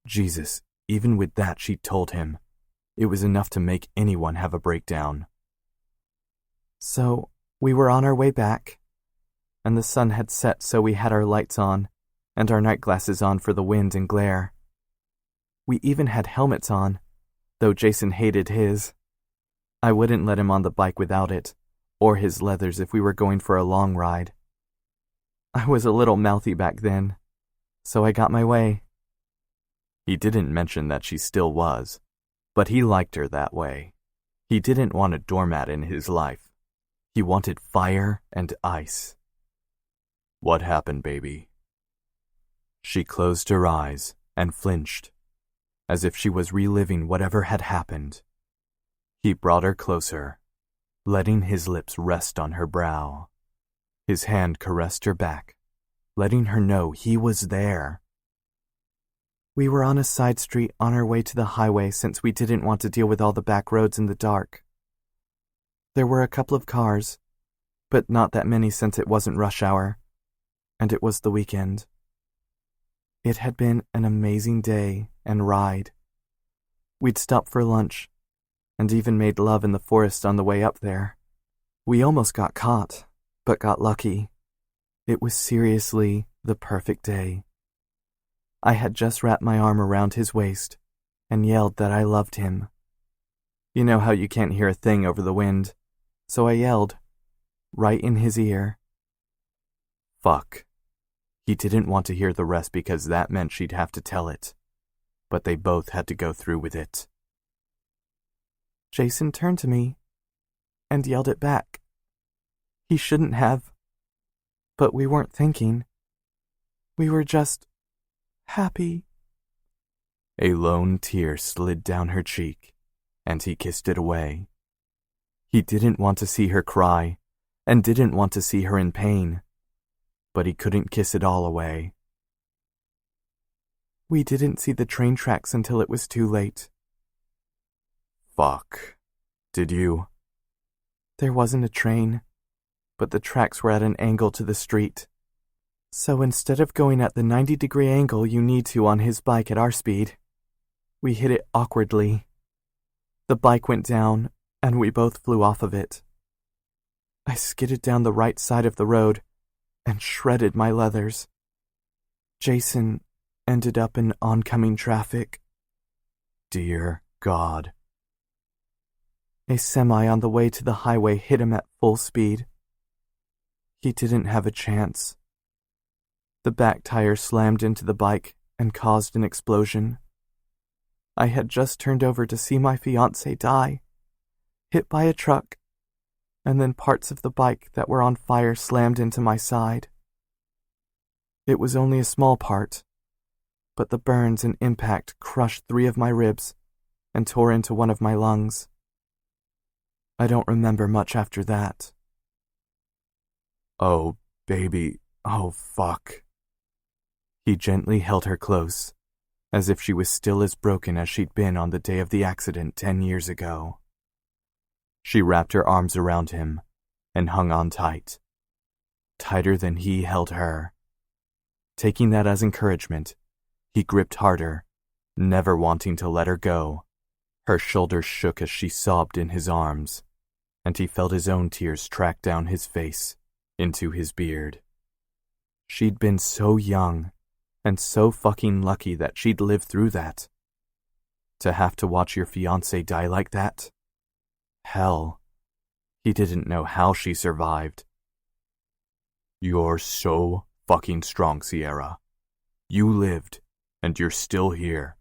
Jesus, even with that she'd told him, it was enough to make anyone have a breakdown. So, we were on our way back, and the sun had set, so we had our lights on and our night glasses on for the wind and glare. We even had helmets on, though Jason hated his. I wouldn't let him on the bike without it, or his leathers if we were going for a long ride. I was a little mouthy back then, so I got my way. He didn't mention that she still was, but he liked her that way. He didn't want a doormat in his life. He wanted fire and ice. What happened, baby? She closed her eyes and flinched, as if she was reliving whatever had happened. He brought her closer, letting his lips rest on her brow. His hand caressed her back, letting her know he was there. We were on a side street on our way to the highway since we didn't want to deal with all the back roads in the dark. There were a couple of cars, but not that many since it wasn't rush hour, and it was the weekend. It had been an amazing day and ride. We'd stopped for lunch, and even made love in the forest on the way up there. We almost got caught, but got lucky. It was seriously the perfect day. I had just wrapped my arm around his waist and yelled that I loved him. You know how you can't hear a thing over the wind, so I yelled, right in his ear. Fuck. He didn't want to hear the rest because that meant she'd have to tell it, but they both had to go through with it. Jason turned to me and yelled it back. He shouldn't have, but we weren't thinking. We were just happy. A lone tear slid down her cheek, and he kissed it away. He didn't want to see her cry, and didn't want to see her in pain, but he couldn't kiss it all away. We didn't see the train tracks until it was too late. Fuck. Did you? There wasn't a train, but the tracks were at an angle to the street. So instead of going at the 90-degree angle you need to on his bike at our speed, we hit it awkwardly. The bike went down, and we both flew off of it. I skidded down the right side of the road and shredded my leathers. Jason ended up in oncoming traffic. Dear God. A semi on the way to the highway hit him at full speed. He didn't have a chance. The back tire slammed into the bike and caused an explosion. I had just turned over to see my fiancé die, hit by a truck, and then parts of the bike that were on fire slammed into my side. It was only a small part, but the burns and impact crushed 3 of my ribs and tore into one of my lungs. I don't remember much after that. Oh, baby. Oh, fuck. He gently held her close, as if she was still as broken as she'd been on the day of the accident 10 years ago. She wrapped her arms around him and hung on tight, tighter than he held her. Taking that as encouragement, he gripped harder, never wanting to let her go. Her shoulders shook as she sobbed in his arms, and he felt his own tears track down his face, into his beard. She'd been so young, and so fucking lucky that she'd lived through that. To have to watch your fiancé die like that? Hell, he didn't know how she survived. You're so fucking strong, Sierra. You lived, and you're still here.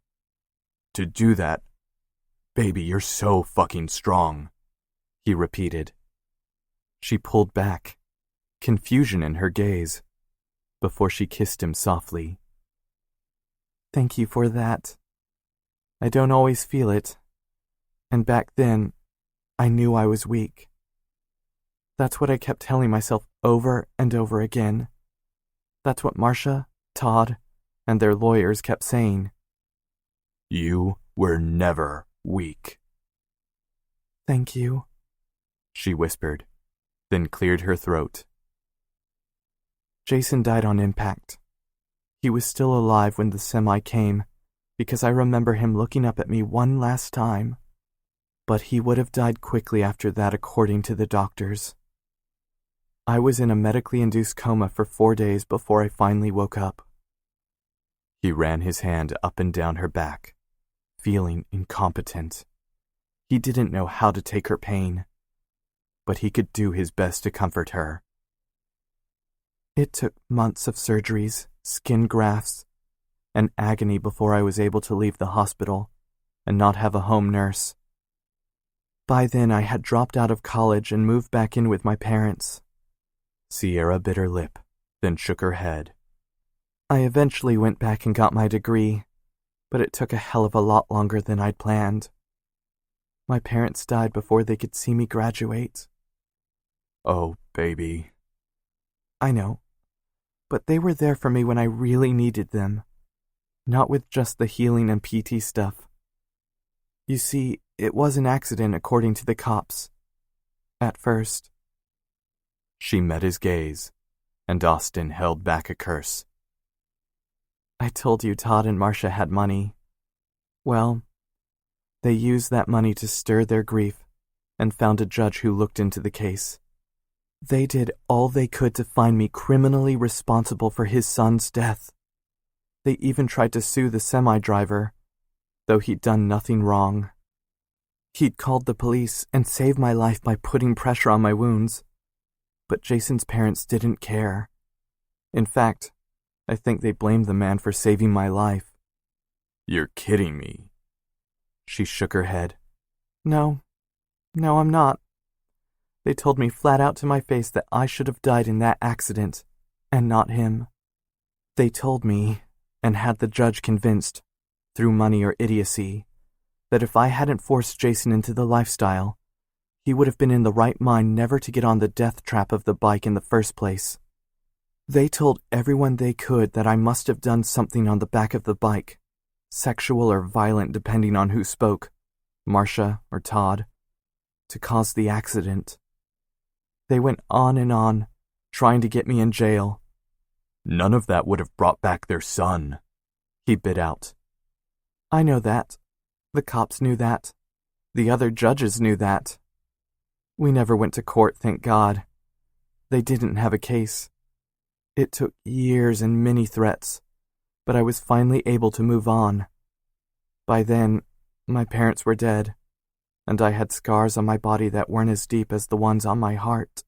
To do that, baby, you're so fucking strong, he repeated. She pulled back, confusion in her gaze, before she kissed him softly. Thank you for that. I don't always feel it, and back then, I knew I was weak. That's what I kept telling myself over and over again. That's what Marcia, Todd, and their lawyers kept saying. You were never weak. Thank you, she whispered, then cleared her throat. Jason died on impact. He was still alive when the semi came, because I remember him looking up at me one last time. But he would have died quickly after that, according to the doctors. I was in a medically induced coma for 4 days before I finally woke up. He ran his hand up and down her back, feeling incompetent. He didn't know how to take her pain, but he could do his best to comfort her. It took months of surgeries, skin grafts, and agony before I was able to leave the hospital and not have a home nurse. By then I had dropped out of college and moved back in with my parents. Sierra bit her lip, then shook her head. I eventually went back and got my degree, but it took a hell of a lot longer than I'd planned. My parents died before they could see me graduate. Oh, baby. I know, but they were there for me when I really needed them, not with just the healing and PT stuff. You see, it was an accident according to the cops. At first. She met his gaze, and Austin held back a curse. I told you Todd and Marcia had money. Well, they used that money to stir their grief and found a judge who looked into the case. They did all they could to find me criminally responsible for his son's death. They even tried to sue the semi-driver, though he'd done nothing wrong. He'd called the police and saved my life by putting pressure on my wounds. But Jason's parents didn't care. In fact, I think they blamed the man for saving my life. You're kidding me. She shook her head. No, I'm not. They told me flat out to my face that I should have died in that accident, and not him. They told me, and had the judge convinced, through money or idiocy, that if I hadn't forced Jason into the lifestyle, he would have been in the right mind never to get on the death trap of the bike in the first place. They told everyone they could that I must have done something on the back of the bike, sexual or violent depending on who spoke, Marcia or Todd, to cause the accident. They went on, trying to get me in jail. None of that would have brought back their son, he bit out. I know that. The cops knew that. The other judges knew that. We never went to court, thank God. They didn't have a case. It took years and many threats, but I was finally able to move on. By then, my parents were dead, and I had scars on my body that weren't as deep as the ones on my heart.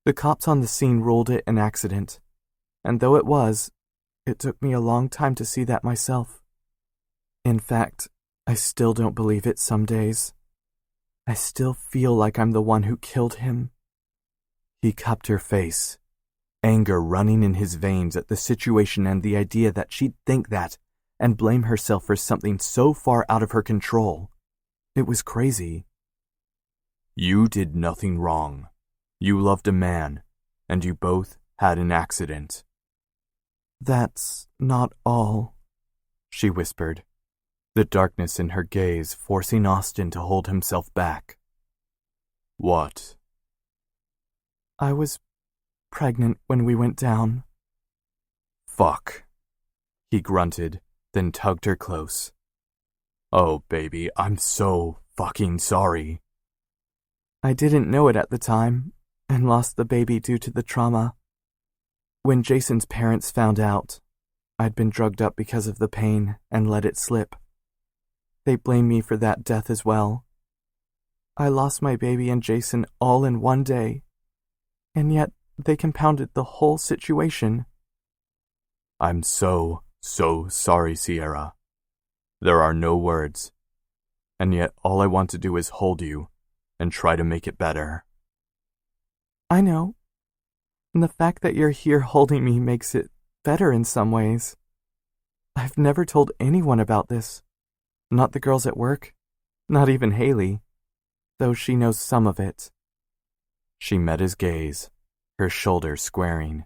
The cops on the scene ruled it an accident, and though it was, it took me a long time to see that myself. In fact, I still don't believe it some days. I still feel like I'm the one who killed him. He cupped her face, anger running in his veins at the situation and the idea that she'd think that and blame herself for something so far out of her control. It was crazy. You did nothing wrong. You loved a man, and you both had an accident. That's not all, she whispered, the darkness in her gaze forcing Austin to hold himself back. What? I was pregnant when we went down. Fuck, he grunted, then tugged her close. Oh, baby, I'm so fucking sorry. I didn't know it at the time, and lost the baby due to the trauma. When Jason's parents found out, I'd been drugged up because of the pain and let it slip. They blamed me for that death as well. I lost my baby and Jason all in one day, and yet they compounded the whole situation. I'm so sorry, Sierra. There are no words, and yet all I want to do is hold you and try to make it better. I know. And the fact that you're here holding me makes it better in some ways. I've never told anyone about this. Not the girls at work. Not even Haley. Though she knows some of it. She met his gaze, her shoulders squaring.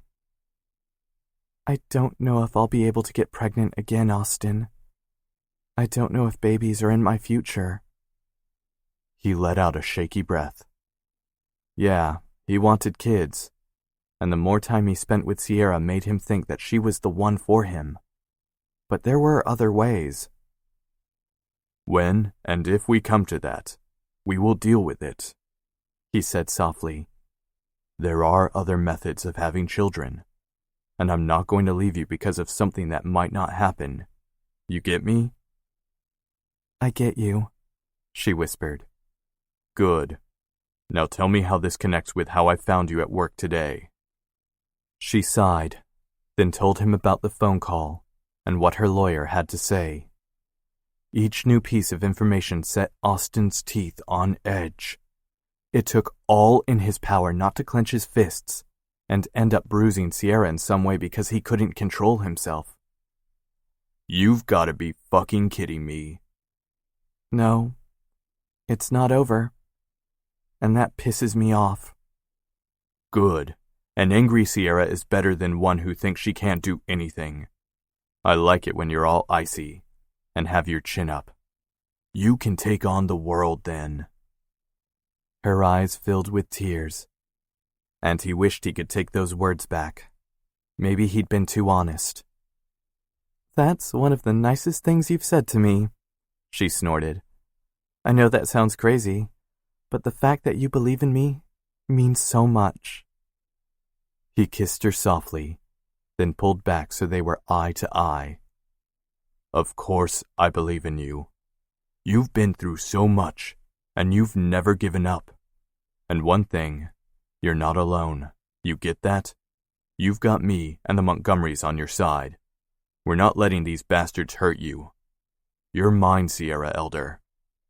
I don't know if I'll be able to get pregnant again, Austin. I don't know if babies are in my future. He let out a shaky breath. Yeah, he wanted kids, and the more time he spent with Sierra made him think that she was the one for him. But there were other ways. When and if we come to that, we will deal with it, he said softly. There are other methods of having children, and I'm not going to leave you because of something that might not happen. You get me? I get you, she whispered. Good. Now tell me how this connects with how I found you at work today. She sighed, then told him about the phone call and what her lawyer had to say. Each new piece of information set Austin's teeth on edge. It took all in his power not to clench his fists and end up bruising Sierra in some way because he couldn't control himself. You've got to be fucking kidding me. No, it's not over. And that pisses me off. Good. An angry Sierra is better than one who thinks she can't do anything. I like it when you're all icy and have your chin up. You can take on the world then. Her eyes filled with tears, and he wished he could take those words back. Maybe he'd been too honest. That's one of the nicest things you've said to me, she snorted. I know that sounds crazy, but the fact that you believe in me means so much. He kissed her softly, then pulled back so they were eye to eye. Of course I believe in you. You've been through so much, and you've never given up. And one thing, you're not alone. You get that? You've got me and the Montgomerys on your side. We're not letting these bastards hurt you. You're mine, Sierra Elder,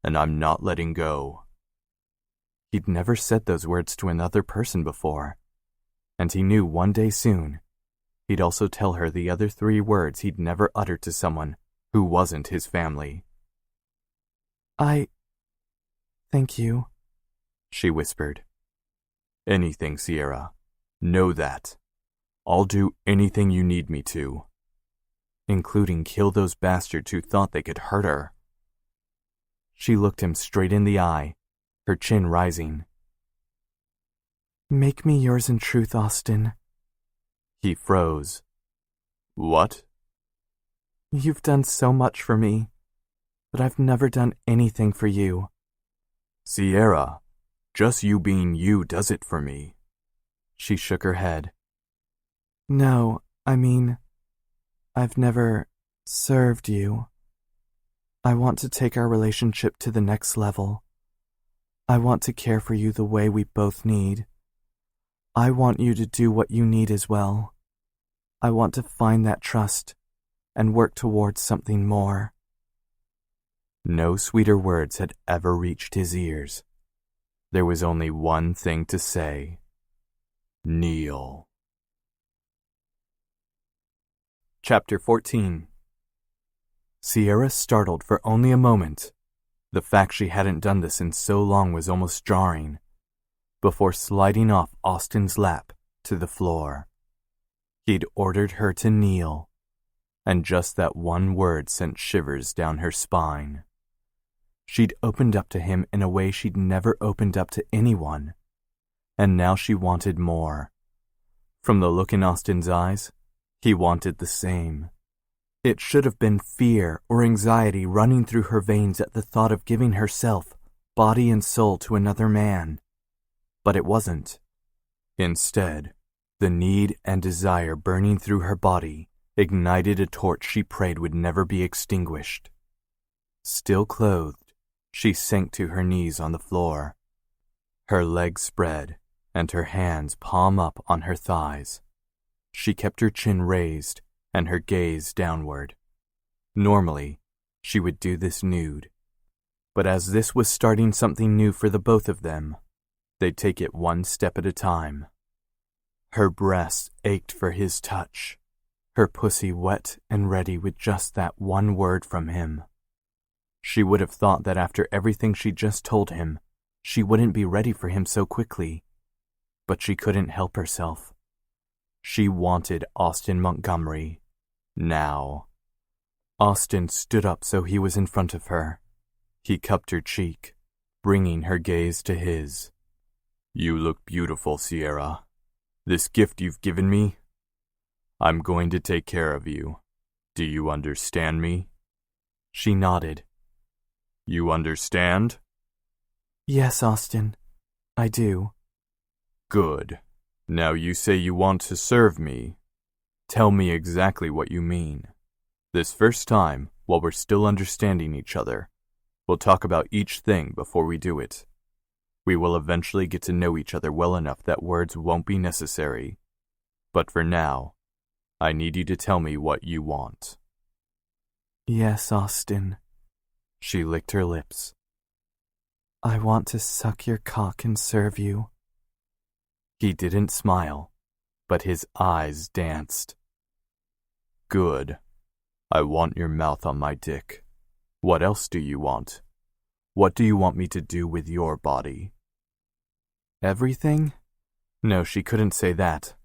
and I'm not letting go. He'd never said those words to another person before, and he knew one day soon he'd also tell her the other 3 words he'd never uttered to someone who wasn't his family. Thank you, she whispered. Anything, Sierra. Know that. I'll do anything you need me to. Including kill those bastards who thought they could hurt her. She looked him straight in the eye, her chin rising. Make me yours in truth, Austin. He froze. What? You've done so much for me, but I've never done anything for you. Sierra, just you being you does it for me. She shook her head. No, I mean, I've never served you. I want to take our relationship to the next level. I want to care for you the way we both need. I want you to do what you need as well. I want to find that trust and work towards something more. No sweeter words had ever reached his ears. There was only one thing to say. Kneel. Chapter 14. Sierra startled for only a moment. The fact she hadn't done this in so long was almost jarring, before sliding off Austin's lap to the floor. He'd ordered her to kneel, and just that one word sent shivers down her spine. She'd opened up to him in a way she'd never opened up to anyone, and now she wanted more. From the look in Austin's eyes, he wanted the same. It should have been fear or anxiety running through her veins at the thought of giving herself, body and soul, to another man. But it wasn't. Instead, the need and desire burning through her body ignited a torch she prayed would never be extinguished. Still clothed, she sank to her knees on the floor, her legs spread and her hands palm up on her thighs. She kept her chin raised and her gaze downward. Normally, she would do this nude, but as this was starting something new for the both of them, they'd take it one step at a time. Her breasts ached for his touch, her pussy wet and ready with just that one word from him. She would have thought that after everything she'd just told him, she wouldn't be ready for him so quickly, but she couldn't help herself. She wanted Austin Montgomery, now. Austin stood up so he was in front of her. He cupped her cheek, bringing her gaze to his. You look beautiful, Sierra. This gift you've given me, I'm going to take care of you. Do you understand me? She nodded. You understand? Yes, Austin, I do. Good. Now you say you want to serve me. Tell me exactly what you mean. This first time, while we're still understanding each other, we'll talk about each thing before we do it. We will eventually get to know each other well enough that words won't be necessary. But for now, I need you to tell me what you want. Yes, Austin. She licked her lips. I want to suck your cock and serve you. He didn't smile, but his eyes danced. Good. I want your mouth on my dick. What else do you want? What do you want me to do with your body? Everything? No, she couldn't say that.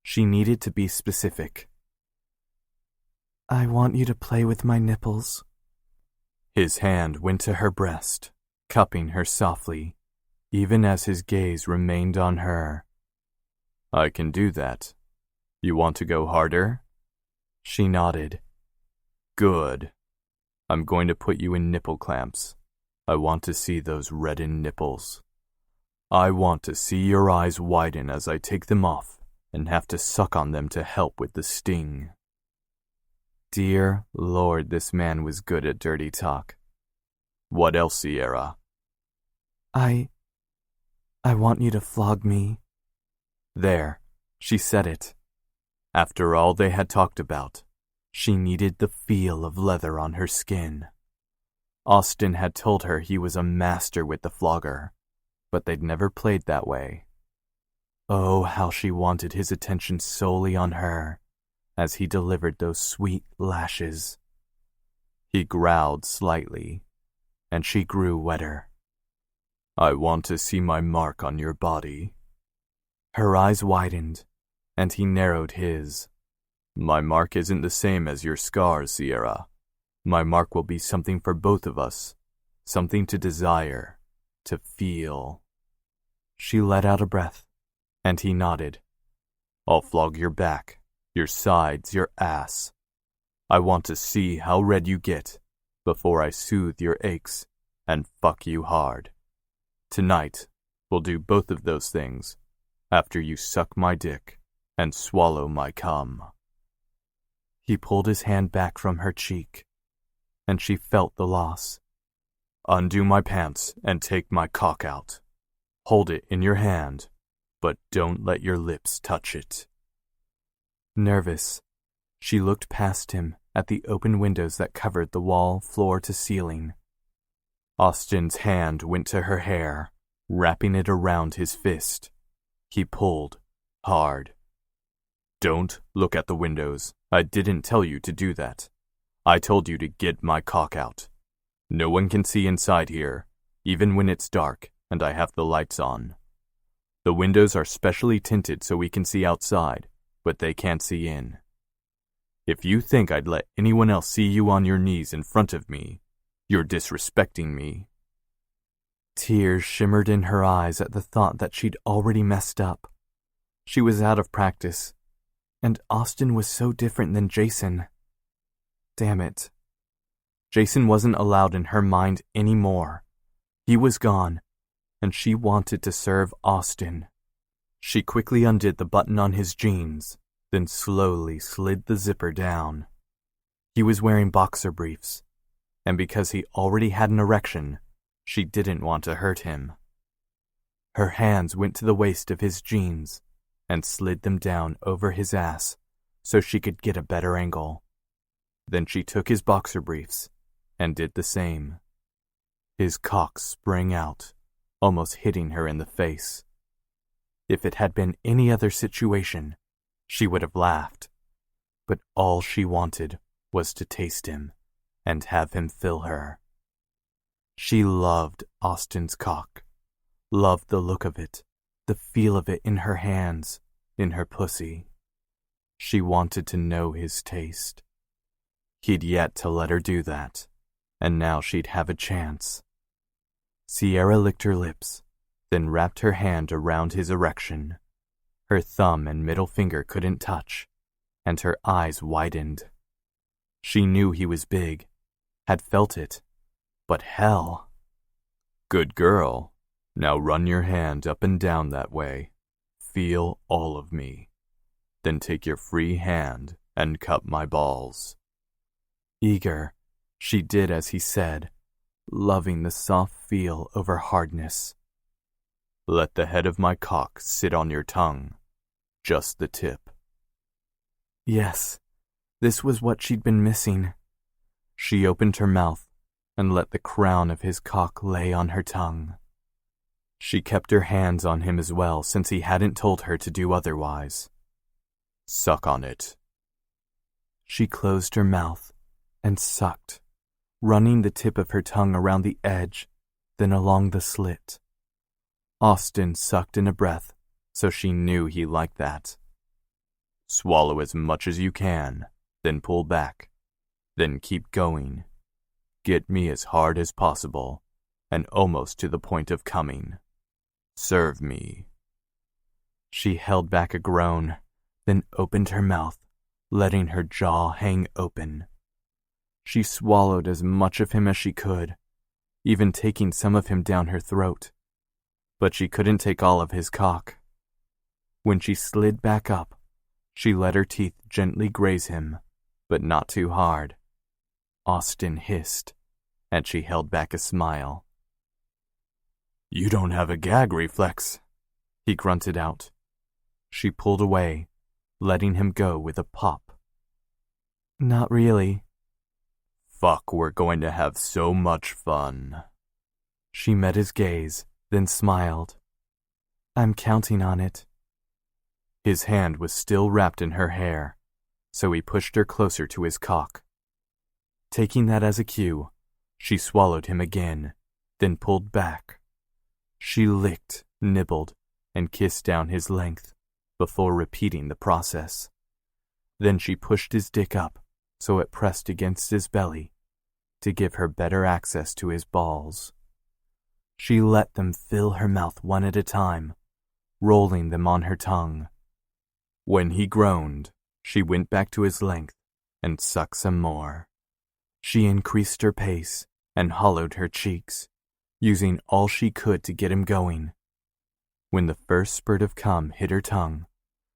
She needed to be specific. I want you to play with my nipples. His hand went to her breast, cupping her softly, even as his gaze remained on her. I can do that. You want to go harder? She nodded. Good. I'm going to put you in nipple clamps. I want to see those reddened nipples. I want to see your eyes widen as I take them off and have to suck on them to help with the sting. Dear Lord, this man was good at dirty talk. What else, Sierra? I want you to flog me. There, she said it. After all they had talked about, she needed the feel of leather on her skin. Austin had told her he was a master with the flogger, but they'd never played that way. Oh, how she wanted his attention solely on her as he delivered those sweet lashes. He growled slightly, and she grew wetter. I want to see my mark on your body. Her eyes widened, and he narrowed his. My mark isn't the same as your scars, Sierra. My mark will be something for both of us, something to desire, to feel. She let out a breath, and he nodded. I'll flog your back, your sides, your ass. I want to see how red you get before I soothe your aches and fuck you hard. Tonight, we'll do both of those things after you suck my dick and swallow my cum. He pulled his hand back from her cheek, and she felt the loss. Undo my pants and take my cock out. Hold it in your hand, but don't let your lips touch it. Nervous, she looked past him at the open windows that covered the wall, floor to ceiling. Austin's hand went to her hair, wrapping it around his fist. He pulled, hard. Don't look at the windows. I didn't tell you to do that. I told you to get my cock out. No one can see inside here, even when it's dark and I have the lights on. The windows are specially tinted so we can see outside, but they can't see in. If you think I'd let anyone else see you on your knees in front of me, you're disrespecting me. Tears shimmered in her eyes at the thought that she'd already messed up. She was out of practice, and Austin was so different than Jason. Damn it. Jason wasn't allowed in her mind anymore. He was gone, and she wanted to serve Austin. She quickly undid the button on his jeans, then slowly slid the zipper down. He was wearing boxer briefs, and because he already had an erection, she didn't want to hurt him. Her hands went to the waist of his jeans and slid them down over his ass so she could get a better angle. Then she took his boxer briefs and did the same. His cock sprang out, almost hitting her in the face. If it had been any other situation, she would have laughed, but all she wanted was to taste him and have him fill her. She loved Austin's cock, loved the look of it, the feel of it in her hands, in her pussy. She wanted to know his taste. He'd yet to let her do that, and now she'd have a chance. Sierra licked her lips, then wrapped her hand around his erection. Her thumb and middle finger couldn't touch, and her eyes widened. She knew he was big, had felt it, but hell. Good girl. Now run your hand up and down that way. Feel all of me. Then take your free hand and cup my balls. Eager, she did as he said, loving the soft feel over hardness. Let the head of my cock sit on your tongue, just the tip. Yes, this was what she'd been missing. She opened her mouth and let the crown of his cock lay on her tongue. She kept her hands on him as well since he hadn't told her to do otherwise. Suck on it. She closed her mouth and sucked, running the tip of her tongue around the edge, then along the slit. Austin sucked in a breath, so she knew he liked that. Swallow as much as you can, then pull back, then keep going. Get me as hard as possible, and almost to the point of coming. Serve me. She held back a groan, then opened her mouth, letting her jaw hang open. She swallowed as much of him as she could, even taking some of him down her throat. But she couldn't take all of his cock. When she slid back up, she let her teeth gently graze him, but not too hard. Austin hissed, and she held back a smile. "You don't have a gag reflex," he grunted out. She pulled away, letting him go with a pop. "Not really." "Fuck, we're going to have so much fun." She met his gaze, then smiled. "I'm counting on it." His hand was still wrapped in her hair, so he pushed her closer to his cock. Taking that as a cue, she swallowed him again, then pulled back. She licked, nibbled, and kissed down his length, before repeating the process. Then she pushed his dick up so it pressed against his belly to give her better access to his balls. She let them fill her mouth one at a time, rolling them on her tongue. When he groaned, she went back to his length and sucked some more. She increased her pace and hollowed her cheeks, using all she could to get him going. When the first spurt of cum hit her tongue,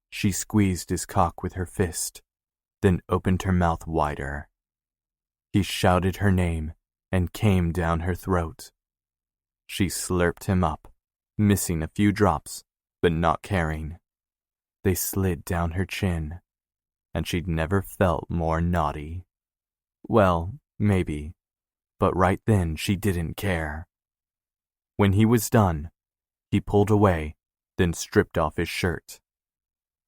she squeezed his cock with her fist, then opened her mouth wider. He shouted her name and came down her throat. She slurped him up, missing a few drops, but not caring. They slid down her chin, and she'd never felt more naughty. Well, maybe, but right then she didn't care. When he was done, he pulled away, then stripped off his shirt.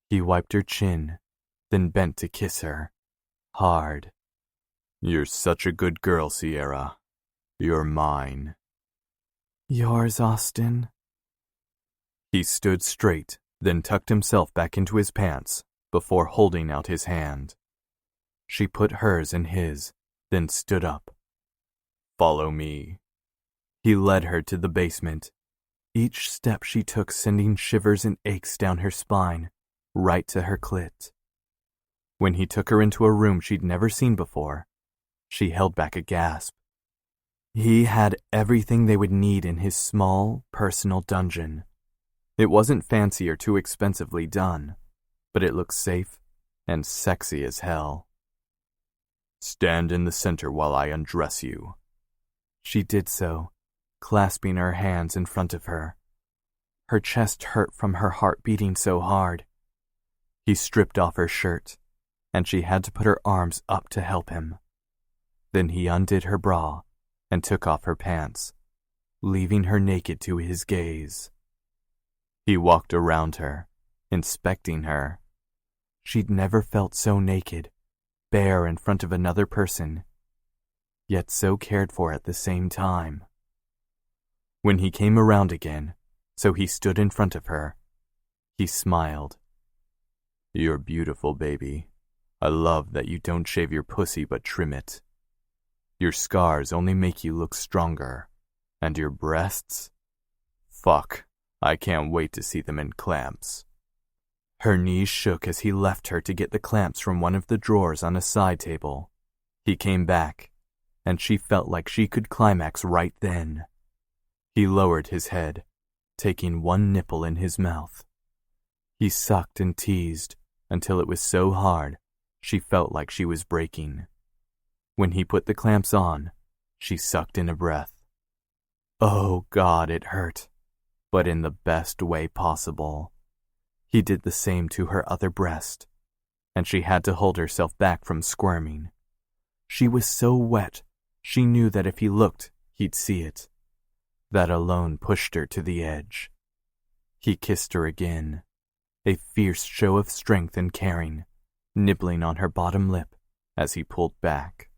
He wiped her chin, then bent to kiss her, hard. "You're such a good girl, Sierra. You're mine." "Yours, Austin." He stood straight, then tucked himself back into his pants before holding out his hand. She put hers in his, then stood up. "Follow me." He led her to the basement, each step she took sending shivers and aches down her spine, right to her clit. When he took her into a room she'd never seen before, she held back a gasp. He had everything they would need in his small, personal dungeon. It wasn't fancy or too expensively done, but it looked safe and sexy as hell. "Stand in the center while I undress you." She did so, clasping her hands in front of her. Her chest hurt from her heart beating so hard. He stripped off her shirt, and she had to put her arms up to help him. Then he undid her bra and took off her pants, leaving her naked to his gaze. He walked around her, inspecting her. She'd never felt so naked, bare in front of another person, yet so cared for at the same time. When he came around again, so he stood in front of her, he smiled. "You're beautiful, baby. I love that you don't shave your pussy but trim it. Your scars only make you look stronger. And your breasts? Fuck, I can't wait to see them in clamps." Her knees shook as he left her to get the clamps from one of the drawers on a side table. He came back, and she felt like she could climax right then. He lowered his head, taking one nipple in his mouth. He sucked and teased until it was so hard she felt like she was breaking. When he put the clamps on, she sucked in a breath. Oh God, it hurt, but in the best way possible. He did the same to her other breast, and she had to hold herself back from squirming. She was so wet, she knew that if he looked, he'd see it. That alone pushed her to the edge. He kissed her again, a fierce show of strength and caring, nibbling on her bottom lip as he pulled back.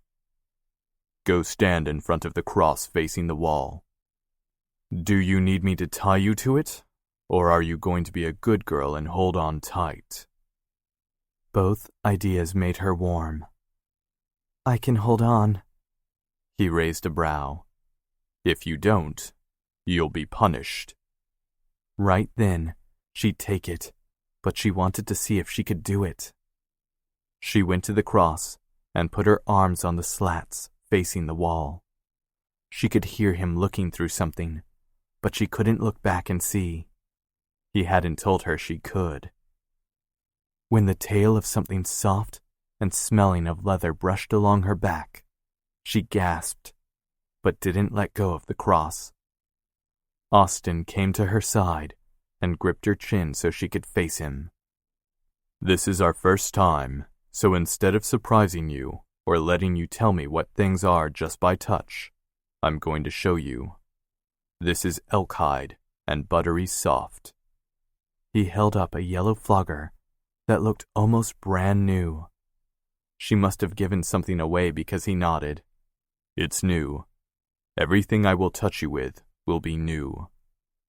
"Go stand in front of the cross facing the wall." "Do you need me to tie you to it? Or are you going to be a good girl and hold on tight?" Both ideas made her warm. "I can hold on." He raised a brow. "If you don't, you'll be punished." Right then, she'd take it, but she wanted to see if she could do it. She went to the cross and put her arms on the slats facing the wall. She could hear him looking through something, but she couldn't look back and see. He hadn't told her she could. When the tail of something soft and smelling of leather brushed along her back, she gasped, but didn't let go of the cross. Austin came to her side and gripped her chin so she could face him. "This is our first time, so instead of surprising you or letting you tell me what things are just by touch, I'm going to show you. This is elk hide and buttery soft." He held up a yellow flogger that looked almost brand new. She must have given something away because he nodded. "It's new. Everything I will touch you with will be new.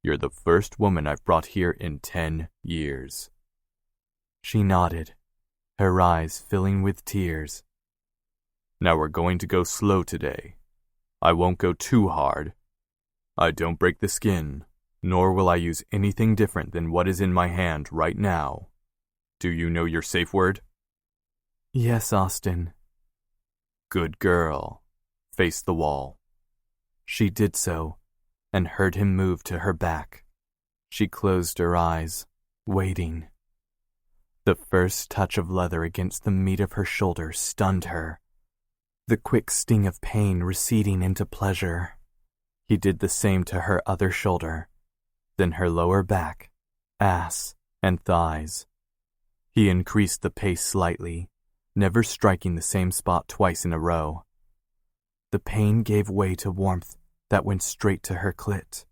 You're the first woman I've brought here in 10 years. She nodded, her eyes filling with tears. "Now we're going to go slow today. I won't go too hard. I don't break the skin, nor will I use anything different than what is in my hand right now. Do you know your safe word?" "Yes, Austin." "Good girl. Face the wall." She did so, and heard him move to her back. She closed her eyes, waiting. The first touch of leather against the meat of her shoulder stunned her, the quick sting of pain receding into pleasure. He did the same to her other shoulder, then her lower back, ass, and thighs. He increased the pace slightly, never striking the same spot twice in a row. The pain gave way to warmth that went straight to her clit.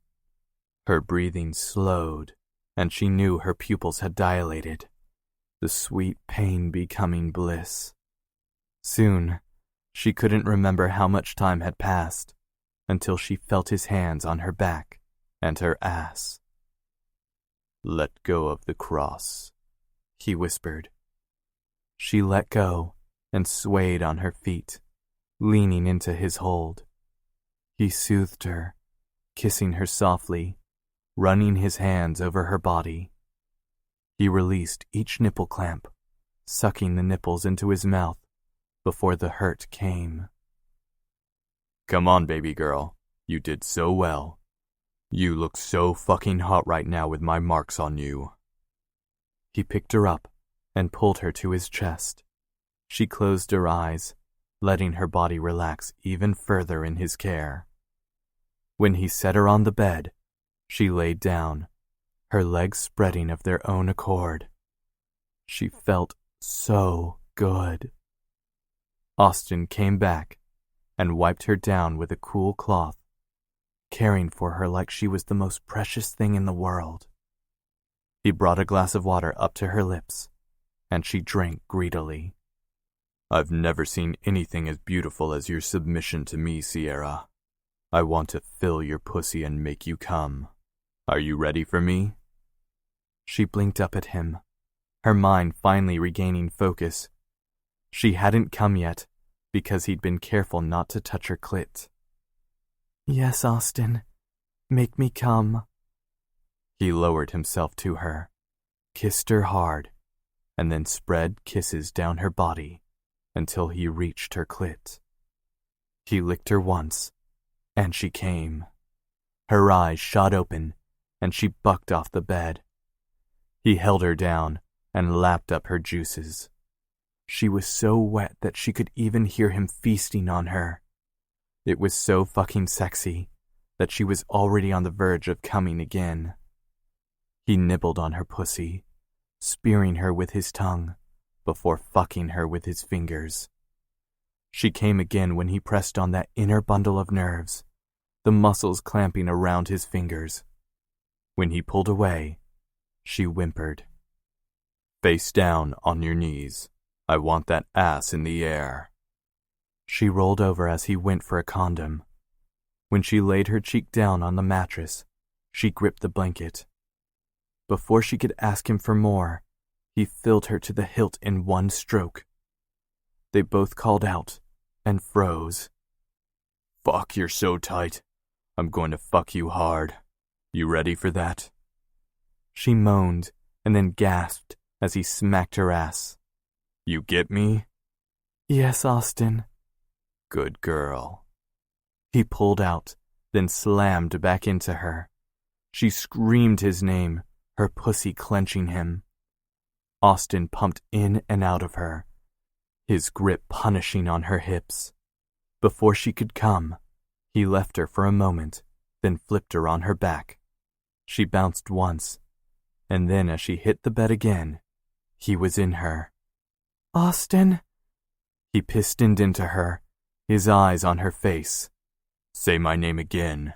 Her breathing slowed, and she knew her pupils had dilated, the sweet pain becoming bliss. Soon, she couldn't remember how much time had passed, until she felt his hands on her back and her ass. "Let go of the cross," he whispered. She let go and swayed on her feet, leaning into his hold. He soothed her, kissing her softly, running his hands over her body. He released each nipple clamp, sucking the nipples into his mouth before the hurt came. "Come on, baby girl. You did so well. You look so fucking hot right now with my marks on you." He picked her up and pulled her to his chest. She closed her eyes, letting her body relax even further in his care. When he set her on the bed, she laid down, her legs spreading of their own accord. She felt so good. Austin came back and wiped her down with a cool cloth, caring for her like she was the most precious thing in the world. He brought a glass of water up to her lips, and she drank greedily. "I've never seen anything as beautiful as your submission to me, Sierra. I want to fill your pussy and make you come. Are you ready for me?" She blinked up at him, her mind finally regaining focus. She hadn't come yet, because he'd been careful not to touch her clit. "Yes, Austin. Make me come." He lowered himself to her, kissed her hard, and then spread kisses down her body until he reached her clit. He licked her once, and she came. Her eyes shot open, and she bucked off the bed. He held her down and lapped up her juices. She was so wet that she could even hear him feasting on her. It was so fucking sexy that she was already on the verge of coming again. He nibbled on her pussy, spearing her with his tongue before fucking her with his fingers. She came again when he pressed on that inner bundle of nerves, the muscles clamping around his fingers. When he pulled away, she whimpered. "Face down on your knees. I want that ass in the air." She rolled over as he went for a condom. When she laid her cheek down on the mattress, she gripped the blanket. Before she could ask him for more, he filled her to the hilt in one stroke. They both called out and froze. "Fuck, you're so tight. I'm going to fuck you hard. You ready for that?" She moaned and then gasped as he smacked her ass. "You get me?" "Yes, Austin." "Good girl." He pulled out, then slammed back into her. She screamed his name, her pussy clenching him. Austin pumped in and out of her, his grip punishing on her hips. Before she could come, he left her for a moment, then flipped her on her back. She bounced once, and then as she hit the bed again, he was in her. "Austin?" He pistoned into her, his eyes on her face. "Say my name again.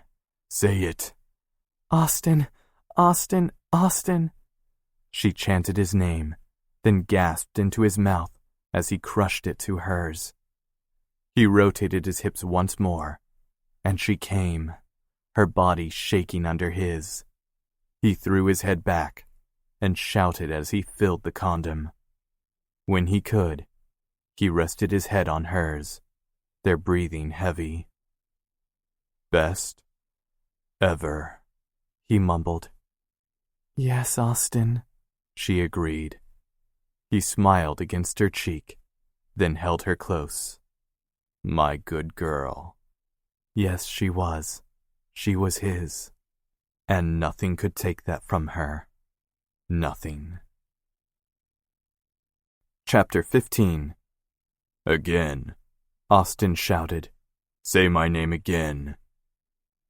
Say it." "Austin, Austin, Austin." She chanted his name, then gasped into his mouth as he crushed it to hers. He rotated his hips once more, and she came, her body shaking under his. He threw his head back and shouted as he filled the condom. When he could, he rested his head on hers, their breathing heavy. "Best ever," he mumbled. "Yes, Austin," she agreed. He smiled against her cheek, then held her close. "My good girl." Yes, she was. She was his. And nothing could take that from her. Nothing. Chapter 15. "Again," Austin shouted. "Say my name again."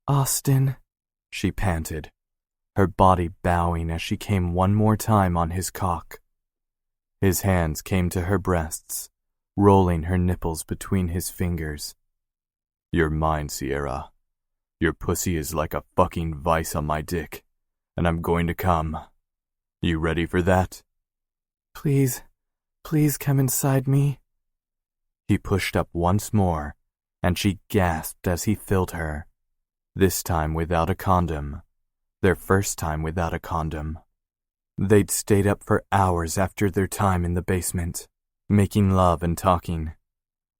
"Austin," she panted, her body bowing as she came one more time on his cock. His hands came to her breasts, rolling her nipples between his fingers. "You're mine, Sierra. Your pussy is like a fucking vice on my dick, and I'm going to come. You ready for that?" "Please, please come inside me." He pushed up once more, and she gasped as he filled her, this time without a condom, their first time without a condom. They'd stayed up for hours after their time in the basement, making love and talking.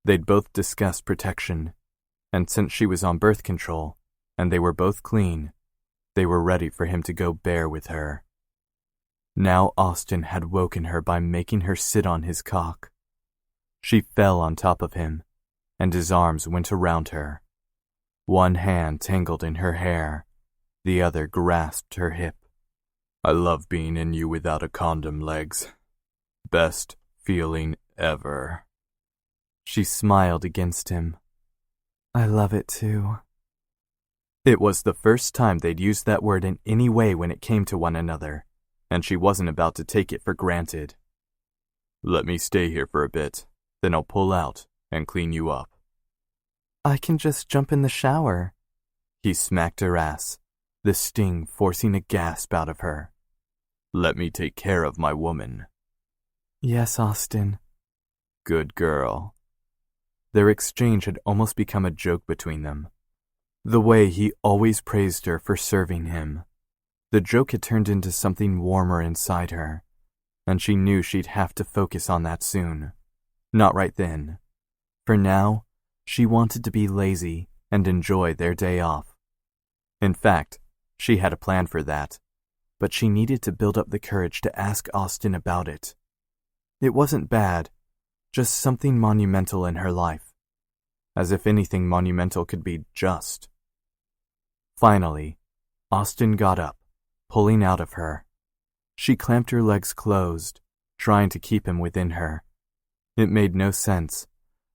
They'd both discussed protection, and since she was on birth control, and they were both clean, they were ready for him to go bare with her. Now Austin had woken her by making her sit on his cock. She fell on top of him, and his arms went around her. One hand tangled in her hair, the other grasped her hip. "I love being in you without a condom, Legs. Best feeling ever." She smiled against him. "I love it too." It was the first time they'd used that word in any way when it came to one another, and she wasn't about to take it for granted. "Let me stay here for a bit, then I'll pull out and clean you up." "I can just jump in the shower." He smacked her ass, the sting forcing a gasp out of her. "Let me take care of my woman." "Yes, Austin." "Good girl." Their exchange had almost become a joke between them. The way he always praised her for serving him. The joke had turned into something warmer inside her, and she knew she'd have to focus on that soon. Not right then. For now, she wanted to be lazy and enjoy their day off. In fact, she had a plan for that, but she needed to build up the courage to ask Austin about it. It wasn't bad, just something monumental in her life. As if anything monumental could be just. Finally, Austin got up, pulling out of her. She clamped her legs closed, trying to keep him within her. It made no sense,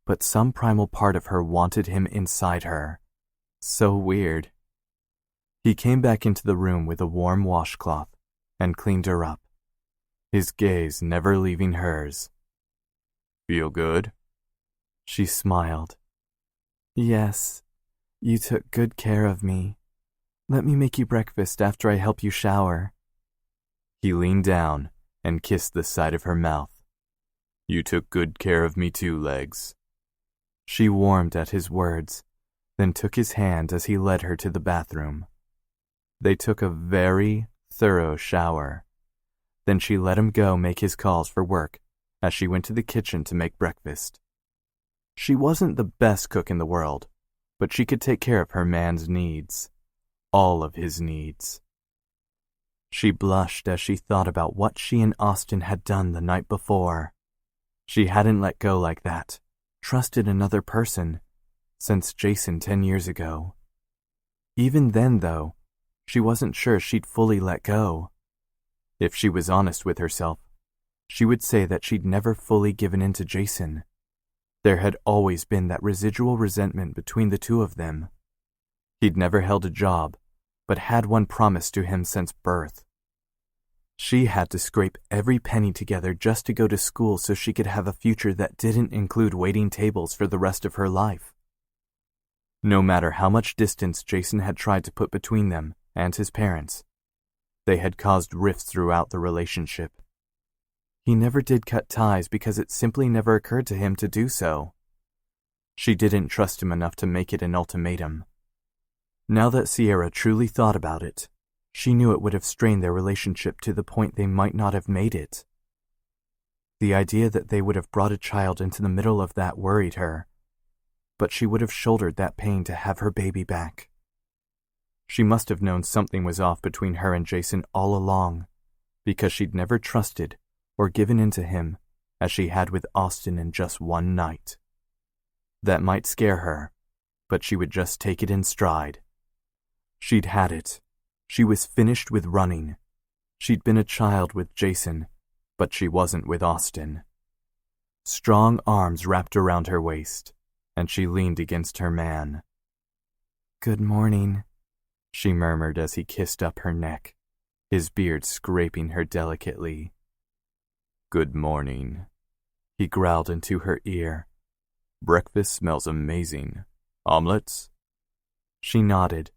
but some primal part of her wanted him inside her. So weird. He came back into the room with a warm washcloth and cleaned her up, his gaze never leaving hers. "Feel good?" She smiled. "Yes, you took good care of me. Let me make you breakfast after I help you shower." He leaned down and kissed the side of her mouth. "You took good care of me too, Legs." She warmed at his words, then took his hand as he led her to the bathroom. They took a very thorough shower. Then she let him go make his calls for work as she went to the kitchen to make breakfast. She wasn't the best cook in the world, but she could take care of her man's needs. All of his needs. She blushed as she thought about what she and Austin had done the night before. She hadn't let go like that, trusted another person, since Jason 10 years ago. Even then, though, she wasn't sure she'd fully let go. If she was honest with herself, she would say that she'd never fully given in to Jason. There had always been that residual resentment between the two of them. He'd never held a job, but had one promised to him since birth. She had to scrape every penny together just to go to school so she could have a future that didn't include waiting tables for the rest of her life. No matter how much distance Jason had tried to put between them and his parents, they had caused rifts throughout the relationship. He never did cut ties because it simply never occurred to him to do so. She didn't trust him enough to make it an ultimatum. Now that Sierra truly thought about it, she knew it would have strained their relationship to the point they might not have made it. The idea that they would have brought a child into the middle of that worried her, but she would have shouldered that pain to have her baby back. She must have known something was off between her and Jason all along, because she'd never trusted or given in to him as she had with Austin in just one night. That might scare her, but she would just take it in stride. She'd had it. She was finished with running. She'd been a child with Jason, but she wasn't with Austin. Strong arms wrapped around her waist, and she leaned against her man. "Good morning," she murmured as he kissed up her neck, his beard scraping her delicately. "Good morning," he growled into her ear. "Breakfast smells amazing. Omelets?" She nodded,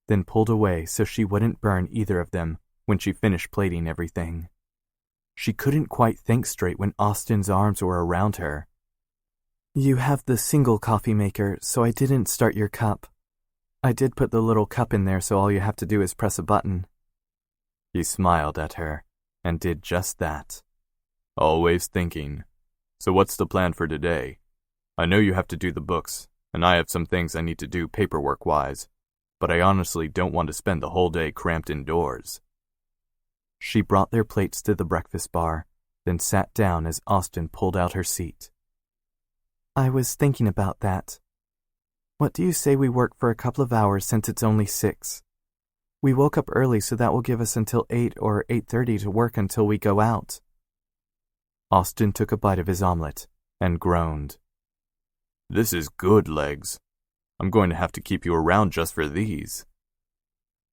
then pulled away so she wouldn't burn either of them when she finished plating everything. She couldn't quite think straight when Austin's arms were around her. "You have the single coffee maker, so I didn't start your cup. I did put the little cup in there, so all you have to do is press a button." He smiled at her and did just that. "Always thinking. So what's the plan for today? I know you have to do the books, and I have some things I need to do paperwork-wise, but I honestly don't want to spend the whole day cramped indoors." She brought their plates to the breakfast bar, then sat down as Austin pulled out her seat. "I was thinking about that. What do you say we work for a couple of hours since it's only 6? We woke up early, so that will give us until 8 or 8:30 to work until we go out." Austin took a bite of his omelet and groaned. "This is good, Legs. I'm going to have to keep you around just for these."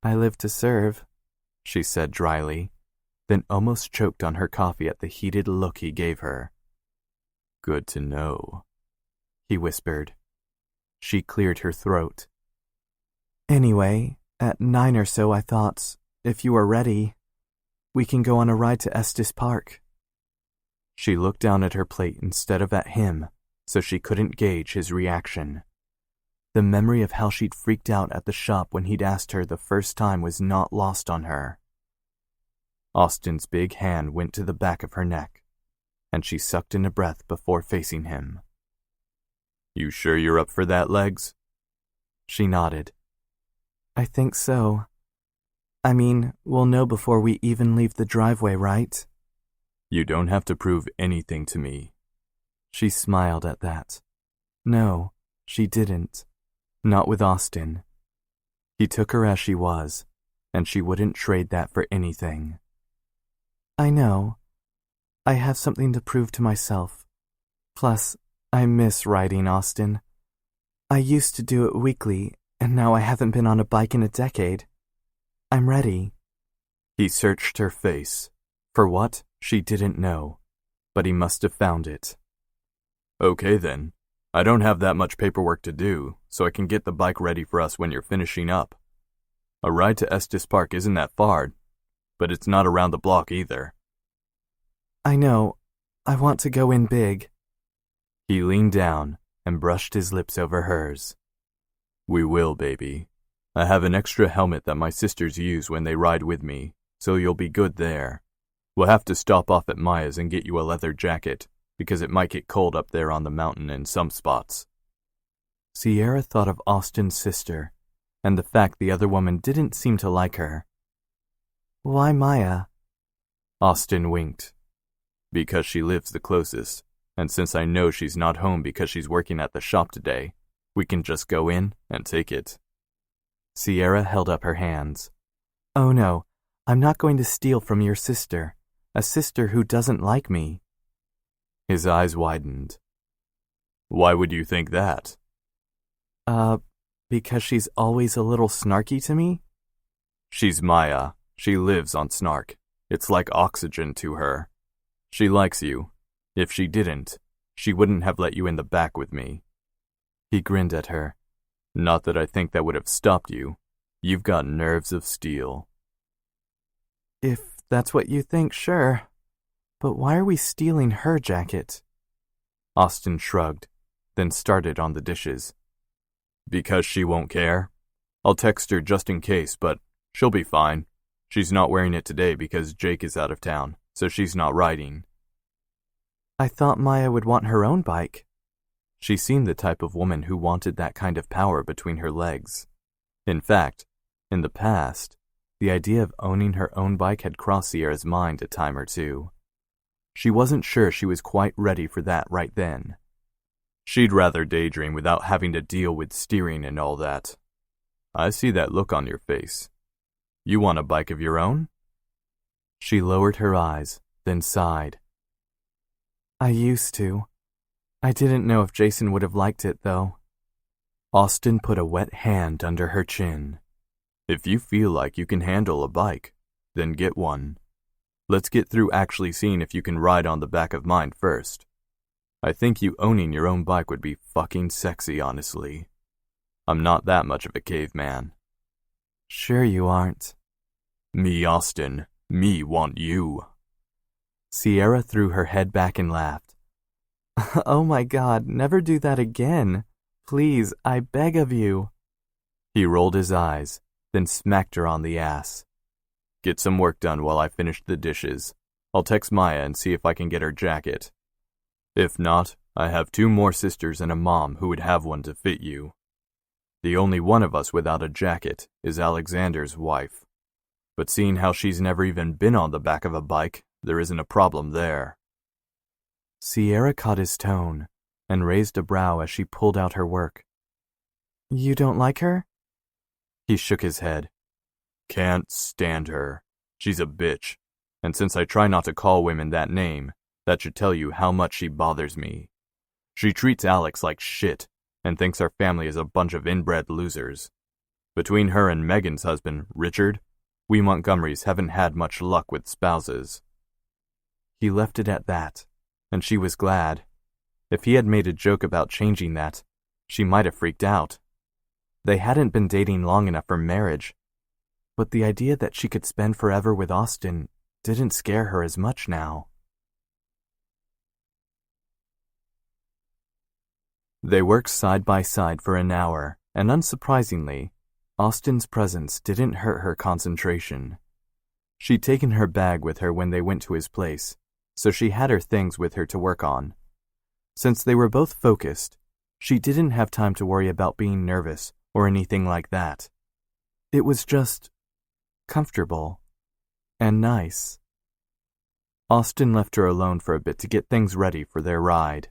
"I live to serve," she said dryly, then almost choked on her coffee at the heated look he gave her. "Good to know," he whispered. She cleared her throat. "Anyway, at 9 or so I thought, if you are ready, we can go on a ride to Estes Park." She looked down at her plate instead of at him, so she couldn't gauge his reaction. The memory of how she'd freaked out at the shop when he'd asked her the first time was not lost on her. Austin's big hand went to the back of her neck, and she sucked in a breath before facing him. "You sure you're up for that, Legs?" She nodded. "I think so. I mean, we'll know before we even leave the driveway, right?" "You don't have to prove anything to me." She smiled at that. No, she didn't. Not with Austin. He took her as she was, and she wouldn't trade that for anything. "I know. I have something to prove to myself. Plus, I miss riding, Austin. I used to do it weekly, and now I haven't been on a bike in a decade. I'm ready." He searched her face. For what, she didn't know, but he must have found it. "Okay then. I don't have that much paperwork to do, so I can get the bike ready for us when you're finishing up. A ride to Estes Park isn't that far, but it's not around the block either." "I know. I want to go in big." He leaned down and brushed his lips over hers. "We will, baby. I have an extra helmet that my sisters use when they ride with me, so you'll be good there. We'll have to stop off at Maya's and get you a leather jacket, because it might get cold up there on the mountain in some spots." Sierra thought of Austin's sister, and the fact the other woman didn't seem to like her. "Why Maya?" Austin winked. "Because she lives the closest, and since I know she's not home because she's working at the shop today, we can just go in and take it." Sierra held up her hands. "Oh no, I'm not going to steal from your sister. A sister who doesn't like me. His eyes widened. Why would you think that? Because she's always a little snarky to me? She's Maya. She lives on snark. It's like oxygen to her. She likes you. If she didn't, she wouldn't have let you in the back with me. He grinned at her. Not that I think that would have stopped you. You've got nerves of steel. If that's what you think, sure. But why are we stealing her jacket? Austin shrugged, then started on the dishes. Because she won't care? I'll text her just in case, but she'll be fine. She's not wearing it today because Jake is out of town, so she's not riding. I thought Maya would want her own bike. She seemed the type of woman who wanted that kind of power between her legs. In fact, in the past, the idea of owning her own bike had crossed Sierra's mind a time or two. She wasn't sure she was quite ready for that right then. She'd rather daydream without having to deal with steering and all that. I see that look on your face. You want a bike of your own? She lowered her eyes, then sighed. I used to. I didn't know if Jason would have liked it, though. Austin put a wet hand under her chin. If you feel like you can handle a bike, then get one. Let's get through actually seeing if you can ride on the back of mine first. I think you owning your own bike would be fucking sexy, honestly. I'm not that much of a caveman. Sure you aren't. Me, Austin. Me want you. Sierra threw her head back and laughed. Oh my God, never do that again. Please, I beg of you. He rolled his eyes, then smacked her on the ass. Get some work done while I finish the dishes. I'll text Maya and see if I can get her jacket. If not, I have 2 more sisters and a mom who would have one to fit you. The only one of us without a jacket is Alexander's wife. But seeing how she's never even been on the back of a bike, there isn't a problem there. Sierra caught his tone and raised a brow as she pulled out her work. You don't like her? He shook his head. Can't stand her. She's a bitch. And since I try not to call women that name, that should tell you how much she bothers me. She treats Alex like shit and thinks our family is a bunch of inbred losers. Between her and Megan's husband, Richard, we Montgomerys haven't had much luck with spouses. He left it at that, and she was glad. If he had made a joke about changing that, she might have freaked out. They hadn't been dating long enough for marriage, but the idea that she could spend forever with Austin didn't scare her as much now. They worked side by side for an hour, and unsurprisingly, Austin's presence didn't hurt her concentration. She'd taken her bag with her when they went to his place, so she had her things with her to work on. Since they were both focused, she didn't have time to worry about being nervous or anything like that. It was just comfortable and nice. Austin left her alone for a bit to get things ready for their ride.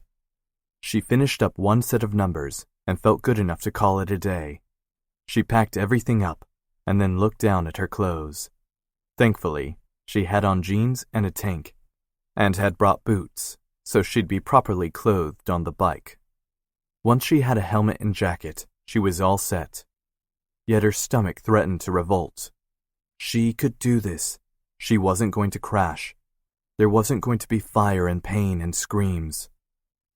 She finished up 1 set of numbers and felt good enough to call it a day. She packed everything up and then looked down at her clothes. Thankfully, she had on jeans and a tank, and had brought boots, so she'd be properly clothed on the bike. Once she had a helmet and jacket, she was all set. Yet her stomach threatened to revolt. She could do this. She wasn't going to crash. There wasn't going to be fire and pain and screams.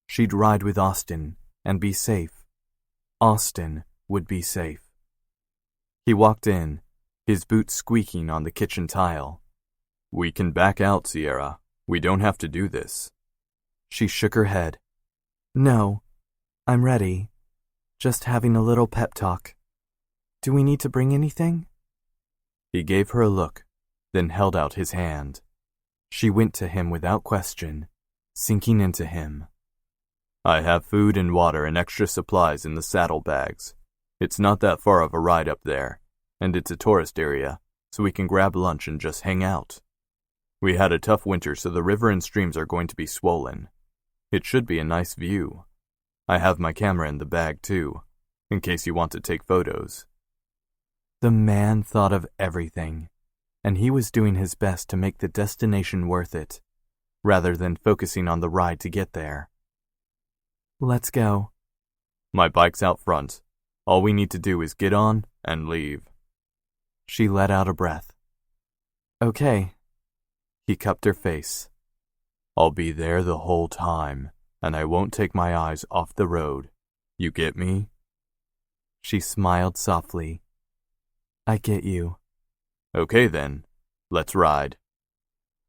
She'd ride with Austin and be safe. Austin would be safe. He walked in, his boots squeaking on the kitchen tile. We can back out, Sierra. We don't have to do this. She shook her head. No, I'm ready. Just having a little pep talk. Do we need to bring anything? He gave her a look, then held out his hand. She went to him without question, sinking into him. I have food and water and extra supplies in the saddlebags. It's not that far of a ride up there, and it's a tourist area, so we can grab lunch and just hang out. We had a tough winter, so the river and streams are going to be swollen. It should be a nice view. I have my camera in the bag too, in case you want to take photos. The man thought of everything. and he was doing his best to make the destination worth it, rather than focusing on the ride to get there. Let's go. My bike's out front. All we need to do is get on and leave. She let out a breath. Okay. He cupped her face. I'll be there the whole time, and I won't take my eyes off the road. You get me? She smiled softly. I get you. Okay then, let's ride.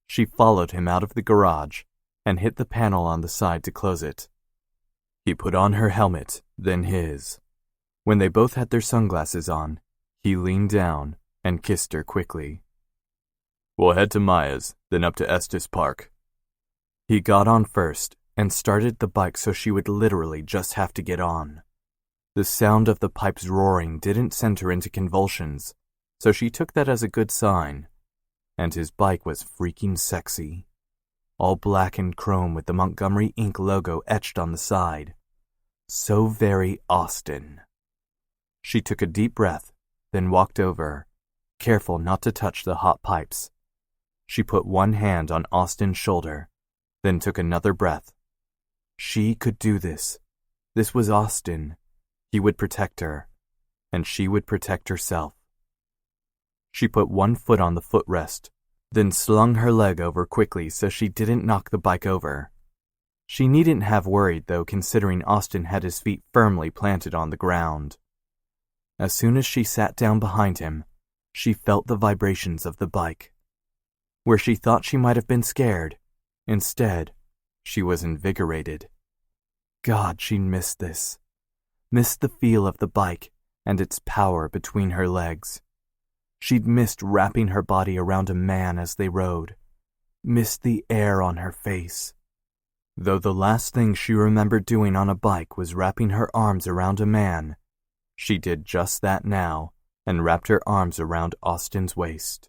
She followed him out of the garage and hit the panel on the side to close it. He put on her helmet, then his. When they both had their sunglasses on, he leaned down and kissed her quickly. We'll head to Maya's, then up to Estes Park. He got on first and started the bike so she would literally just have to get on. The sound of the pipes roaring didn't send her into convulsions, so she took that as a good sign. And his bike was freaking sexy. All black and chrome with the Montgomery Inc. logo etched on the side. So very Austin. She took a deep breath, then walked over, careful not to touch the hot pipes. She put one hand on Austin's shoulder, then took another breath. She could do this. This was Austin. He would protect her, and she would protect herself. She put one foot on the footrest, then slung her leg over quickly so she didn't knock the bike over. She needn't have worried, though, considering Austin had his feet firmly planted on the ground. As soon as she sat down behind him, she felt the vibrations of the bike. Where she thought she might have been scared, instead, she was invigorated. God, she missed this. Missed the feel of the bike and its power between her legs. She'd missed wrapping her body around a man as they rode. Missed the air on her face. Though the last thing she remembered doing on a bike was wrapping her arms around a man, she did just that now and wrapped her arms around Austin's waist.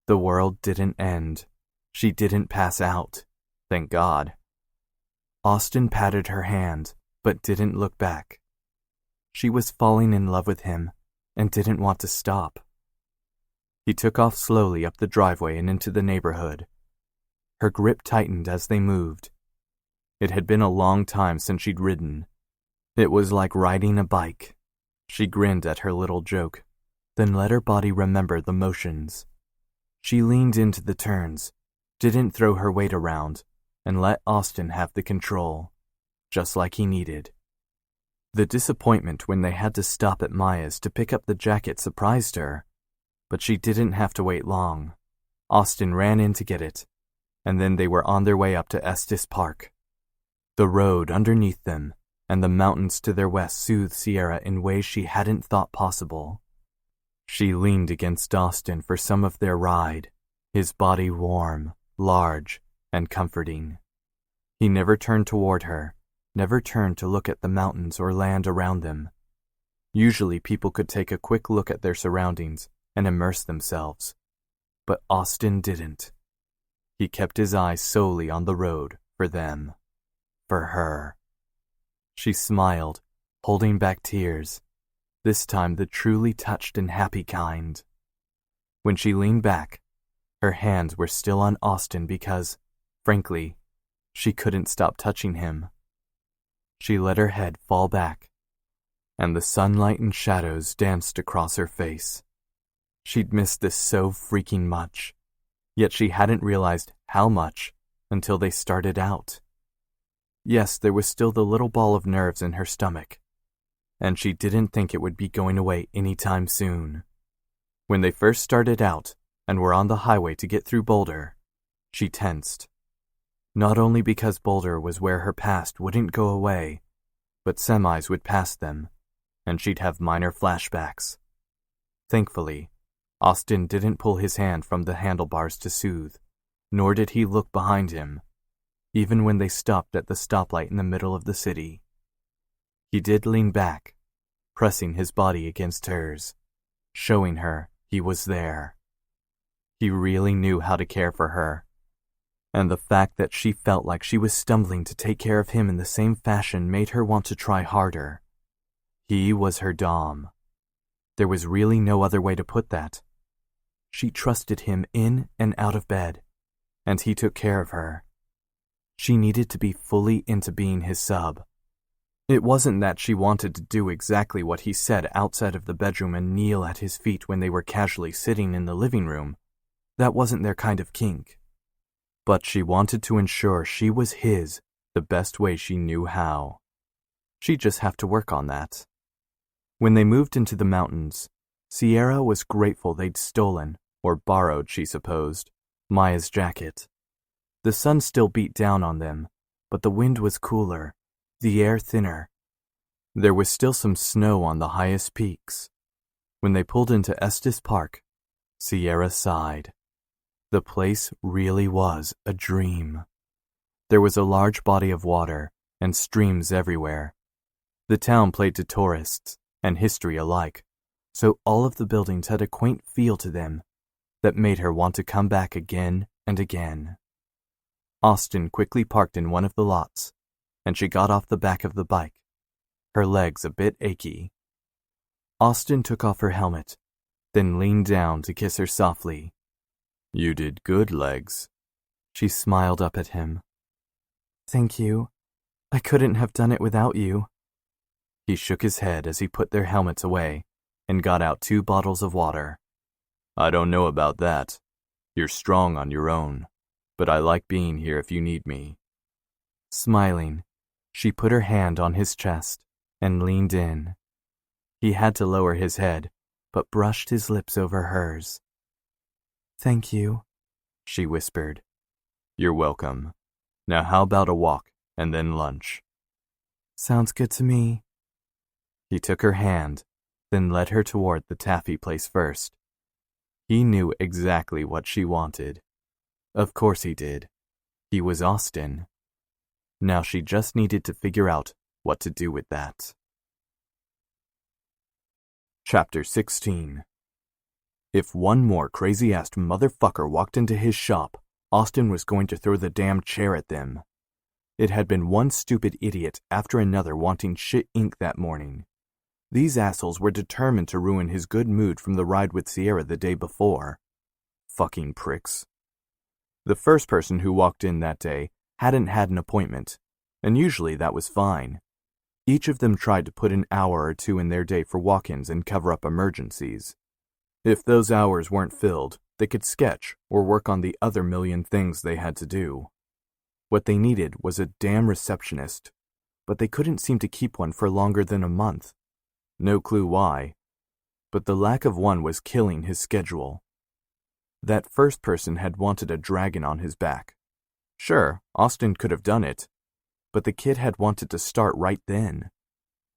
The world didn't end. She didn't pass out. Thank God. Austin patted her hand, but didn't look back. She was falling in love with him and didn't want to stop. He took off slowly up the driveway and into the neighborhood. Her grip tightened as they moved. It had been a long time since she'd ridden. It was like riding a bike. She grinned at her little joke, then let her body remember the motions. She leaned into the turns, didn't throw her weight around, and let Austin have the control, just like he needed. The disappointment when they had to stop at Maya's to pick up the jacket surprised her, but she didn't have to wait long. Austin ran in to get it, and then they were on their way up to Estes Park. The road underneath them and the mountains to their west soothed Sierra in ways she hadn't thought possible. She leaned against Austin for some of their ride, his body warm, large, and comforting. He never turned toward her, never turned to look at the mountains or land around them. Usually people could take a quick look at their surroundings and immerse themselves, but Austin didn't. He kept his eyes solely on the road for them, for her. She smiled, holding back tears, this time the truly touched and happy kind. When she leaned back, her hands were still on Austin because, frankly, she couldn't stop touching him. She let her head fall back, and the sunlight and shadows danced across her face. She'd missed this so freaking much, yet she hadn't realized how much until they started out. Yes, there was still the little ball of nerves in her stomach, and she didn't think it would be going away anytime soon. When they first started out and were on the highway to get through Boulder, she tensed. Not only because Boulder was where her past wouldn't go away, but semis would pass them, and she'd have minor flashbacks. Thankfully, Austin didn't pull his hand from the handlebars to soothe, nor did he look behind him, even when they stopped at the stoplight in the middle of the city. He did lean back, pressing his body against hers, showing her he was there. He really knew how to care for her, and the fact that she felt like she was stumbling to take care of him in the same fashion made her want to try harder. He was her dom. There was really no other way to put that. She trusted him in and out of bed, and he took care of her. She needed to be fully into being his sub. It wasn't that she wanted to do exactly what he said outside of the bedroom and kneel at his feet when they were casually sitting in the living room. That wasn't their kind of kink. But she wanted to ensure she was his the best way she knew how. She'd just have to work on that. When they moved into the mountains, Sierra was grateful they'd stolen, or borrowed, she supposed, Maya's jacket. The sun still beat down on them, but the wind was cooler, the air thinner. There was still some snow on the highest peaks. When they pulled into Estes Park, Sierra sighed. The place really was a dream. There was a large body of water and streams everywhere. The town played to tourists and history alike, so all of the buildings had a quaint feel to them that made her want to come back again and again. Austin quickly parked in one of the lots, and she got off the back of the bike, her legs a bit achy. Austin took off her helmet, then leaned down to kiss her softly. "You did good, legs." She smiled up at him. "Thank you. I couldn't have done it without you." He shook his head as he put their helmets away and got out 2 bottles of water. "I don't know about that. You're strong on your own, but I like being here if you need me." Smiling, she put her hand on his chest and leaned in. He had to lower his head, but brushed his lips over hers. "Thank you," she whispered. "You're welcome. Now how about a walk and then lunch?" "Sounds good to me." He took her hand, then led her toward the taffy place first. He knew exactly what she wanted. Of course he did. He was Austin. Now she just needed to figure out what to do with that. Chapter 16. If one more crazy-ass motherfucker walked into his shop, Austin was going to throw the damn chair at them. It had been one stupid idiot after another wanting shit ink that morning. These assholes were determined to ruin his good mood from the ride with Sierra the day before. Fucking pricks. The first person who walked in that day hadn't had an appointment, and usually that was fine. Each of them tried to put an hour or 2 in their day for walk-ins and cover up emergencies. If those hours weren't filled, they could sketch or work on the other million things they had to do. What they needed was a damn receptionist, but they couldn't seem to keep one for longer than a month. No clue why, but the lack of one was killing his schedule. That first person had wanted a dragon on his back. Sure, Austin could have done it, but the kid had wanted to start right then.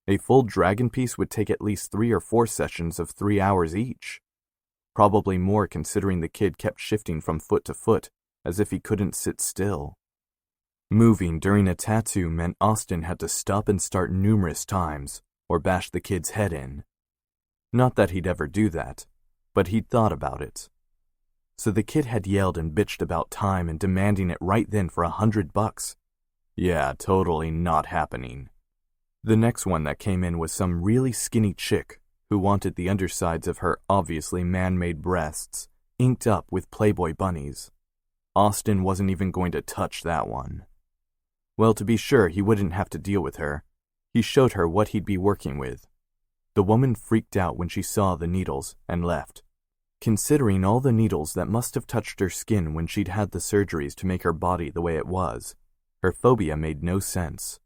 A full dragon piece would take at least 3 or 4 sessions of 3 hours each. Probably more considering the kid kept shifting from foot to foot, as if he couldn't sit still. Moving during a tattoo meant Austin had to stop and start numerous times, or bash the kid's head in. Not that he'd ever do that, but he'd thought about it. So the kid had yelled and bitched about time and demanding it right then for $100. Yeah, totally not happening. The next one that came in was some really skinny chick who wanted the undersides of her obviously man-made breasts inked up with Playboy bunnies. Austin wasn't even going to touch that one. Well, to be sure, he wouldn't have to deal with her. He showed her what he'd be working with. The woman freaked out when she saw the needles and left. Considering all the needles that must have touched her skin when she'd had the surgeries to make her body the way it was, her phobia made no sense.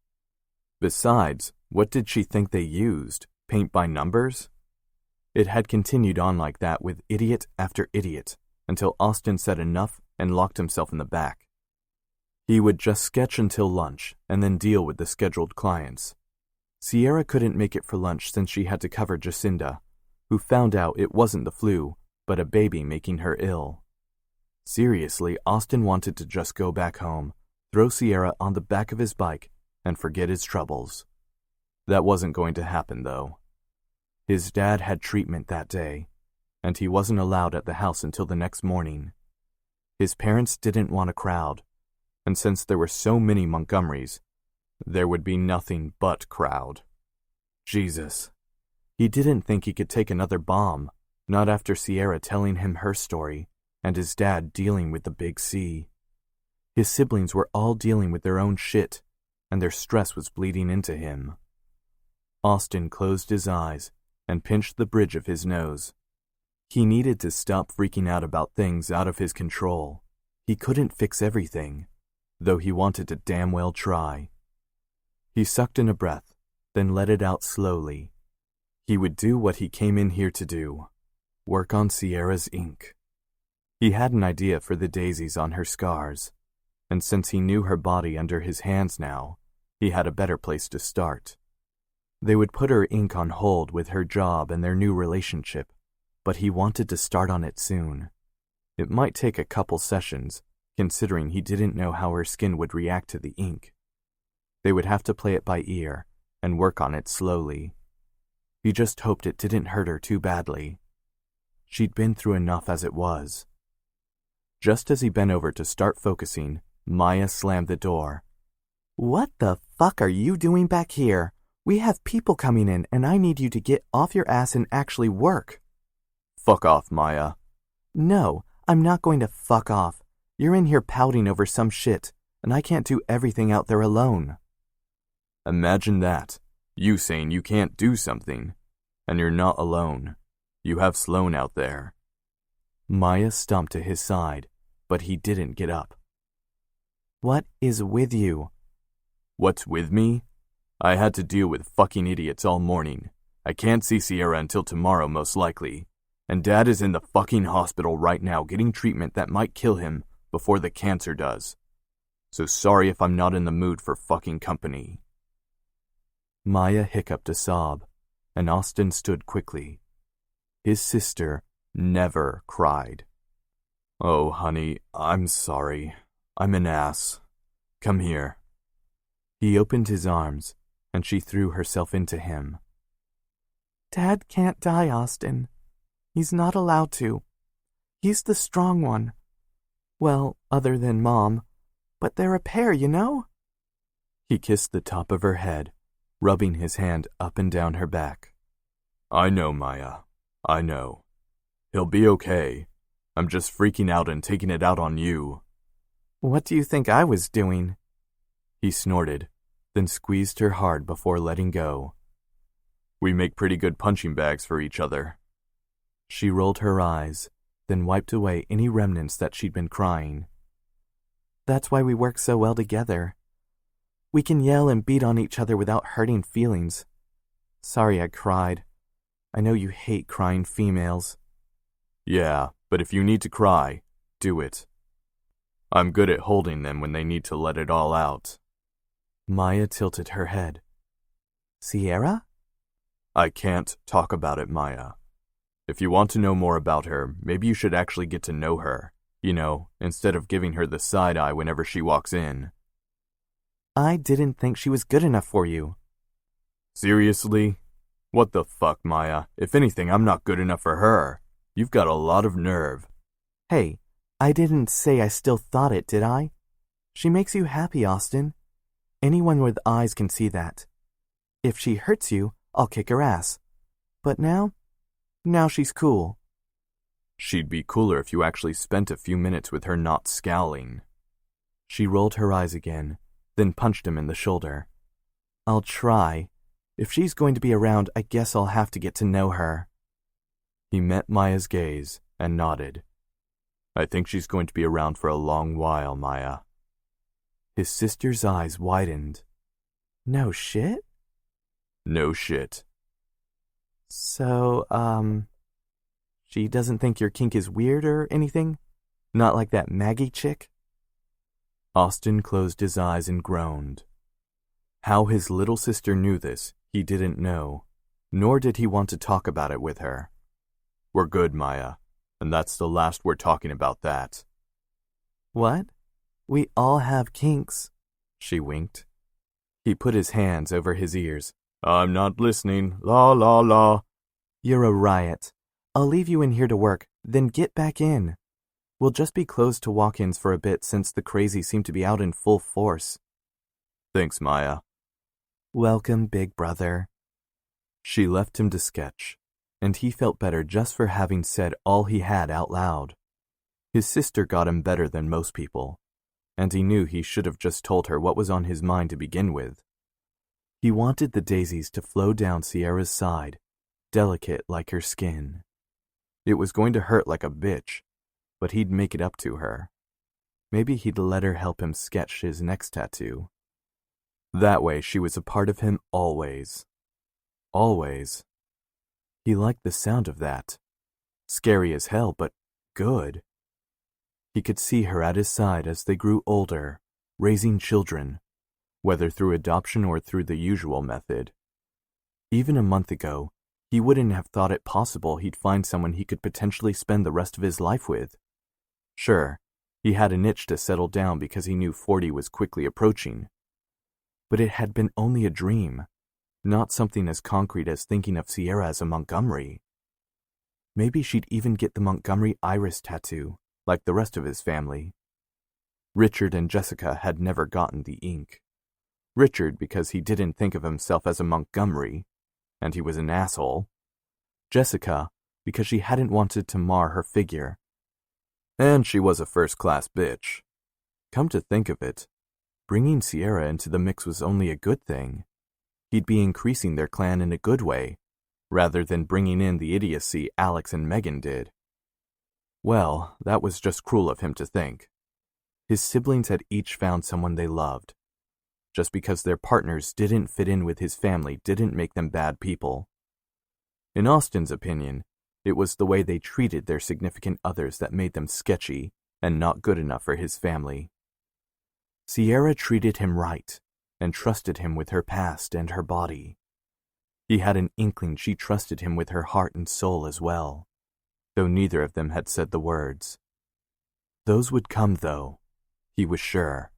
Besides, what did she think they used? Paint by numbers? It had continued on like that with idiot after idiot until Austin said enough and locked himself in the back. He would just sketch until lunch and then deal with the scheduled clients. Sierra couldn't make it for lunch since she had to cover Jacinda, who found out it wasn't the flu, but a baby making her ill. Seriously, Austin wanted to just go back home, throw Sierra on the back of his bike, and forget his troubles. That wasn't going to happen, though. His dad had treatment that day, and he wasn't allowed at the house until the next morning. His parents didn't want a crowd, and since there were so many Montgomerys, there would be nothing but crowd. Jesus. He didn't think he could take another bomb, Not after Sierra telling him her story and his dad dealing with the big C. His siblings were all dealing with their own shit, and their stress was bleeding into him. Austin closed his eyes and pinched the bridge of his nose. He needed to stop freaking out about things out of his control. He couldn't fix everything, though he wanted to damn well try. He sucked in a breath, then let it out slowly. He would do what he came in here to do, work on Sierra's ink. He had an idea for the daisies on her scars, and since he knew her body under his hands now, he had a better place to start. They would put her ink on hold with her job and their new relationship, but he wanted to start on it soon. It might take a couple sessions, considering he didn't know how her skin would react to the ink. They would have to play it by ear and work on it slowly. He just hoped it didn't hurt her too badly. She'd been through enough as it was. Just as he bent over to start focusing, Maya slammed the door. "What the fuck are you doing back here? We have people coming in and I need you to get off your ass and actually work." "Fuck off, Maya." "No, I'm not going to fuck off. You're in here pouting over some shit, and I can't do everything out there alone." Imagine that. You saying you can't do something. And you're not alone. You have Sloane out there. Maya stomped to his side, but he didn't get up. "What is with you?" "What's with me? I had to deal with fucking idiots all morning. I can't see Sierra until tomorrow most likely. And Dad is in the fucking hospital right now getting treatment that might kill him before the cancer does. So sorry if I'm not in the mood for fucking company." Maya hiccuped a sob, and Austin stood quickly. His sister never cried. "Oh, honey, I'm sorry. I'm an ass. Come here." He opened his arms, and she threw herself into him. "Dad can't die, Austin. He's not allowed to. He's the strong one. Well, other than Mom. But they're a pair, you know?" He kissed the top of her head, rubbing his hand up and down her back. "I know, Maya. I know. He'll be okay. I'm just freaking out and taking it out on you." "What do you think I was doing?" He snorted, then squeezed her hard before letting go. "We make pretty good punching bags for each other." She rolled her eyes, then wiped away any remnants that she'd been crying. "That's why we work so well together. We can yell and beat on each other without hurting feelings. Sorry I cried. I know you hate crying females." "Yeah, but if you need to cry, do it. I'm good at holding them when they need to let it all out." Maya tilted her head. "Sierra?" "I can't talk about it, Maya. If you want to know more about her, maybe you should actually get to know her, instead of giving her the side eye whenever she walks in." "I didn't think she was good enough for you." "Seriously? What the fuck, Maya? If anything, I'm not good enough for her. You've got a lot of nerve." "Hey, I didn't say I still thought it, did I? She makes you happy, Austin. Anyone with eyes can see that. If she hurts you, I'll kick her ass. But now she's cool." "She'd be cooler if you actually spent a few minutes with her not scowling." She rolled her eyes again, then punched him in the shoulder. "I'll try. If she's going to be around, I guess I'll have to get to know her." He met Maya's gaze and nodded. "I think she's going to be around for a long while, Maya." His sister's eyes widened. "No shit?" "No shit." "So, she doesn't think your kink is weird or anything? Not like that Maggie chick?" Austin closed his eyes and groaned. How his little sister knew this, he didn't know, nor did he want to talk about it with her. "We're good, Maya, and that's the last we're talking about that." "What? We all have kinks." She winked. He put his hands over his ears. "I'm not listening. La la la." "You're a riot. I'll leave you in here to work, then get back in. We'll just be closed to walk-ins for a bit since the crazies seem to be out in full force." "Thanks, Maya." "Welcome, big brother." She left him to sketch, and he felt better just for having said all he had out loud. His sister got him better than most people, and he knew he should have just told her what was on his mind to begin with. He wanted the daisies to flow down Sierra's side, delicate like her skin. It was going to hurt like a bitch, but he'd make it up to her. Maybe he'd let her help him sketch his next tattoo. That way she was a part of him always. Always. He liked the sound of that. Scary as hell, but good. He could see her at his side as they grew older, raising children, whether through adoption or through the usual method. Even a month ago, he wouldn't have thought it possible he'd find someone he could potentially spend the rest of his life with. Sure, he had an itch to settle down because he knew 40 was quickly approaching. But it had been only a dream, not something as concrete as thinking of Sierra as a Montgomery. Maybe she'd even get the Montgomery iris tattoo, like the rest of his family. Richard and Jessica had never gotten the ink. Richard because he didn't think of himself as a Montgomery, and he was an asshole. Jessica because she hadn't wanted to mar her figure. And she was a first-class bitch. Come to think of it, bringing Sierra into the mix was only a good thing. He'd be increasing their clan in a good way, rather than bringing in the idiocy Alex and Megan did. Well, that was just cruel of him to think. His siblings had each found someone they loved. Just because their partners didn't fit in with his family didn't make them bad people. In Austin's opinion, it was the way they treated their significant others that made them sketchy and not good enough for his family. Sierra treated him right and trusted him with her past and her body. He had an inkling she trusted him with her heart and soul as well, though neither of them had said the words. Those would come, though, he was sure.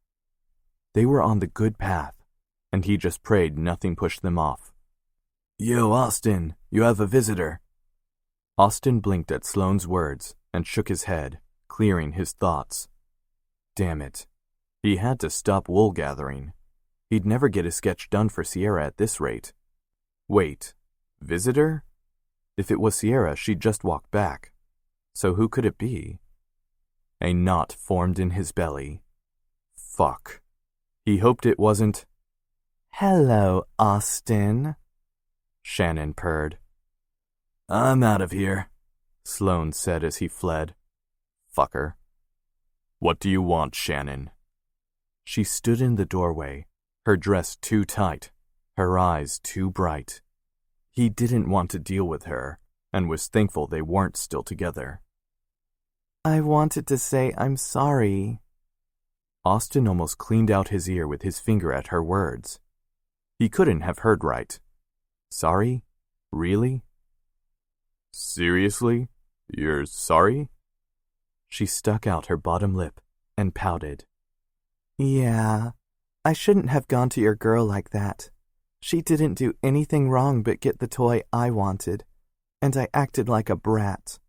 They were on the good path, and he just prayed nothing pushed them off. "Yo, Austin, you have a visitor." Austin blinked at Sloane's words and shook his head, clearing his thoughts. Damn it. He had to stop wool gathering. He'd never get a sketch done for Sierra at this rate. Wait, visitor? If it was Sierra, she'd just walk back. So who could it be? A knot formed in his belly. Fuck. He hoped it wasn't. "Hello, Austin," Shannon purred. "I'm out of here," Sloane said as he fled. Fucker. "What do you want, Shannon?" She stood in the doorway, her dress too tight, her eyes too bright. He didn't want to deal with her, and was thankful they weren't still together. "I wanted to say I'm sorry." Austin almost cleaned out his ear with his finger at her words. He couldn't have heard right. Sorry? Really? Seriously? You're sorry? She stuck out her bottom lip and pouted. "Yeah, I shouldn't have gone to your girl like that. She didn't do anything wrong but get the toy I wanted, and I acted like a brat."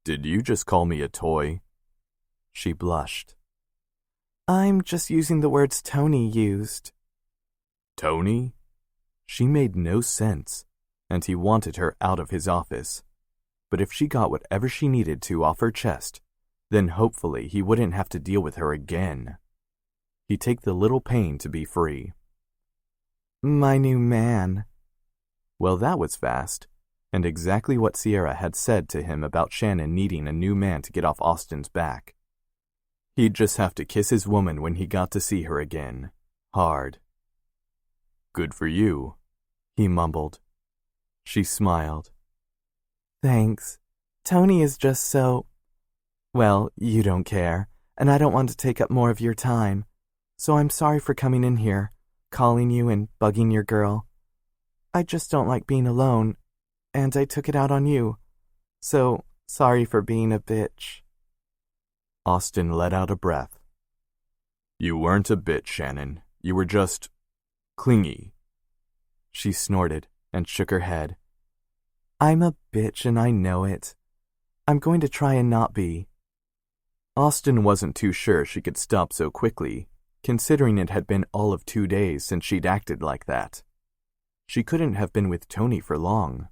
"Did you just call me a toy?" She blushed. "I'm just using the words Tony used." Tony? She made no sense, and he wanted her out of his office. But if she got whatever she needed to off her chest, then hopefully he wouldn't have to deal with her again. He'd take the little pain to be free. "My new man." Well, that was fast, and exactly what Sierra had said to him about Shannon needing a new man to get off Austin's back. He'd just have to kiss his woman when he got to see her again. Hard. "Good for you," he mumbled. She smiled. "Thanks. Tony is just so... Well, you don't care, and I don't want to take up more of your time. So I'm sorry for coming in here, calling you and bugging your girl. I just don't like being alone, and I took it out on you. So, sorry for being a bitch." Austin let out a breath. "You weren't a bitch, Shannon. You were just... clingy." She snorted and shook her head. "I'm a bitch and I know it. I'm going to try and not be." Austin wasn't too sure she could stop so quickly, considering it had been all of 2 days since she'd acted like that. She couldn't have been with Tony for long.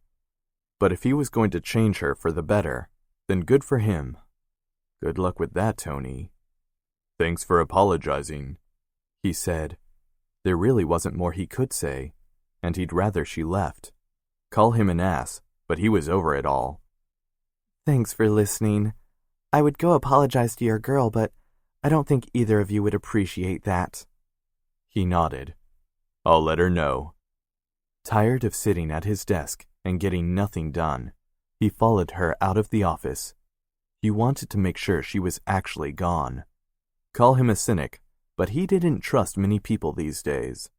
But if he was going to change her for the better, then good for him. Good luck with that, Tony. Thanks for apologizing, he said. There really wasn't more he could say, and he'd rather she left. Call him an ass, but he was over it all. Thanks for listening. I would go apologize to your girl, but I don't think either of you would appreciate that. He nodded. I'll let her know. Tired of sitting at his desk and getting nothing done, he followed her out of the office. He wanted to make sure she was actually gone. Call him a cynic, but he didn't trust many people these days.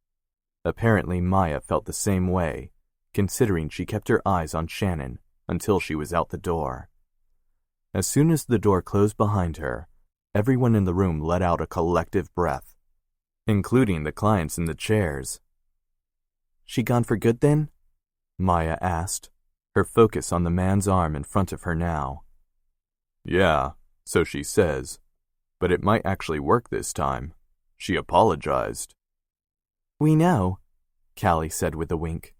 Apparently Maya felt the same way, considering she kept her eyes on Shannon until she was out the door. As soon as the door closed behind her, everyone in the room let out a collective breath, including the clients in the chairs. She gone for good then? Maya asked, her focus on the man's arm in front of her now. Yeah, so she says, but it might actually work this time. She apologized. We know, Callie said with a wink.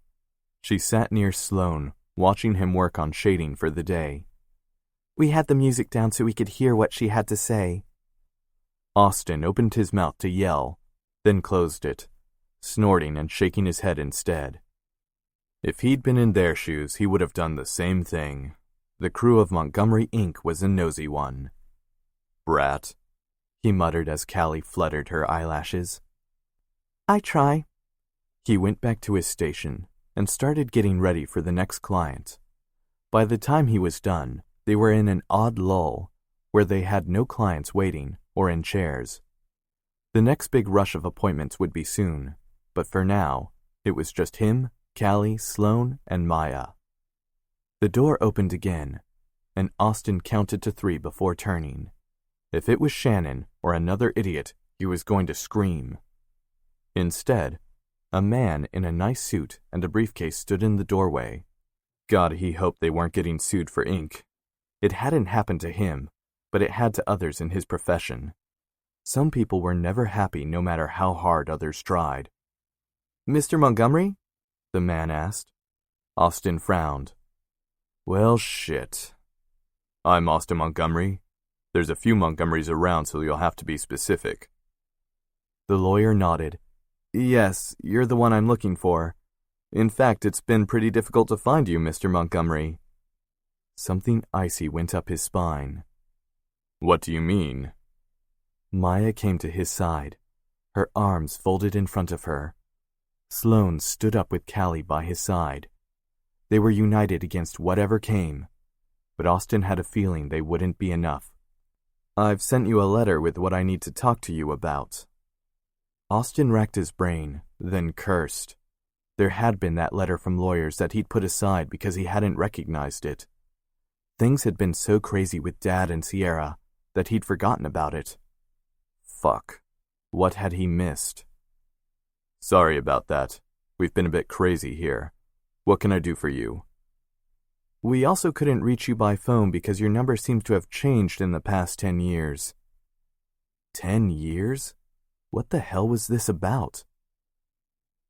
She sat near Sloane, watching him work on shading for the day. We had the music down so we could hear what she had to say. Austin opened his mouth to yell, then closed it, snorting and shaking his head instead. If he'd been in their shoes, he would have done the same thing. The crew of Montgomery Inc. was a nosy one. Brat, he muttered as Callie fluttered her eyelashes. I try. He went back to his station and started getting ready for the next client. By the time he was done, they were in an odd lull, where they had no clients waiting or in chairs. The next big rush of appointments would be soon, but for now, it was just him, Callie, Sloane, and Maya. The door opened again, and Austin counted to 3 before turning. If it was Shannon or another idiot, he was going to scream. Instead, a man in a nice suit and a briefcase stood in the doorway. God, he hoped they weren't getting sued for ink. It hadn't happened to him, but it had to others in his profession. Some people were never happy no matter how hard others tried. Mr. Montgomery? The man asked. Austin frowned. Well, shit. I'm Austin Montgomery. There's a few Montgomerys around, so you'll have to be specific. The lawyer nodded. Yes, you're the one I'm looking for. In fact, it's been pretty difficult to find you, Mr. Montgomery. Something icy went up his spine. What do you mean? Maya came to his side, her arms folded in front of her. Sloane stood up with Callie by his side. They were united against whatever came, but Austin had a feeling they wouldn't be enough. I've sent you a letter with what I need to talk to you about. Austin racked his brain, then cursed. There had been that letter from lawyers that he'd put aside because he hadn't recognized it. Things had been so crazy with Dad and Sierra that he'd forgotten about it. Fuck. What had he missed? Sorry about that. We've been a bit crazy here. What can I do for you? We also couldn't reach you by phone because your number seems to have changed in the past 10 years. 10 years? What the hell was this about?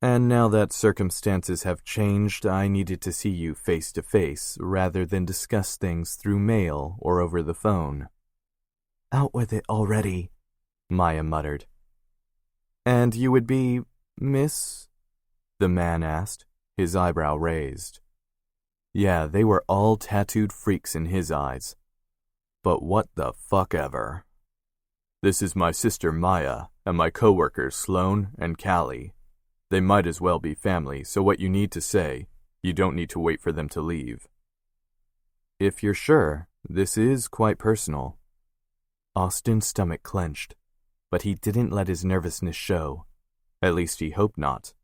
And now that circumstances have changed, I needed to see you face to face rather than discuss things through mail or over the phone. Out with it already, Maya muttered. And you would be, Miss? The man asked, his eyebrow raised. Yeah, they were all tattooed freaks in his eyes. But what the fuck ever. This is my sister Maya and my co-workers Sloane and Callie. They might as well be family, so what you need to say, you don't need to wait for them to leave. If you're sure, this is quite personal. Austin's stomach clenched, but he didn't let his nervousness show. At least he hoped not.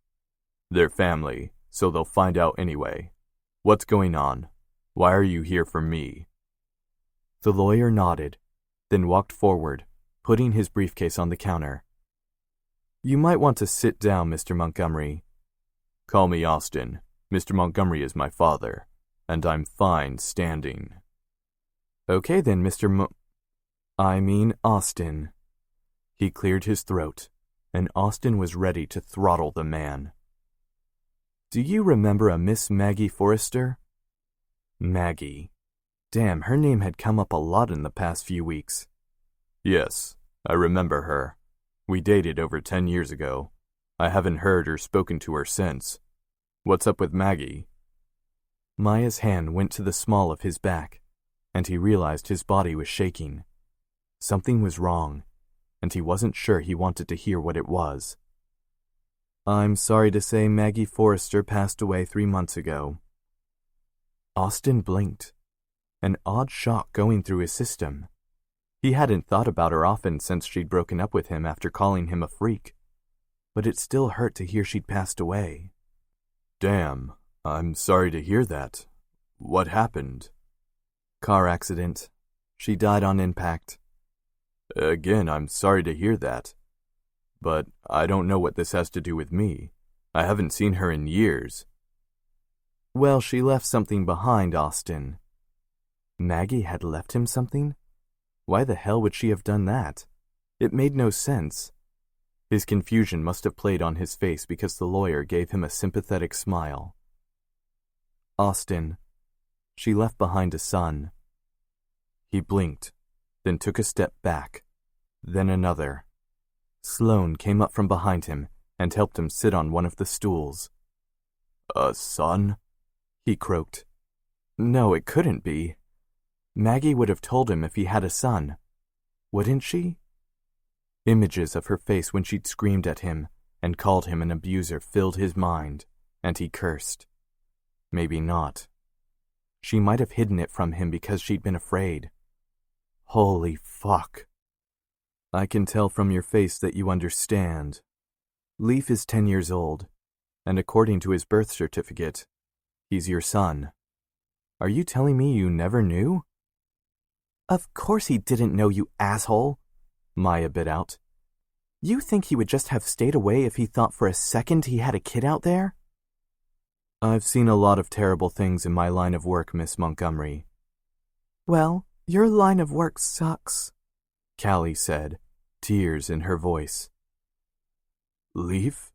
They're family, so they'll find out anyway. What's going on? Why are you here for me? The lawyer nodded, then walked forward, putting his briefcase on the counter. You might want to sit down, Mr. Montgomery. Call me Austin. Mr. Montgomery is my father, and I'm fine standing. Okay then, I mean Austin. He cleared his throat, and Austin was ready to throttle the man. Do you remember a Miss Maggie Forrester? Maggie. Damn, her name had come up a lot in the past few weeks. Yes, I remember her. We dated over 10 years ago. I haven't heard or spoken to her since. What's up with Maggie? Maya's hand went to the small of his back, and he realized his body was shaking. Something was wrong, and he wasn't sure he wanted to hear what it was. I'm sorry to say Maggie Forrester passed away 3 months ago. Austin blinked, an odd shock going through his system. He hadn't thought about her often since she'd broken up with him after calling him a freak, but it still hurt to hear she'd passed away. Damn, I'm sorry to hear that. What happened? Car accident. She died on impact. Again, I'm sorry to hear that. But I don't know what this has to do with me. I haven't seen her in years. Well, she left something behind, Austin. Maggie had left him something? Why the hell would she have done that? It made no sense. His confusion must have played on his face because the lawyer gave him a sympathetic smile. Austin, she left behind a son. He blinked, then took a step back, then another. Sloane came up from behind him and helped him sit on one of the stools. A son? He croaked. No, it couldn't be. Maggie would have told him if he had a son. Wouldn't she? Images of her face when she'd screamed at him and called him an abuser filled his mind, and he cursed. Maybe not. She might have hidden it from him because she'd been afraid. Holy fuck. I can tell from your face that you understand. Leaf is 10 years old, and according to his birth certificate, he's your son. Are you telling me you never knew? Of course he didn't know, you asshole, Maya bit out. You think he would just have stayed away if he thought for a second he had a kid out there? I've seen a lot of terrible things in my line of work, Miss Montgomery. Well, your line of work sucks, Callie said, tears in her voice. Leaf?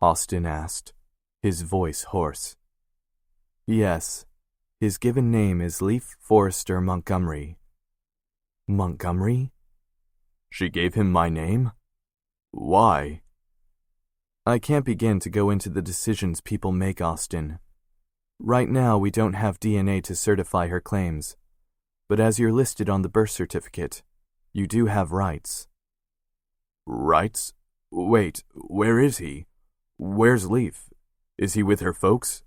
Austin asked, his voice hoarse. Yes, his given name is Leaf Forrester Montgomery. Montgomery? She gave him my name? Why? I can't begin to go into the decisions people make, Austin. Right now, we don't have DNA to certify her claims, but as you're listed on the birth certificate, you do have rights. Rights? Wait, where is he? Where's Leaf? Is he with her folks?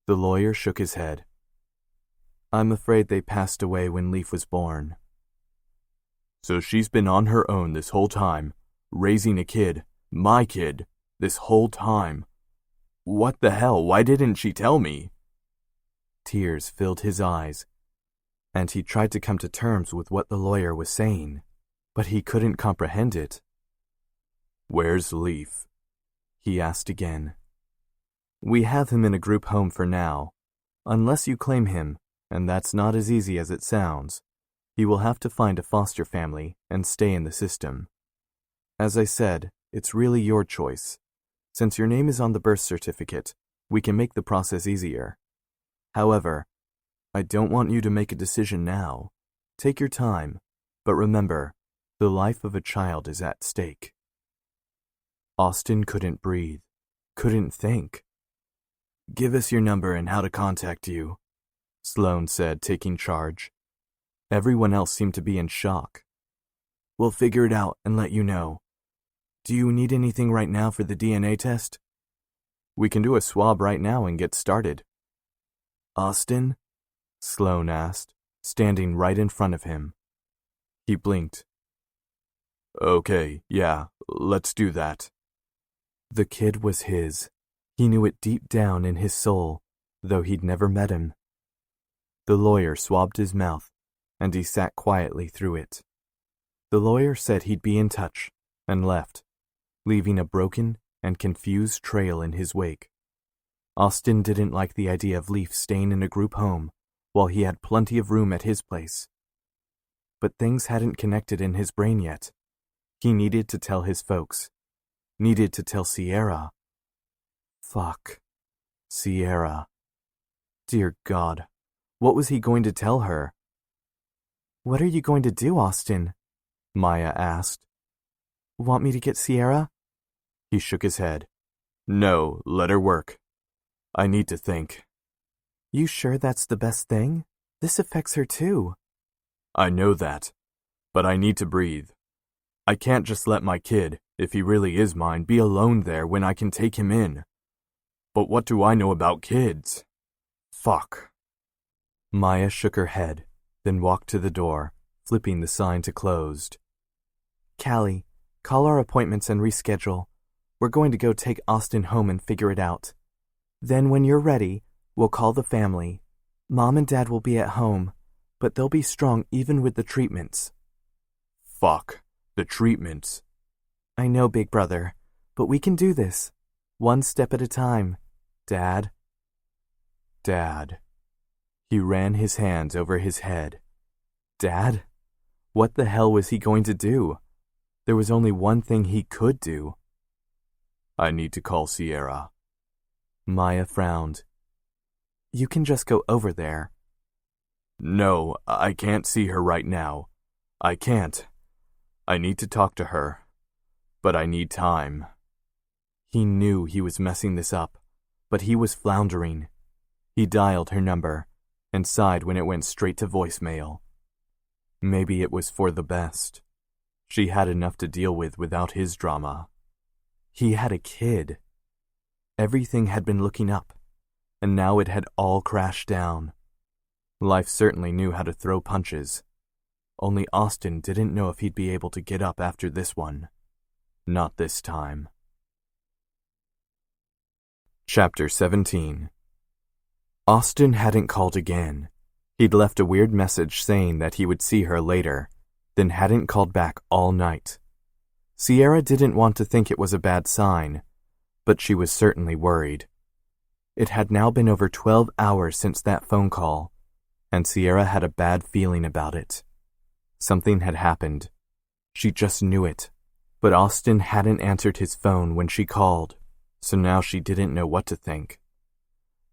The lawyer shook his head. I'm afraid they passed away when Leaf was born. So she's been on her own this whole time, raising a kid, my kid, this whole time. What the hell, why didn't she tell me? Tears filled his eyes, and he tried to come to terms with what the lawyer was saying, but he couldn't comprehend it. Where's Leaf? He asked again. We have him in a group home for now. Unless you claim him, and that's not as easy as it sounds, he will have to find a foster family and stay in the system. As I said, it's really your choice. Since your name is on the birth certificate, we can make the process easier. However, I don't want you to make a decision now. Take your time, but remember, the life of a child is at stake. Austin couldn't breathe, couldn't think. Give us your number and how to contact you, Sloane said, taking charge. Everyone else seemed to be in shock. We'll figure it out and let you know. Do you need anything right now for the DNA test? We can do a swab right now and get started. Austin? Sloane asked, standing right in front of him. He blinked. Okay, yeah, let's do that. The kid was his. He knew it deep down in his soul, though he'd never met him. The lawyer swabbed his mouth, and he sat quietly through it. The lawyer said he'd be in touch, and left, leaving a broken and confused trail in his wake. Austin didn't like the idea of Leaf staying in a group home while he had plenty of room at his place. But things hadn't connected in his brain yet. He needed to tell his folks. Needed to tell Sierra. Fuck. Sierra. Dear God, what was he going to tell her? What are you going to do, Austin? Maya asked. Want me to get Sierra? He shook his head. No, let her work. I need to think. You sure that's the best thing? This affects her too. I know that, but I need to breathe. I can't just let my kid, if he really is mine, be alone there when I can take him in. But what do I know about kids? Fuck. Maya shook her head, then walked to the door, flipping the sign to closed. Callie, call our appointments and reschedule. We're going to go take Austin home and figure it out. Then when you're ready, we'll call the family. Mom and Dad will be at home, but they'll be strong even with the treatments. Fuck, the treatments. I know, big brother, but we can do this. One step at a time. Dad. Dad. He ran his hands over his head. Dad? What the hell was he going to do? There was only one thing he could do. I need to call Sierra. Maya frowned. You can just go over there. No, I can't see her right now. I can't. I need to talk to her. But I need time. He knew he was messing this up, but he was floundering. He dialed her number and sighed when it went straight to voicemail. Maybe it was for the best. She had enough to deal with without his drama. He had a kid. Everything had been looking up, and now it had all crashed down. Life certainly knew how to throw punches. Only Austin didn't know if he'd be able to get up after this one. Not this time. Chapter 17. Austin hadn't called again. He'd left a weird message saying that he would see her later, then hadn't called back all night. Sierra didn't want to think it was a bad sign, but she was certainly worried. It had now been over 12 hours since that phone call, and Sierra had a bad feeling about it. Something had happened. She just knew it, but Austin hadn't answered his phone when she called, so now she didn't know what to think.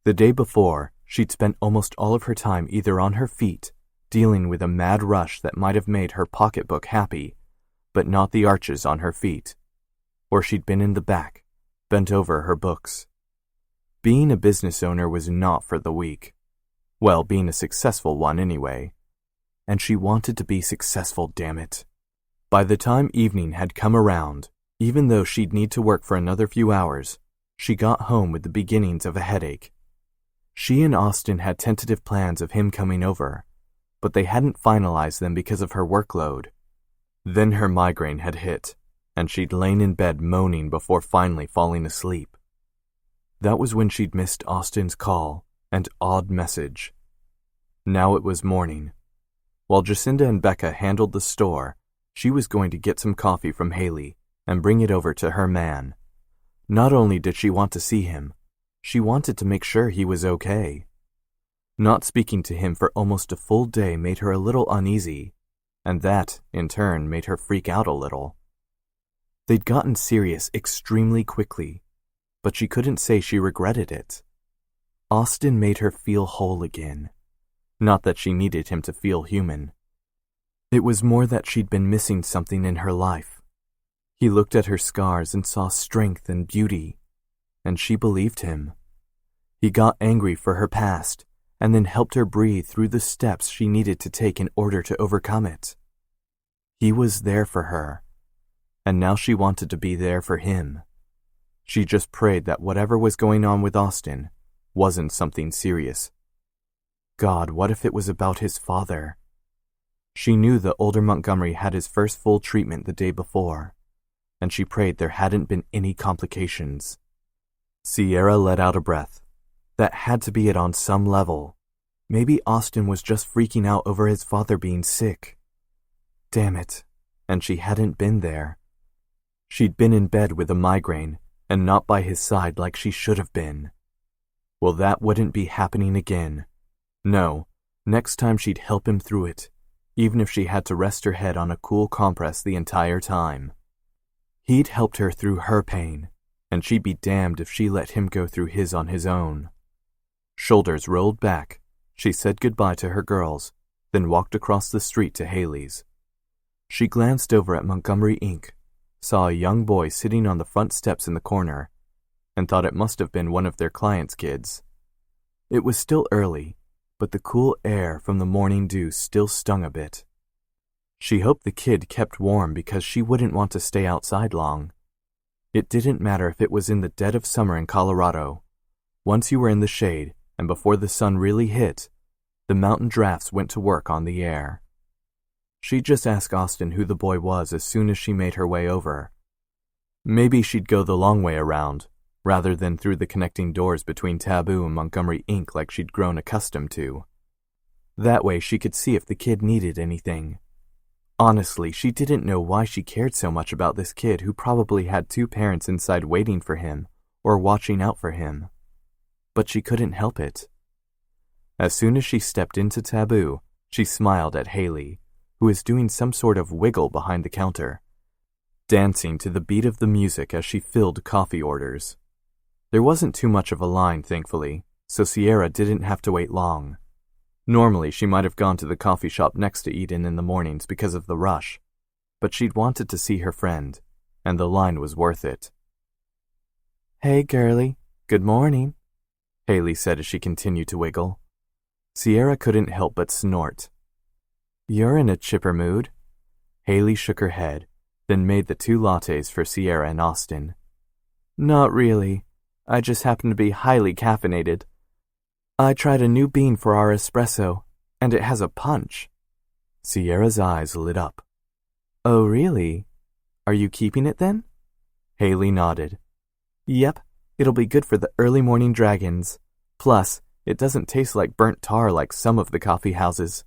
The day before, she'd spent almost all of her time either on her feet, dealing with a mad rush that might have made her pocketbook happy, but not the arches on her feet, or she'd been in the back, bent over her books. Being a business owner was not for the weak. Well, being a successful one anyway. And she wanted to be successful, damn it. By the time evening had come around, even though she'd need to work for another few hours, she got home with the beginnings of a headache. She and Austin had tentative plans of him coming over, but they hadn't finalized them because of her workload. Then her migraine had hit, and she'd lain in bed moaning before finally falling asleep. That was when she'd missed Austin's call and odd message. Now it was morning. While Jacinda and Becca handled the store, she was going to get some coffee from Haley and bring it over to her man. Not only did she want to see him, she wanted to make sure he was okay. Not speaking to him for almost a full day made her a little uneasy, and that, in turn, made her freak out a little. They'd gotten serious extremely quickly, but she couldn't say she regretted it. Austin made her feel whole again. Not that she needed him to feel human. It was more that she'd been missing something in her life. He looked at her scars and saw strength and beauty, and she believed him. He got angry for her past, and then helped her breathe through the steps she needed to take in order to overcome it. He was there for her, and now she wanted to be there for him. She just prayed that whatever was going on with Austin wasn't something serious. God, what if it was about his father? She knew the older Montgomery had his first full treatment the day before, and she prayed there hadn't been any complications. Sierra let out a breath. That had to be it on some level. Maybe Austin was just freaking out over his father being sick. Damn it, and she hadn't been there. She'd been in bed with a migraine, and not by his side like she should have been. Well, that wouldn't be happening again. No, next time she'd help him through it, even if she had to rest her head on a cool compress the entire time. He'd helped her through her pain, and she'd be damned if she let him go through his on his own. Shoulders rolled back, she said goodbye to her girls, then walked across the street to Haley's. She glanced over at Montgomery Inc., saw a young boy sitting on the front steps in the corner, and thought it must have been one of their clients' kids. It was still early, but the cool air from the morning dew still stung a bit. She hoped the kid kept warm because she wouldn't want to stay outside long. It didn't matter if it was in the dead of summer in Colorado. Once you were in the shade, and before the sun really hit, the mountain drafts went to work on the air. She'd just ask Austin who the boy was as soon as she made her way over. Maybe she'd go the long way around, rather than through the connecting doors between Taboo and Montgomery Inc. like she'd grown accustomed to. That way she could see if the kid needed anything. Honestly, she didn't know why she cared so much about this kid who probably had two parents inside waiting for him or watching out for him. But she couldn't help it. As soon as she stepped into Taboo, she smiled at Haley, who was doing some sort of wiggle behind the counter, dancing to the beat of the music as she filled coffee orders. There wasn't too much of a line, thankfully, so Sierra didn't have to wait long. Normally, she might have gone to the coffee shop next to Eden in the mornings because of the rush, but she'd wanted to see her friend, and the line was worth it. "Hey, girlie, good morning," Haley said as she continued to wiggle. Sierra couldn't help but snort. "You're in a chipper mood." Haley shook her head, then made the 2 lattes for Sierra and Austin. "Not really. I just happen to be highly caffeinated. I tried a new bean for our espresso, and it has a punch." Sierra's eyes lit up. "Oh, really? Are you keeping it then?" Haley nodded. "Yep, it'll be good for the early morning dragons. Plus, it doesn't taste like burnt tar like some of the coffee houses."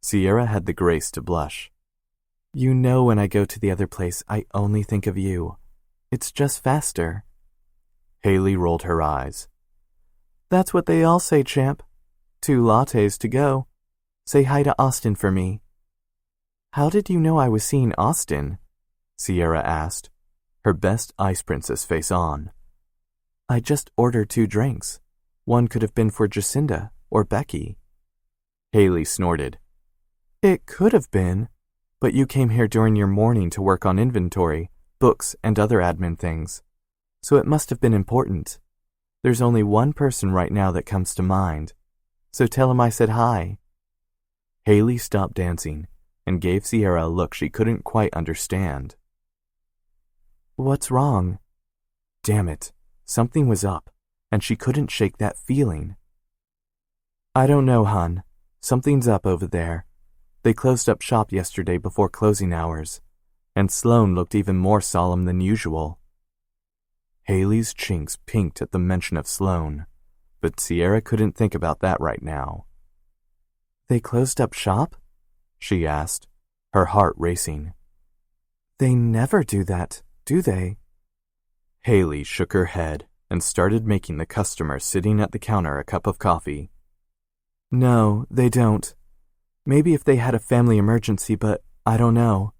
Sierra had the grace to blush. "You know when I go to the other place, I only think of you. It's just faster." Haley rolled her eyes. "That's what they all say, champ. 2 lattes to go. Say hi to Austin for me." "How did you know I was seeing Austin?" Sierra asked, her best Ice Princess face on. "I just ordered 2 drinks. One could have been for Jacinda or Becky." Haley snorted. "It could have been, but you came here during your morning to work on inventory, books, and other admin things. So it must have been important. There's only one person right now that comes to mind. So tell him I said hi." Haley stopped dancing and gave Sierra a look she couldn't quite understand. "What's wrong?" Damn it, something was up, and she couldn't shake that feeling. "I don't know, hon. Something's up over there. They closed up shop yesterday before closing hours, and Sloane looked even more solemn than usual." Haley's chinks pinked at the mention of Sloane, but Sierra couldn't think about that right now. "They closed up shop?" she asked, her heart racing. "They never do that, do they?" Haley shook her head and started making the customer sitting at the counter a cup of coffee. "No, they don't. Maybe if they had a family emergency, but I don't know."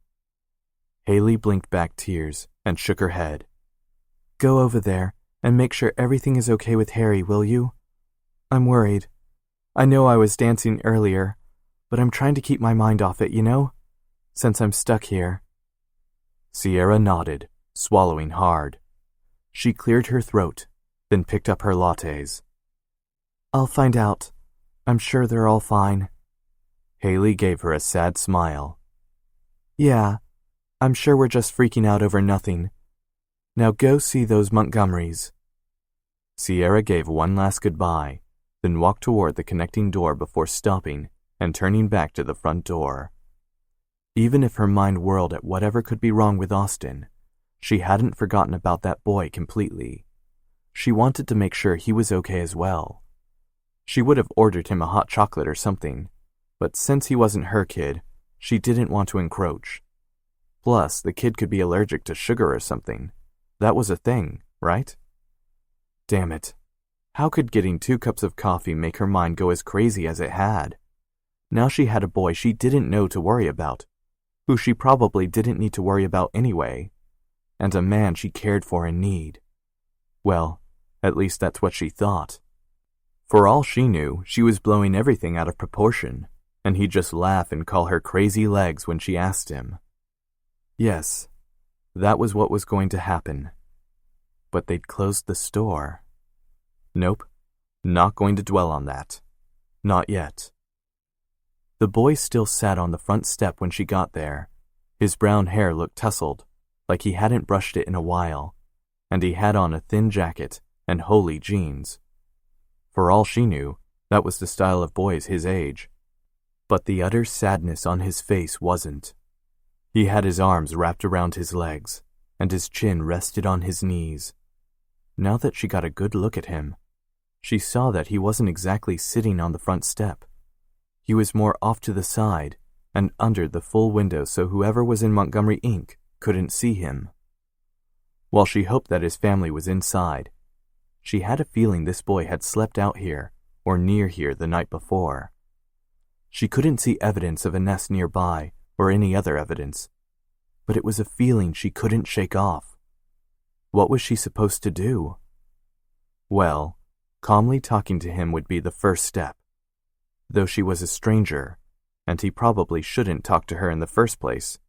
Haley blinked back tears and shook her head. "Go over there and make sure everything is okay with Harry, will you? I'm worried. I know I was dancing earlier, but I'm trying to keep my mind off it, you know? Since I'm stuck here." Sierra nodded, swallowing hard. She cleared her throat, then picked up her lattes. "I'll find out. I'm sure they're all fine." Haley gave her a sad smile. "Yeah, I'm sure we're just freaking out over nothing. Now go see those Montgomerys." Sierra gave one last goodbye, then walked toward the connecting door before stopping and turning back to the front door. Even if her mind whirled at whatever could be wrong with Austin, she hadn't forgotten about that boy completely. She wanted to make sure he was okay as well. She would have ordered him a hot chocolate or something, but since he wasn't her kid, she didn't want to encroach. Plus, the kid could be allergic to sugar or something. That was a thing, right? Damn it. How could getting 2 cups of coffee make her mind go as crazy as it had? Now she had a boy she didn't know to worry about, who she probably didn't need to worry about anyway, and a man she cared for in need. Well, at least that's what she thought. For all she knew, she was blowing everything out of proportion, and he'd just laugh and call her crazy legs when she asked him. Yes, that was what was going to happen. But they'd closed the store. Nope, not going to dwell on that. Not yet. The boy still sat on the front step when she got there. His brown hair looked tousled, like he hadn't brushed it in a while, and he had on a thin jacket and holey jeans. For all she knew, that was the style of boys his age. But the utter sadness on his face wasn't. He had his arms wrapped around his legs, and his chin rested on his knees. Now that she got a good look at him, she saw that he wasn't exactly sitting on the front step. He was more off to the side and under the full window so whoever was in Montgomery, Inc. couldn't see him. While she hoped that his family was inside, she had a feeling this boy had slept out here or near here the night before. She couldn't see evidence of a nest nearby or any other evidence, but it was a feeling she couldn't shake off. What was she supposed to do? Well, calmly talking to him would be the first step. Though she was a stranger, and he probably shouldn't talk to her in the first place,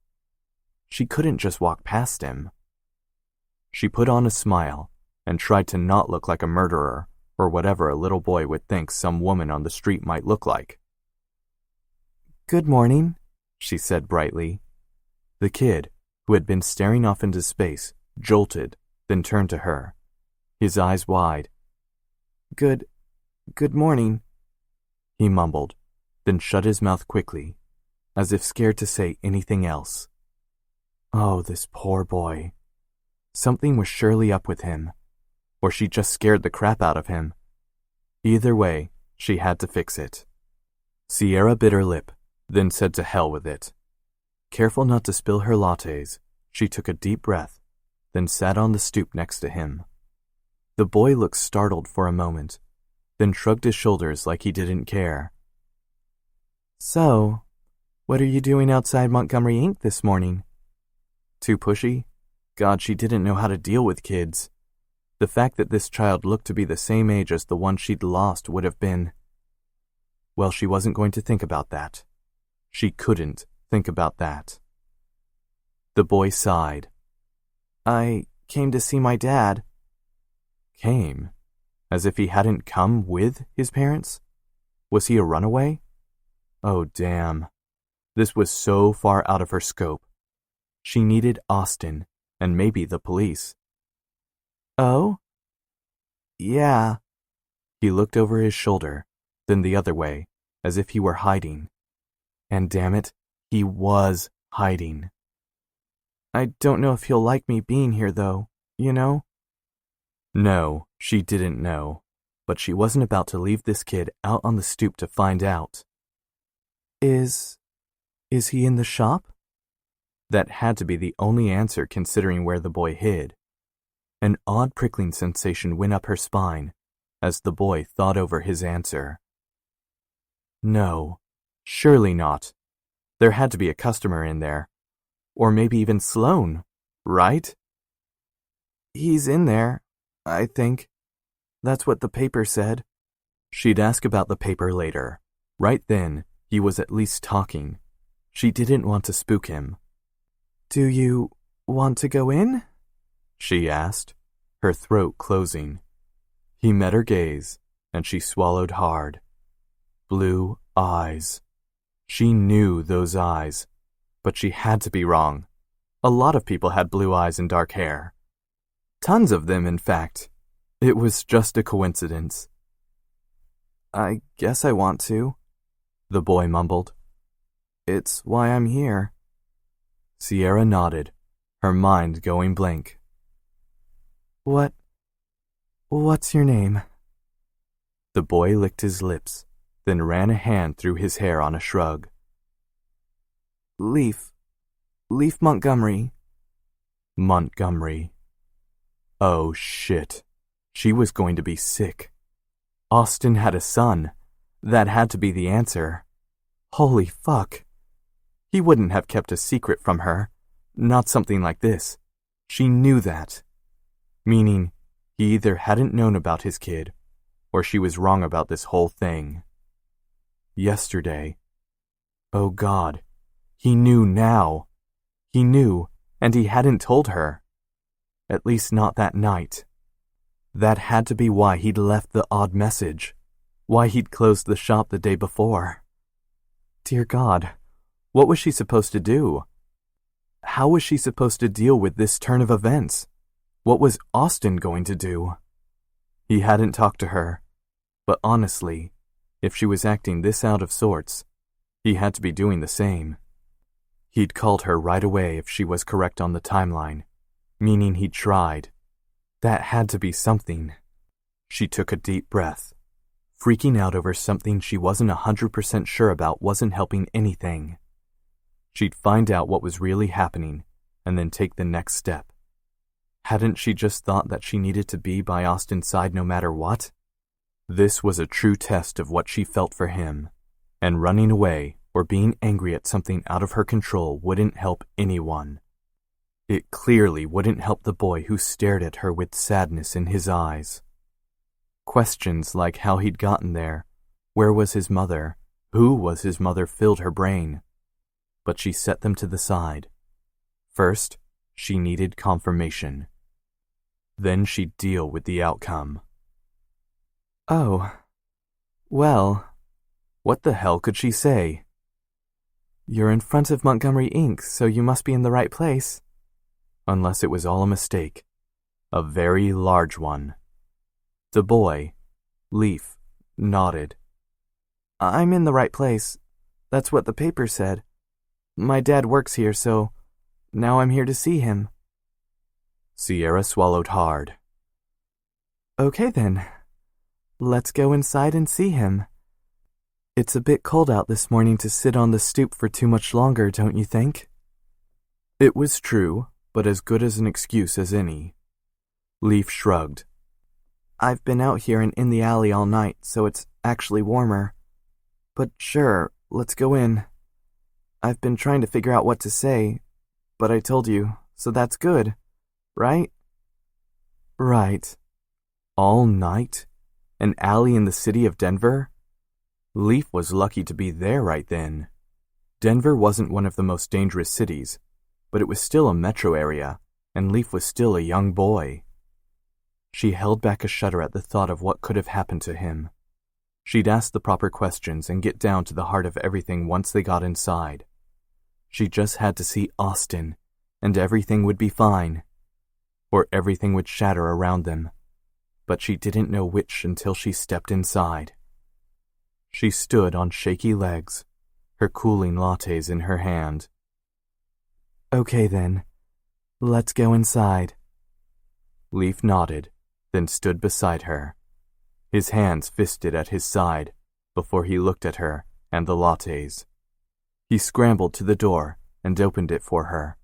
she couldn't just walk past him. She put on a smile and tried to not look like a murderer or whatever a little boy would think some woman on the street might look like. "Good morning," she said brightly. The kid, who had been staring off into space, jolted, then turned to her, his eyes wide. Good morning," he mumbled, then shut his mouth quickly, as if scared to say anything else. Oh, this poor boy. Something was surely up with him, or she just scared the crap out of him. Either way, she had to fix it. Sierra bit her lip, then said to hell with it. Careful not to spill her lattes, she took a deep breath, then sat on the stoop next to him. The boy looked startled for a moment, then shrugged his shoulders like he didn't care. "So, what are you doing outside Montgomery, Inc. this morning?" Too pushy? God, she didn't know how to deal with kids. The fact that this child looked to be the same age as the one she'd lost would have been... Well, she wasn't going to think about that. She couldn't think about that. The boy sighed. "I came to see my dad." Came? As if he hadn't come with his parents? Was he a runaway? Oh, damn. This was so far out of her scope. She needed Austin, and maybe the police. "Oh? Yeah." He looked over his shoulder, then the other way, as if he were hiding. And damn it, he was hiding. "I don't know if he'll like me being here, though, you know?" No, she didn't know, but she wasn't about to leave this kid out on the stoop to find out. Is he in the shop?" That had to be the only answer considering where the boy hid. An odd prickling sensation went up her spine as the boy thought over his answer. No, surely not. There had to be a customer in there. Or maybe even Sloane, right? "He's in there, I think. That's what the paper said." She'd ask about the paper later. Right then, he was at least talking. She didn't want to spook him. "Do you want to go in?" she asked, her throat closing. He met her gaze, and she swallowed hard. Blue eyes. She knew those eyes, but she had to be wrong. A lot of people had blue eyes and dark hair. Tons of them, in fact. It was just a coincidence. "I guess I want to," the boy mumbled. "It's why I'm here." Sierra nodded, her mind going blank. What's your name?" The boy licked his lips, then ran a hand through his hair on a shrug. Leaf Montgomery." Montgomery. Oh, shit. She was going to be sick. Austin had a son. That had to be the answer. Holy fuck. He wouldn't have kept a secret from her. Not something like this. She knew that. Meaning, he either hadn't known about his kid, or she was wrong about this whole thing. Yesterday. Oh God, he knew now. He knew, and he hadn't told her. At least not that night. That had to be why he'd left the odd message, why he'd closed the shop the day before. Dear God, what was she supposed to do? How was she supposed to deal with this turn of events? What was Austin going to do? He hadn't talked to her, but honestly, if she was acting this out of sorts, he had to be doing the same. He'd called her right away if she was correct on the timeline, meaning he'd tried. That had to be something. She took a deep breath. Freaking out over something she wasn't 100% sure about wasn't helping anything. She'd find out what was really happening and then take the next step. Hadn't she just thought that she needed to be by Austin's side no matter what? This was a true test of what she felt for him, and running away or being angry at something out of her control wouldn't help anyone. It clearly wouldn't help the boy who stared at her with sadness in his eyes. Questions like how he'd gotten there, where was his mother, who was his mother filled her brain. But she set them to the side. First, she needed confirmation. Then she'd deal with the outcome. Oh, well, what the hell could she say? You're in front of Montgomery Inc., so you must be in the right place. Unless it was all a mistake. A very large one. The boy, Leaf, nodded. I'm in the right place. That's what the paper said. My dad works here, so now I'm here to see him. Sierra swallowed hard. Okay then. Let's go inside and see him. It's a bit cold out this morning to sit on the stoop for too much longer, don't you think? It was true, but as good as an excuse as any. Leaf shrugged. I've been out here and in the alley all night, so it's actually warmer. But sure, let's go in. I've been trying to figure out what to say, but I told you, so that's good, right? Right. All night? An alley in the city of Denver? Leaf was lucky to be there right then. Denver wasn't one of the most dangerous cities, but it was still a metro area, and Leaf was still a young boy. She held back a shudder at the thought of what could have happened to him. She'd ask the proper questions and get down to the heart of everything once they got inside. She just had to see Austin, and everything would be fine. Or everything would shatter around them. But she didn't know which until she stepped inside. She stood on shaky legs, her cooling lattes in her hand. Okay then, let's go inside. Leaf nodded, then stood beside her, his hands fisted at his side before he looked at her and the lattes. He scrambled to the door and opened it for her.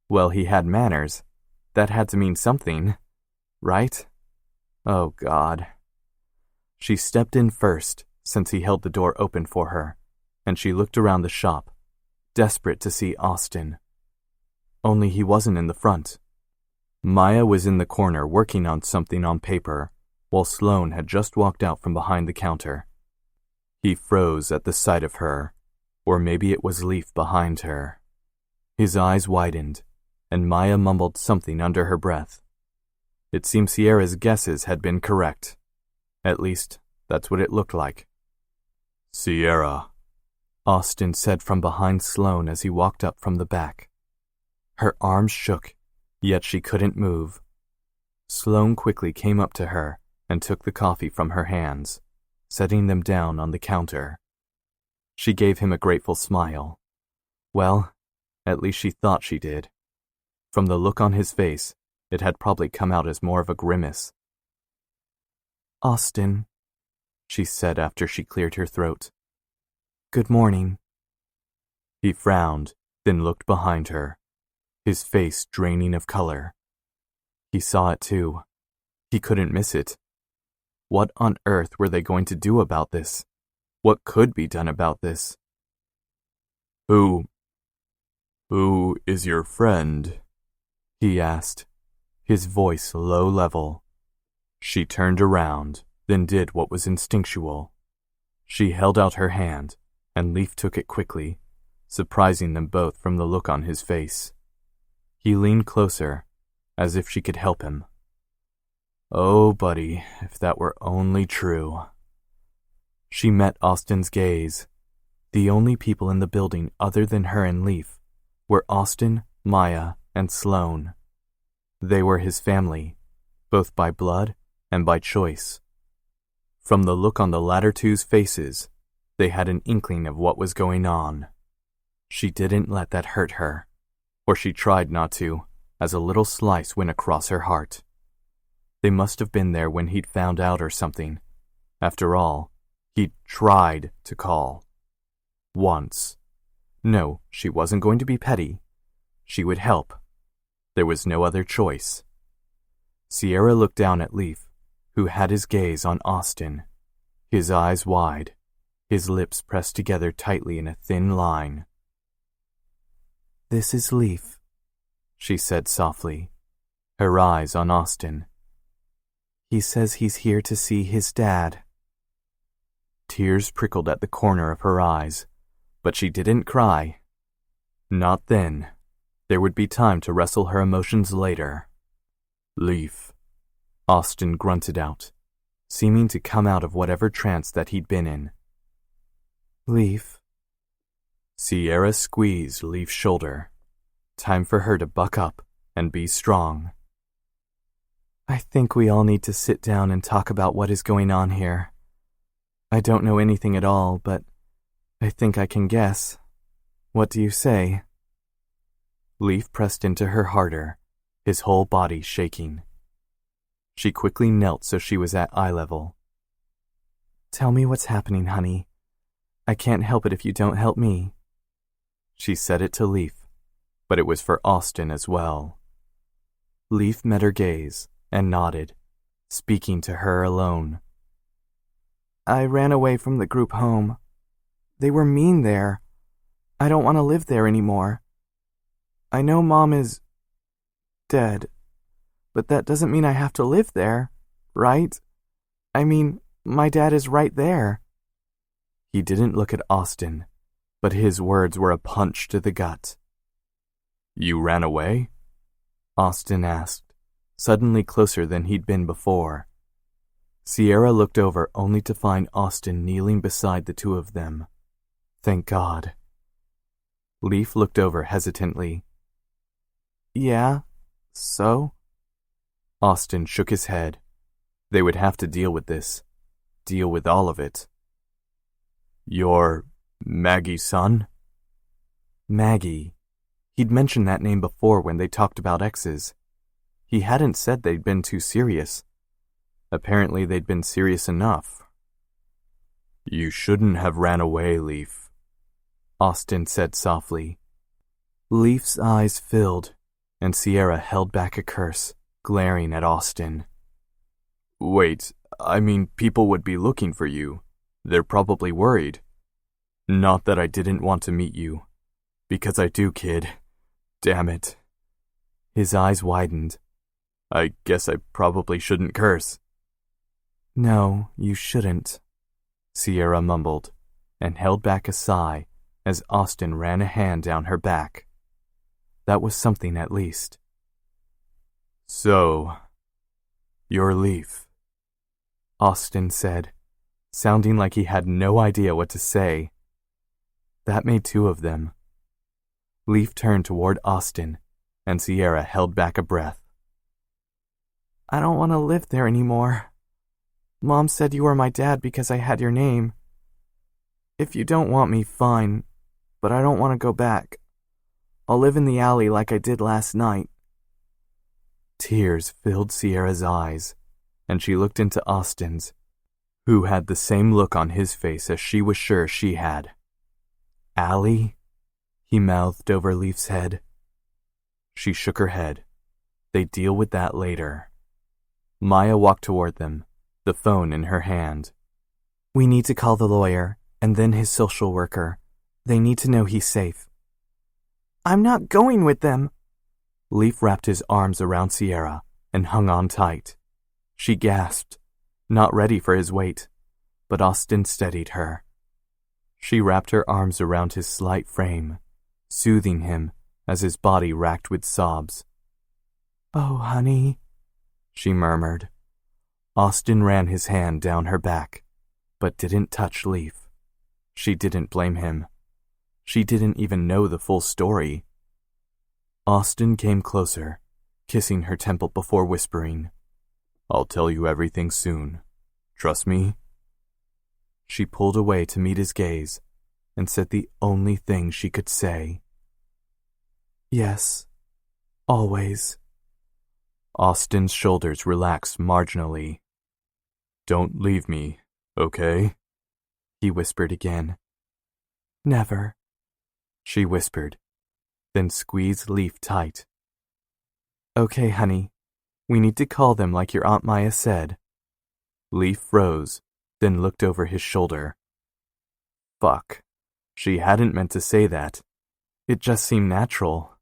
Well, he had manners. That had to mean something, right? Oh, God. She stepped in first, since he held the door open for her, and she looked around the shop, desperate to see Austin. Only he wasn't in the front. Maya was in the corner working on something on paper, while Sloane had just walked out from behind the counter. He froze at the sight of her, or maybe it was Leaf behind her. His eyes widened, and Maya mumbled something under her breath. It seemed Sierra's guesses had been correct. At least, that's what it looked like. Sierra, Austin said from behind Sloane as he walked up from the back. Her arms shook, yet she couldn't move. Sloane quickly came up to her and took the coffee from her hands, setting them down on the counter. She gave him a grateful smile. Well, at least she thought she did. From the look on his face, it had probably come out as more of a grimace. Austin, she said after she cleared her throat. Good morning. He frowned, then looked behind her, his face draining of color. He saw it too. He couldn't miss it. What on earth were they going to do about this? What could be done about this? Who is your friend? He asked, his voice low level. She turned around, then did what was instinctual. She held out her hand, and Leaf took it quickly, surprising them both from the look on his face. He leaned closer, as if she could help him. Oh, buddy, if that were only true. She met Austin's gaze. The only people in the building other than her and Leaf were Austin, Maya, and Sloane. They were his family, both by blood and by choice. From the look on the latter two's faces, they had an inkling of what was going on. She didn't let that hurt her, or she tried not to, as a little slice went across her heart. They must have been there when he'd found out or something. After all, he'd tried to call. Once. No, she wasn't going to be petty. She would help. There was no other choice. Sierra looked down at Leaf, who had his gaze on Austin, his eyes wide, his lips pressed together tightly in a thin line. "This is Leaf," she said softly, her eyes on Austin. "He says he's here to see his dad." Tears prickled at the corner of her eyes, but she didn't cry. Not then. There would be time to wrestle her emotions later. "Leaf," Austin grunted out, seeming to come out of whatever trance that he'd been in. "Leaf." Sierra squeezed Leaf's shoulder. Time for her to buck up and be strong. "I think we all need to sit down and talk about what is going on here. I don't know anything at all, but I think I can guess. What do you say?" Leaf pressed into her harder, his whole body shaking. She quickly knelt so she was at eye level. "Tell me what's happening, honey. I can't help it if you don't help me." She said it to Leaf, but it was for Austin as well. Leaf met her gaze and nodded, speaking to her alone. "I ran away from the group home. They were mean there. I don't want to live there anymore. I know Mom is dead, but that doesn't mean I have to live there, right? I mean, my dad is right there." He didn't look at Austin, but his words were a punch to the gut. "You ran away?" Austin asked, suddenly closer than he'd been before. Sierra looked over only to find Austin kneeling beside the two of them. Thank God. Leaf looked over hesitantly. "Yeah, so?" Austin shook his head. They would have to deal with this. Deal with all of it. "You're Maggie's son?" Maggie. He'd mentioned that name before when they talked about exes. He hadn't said they'd been too serious. Apparently they'd been serious enough. "You shouldn't have ran away, Leaf," Austin said softly. Leaf's eyes filled, and Sierra held back a curse, glaring at Austin. "Wait, I mean, people would be looking for you. They're probably worried. Not that I didn't want to meet you. Because I do, kid. Damn it." His eyes widened. "I guess I probably shouldn't curse." "No, you shouldn't," Sierra mumbled, and held back a sigh as Austin ran a hand down her back. That was something at least. "So, you're Leaf," Austin said, sounding like he had no idea what to say. That made two of them. Leaf turned toward Austin, and Sierra held back a breath. "I don't want to live there anymore. Mom said you were my dad because I had your name. If you don't want me, fine, but I don't want to go back. I'll live in the alley like I did last night." Tears filled Sierra's eyes, and she looked into Austin's, who had the same look on his face as she was sure she had. "Allie?" he mouthed over Leaf's head. She shook her head. They'd deal with that later. Maya walked toward them, the phone in her hand. "We need to call the lawyer, and then his social worker. They need to know he's safe." "I'm not going with them." Leaf wrapped his arms around Sierra and hung on tight. She gasped. not ready for his weight, but Austin steadied her. She wrapped her arms around his slight frame, soothing him as his body racked with sobs. "Oh, honey," she murmured. Austin ran his hand down her back, but didn't touch Leaf. She didn't blame him. She didn't even know the full story. Austin came closer, kissing her temple before whispering, "I'll tell you everything soon. Trust me?" She pulled away to meet his gaze and said the only thing she could say. "Yes, always." Austin's shoulders relaxed marginally. "Don't leave me, okay?" he whispered again. "Never," she whispered, then squeezed Leaf tight. "Okay, honey. We need to call them like your Aunt Maya said." Leaf rose, then looked over his shoulder. Fuck. She hadn't meant to say that. It just seemed natural.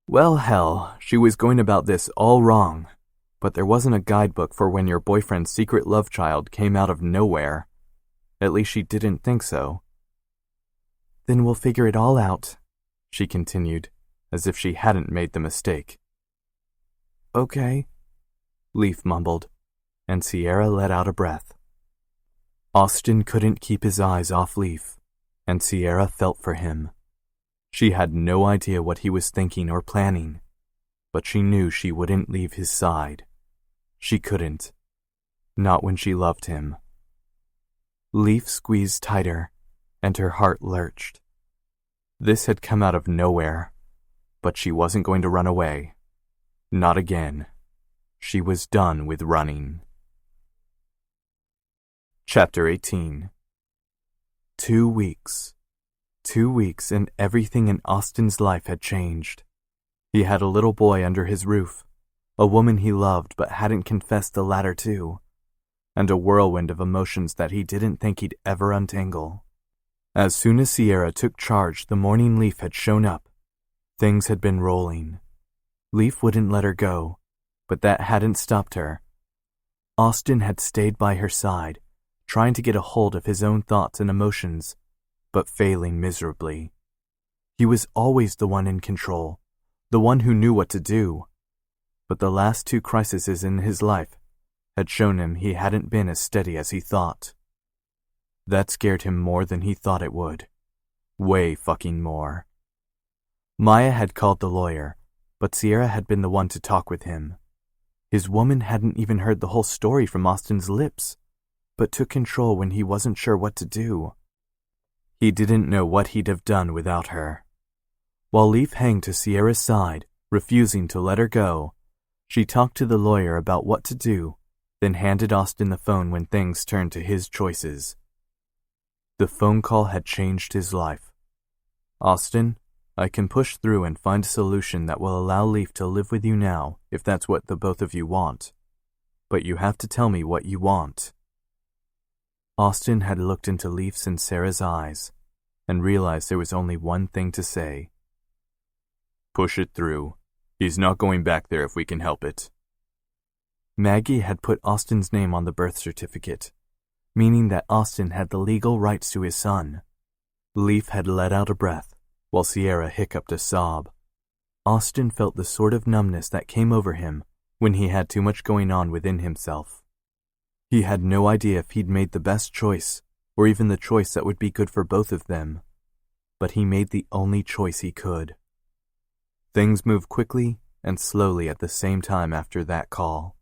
Well, hell, she was going about this all wrong. But there wasn't a guidebook for when your boyfriend's secret love child came out of nowhere. At least she didn't think so. "Then we'll figure it all out," she continued, as if she hadn't made the mistake. "Okay," Leaf mumbled, and Sierra let out a breath. Austin couldn't keep his eyes off Leaf, and Sierra felt for him. She had no idea what he was thinking or planning, but she knew she wouldn't leave his side. She couldn't. Not when she loved him. Leaf squeezed tighter, and her heart lurched. This had come out of nowhere, but she wasn't going to run away. Not again. She was done with running. Chapter 18. 2 weeks. 2 weeks and everything in Austin's life had changed. He had a little boy under his roof, a woman he loved but hadn't confessed the latter to, and a whirlwind of emotions that he didn't think he'd ever untangle. As soon as Sierra took charge the morning Leaf had shown up, things had been rolling. Leaf wouldn't let her go, but that hadn't stopped her. Austin had stayed by her side, trying to get a hold of his own thoughts and emotions, but failing miserably. He was always the one in control, the one who knew what to do. But the last 2 crises in his life had shown him he hadn't been as steady as he thought. That scared him more than he thought it would. Way fucking more. Maya had called the lawyer, but Sierra had been the one to talk with him. His woman hadn't even heard the whole story from Austin's lips, but took control when he wasn't sure what to do. He didn't know what he'd have done without her. While Leaf hung to Sierra's side, refusing to let her go, she talked to the lawyer about what to do, then handed Austin the phone when things turned to his choices. The phone call had changed his life. "Austin, I can push through and find a solution that will allow Leaf to live with you now, if that's what the both of you want. But you have to tell me what you want." Austin had looked into Leaf's and Sarah's eyes, and realized there was only one thing to say. "Push it through. He's not going back there if we can help it." Maggie had put Austin's name on the birth certificate, meaning that Austin had the legal rights to his son. Leaf had let out a breath, while Sierra hiccuped a sob. Austin felt the sort of numbness that came over him when he had too much going on within himself. He had no idea if he'd made the best choice, or even the choice that would be good for both of them, but he made the only choice he could. Things moved quickly and slowly at the same time after that call.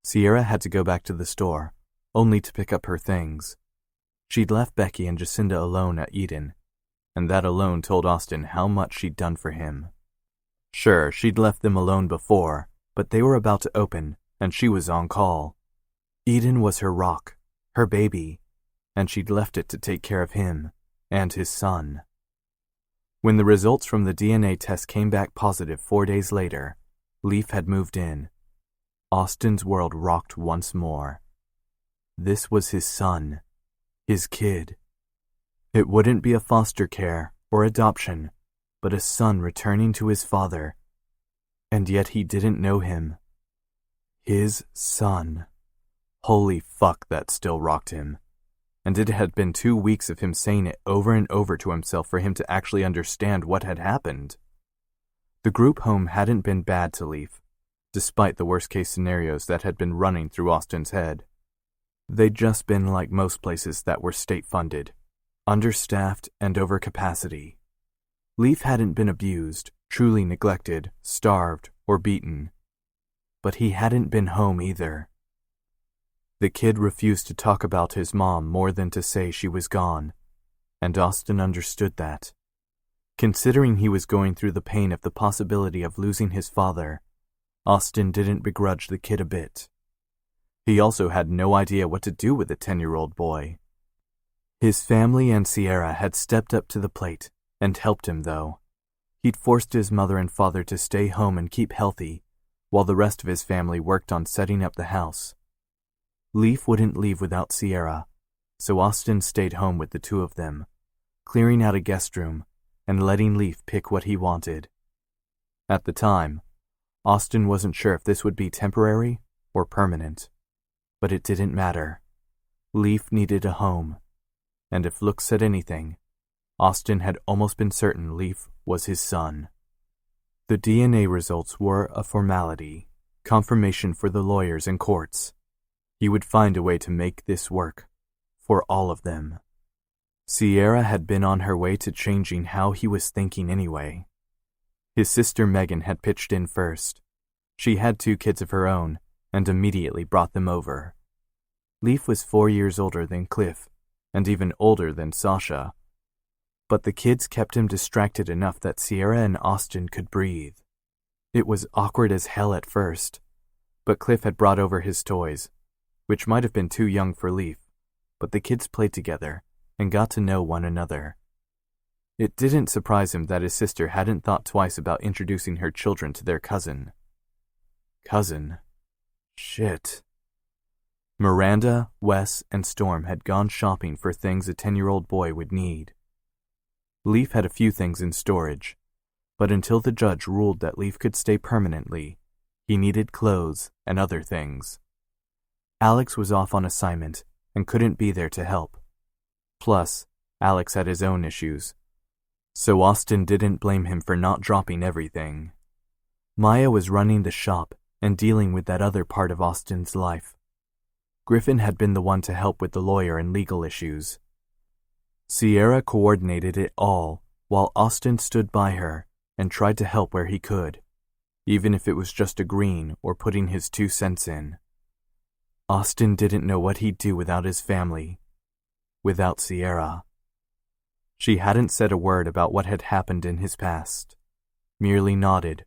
Sierra had to go back to the store, only to pick up her things. She'd left Becky and Jacinda alone at Eden, and that alone told Austin how much she'd done for him. Sure, she'd left them alone before, but they were about to open, and she was on call. Eden was her rock, her baby, and she'd left it to take care of him and his son. When the results from the DNA test came back positive 4 days later, Leaf had moved in. Austin's world rocked once more. This was his son, his kid. It wouldn't be a foster care or adoption, but a son returning to his father. And yet he didn't know him. His son. Holy fuck, that still rocked him. And it had been 2 weeks of him saying it over and over to himself for him to actually understand what had happened. The group home hadn't been bad to Leaf, despite the worst-case scenarios that had been running through Austin's head. They'd just been like most places that were state-funded, understaffed and over capacity. Leaf hadn't been abused, truly neglected, starved, or beaten. But he hadn't been home either. The kid refused to talk about his mom more than to say she was gone, and Austin understood that. Considering he was going through the pain of the possibility of losing his father, Austin didn't begrudge the kid a bit. He also had no idea what to do with the 10-year-old boy. His family and Sierra had stepped up to the plate and helped him, though. He'd forced his mother and father to stay home and keep healthy, while the rest of his family worked on setting up the house. Leaf wouldn't leave without Sierra, so Austin stayed home with the two of them, clearing out a guest room and letting Leaf pick what he wanted. At the time, Austin wasn't sure if this would be temporary or permanent, but it didn't matter. Leaf needed a home, and if looks said anything, Austin had almost been certain Leaf was his son. The DNA results were a formality, confirmation for the lawyers and courts. He would find a way to make this work, for all of them. Sierra had been on her way to changing how he was thinking anyway. His sister Megan had pitched in first. She had 2 kids of her own, and immediately brought them over. Leaf was 4 years older than Cliff, and even older than Sasha. But the kids kept him distracted enough that Sierra and Austin could breathe. It was awkward as hell at first, but Cliff had brought over his toys, which might have been too young for Leaf, but the kids played together and got to know one another. It didn't surprise him that his sister hadn't thought twice about introducing her children to their cousin. Cousin? Shit. Miranda, Wes, and Storm had gone shopping for things a 10-year-old boy would need. Leaf had a few things in storage, but until the judge ruled that Leaf could stay permanently, he needed clothes and other things. Alex was off on assignment and couldn't be there to help. Plus, Alex had his own issues, so Austin didn't blame him for not dropping everything. Maya was running the shop and dealing with that other part of Austin's life. Griffin had been the one to help with the lawyer and legal issues. Sierra coordinated it all, while Austin stood by her and tried to help where he could, even if it was just agreeing or putting his 2 cents in. Austin didn't know what he'd do without his family, without Sierra. She hadn't said a word about what had happened in his past, merely nodded,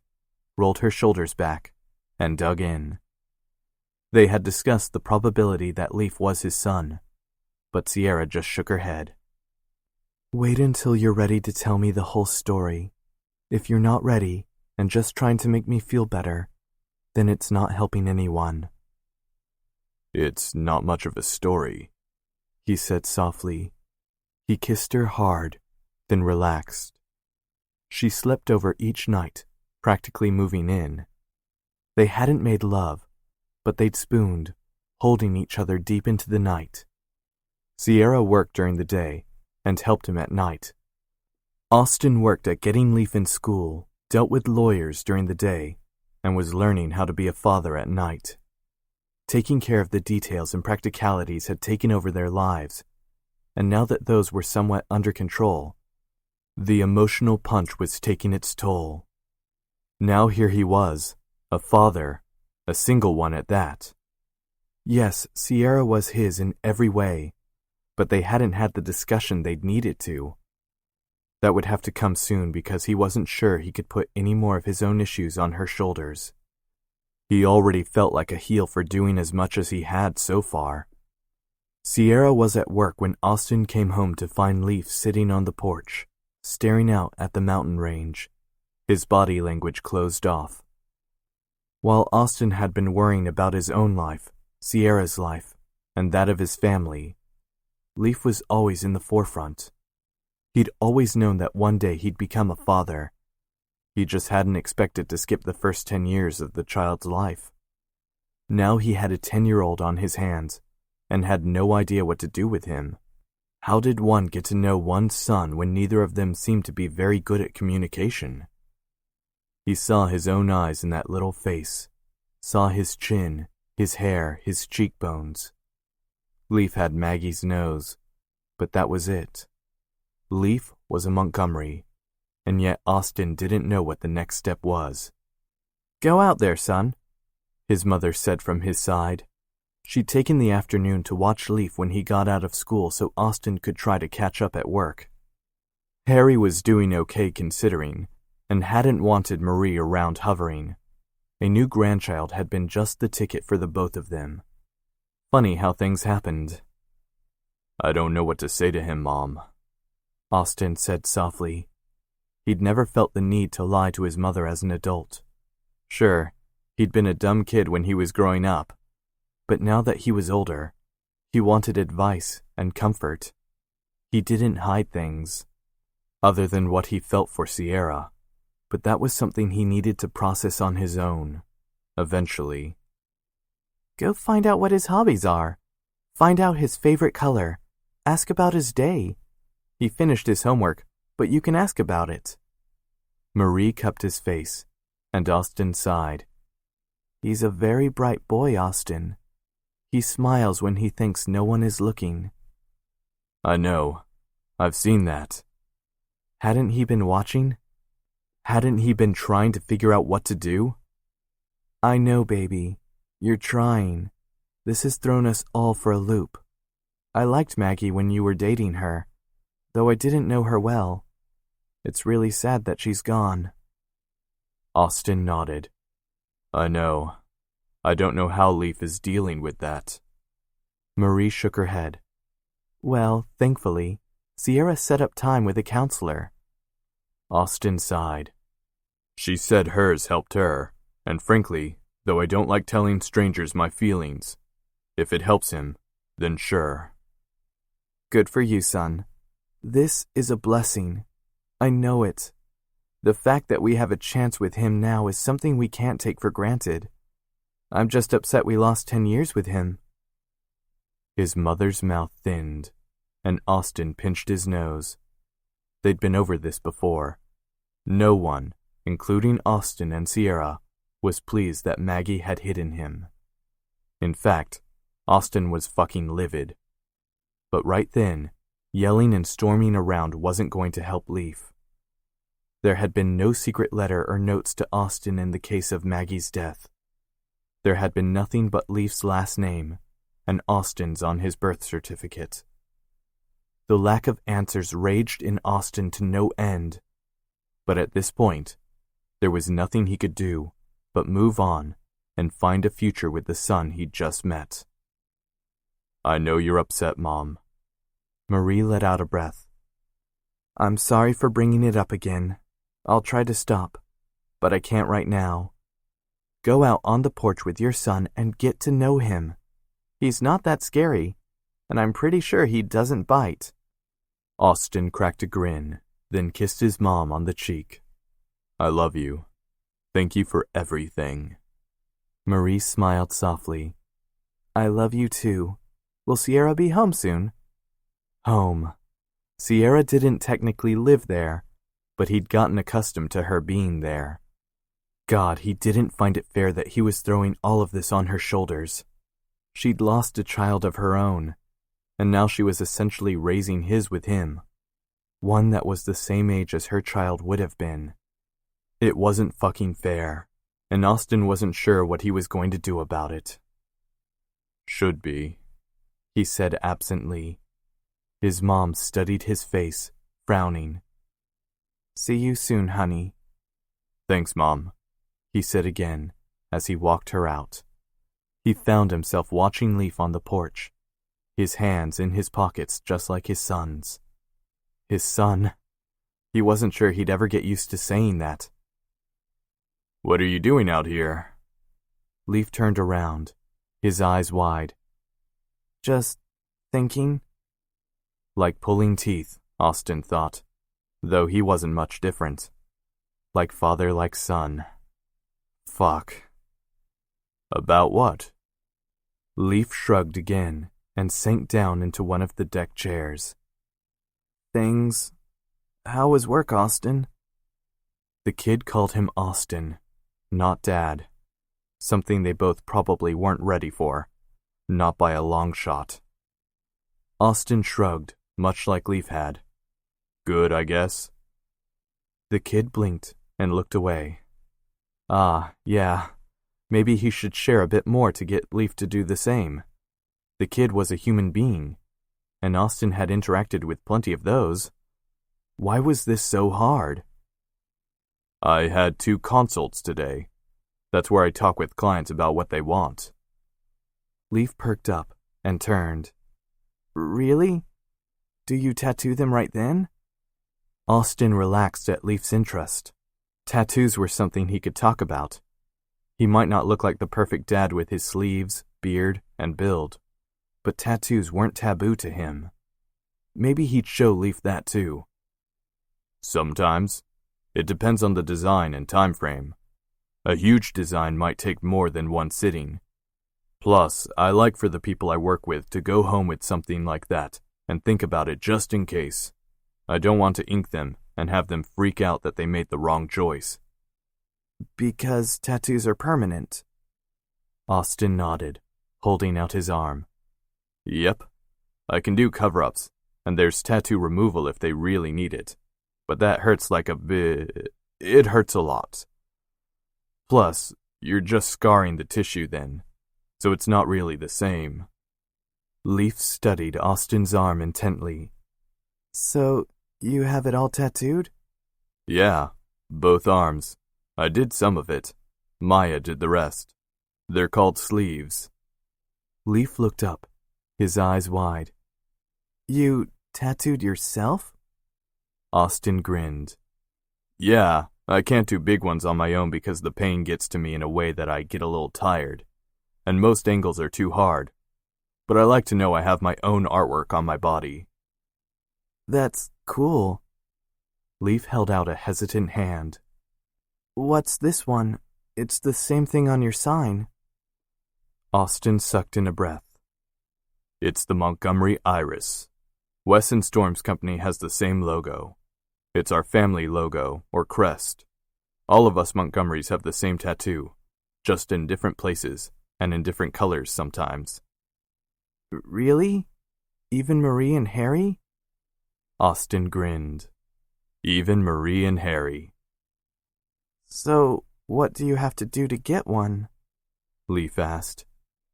rolled her shoulders back, and dug in. They had discussed the probability that Leaf was his son, but Sierra just shook her head. Wait until you're ready to tell me the whole story. If you're not ready, and just trying to make me feel better, then it's not helping anyone. It's not much of a story, he said softly. He kissed her hard, then relaxed. She slept over each night, practically moving in. They hadn't made love, but they'd spooned, holding each other deep into the night. Sierra worked during the day and helped him at night. Austin worked at getting Leaf in school, dealt with lawyers during the day, and was learning how to be a father at night. Taking care of the details and practicalities had taken over their lives, and now that those were somewhat under control, the emotional punch was taking its toll. Now here he was, a father, a single one at that. Yes, Sierra was his in every way, but they hadn't had the discussion they'd needed to. That would have to come soon because he wasn't sure he could put any more of his own issues on her shoulders. He already felt like a heel for doing as much as he had so far. Sierra was at work when Austin came home to find Leaf sitting on the porch, staring out at the mountain range, his body language closed off. While Austin had been worrying about his own life, Sierra's life, and that of his family, Leaf was always in the forefront. He'd always known that one day he'd become a father. He just hadn't expected to skip the first 10 years of the child's life. Now he had a 10-year-old on his hands and had no idea what to do with him. How did one get to know one's son when neither of them seemed to be very good at communication? He saw his own eyes in that little face, saw his chin, his hair, his cheekbones. Leaf had Maggie's nose, but that was it. Leaf was a Montgomery, and yet Austin didn't know what the next step was. "Go out there, son," his mother said from his side. She'd taken the afternoon to watch Leaf when he got out of school so Austin could try to catch up at work. Harry was doing okay considering, and hadn't wanted Marie around hovering. A new grandchild had been just the ticket for the both of them. Funny how things happened. "I don't know what to say to him, Mom," Austin said softly. He'd never felt the need to lie to his mother as an adult. Sure, he'd been a dumb kid when he was growing up, but now that he was older, he wanted advice and comfort. He didn't hide things, other than what he felt for Sierra, but that was something he needed to process on his own, eventually. "Go find out what his hobbies are. Find out his favorite color. Ask about his day. He finished his homework, but you can ask about it." Marie cupped his face, and Austin sighed. "He's a very bright boy, Austin. He smiles when he thinks no one is looking." "I know. I've seen that." Hadn't he been watching? Hadn't he been trying to figure out what to do? "I know, baby. You're trying. This has thrown us all for a loop. I liked Maggie when you were dating her, though I didn't know her well. It's really sad that she's gone." Austin nodded. "I know. I don't know how Leaf is dealing with that." Marie shook her head. "Well, thankfully, Sierra set up time with a counselor." Austin sighed. "She said hers helped her, and frankly, though I don't like telling strangers my feelings, if it helps him, then sure." "Good for you, son. This is a blessing. I know it. The fact that we have a chance with him now is something we can't take for granted. I'm just upset we lost 10 years with him." His mother's mouth thinned, and Austin pinched his nose. They'd been over this before. No one, including Austin and Sierra, was pleased that Maggie had hidden him. In fact, Austin was fucking livid. But right then, yelling and storming around wasn't going to help Leaf. There had been no secret letter or notes to Austin in the case of Maggie's death. There had been nothing but Leaf's last name, and Austin's on his birth certificate. The lack of answers raged in Austin to no end, but at this point, there was nothing he could do but move on and find a future with the son he'd just met. "I know you're upset, Mom." Marie let out a breath. "I'm sorry for bringing it up again. I'll try to stop, but I can't right now. Go out on the porch with your son and get to know him. He's not that scary, and I'm pretty sure he doesn't bite." Austin cracked a grin, then kissed his mom on the cheek. "I love you. Thank you for everything." Marie smiled softly. "I love you too. Will Sierra be home soon?" Home. Sierra didn't technically live there, but he'd gotten accustomed to her being there. God, he didn't find it fair that he was throwing all of this on her shoulders. She'd lost a child of her own, and now she was essentially raising his with him, one that was the same age as her child would have been. It wasn't fucking fair, and Austin wasn't sure what he was going to do about it. "Should be," he said absently. His mom studied his face, frowning. "See you soon, honey." "Thanks, Mom," he said again as he walked her out. He found himself watching Leaf on the porch, his hands in his pockets just like his son's. His son. He wasn't sure he'd ever get used to saying that. "What are you doing out here?" Leaf turned around, his eyes wide. "Just thinking." Like pulling teeth, Austin thought, though he wasn't much different. Like father, like son. Fuck. "About what?" Leaf shrugged again and sank down into one of the deck chairs. Things... How was work, Austin? The kid called him Austin, not Dad. Something they both probably weren't ready for, not by a long shot. Austin shrugged, much like Leaf had. Good, I guess. The kid blinked and looked away. Yeah. Maybe he should share a bit more to get Leaf to do the same. The kid was a human being, and Austin had interacted with plenty of those. Why was this so hard? I had 2 consults today. That's where I talk with clients about what they want. Leaf perked up and turned. Really? Do you tattoo them right then? Austin relaxed at Leaf's interest. Tattoos were something he could talk about. He might not look like the perfect dad with his sleeves, beard, and build, but tattoos weren't taboo to him. Maybe he'd show Leaf that too. Sometimes. It depends on the design and time frame. A huge design might take more than one sitting. Plus, I like for the people I work with to go home with something like that and think about it just in case. I don't want to ink them and have them freak out that they made the wrong choice. Because tattoos are permanent. Austin nodded, holding out his arm. Yep, I can do cover-ups, and there's tattoo removal if they really need it. But that hurts like a bit. It hurts a lot. Plus, you're just scarring the tissue then, so it's not really the same. Leaf studied Austin's arm intently. So, you have it all tattooed? Yeah, both arms. I did some of it. Maya did the rest. They're called sleeves. Leaf looked up, his eyes wide. You tattooed yourself? Austin grinned. Yeah, I can't do big ones on my own because the pain gets to me in a way that I get a little tired, and most angles are too hard. But I like to know I have my own artwork on my body. That's cool. Leaf held out a hesitant hand. What's this one? It's the same thing on your sign. Austin sucked in a breath. It's the Montgomery Iris. Wes and Storm's company has the same logo. It's our family logo, or crest. All of us Montgomerys have the same tattoo, just in different places and in different colors sometimes. Really? Even Marie and Harry? Austin grinned. Even Marie and Harry. So, what do you have to do to get one? Leaf asked,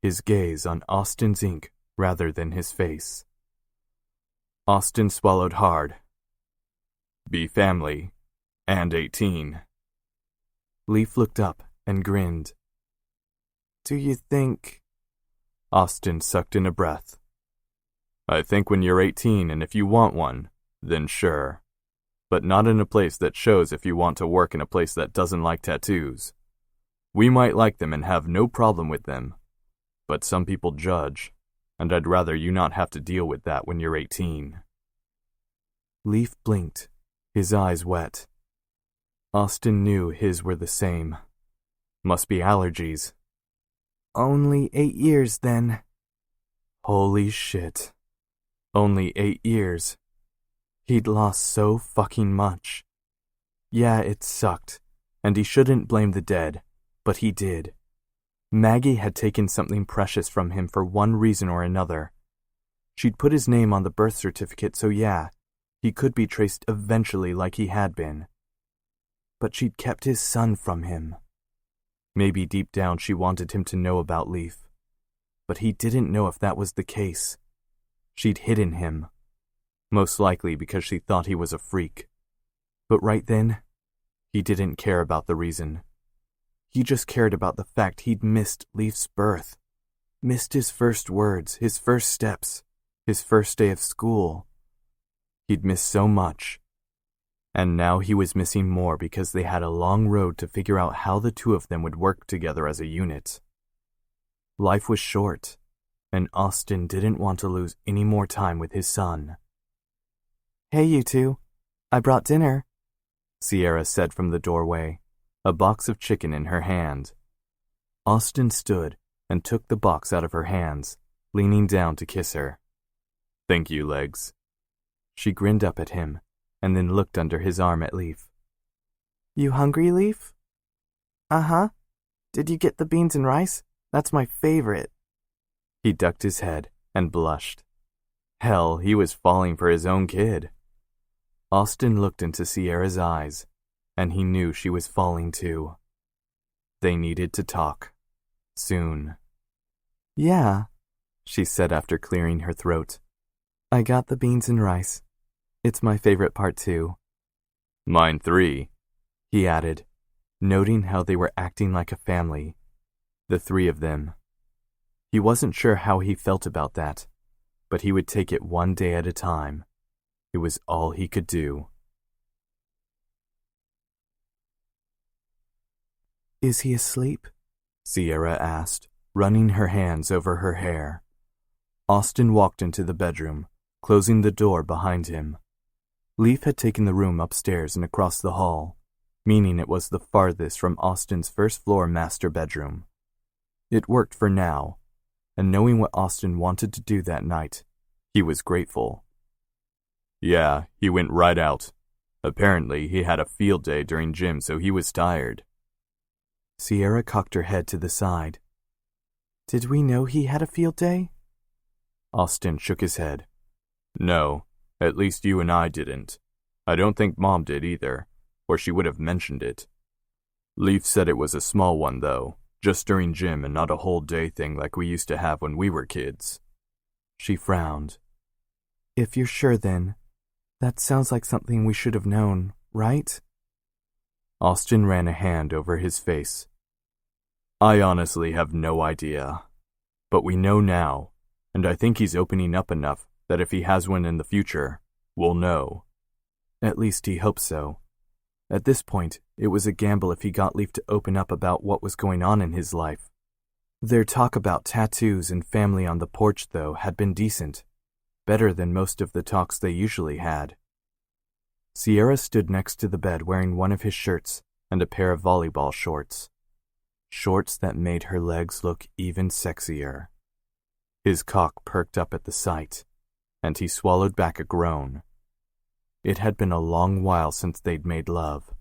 his gaze on Austin's ink rather than his face. Austin swallowed hard. Be family, and 18. Leaf looked up and grinned. Do you think... Austin sucked in a breath. I think when you're 18 and if you want one, then sure. But not in a place that shows if you want to work in a place that doesn't like tattoos. We might like them and have no problem with them, but some people judge, and I'd rather you not have to deal with that when you're 18. Leaf blinked, his eyes wet. Austin knew his were the same. Must be allergies. Only 8 years then. Holy shit. Only 8 years. He'd lost so fucking much. Yeah, it sucked, and he shouldn't blame the dead, but he did. Maggie had taken something precious from him for one reason or another. She'd put his name on the birth certificate, so yeah, he could be traced eventually like he had been. But she'd kept his son from him. Maybe deep down she wanted him to know about Leaf, but he didn't know if that was the case. She'd hidden him. Most likely because she thought he was a freak. But right then, he didn't care about the reason. He just cared about the fact he'd missed Leaf's birth. Missed his first words, his first steps, his first day of school. He'd missed so much. And now he was missing more because they had a long road to figure out how the two of them would work together as a unit. Life was short, and Austin didn't want to lose any more time with his son. Hey, you two. I brought dinner, Sierra said from the doorway, a box of chicken in her hand. Austin stood, and took the box out of her hands, leaning down to kiss her. "Thank you, Legs." She grinned up at him and then looked under his arm at Leaf. "You hungry, Leaf?" "Uh-huh. Did you get the beans and rice? That's my favorite." He ducked his head and blushed. Hell, he was falling for his own kid. Austin looked into Sierra's eyes, and he knew she was falling too. They needed to talk. Soon. "Yeah," she said after clearing her throat. "I got the beans and rice. It's my favorite part too." "Mine 3, he added, noting how they were acting like a family, the 3 of them. He wasn't sure how he felt about that, but he would take it one day at a time. It was all he could do. "Is he asleep?" Sierra asked, running her hands over her hair. Austin walked into the bedroom, closing the door behind him. Leaf had taken the room upstairs and across the hall, meaning it was the farthest from Austin's first-floor master bedroom. It worked for now, and knowing what Austin wanted to do that night, he was grateful. "Yeah, he went right out. Apparently, he had a field day during gym, so he was tired." Sierra cocked her head to the side. "Did we know he had a field day?" Austin shook his head. "No, at least you and I didn't. I don't think Mom did either, or she would have mentioned it. Leaf said it was a small one, though, just during gym and not a whole day thing like we used to have when we were kids." She frowned. "If you're sure then, that sounds like something we should have known, right?" Austin ran a hand over his face. "I honestly have no idea. But we know now, and I think he's opening up enough that if he has one in the future, we'll know." At least he hoped so. At this point, it was a gamble if he got Leaf to open up about what was going on in his life. Their talk about tattoos and family on the porch, though, had been decent. Better than most of the talks they usually had. Sierra stood next to the bed wearing one of his shirts and a pair of volleyball shorts. Shorts that made her legs look even sexier. His cock perked up at the sight, and he swallowed back a groan. It had been a long while since they'd made love.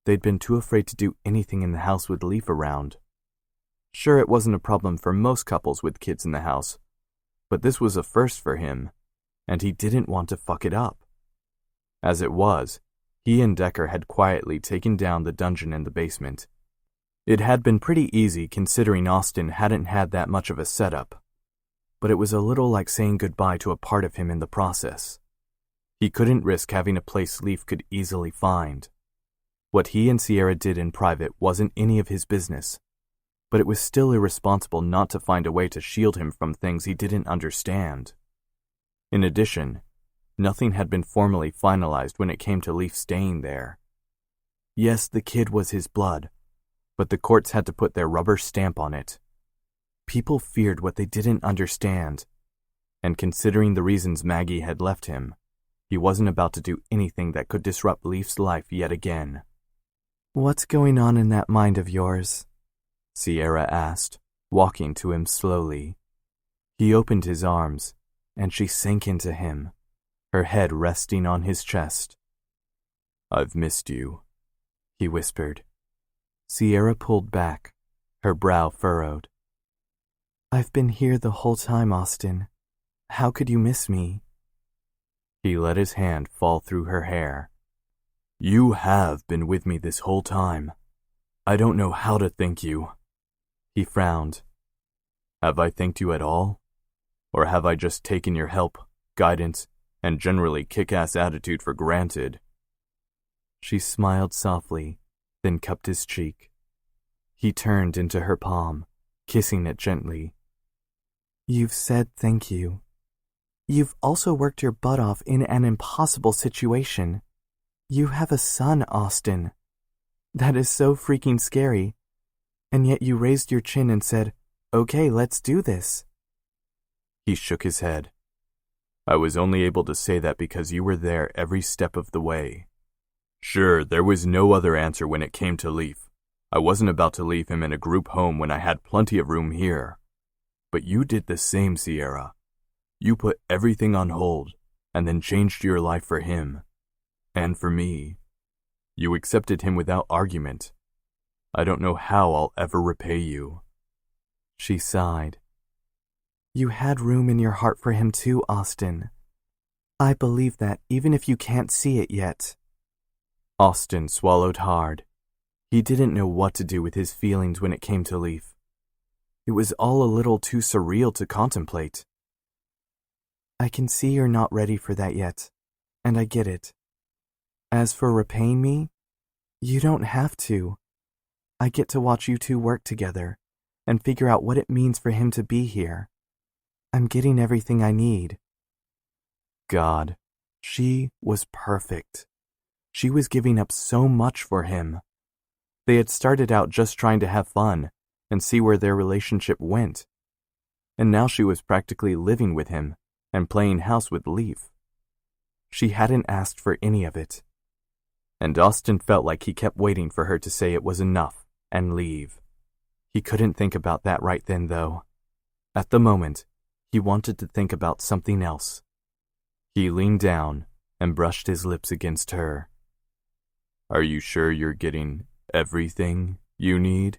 They'd been too afraid to do anything in the house with Leaf around. Sure, it wasn't a problem for most couples with kids in the house, but this was a first for him, and he didn't want to fuck it up. As it was, he and Decker had quietly taken down the dungeon in the basement. It had been pretty easy considering Austin hadn't had that much of a setup, but it was a little like saying goodbye to a part of him in the process. He couldn't risk having a place Leaf could easily find. What he and Sierra did in private wasn't any of his business, but it was still irresponsible not to find a way to shield him from things he didn't understand. In addition, nothing had been formally finalized when it came to Leaf staying there. Yes, the kid was his blood, but the courts had to put their rubber stamp on it. People feared what they didn't understand, and considering the reasons Maggie had left him, he wasn't about to do anything that could disrupt Leaf's life yet again. "What's going on in that mind of yours?" Sierra asked, walking to him slowly. He opened his arms, and she sank into him, her head resting on his chest. "I've missed you," he whispered. Sierra pulled back, her brow furrowed. "I've been here the whole time, Austin. How could you miss me?" He let his hand fall through her hair. "You have been with me this whole time. I don't know how to thank you." He frowned. "Have I thanked you at all? Or have I just taken your help, guidance, and generally kick-ass attitude for granted?" She smiled softly, then cupped his cheek. He turned into her palm, kissing it gently. "You've said thank you. You've also worked your butt off in an impossible situation. You have a son, Austin. That is so freaking scary. And yet you raised your chin and said, 'Okay, let's do this.'" He shook his head. "I was only able to say that because you were there every step of the way. Sure, there was no other answer when it came to Leaf. I wasn't about to leave him in a group home when I had plenty of room here. But you did the same, Sierra. You put everything on hold and then changed your life for him. And for me. You accepted him without argument. I don't know how I'll ever repay you. She sighed. You had room in your heart for him too, Austin. I believe that even if you can't see it yet. Austin swallowed hard. He didn't know what to do with his feelings when it came to Leaf. It was all a little too surreal to contemplate. I can see you're not ready for that yet, and I get it. As for repaying me, you don't have to. I get to watch you two work together and figure out what it means for him to be here. I'm getting everything I need. God, she was perfect. She was giving up so much for him. They had started out just trying to have fun and see where their relationship went. And now she was practically living with him and playing house with Leaf. She hadn't asked for any of it. And Austin felt like he kept waiting for her to say it was enough and leave. He couldn't think about that right then, though. At the moment, he wanted to think about something else. He leaned down and brushed his lips against her. Are you sure you're getting everything you need?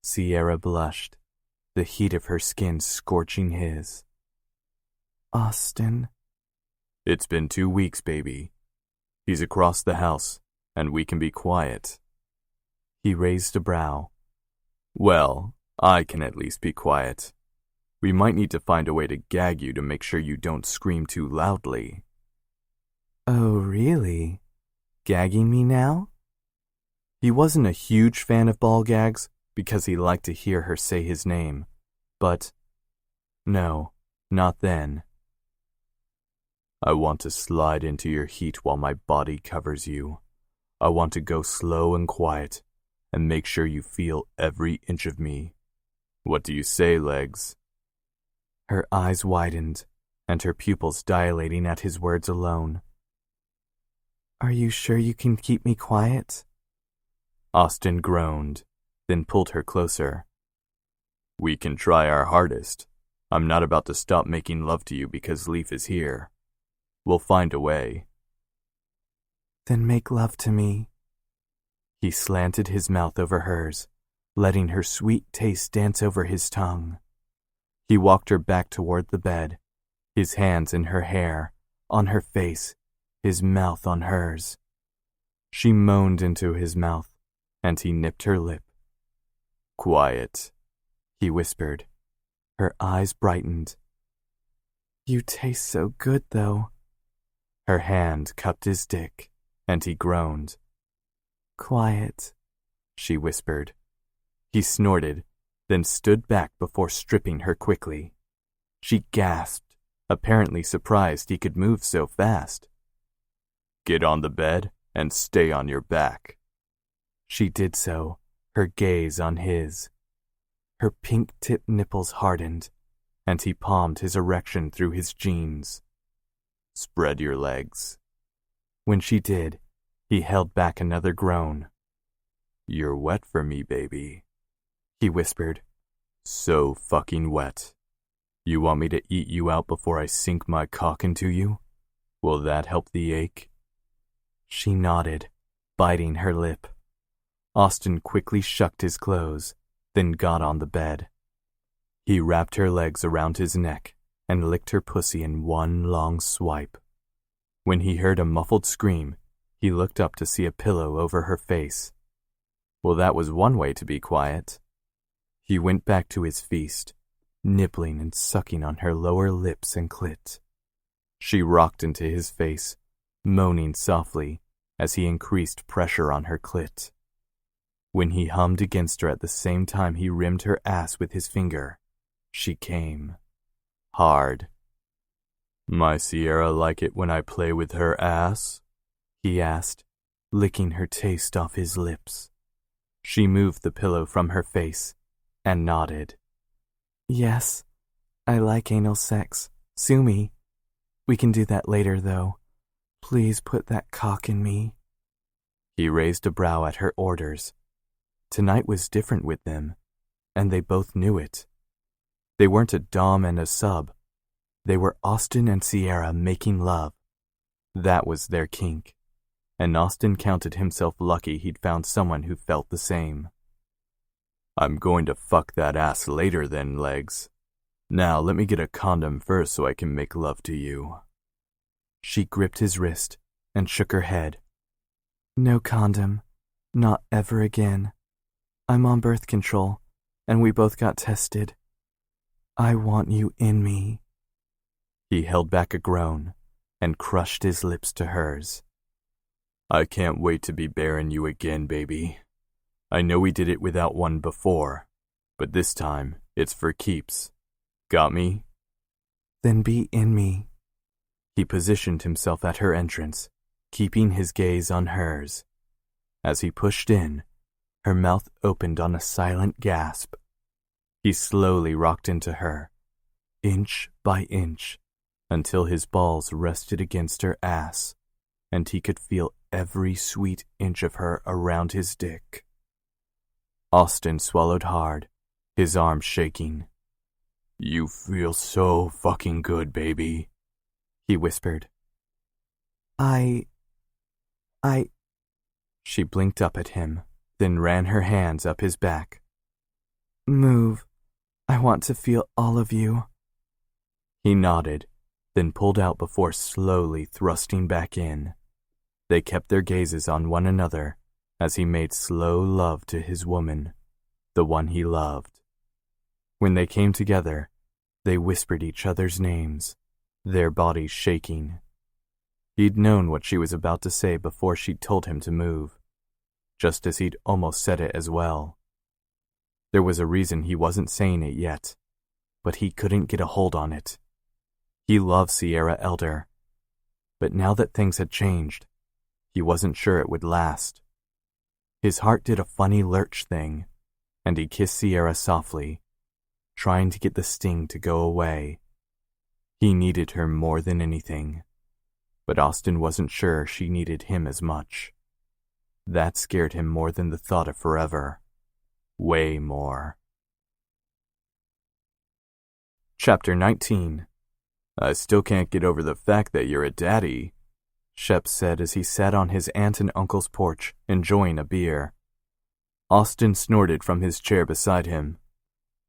Sierra blushed, the heat of her skin scorching his. Austin. It's been 2 weeks, baby. He's across the house, and we can be quiet. He raised a brow. Well, I can at least be quiet. We might need to find a way to gag you to make sure you don't scream too loudly. Oh, really? Gagging me now? He wasn't a huge fan of ball gags because he liked to hear her say his name, but no, not then. I want to slide into your heat while my body covers you. I want to go slow and quiet and make sure you feel every inch of me. What do you say, legs? Her eyes widened, and her pupils dilating at his words alone. Are you sure you can keep me quiet? Austin groaned, then pulled her closer. We can try our hardest. I'm not about to stop making love to you because Leaf is here. We'll find a way. Then make love to me. He slanted his mouth over hers, letting her sweet taste dance over his tongue. He walked her back toward the bed, his hands in her hair, on her face, his mouth on hers. She moaned into his mouth, and he nipped her lip. Quiet, he whispered. Her eyes brightened. You taste so good, though. Her hand cupped his dick, and he groaned. Quiet, she whispered. He snorted, then stood back before stripping her quickly. She gasped, apparently surprised he could move so fast. Get on the bed and stay on your back. She did so, her gaze on his. Her pink-tipped nipples hardened, and he palmed his erection through his jeans. Spread your legs. When she did, he held back another groan. You're wet for me, baby, he whispered. So fucking wet. You want me to eat you out before I sink my cock into you? Will that help the ache? She nodded, biting her lip. Austin quickly shucked his clothes, then got on the bed. He wrapped her legs around his neck and licked her pussy in one long swipe. When he heard a muffled scream, he looked up to see a pillow over her face. Well, that was one way to be quiet. He went back to his feast, nibbling and sucking on her lower lips and clit. She rocked into his face, moaning softly as he increased pressure on her clit. When he hummed against her at the same time he rimmed her ass with his finger, she came. Hard. My Sierra like it when I play with her ass? He asked, licking her taste off his lips. She moved the pillow from her face and nodded. Yes, I like anal sex. Sue me. We can do that later, though. Please put that cock in me. He raised a brow at her orders. Tonight was different with them, and they both knew it. They weren't a dom and a sub. They were Austin and Sierra making love. That was their kink, and Austin counted himself lucky he'd found someone who felt the same. I'm going to fuck that ass later then, Legs. Now let me get a condom first so I can make love to you. She gripped his wrist and shook her head. No condom. Not ever again. I'm on birth control, and we both got tested. I want you in me. He held back a groan and crushed his lips to hers. I can't wait to be bearing you again, baby. I know we did it without one before, but this time it's for keeps. Got me? Then be in me. He positioned himself at her entrance, keeping his gaze on hers. As he pushed in, her mouth opened on a silent gasp. He slowly rocked into her, inch by inch, until his balls rested against her ass, and he could feel every sweet inch of her around his dick. Austin swallowed hard, his arms shaking. You feel so fucking good, baby, he whispered. I... She blinked up at him, then ran her hands up his back. Move. I want to feel all of you. He nodded, then pulled out before slowly thrusting back in. They kept their gazes on one another as he made slow love to his woman, the one he loved. When they came together, they whispered each other's names, their bodies shaking. He'd known what she was about to say before she'd told him to move, just as he'd almost said it as well. There was a reason he wasn't saying it yet, but he couldn't get a hold on it. He loved Sierra Elder, but now that things had changed, he wasn't sure it would last. His heart did a funny lurch thing, and he kissed Sierra softly, trying to get the sting to go away. He needed her more than anything, but Austin wasn't sure she needed him as much. That scared him more than the thought of forever. Way more. Chapter 19. I still can't get over the fact that you're a daddy, Shep said as he sat on his aunt and uncle's porch, enjoying a beer. Austin snorted from his chair beside him.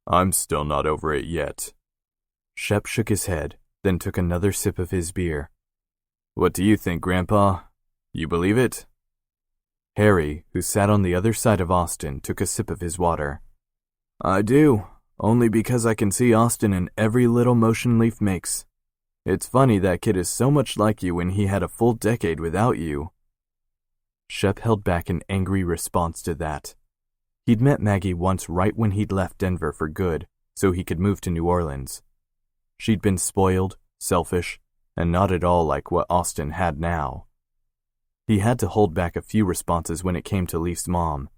I'm still not over it yet. Shep shook his head, then took another sip of his beer. What do you think, Grandpa? You believe it? Harry, who sat on the other side of Austin, took a sip of his water. I do, only because I can see Austin in every little motion Leaf makes. It's funny that kid is so much like you when he had a full decade without you. Shep held back an angry response to that. He'd met Maggie once right when he'd left Denver for good, so he could move to New Orleans. She'd been spoiled, selfish, and not at all like what Austin had now. He had to hold back a few responses when it came to Leaf's mom.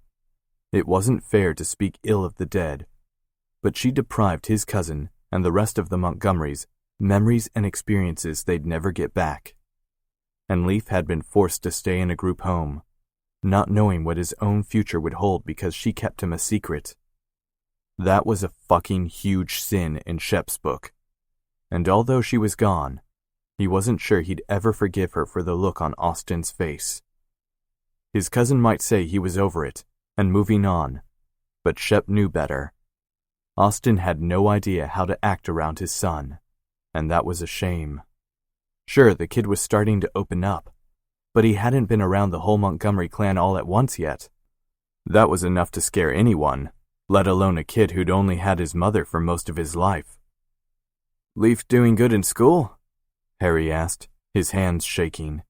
It wasn't fair to speak ill of the dead, but she deprived his cousin and the rest of the Montgomerys memories and experiences they'd never get back. And Leaf had been forced to stay in a group home, not knowing what his own future would hold because she kept him a secret. That was a fucking huge sin in Shep's book. And although she was gone, he wasn't sure he'd ever forgive her for the look on Austin's face. His cousin might say he was over it and moving on, but Shep knew better. Austin had no idea how to act around his son, and that was a shame. Sure, the kid was starting to open up, but he hadn't been around the whole Montgomery clan all at once yet. That was enough to scare anyone, let alone a kid who'd only had his mother for most of his life. Leaf doing good in school? Harry asked, his hands shaking.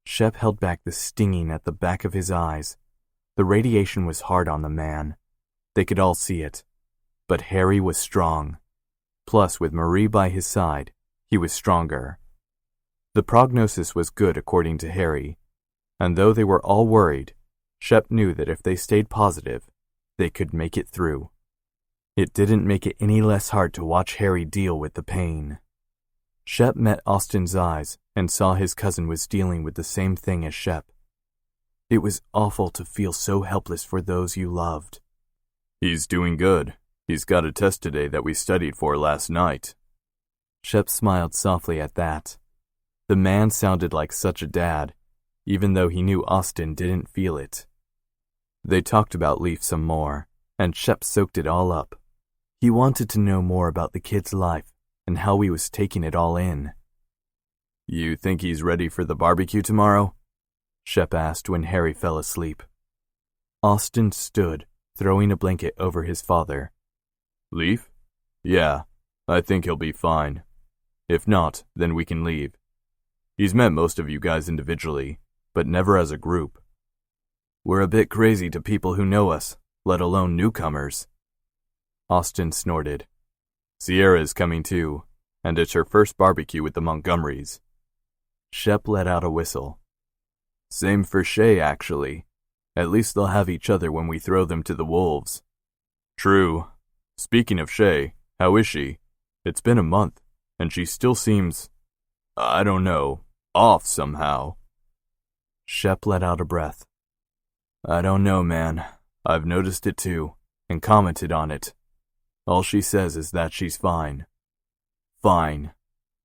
Shep held back the stinging at the back of his eyes. The radiation was hard on the man. They could all see it. But Harry was strong. Plus, with Marie by his side, he was stronger. The prognosis was good according to Harry, and though they were all worried, Shep knew that if they stayed positive, they could make it through. It didn't make it any less hard to watch Harry deal with the pain. Shep met Austin's eyes and saw his cousin was dealing with the same thing as Shep. It was awful to feel so helpless for those you loved. He's doing good. He's got a test today that we studied for last night. Shep smiled softly at that. The man sounded like such a dad, even though he knew Austin didn't feel it. They talked about Leaf some more, and Shep soaked it all up. He wanted to know more about the kid's life and how he was taking it all in. You think he's ready for the barbecue tomorrow? Shep asked when Harry fell asleep. Austin stood, throwing a blanket over his father. Leaf? Yeah, I think he'll be fine. If not, then we can leave. He's met most of you guys individually, but never as a group. We're a bit crazy to people who know us, let alone newcomers. Austin snorted. Sierra is coming too, and it's her first barbecue with the Montgomerys. Shep let out a whistle. Same for Shay, actually. At least they'll have each other when we throw them to the wolves. True. Speaking of Shay, how is she? It's been a month, and she still seems, I don't know, off somehow. Shep let out a breath. I don't know, man. I've noticed it too, and commented on it. All she says is that she's fine. Fine.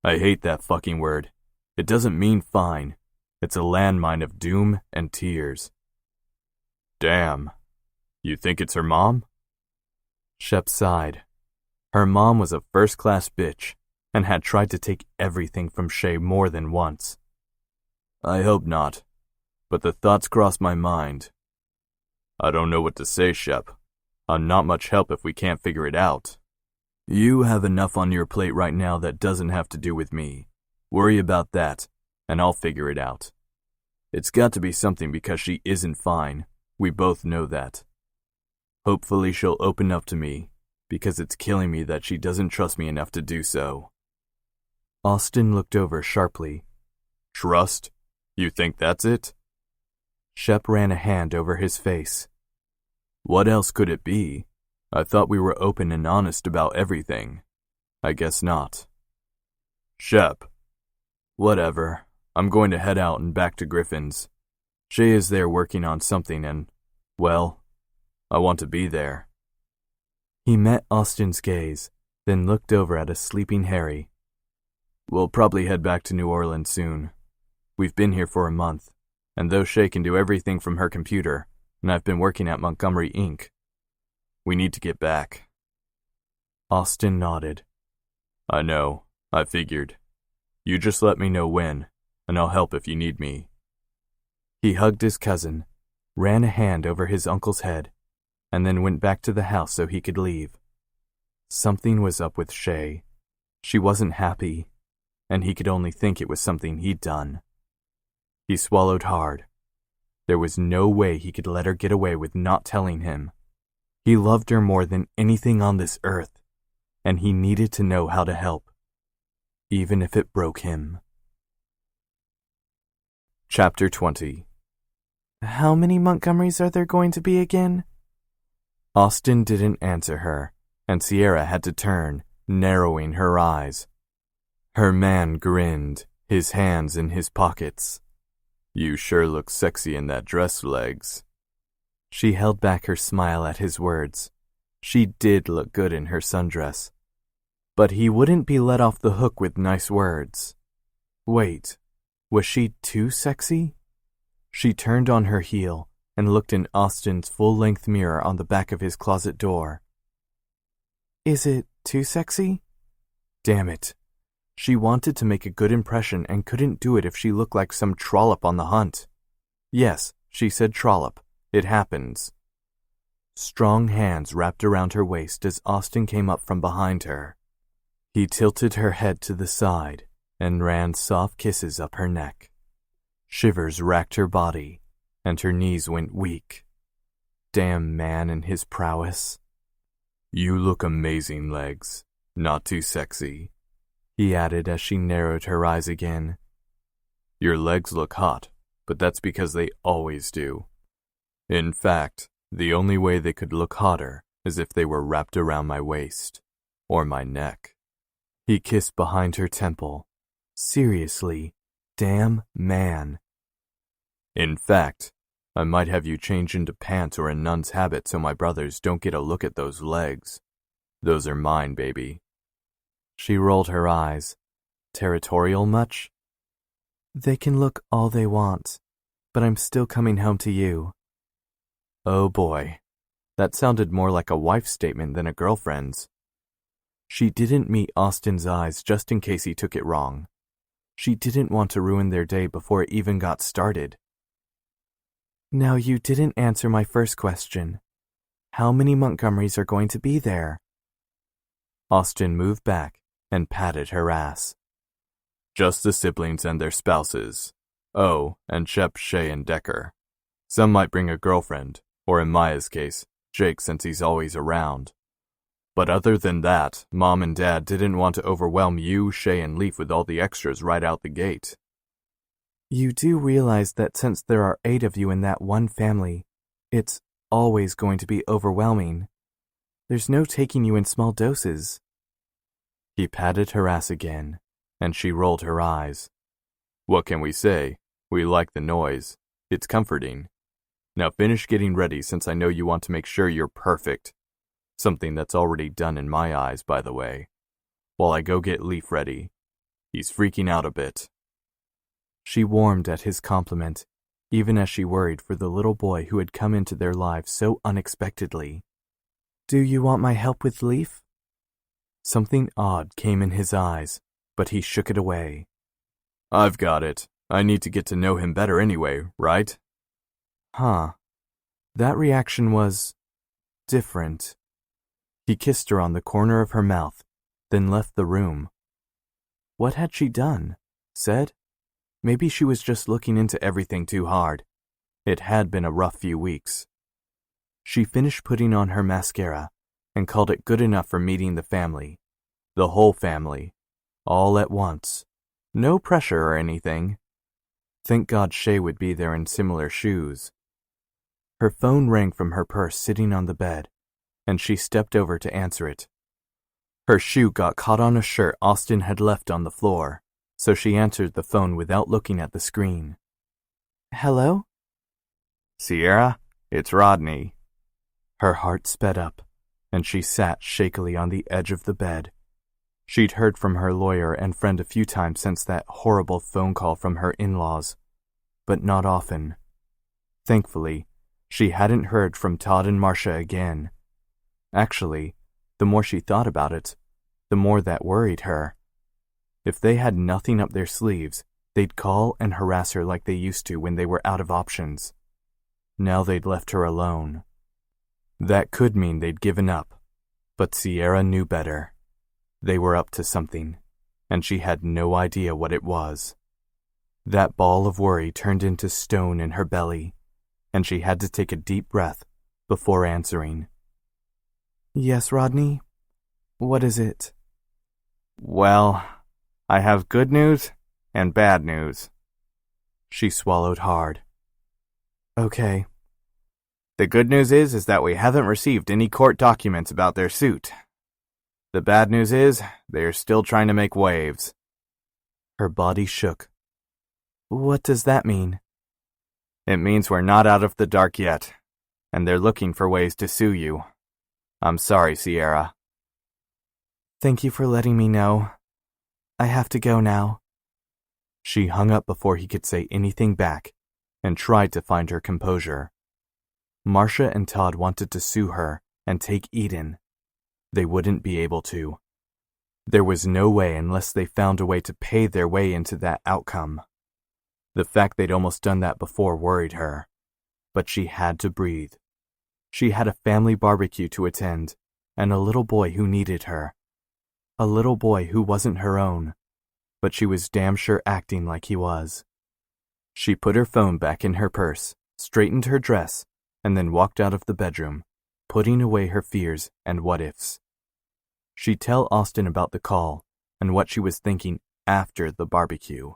I hate that fucking word. It doesn't mean fine. It's a landmine of doom and tears. Damn. You think it's her mom? Shep sighed. Her mom was a first-class bitch and had tried to take everything from Shay more than once. I hope not, but the thoughts cross my mind. I don't know what to say, Shep. I'm not much help if we can't figure it out. You have enough on your plate right now that doesn't have to do with me. Worry about that, and I'll figure it out. It's got to be something because she isn't fine. We both know that. Hopefully she'll open up to me, because it's killing me that she doesn't trust me enough to do so. Austin looked over sharply. Trust? You think that's it? Shep ran a hand over his face. What else could it be? I thought we were open and honest about everything. I guess not. Shep. Whatever. I'm going to head out and back to Griffin's. Shay is there working on something and, well, I want to be there. He met Austin's gaze, then looked over at a sleeping Harry. We'll probably head back to New Orleans soon. We've been here for a month, and though Shay can do everything from her computer, and I've been working at Montgomery Inc., we need to get back. Austin nodded. I know. I figured. You just let me know when, and I'll help if you need me. He hugged his cousin, ran a hand over his uncle's head, and then went back to the house so he could leave. Something was up with Shay. She wasn't happy, and he could only think it was something he'd done. He swallowed hard. There was no way he could let her get away with not telling him. He loved her more than anything on this earth, and he needed to know how to help, even if it broke him. Chapter 20. How many Montgomerys are there going to be again? Austin didn't answer her, and Sierra had to turn, narrowing her eyes. Her man grinned, his hands in his pockets. You sure look sexy in that dress, Legs. She held back her smile at his words. She did look good in her sundress. But he wouldn't be let off the hook with nice words. Wait, was she too sexy? She turned on her heel and looked in Austin's full-length mirror on the back of his closet door. Is it too sexy? Damn it. She wanted to make a good impression and couldn't do it if she looked like some trollop on the hunt. Yes, she said trollop. It happens. Strong hands wrapped around her waist as Austin came up from behind her. He tilted her head to the side and ran soft kisses up her neck. Shivers racked her body, and her knees went weak. Damn man and his prowess. You look amazing, Legs. Not too sexy, he added as she narrowed her eyes again. Your legs look hot, but that's because they always do. In fact, the only way they could look hotter is if they were wrapped around my waist, or my neck. He kissed behind her temple. Seriously, damn man. In fact, I might have you change into pants or a nun's habit so my brothers don't get a look at those legs. Those are mine, baby. She rolled her eyes. Territorial much? They can look all they want, but I'm still coming home to you. Oh boy, that sounded more like a wife's statement than a girlfriend's. She didn't meet Austin's eyes just in case he took it wrong. She didn't want to ruin their day before it even got started. Now you didn't answer my first question. How many Montgomerys are going to be there? Austin moved back and patted her ass. Just the siblings and their spouses. Oh, and Shep, Shay, and Decker. Some might bring a girlfriend, or in Maya's case, Jake since he's always around. But other than that, Mom and Dad didn't want to overwhelm you, Shay, and Leaf with all the extras right out the gate. You do realize that since there are 8 of you in that one family, it's always going to be overwhelming. There's no taking you in small doses. He patted her ass again, and she rolled her eyes. What can we say? We like the noise. It's comforting. Now finish getting ready since I know you want to make sure you're perfect. Something that's already done in my eyes, by the way. While I go get Leaf ready. He's freaking out a bit. She warmed at his compliment, even as she worried for the little boy who had come into their lives so unexpectedly. Do you want my help with Leaf? Something odd came in his eyes, but he shook it away. I've got it. I need to get to know him better anyway, right? Huh. That reaction was different. He kissed her on the corner of her mouth, then left the room. What had she done? Said? Maybe she was just looking into everything too hard. It had been a rough few weeks. She finished putting on her mascara and called it good enough for meeting the family. The whole family. All at once. No pressure or anything. Thank God Shay would be there in similar shoes. Her phone rang from her purse sitting on the bed, and she stepped over to answer it. Her shoe got caught on a shirt Austin had left on the floor, so she answered the phone without looking at the screen. Hello? Sierra, it's Rodney. Her heart sped up, and she sat shakily on the edge of the bed. She'd heard from her lawyer and friend a few times since that horrible phone call from her in-laws, but not often. Thankfully, she hadn't heard from Todd and Marcia again. Actually, the more she thought about it, the more that worried her. If they had nothing up their sleeves, they'd call and harass her like they used to when they were out of options. Now they'd left her alone. That could mean they'd given up, but Sierra knew better. They were up to something, and she had no idea what it was. That ball of worry turned into stone in her belly, and she had to take a deep breath before answering. Yes, Rodney? What is it? Well, I have good news and bad news. She swallowed hard. Okay. The good news is that we haven't received any court documents about their suit. The bad news is they are still trying to make waves. Her body shook. What does that mean? It means we're not out of the dark yet, and they're looking for ways to sue you. I'm sorry, Sierra. Thank you for letting me know. I have to go now. She hung up before he could say anything back and tried to find her composure. Marcia and Todd wanted to sue her and take Eden. They wouldn't be able to. There was no way unless they found a way to pay their way into that outcome. The fact they'd almost done that before worried her, but she had to breathe. She had a family barbecue to attend and a little boy who needed her. A little boy who wasn't her own, but she was damn sure acting like he was. She put her phone back in her purse, straightened her dress, and then walked out of the bedroom, putting away her fears and what-ifs. She'd tell Austin about the call and what she was thinking after the barbecue.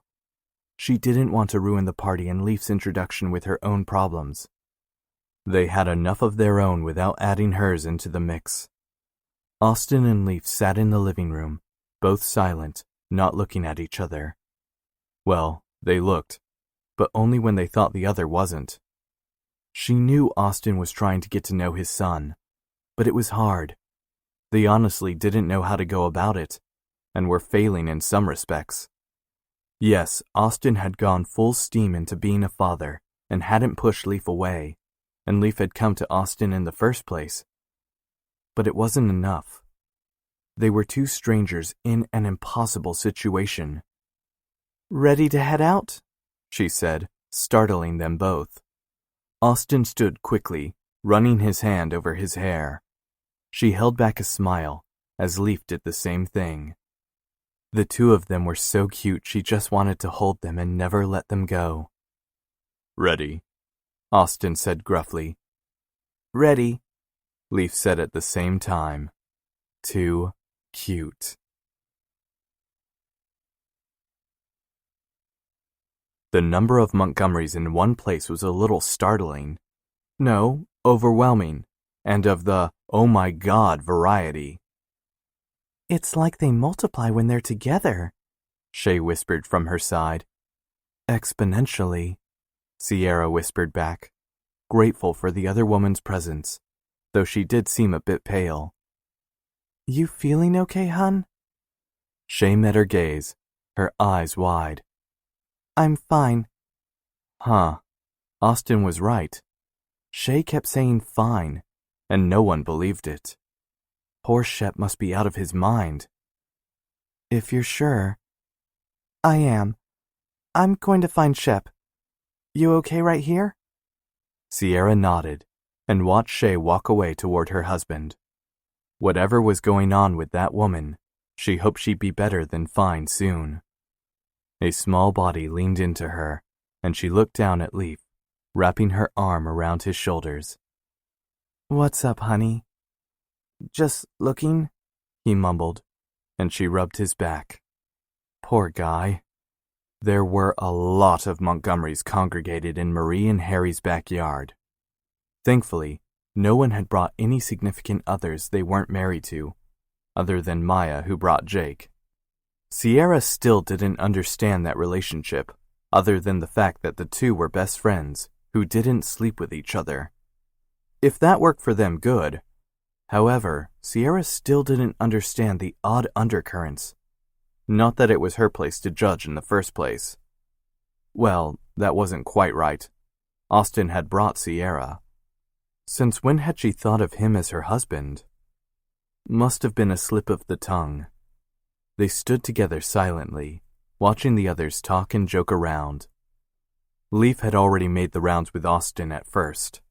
She didn't want to ruin the party and Leaf's introduction with her own problems. They had enough of their own without adding hers into the mix. Austin and Leaf sat in the living room, both silent, not looking at each other. Well, they looked, but only when they thought the other wasn't. She knew Austin was trying to get to know his son, but it was hard. They honestly didn't know how to go about it, and were failing in some respects. Yes, Austin had gone full steam into being a father and hadn't pushed Leaf away, and Leaf had come to Austin in the first place. But it wasn't enough. They were two strangers in an impossible situation. "Ready to head out?" she said, startling them both. Austin stood quickly, running his hand over his hair. She held back a smile as Leaf did the same thing. The two of them were so cute she just wanted to hold them and never let them go. "Ready," Austin said gruffly. "Ready," Leaf said at the same time. Too cute. The number of Montgomerys in one place was a little startling. No, overwhelming, and of the "oh my god" variety. "It's like they multiply when they're together," Shay whispered from her side. "Exponentially," Sierra whispered back, grateful for the other woman's presence, though she did seem a bit pale. "You feeling okay, hun?" Shay met her gaze, her eyes wide. "I'm fine." Huh. Austin was right. Shay kept saying fine, and no one believed it. Poor Shep must be out of his mind. "If you're sure." "I am. I'm going to find Shep. You okay right here?" Sierra nodded and watched Shay walk away toward her husband. Whatever was going on with that woman, she hoped she'd be better than fine soon. A small body leaned into her, and she looked down at Leaf, wrapping her arm around his shoulders. "What's up, honey?" "Just looking," he mumbled, and she rubbed his back. Poor guy. There were a lot of Montgomerys congregated in Marie and Harry's backyard. Thankfully, no one had brought any significant others they weren't married to, other than Maya, who brought Jake. Sierra still didn't understand that relationship, other than the fact that the two were best friends who didn't sleep with each other. If that worked for them, good. However, Sierra still didn't understand the odd undercurrents. Not that it was her place to judge in the first place. Well, that wasn't quite right. Austin had brought Sierra. Since when had she thought of him as her husband? Must have been a slip of the tongue. They stood together silently, watching the others talk and joke around. Leaf had already made the rounds with Austin at first.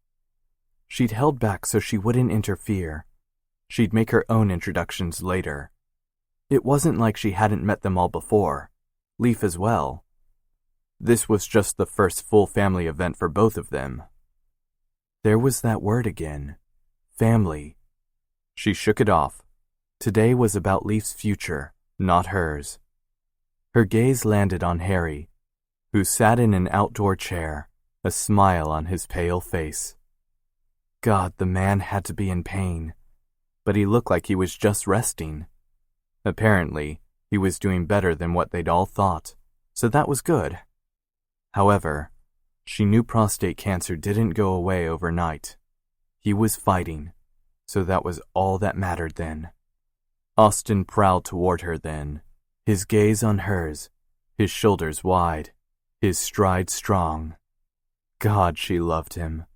She'd held back so she wouldn't interfere. She'd make her own introductions later. It wasn't like she hadn't met them all before, Leaf as well. This was just the first full family event for both of them. There was that word again. Family. She shook it off. Today was about Leaf's future, not hers. Her gaze landed on Harry, who sat in an outdoor chair, a smile on his pale face. God, the man had to be in pain, but he looked like he was just resting. Apparently, he was doing better than what they'd all thought, so that was good. However, she knew prostate cancer didn't go away overnight. He was fighting, so that was all that mattered then. Austin prowled toward her then, his gaze on hers, his shoulders wide, his stride strong. God, she loved him.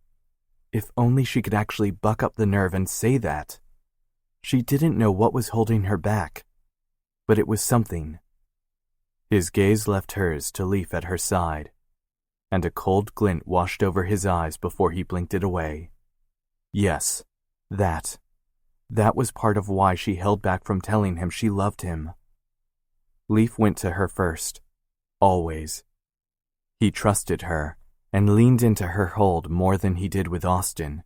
If only she could actually buck up the nerve and say that. She didn't know what was holding her back, but it was something. His gaze left hers to Leaf at her side, and a cold glint washed over his eyes before he blinked it away. Yes, that. That was part of why she held back from telling him she loved him. Leaf went to her first, always. He trusted her and leaned into her hold more than he did with Austin,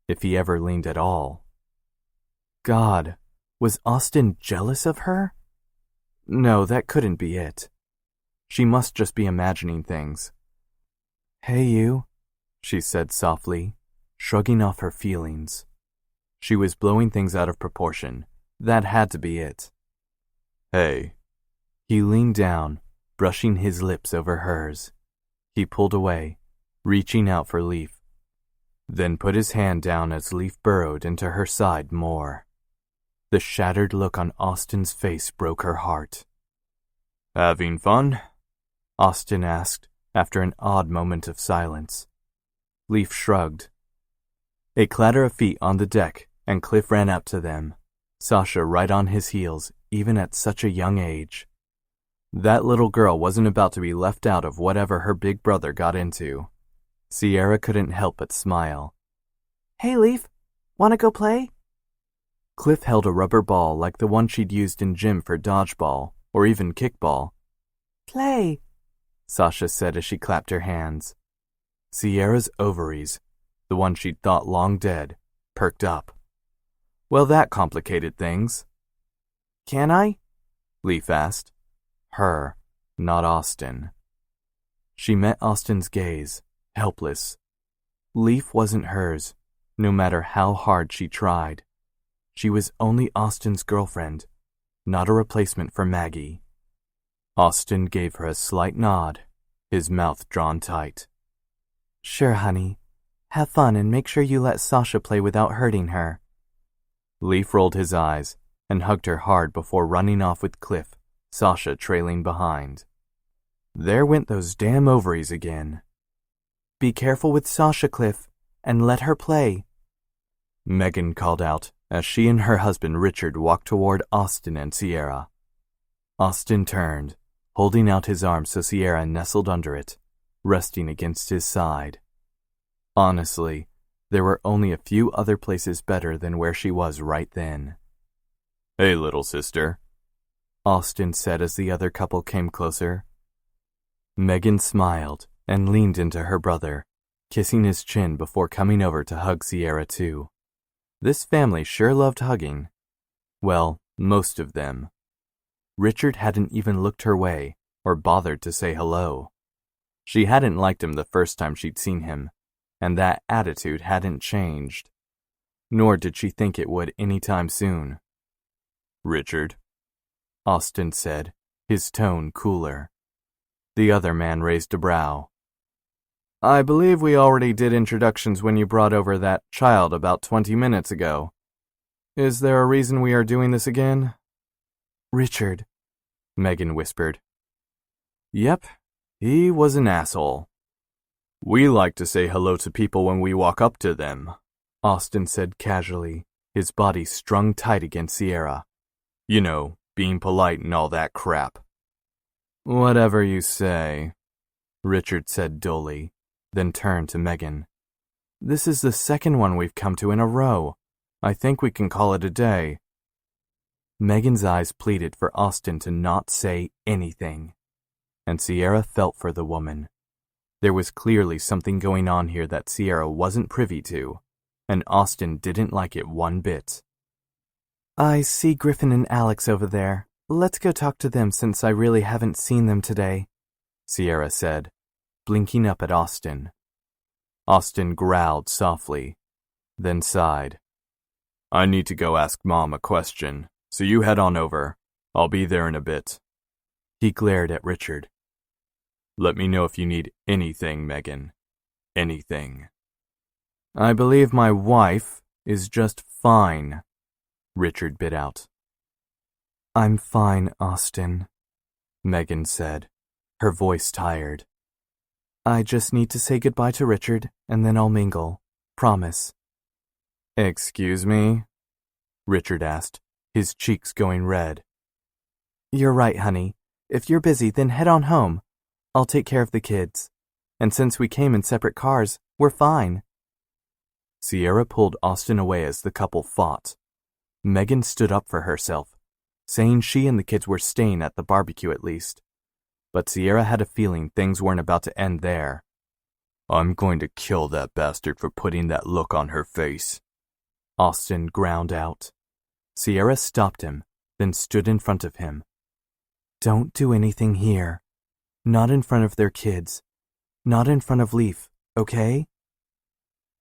if he ever leaned at all. God, was Austin jealous of her? No, that couldn't be it. She must just be imagining things. "Hey, you," she said softly, shrugging off her feelings. She was blowing things out of proportion. That had to be it. "Hey." He leaned down, brushing his lips over hers. He pulled away, reaching out for Leaf. then put his hand down as Leaf burrowed into her side more. The shattered look on Austin's face broke her heart. "Having fun?" Austin asked after an odd moment of silence. Leaf shrugged. A clatter of feet on the deck, and Cliff ran up to them, Sasha right on his heels, even at such a young age. That little girl wasn't about to be left out of whatever her big brother got into. Sierra couldn't help but smile. "Hey, Leaf, wanna go play?" Cliff held a rubber ball like the one she'd used in gym for dodgeball, or even kickball. "Play," Sasha said as she clapped her hands. Sierra's ovaries, the one she'd thought long dead, perked up. Well, that complicated things. "Can I?" Leaf asked. Her, not Austin. She met Austin's gaze, helpless. Leaf wasn't hers, no matter how hard she tried. She was only Austin's girlfriend, not a replacement for Maggie. Austin gave her a slight nod, his mouth drawn tight. "Sure, honey. Have fun and make sure you let Sasha play without hurting her." Leaf rolled his eyes and hugged her hard before running off with Cliff, Sasha trailing behind. There went those damn ovaries again. "Be careful with Sasha, Cliff, and let her play," Megan called out as she and her husband Richard walked toward Austin and Sierra. Austin turned, holding out his arm so Sierra nestled under it, resting against his side. Honestly, there were only a few other places better than where she was right then. "Hey, little sister," Austin said as the other couple came closer. Megan smiled and leaned into her brother, kissing his chin before coming over to hug Sierra too. This family sure loved hugging. Well, most of them. Richard hadn't even looked her way or bothered to say hello. She hadn't liked him the first time she'd seen him, and that attitude hadn't changed. Nor did she think it would any time soon. "Richard," Austin said, his tone cooler. The other man raised a brow. "I believe we already did introductions when you brought over that child about 20 minutes ago. Is there a reason we are doing this again?" "Richard," Megan whispered. "Yep, he was an asshole." "We like to say hello to people when we walk up to them," Austin said casually, his body strung tight against Sierra. "You know, being polite and all that crap." "Whatever you say," Richard said dully, then turned to Megan. "This is the second one we've come to in a row. I think we can call it a day." Megan's eyes pleaded for Austin to not say anything, and Sierra felt for the woman. There was clearly something going on here that Sierra wasn't privy to, and Austin didn't like it one bit. "I see Griffin and Alex over there. Let's go talk to them since I really haven't seen them today," Sierra said, blinking up at Austin. Austin growled softly, then sighed. "I need to go ask Mom a question, so you head on over. I'll be there in a bit." He glared at Richard. "Let me know if you need anything, Megan. Anything." "I believe my wife is just fine," Richard bit out. "I'm fine, Austin," Megan said, her voice tired. "I just need to say goodbye to Richard, and then I'll mingle. Promise." "Excuse me?" Richard asked, his cheeks going red. "You're right, honey. If you're busy, then head on home. I'll take care of the kids. And since we came in separate cars, we're fine." Sierra pulled Austin away as the couple fought. Megan stood up for herself, saying she and the kids were staying at the barbecue at least. But Sierra had a feeling things weren't about to end there. "I'm going to kill that bastard for putting that look on her face," Austin ground out. Sierra stopped him, then stood in front of him. "Don't do anything here. Not in front of their kids. Not in front of Leaf, okay?"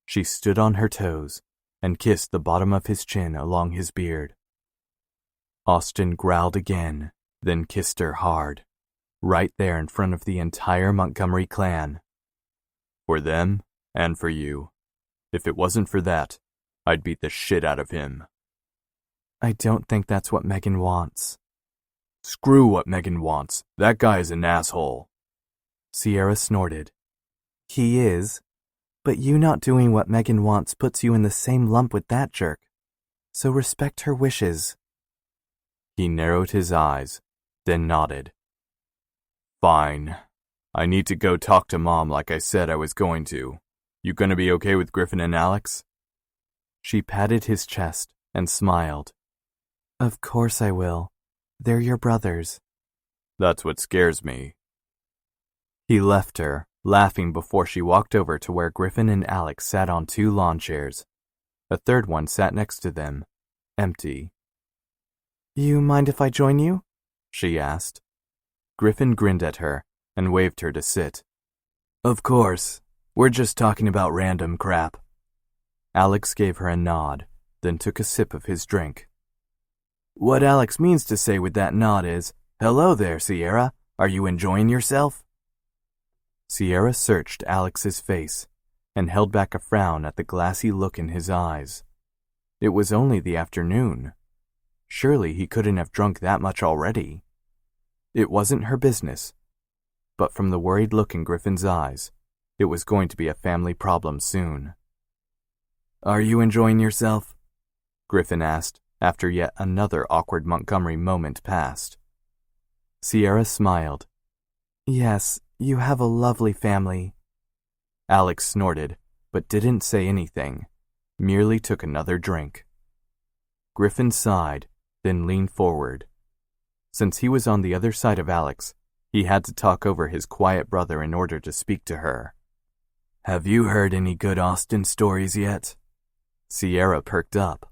She stood on her toes and kissed the bottom of his chin along his beard. Austin growled again, then kissed her hard, right there in front of the entire Montgomery clan. "For them and for you." If it wasn't for that, I'd beat the shit out of him. I don't think that's what Megan wants. Screw what Megan wants. That guy is an asshole. Sierra snorted. He is, but you not doing what Megan wants puts you in the same lump with that jerk. So respect her wishes. He narrowed his eyes, then nodded. Fine. I need to go talk to Mom like I said I was going to. You gonna be okay with Griffin and Alex? She patted his chest and smiled. Of course I will. They're your brothers. That's what scares me. He left her, laughing before she walked over to where Griffin and Alex sat on 2 lawn chairs. A third one sat next to them, empty. You mind if I join you? She asked. Griffin grinned at her and waved her to sit. Of course. We're just talking about random crap. Alex gave her a nod, then took a sip of his drink. What Alex means to say with that nod is, hello there, Sierra. Are you enjoying yourself? Sierra searched Alex's face and held back a frown at the glassy look in his eyes. It was only the afternoon. Surely he couldn't have drunk that much already. It wasn't her business, but from the worried look in Griffin's eyes, it was going to be a family problem soon. Are you enjoying yourself? Griffin asked after yet another awkward Montgomery moment passed. Sierra smiled. Yes, you have a lovely family. Alex snorted, but didn't say anything, merely took another drink. Griffin sighed, then leaned forward. Since he was on the other side of Alex, he had to talk over his quiet brother in order to speak to her. Have you heard any good Austin stories yet? Sierra perked up.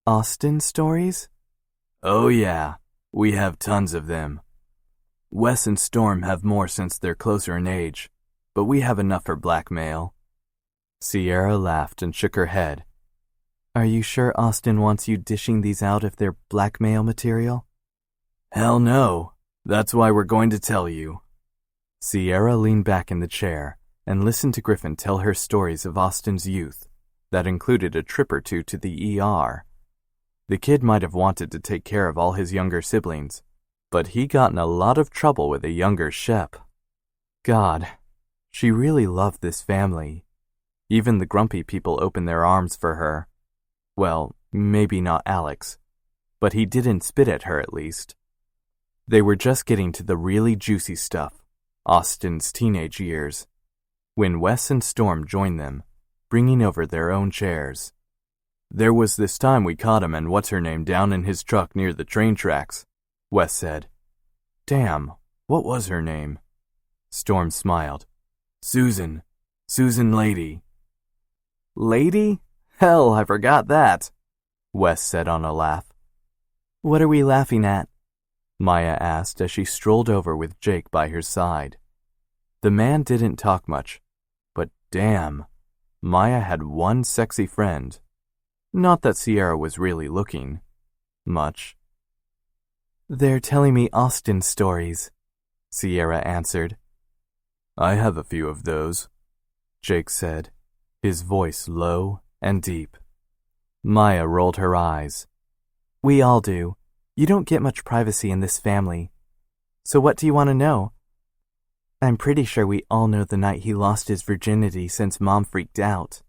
Austin stories? Oh yeah, we have tons of them. Wes and Storm have more since they're closer in age, but we have enough for blackmail. Sierra laughed and shook her head. Are you sure Austin wants you dishing these out if they're blackmail material? Hell no. That's why we're going to tell you. Sierra leaned back in the chair and listened to Griffin tell her stories of Austin's youth. That included a trip or two to the ER. The kid might have wanted to take care of all his younger siblings, but he got in a lot of trouble with a younger Shep. God, she really loved this family. Even the grumpy people opened their arms for her. Well, maybe not Alex, but he didn't spit at her at least. They were just getting to the really juicy stuff, Austin's teenage years, when Wes and Storm joined them, bringing over their own chairs. There was this time we caught him and what's-her-name down in his truck near the train tracks, Wes said. Damn, what was her name? Storm smiled. Susan Lady. Lady? Hell, I forgot that, Wes said on a laugh. What are we laughing at? Maya asked as she strolled over with Jake by her side. The man didn't talk much, but damn, Maya had one sexy friend. Not that Sierra was really looking much. They're telling me Austin stories, Sierra answered. I have a few of those, Jake said, his voice low and deep. Maya rolled her eyes. We all do. You don't get much privacy in this family. So what do you want to know? I'm pretty sure we all know the night he lost his virginity since Mom freaked out.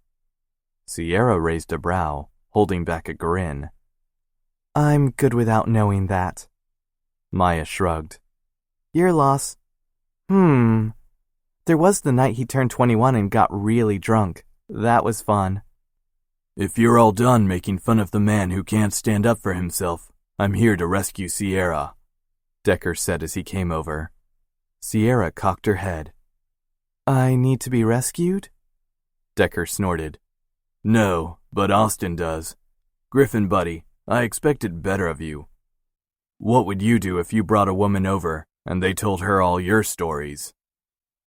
Sierra raised a brow, holding back a grin. I'm good without knowing that. Maya shrugged. Your loss. There was the night he turned 21 and got really drunk. That was fun. If you're all done making fun of the man who can't stand up for himself, I'm here to rescue Sierra, Decker said as he came over. Sierra cocked her head. I need to be rescued? Decker snorted. No, but Austin does. Griffin, buddy, I expected better of you. What would you do if you brought a woman over and they told her all your stories?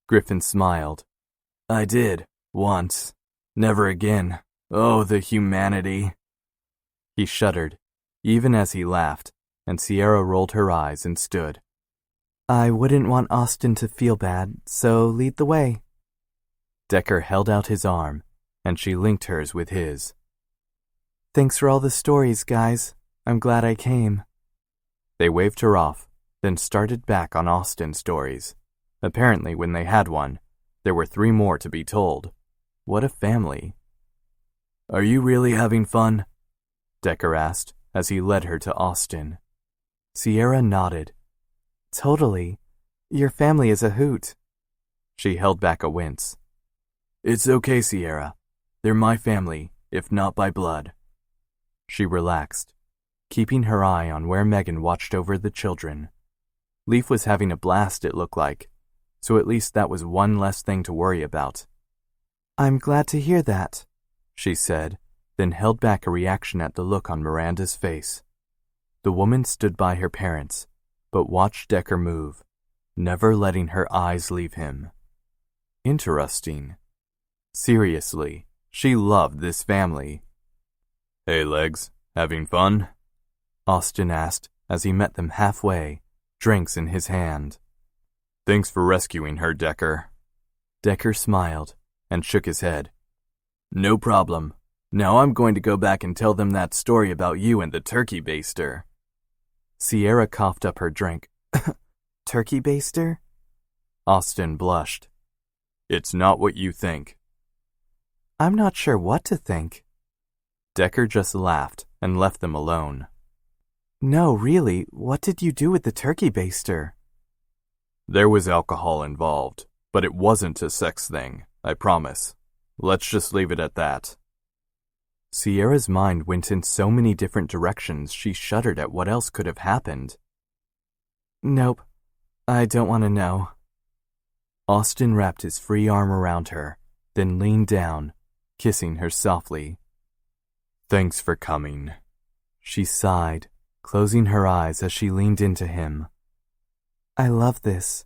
Griffin smiled. I did, once. Never again. Oh, the humanity. He shuddered, even as he laughed, and Sierra rolled her eyes and stood. I wouldn't want Austin to feel bad, so lead the way. Decker held out his arm, and she linked hers with his. Thanks for all the stories, guys. I'm glad I came. They waved her off, then started back on Austin's stories. Apparently, when they had one, there were 3 more to be told. What a family. Are you really having fun? Decker asked as he led her to Austin. Sierra nodded. Totally. Your family is a hoot. She held back a wince. It's okay, Sierra. They're my family, if not by blood. She relaxed, keeping her eye on where Megan watched over the children. Leaf was having a blast, it looked like, so at least that was one less thing to worry about. I'm glad to hear that, she said, then held back a reaction at the look on Miranda's face. The woman stood by her parents, but watched Decker move, never letting her eyes leave him. Interesting. Seriously, she loved this family. Hey, Legs, having fun? Austin asked as he met them halfway, drinks in his hand. Thanks for rescuing her, Decker. Decker smiled and shook his head. No problem. Now I'm going to go back and tell them that story about you and the turkey baster. Sierra coughed up her drink. Turkey baster? Austin blushed. It's not what you think. I'm not sure what to think. Decker just laughed and left them alone. No, really, what did you do with the turkey baster? There was alcohol involved, but it wasn't a sex thing, I promise. Let's just leave it at that. Sierra's mind went in so many different directions she shuddered at what else could have happened. Nope, I don't want to know. Austin wrapped his free arm around her, then leaned down, kissing her softly. Thanks for coming, she sighed, closing her eyes as she leaned into him. I love this.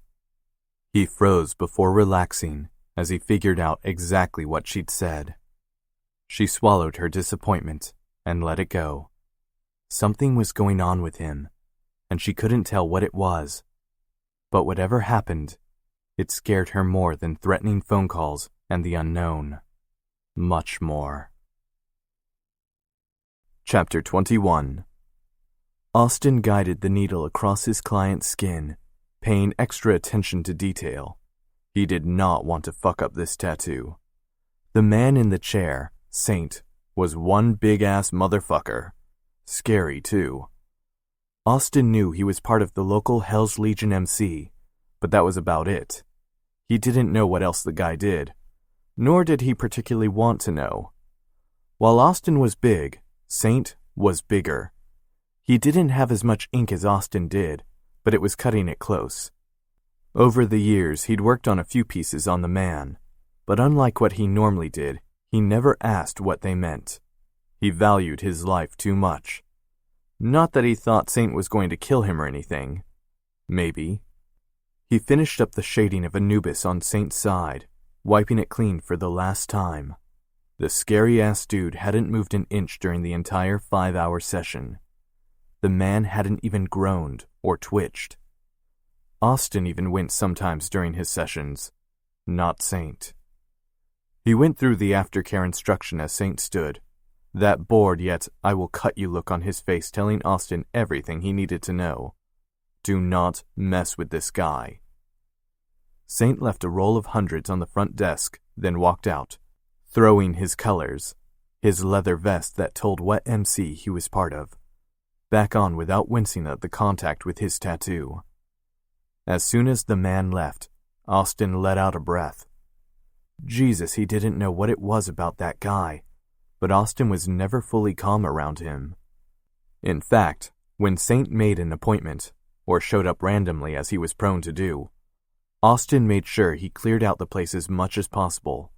He froze before relaxing as he figured out exactly what she'd said. She swallowed her disappointment and let it go. Something was going on with him, and she couldn't tell what it was. But whatever happened, it scared her more than threatening phone calls and the unknown. Much more. Chapter 21. Austin guided the needle across his client's skin, paying extra attention to detail. He did not want to fuck up this tattoo. The man in the chair, Saint, was one big-ass motherfucker. Scary, too. Austin knew he was part of the local Hell's Legion MC, but that was about it. He didn't know what else the guy did, nor did he particularly want to know. While Austin was big, Saint was bigger. He didn't have as much ink as Austin did, but it was cutting it close. Over the years, he'd worked on a few pieces on the man, but unlike what he normally did, he never asked what they meant. He valued his life too much. Not that he thought Saint was going to kill him or anything. Maybe. He finished up the shading of Anubis on Saint's side, wiping it clean for the last time. The scary-ass dude hadn't moved an inch during the entire 5-hour session. The man hadn't even groaned or twitched. Austin even winced sometimes during his sessions, not Saint. He went through the aftercare instruction as Saint stood, that bored yet I will cut you look on his face telling Austin everything he needed to know. Do not mess with this guy. Saint left a roll of hundreds on the front desk, then walked out, throwing his colors, his leather vest that told what MC he was part of, back on without wincing at the contact with his tattoo. As soon as the man left, Austin let out a breath. Jesus, he didn't know what it was about that guy, but Austin was never fully calm around him. In fact, when Saint made an appointment, or showed up randomly as he was prone to do, Austin made sure he cleared out the place as much as possible.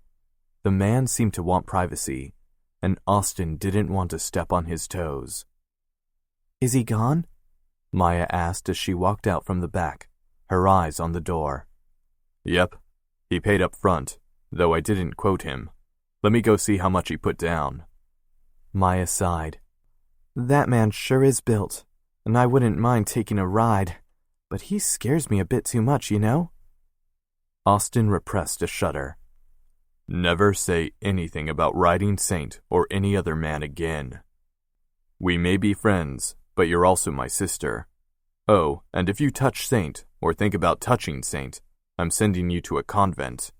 The man seemed to want privacy, and Austin didn't want to step on his toes. Is he gone? Maya asked as she walked out from the back, her eyes on the door. Yep, he paid up front, though I didn't quote him. Let me go see how much he put down. Maya sighed. That man sure is built, and I wouldn't mind taking a ride, but he scares me a bit too much, you know? Austin repressed a shudder. Never say anything about riding Saint or any other man again. We may be friends, but you're also my sister. Oh, and if you touch Saint, or think about touching Saint, I'm sending you to a convent."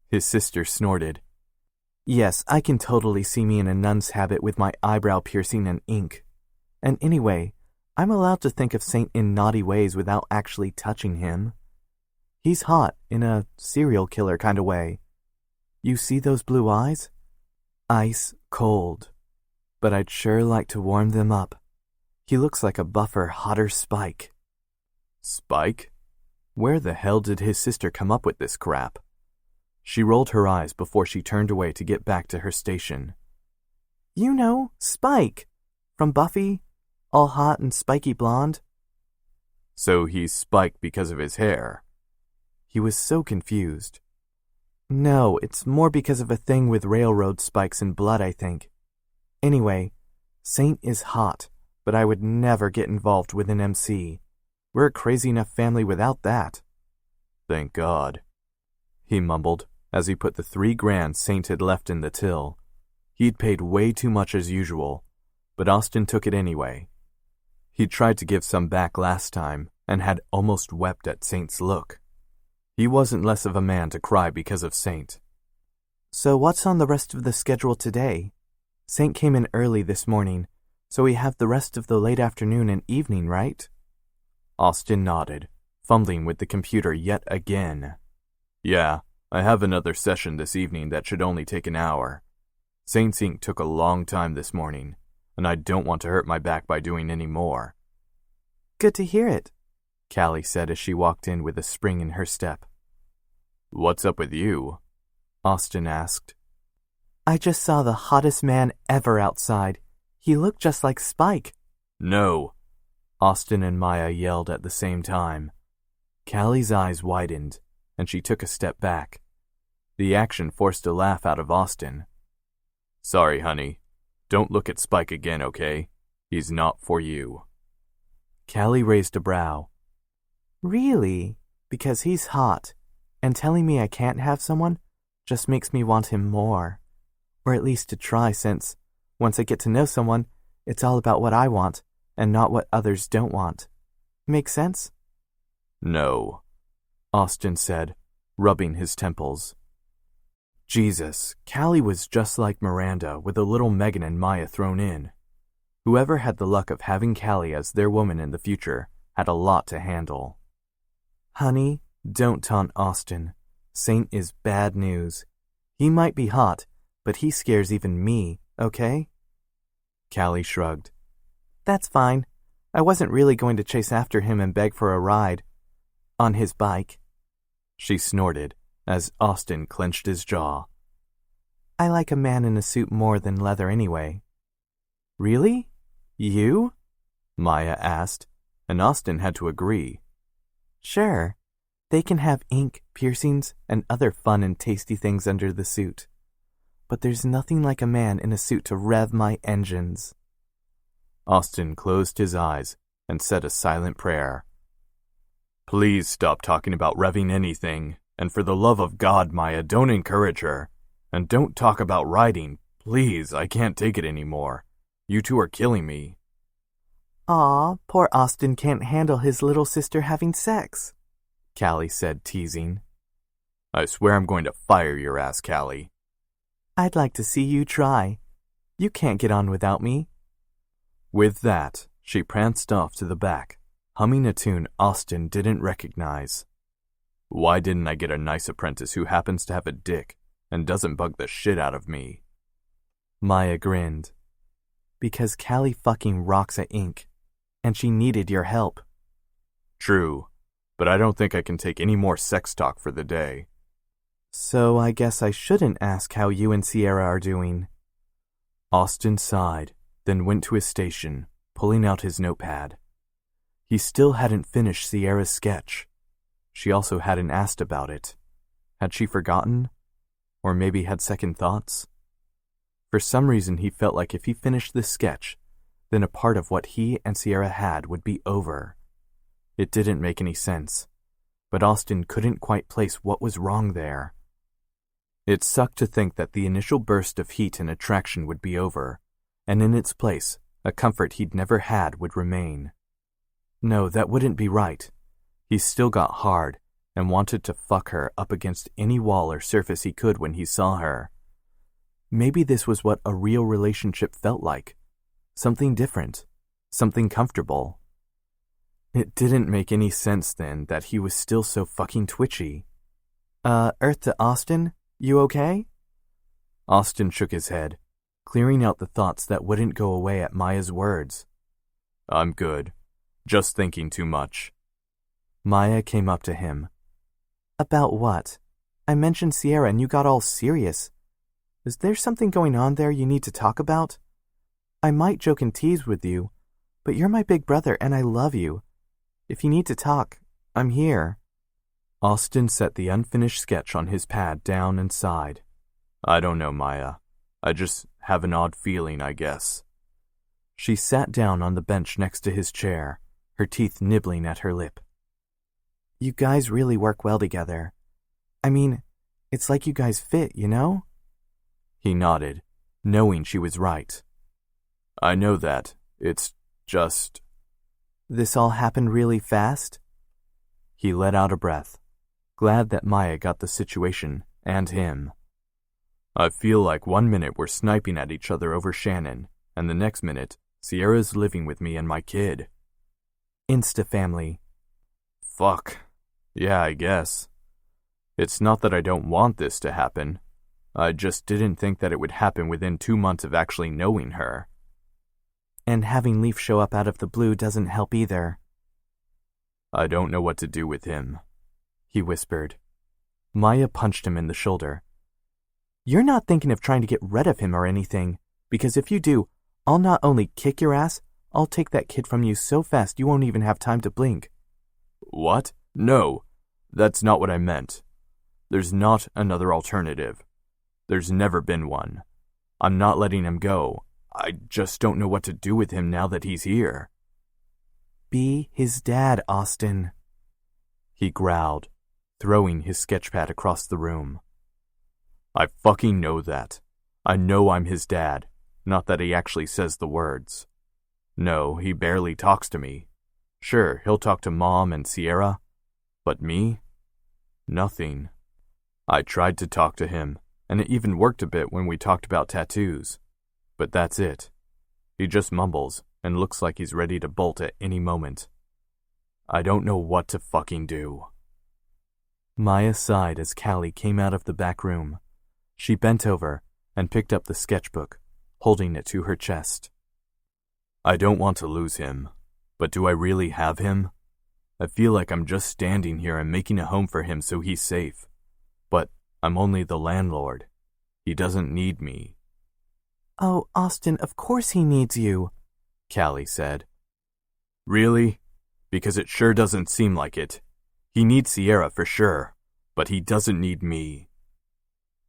His sister snorted. "Yes, I can totally see me in a nun's habit with my eyebrow piercing and ink. And anyway, I'm allowed to think of Saint in naughty ways without actually touching him. He's hot in a serial killer kind of way. You see those blue eyes? Ice cold. But I'd sure like to warm them up. He looks like a buffer, hotter Spike." Spike? Where the hell did his sister come up with this crap? She rolled her eyes before she turned away to get back to her station. "You know, Spike. From Buffy, all hot and spiky blonde." "So he's Spike because of his hair?" He was so confused. "No, it's more because of a thing with railroad spikes and blood, I think. Anyway, Saint is hot, but I would never get involved with an MC. We're a crazy enough family without that." "Thank God," he mumbled as he put the $3,000 Saint had left in the till. He'd paid way too much as usual, but Austin took it anyway. He'd tried to give some back last time and had almost wept at Saint's look. He wasn't less of a man to cry because of Saint. "So what's on the rest of the schedule today? Saint came in early this morning, so we have the rest of the late afternoon and evening, right?" Austin nodded, fumbling with the computer yet again. "Yeah, I have another session this evening that should only take an hour. Saint's ink took a long time this morning, and I don't want to hurt my back by doing any more." "Good to hear it," Callie said as she walked in with a spring in her step. "What's up with you?" Austin asked. "I just saw the hottest man ever outside. He looked just like Spike." "No!" Austin and Maya yelled at the same time. Callie's eyes widened, and she took a step back. The action forced a laugh out of Austin. "Sorry, honey. Don't look at Spike again, okay? He's not for you." Callie raised a brow. "Really? Because he's hot, and telling me I can't have someone just makes me want him more. Or at least to try, since once I get to know someone, it's all about what I want and not what others don't want. Make sense?" "No," Austin said, rubbing his temples. Jesus, Callie was just like Miranda with a little Megan and Maya thrown in. Whoever had the luck of having Callie as their woman in the future had a lot to handle. "Honey, don't taunt Austin. Saint is bad news. He might be hot, but he scares even me, okay?" Callie shrugged. "That's fine. I wasn't really going to chase after him and beg for a ride. On his bike." She snorted as Austin clenched his jaw. "I like a man in a suit more than leather anyway." "Really? You?" Maya asked, and Austin had to agree. "Sure. They can have ink, piercings, and other fun and tasty things under the suit. But there's nothing like a man in a suit to rev my engines." Austin closed his eyes and said a silent prayer. "Please stop talking about revving anything, and for the love of God, Maya, don't encourage her. And don't talk about riding. Please, I can't take it anymore. You two are killing me." "Aw, poor Austin can't handle his little sister having sex," Callie said, teasing. "I swear I'm going to fire your ass, Callie." "I'd like to see you try. You can't get on without me." With that, she pranced off to the back, humming a tune Austin didn't recognize. Why didn't I get a nice apprentice who happens to have a dick and doesn't bug the shit out of me? Maya grinned. "Because Callie fucking rocks at ink, and she needed your help." "True, but I don't think I can take any more sex talk for the day." "So I guess I shouldn't ask how you and Sierra are doing." Austin sighed, then went to his station, pulling out his notepad. He still hadn't finished Sierra's sketch. She also hadn't asked about it. Had she forgotten? Or maybe had second thoughts? For some reason he felt like if he finished this sketch, then a part of what he and Sierra had would be over. It didn't make any sense, but Austin couldn't quite place what was wrong there. It sucked to think that the initial burst of heat and attraction would be over, and in its place, a comfort he'd never had would remain. No, that wouldn't be right. He still got hard and wanted to fuck her up against any wall or surface he could when he saw her. Maybe this was what a real relationship felt like. Something different. Something comfortable. It didn't make any sense then that he was still so fucking twitchy. Earth to Austin? You okay? Austin shook his head, clearing out the thoughts that wouldn't go away at Maya's words. I'm good. Just thinking too much. Maya came up to him. About what? I mentioned Sierra and you got all serious. Is there something going on there you need to talk about? I might joke and tease with you, but you're my big brother and I love you. If you need to talk, I'm here. Austin set the unfinished sketch on his pad down and sighed. I don't know, Maya. I just have an odd feeling, I guess. She sat down on the bench next to his chair, her teeth nibbling at her lip. You guys really work well together. I mean, it's like you guys fit, you know? He nodded, knowing she was right. I know that. It's just... This all happened really fast? He let out a breath, glad that Maya got the situation and him. I feel like 1 minute we're sniping at each other over Shannon, and the next minute, Sierra's living with me and my kid. Insta-family. Fuck. Yeah, I guess. It's not that I don't want this to happen. I just didn't think that it would happen within 2 months of actually knowing her. And having Leaf show up out of the blue doesn't help either. I don't know what to do with him, he whispered. Maya punched him in the shoulder. You're not thinking of trying to get rid of him or anything, because if you do, I'll not only kick your ass, I'll take that kid from you so fast you won't even have time to blink. What? No, that's not what I meant. There's not another alternative. There's never been one. I'm not letting him go. I just don't know what to do with him now that he's here. Be his dad, Austin. He growled, throwing his sketchpad across the room. I fucking know that. I know I'm his dad, not that he actually says the words. No, he barely talks to me. Sure, he'll talk to Mom and Sierra, but me? Nothing. I tried to talk to him, and it even worked a bit when we talked about tattoos. But that's it. He just mumbles and looks like he's ready to bolt at any moment. I don't know what to fucking do. Maya sighed as Callie came out of the back room. She bent over and picked up the sketchbook, holding it to her chest. I don't want to lose him, but do I really have him? I feel like I'm just standing here and making a home for him so he's safe. But I'm only the landlord. He doesn't need me. Oh, Austin, of course he needs you, Callie said. Really? Because it sure doesn't seem like it. He needs Sierra for sure, but he doesn't need me.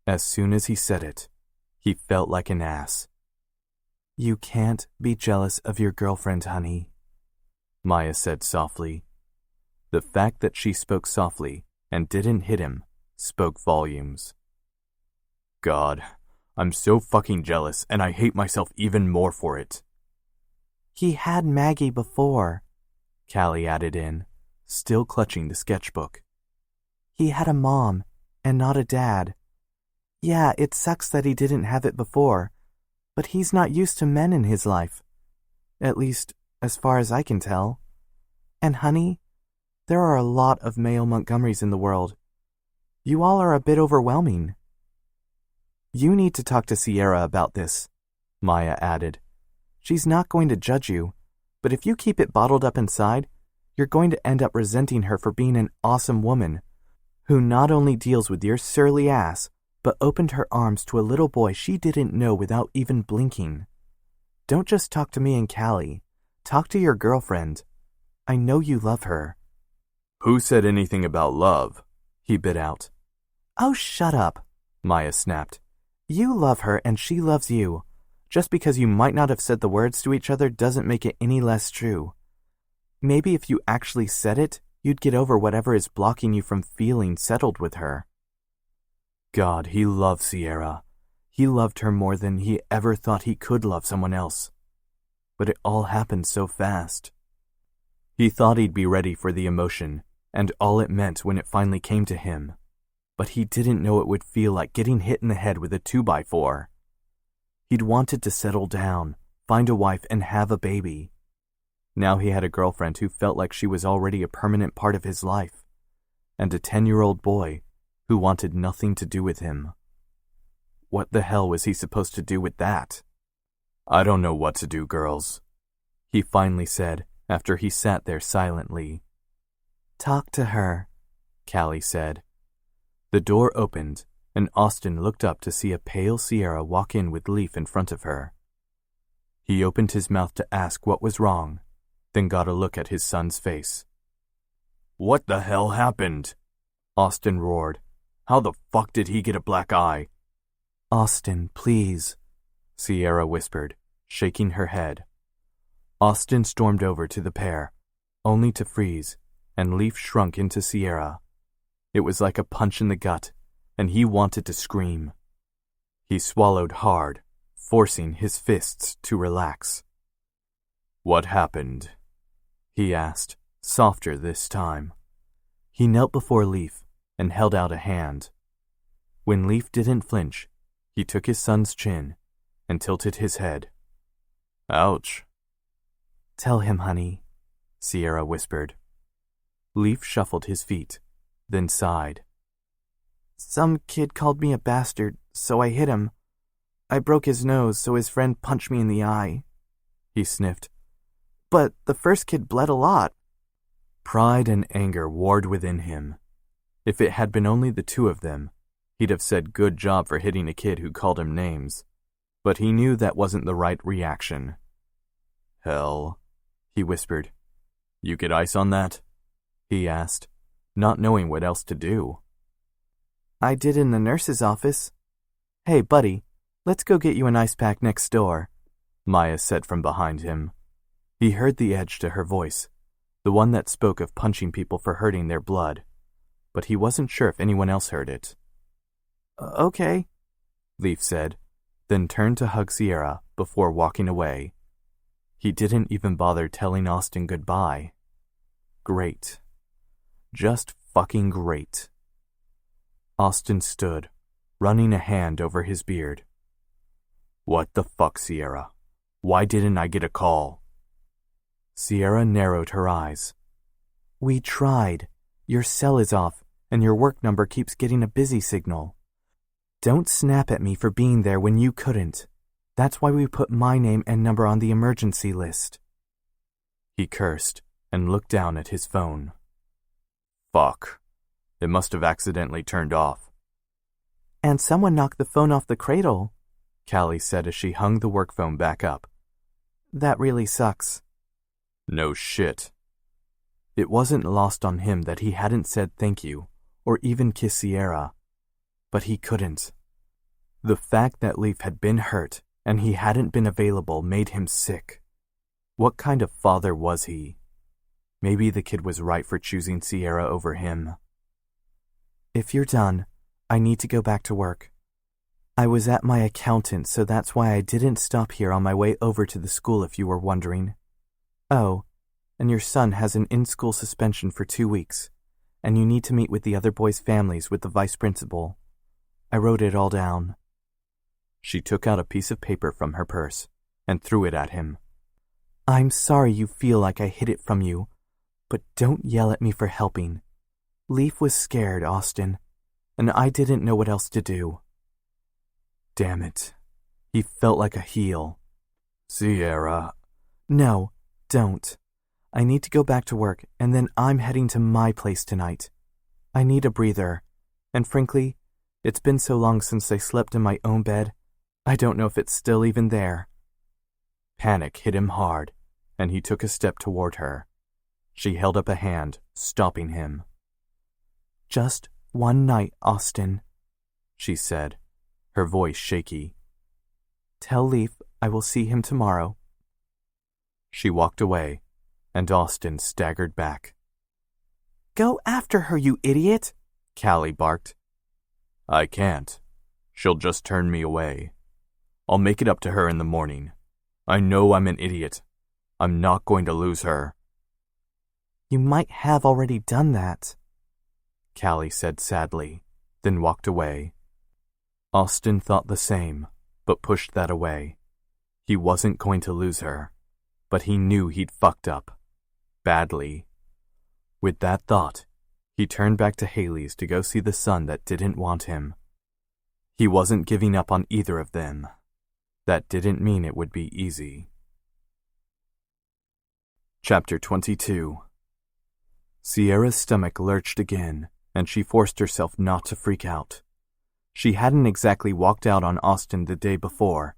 As soon as he said it, he felt like an ass. You can't be jealous of your girlfriend, honey, Maya said softly. The fact that she spoke softly and didn't hit him spoke volumes. God, I'm so fucking jealous and I hate myself even more for it. He had Maggie before, Callie added in, still clutching the sketchbook. He had a mom and not a dad. Yeah, it sucks that he didn't have it before, but he's not used to men in his life. At least, as far as I can tell. And honey, there are a lot of male Montgomerys in the world. You all are a bit overwhelming. You need to talk to Sierra about this, Maya added. She's not going to judge you, but if you keep it bottled up inside, you're going to end up resenting her for being an awesome woman, who not only deals with your surly ass, but opened her arms to a little boy she didn't know without even blinking. Don't just talk to me and Callie. Talk to your girlfriend. I know you love her. Who said anything about love? He bit out. Oh, shut up, Maya snapped. You love her and she loves you. Just because you might not have said the words to each other doesn't make it any less true. Maybe if you actually said it, you'd get over whatever is blocking you from feeling settled with her. God, he loved Sierra. He loved her more than he ever thought he could love someone else. But it all happened so fast. He thought he'd be ready for the emotion and all it meant when it finally came to him. But he didn't know it would feel like getting hit in the head with a 2x4. He'd wanted to settle down, find a wife, and have a baby. Now he had a girlfriend who felt like she was already a permanent part of his life, and a 10-year-old boy who wanted nothing to do with him. What the hell was he supposed to do with that? I don't know what to do, girls, he finally said after he sat there silently. Talk to her, Callie said. The door opened, and Austin looked up to see a pale Sierra walk in with Leaf in front of her. He opened his mouth to ask what was wrong, then got a look at his son's face. What the hell happened? Austin roared. How the fuck did he get a black eye? Austin, please, Sierra whispered, shaking her head. Austin stormed over to the pair, only to freeze, and Leaf shrunk into Sierra. It was like a punch in the gut, and he wanted to scream. He swallowed hard, forcing his fists to relax. What happened? He asked, softer this time. He knelt before Leaf and held out a hand. When Leaf didn't flinch, he took his son's chin and tilted his head. Ouch. Tell him, honey, Sierra whispered. Leaf shuffled his feet, then sighed. Some kid called me a bastard, so I hit him. I broke his nose, so his friend punched me in the eye. He sniffed. But the first kid bled a lot. Pride and anger warred within him. If it had been only the two of them, he'd have said good job for hitting a kid who called him names. But he knew that wasn't the right reaction. Hell, he whispered. You get ice on that? He asked, not knowing what else to do. I did in the nurse's office. Hey, buddy, let's go get you an ice pack next door, Maya said from behind him. He heard the edge to her voice, the one that spoke of punching people for hurting their blood, but he wasn't sure if anyone else heard it. Okay, Leaf said, then turned to hug Sierra before walking away. He didn't even bother telling Austin goodbye. Great. Just fucking great. Austin stood, running a hand over his beard. What the fuck, Sierra? Why didn't I get a call? Sierra narrowed her eyes. We tried. Your cell is off, and your work number keeps getting a busy signal. Don't snap at me for being there when you couldn't. That's why we put my name and number on the emergency list. He cursed and looked down at his phone. Fuck. It must have accidentally turned off. And someone knocked the phone off the cradle, Callie said as she hung the work phone back up. That really sucks. No shit. It wasn't lost on him that he hadn't said thank you or even kissed Sierra. But he couldn't. The fact that Leaf had been hurt and he hadn't been available made him sick. What kind of father was he? Maybe the kid was right for choosing Sierra over him. If you're done, I need to go back to work. I was at my accountant, so that's why I didn't stop here on my way over to the school if you were wondering. Oh, and your son has an in-school suspension for 2 weeks, and you need to meet with the other boys' families with the vice principal. I wrote it all down. She took out a piece of paper from her purse and threw it at him. I'm sorry you feel like I hid it from you, but don't yell at me for helping. Leaf was scared, Austin, and I didn't know what else to do. Damn it. He felt like a heel. Sierra. No, don't. I need to go back to work, and then I'm heading to my place tonight. I need a breather, and frankly, it's been so long since I slept in my own bed, I don't know if it's still even there. Panic hit him hard, and he took a step toward her. She held up a hand, stopping him. Just one night, Austin, she said, her voice shaky. Tell Leaf I will see him tomorrow. She walked away, and Austin staggered back. Go after her, you idiot, Callie barked. I can't. She'll just turn me away. I'll make it up to her in the morning. I know I'm an idiot. I'm not going to lose her. You might have already done that, Callie said sadly, then walked away. Austin thought the same, but pushed that away. He wasn't going to lose her, but he knew he'd fucked up. Badly. With that thought, he turned back to Haley's to go see the son that didn't want him. He wasn't giving up on either of them. That didn't mean it would be easy. Chapter 22. Sierra's stomach lurched again, and she forced herself not to freak out. She hadn't exactly walked out on Austin the day before,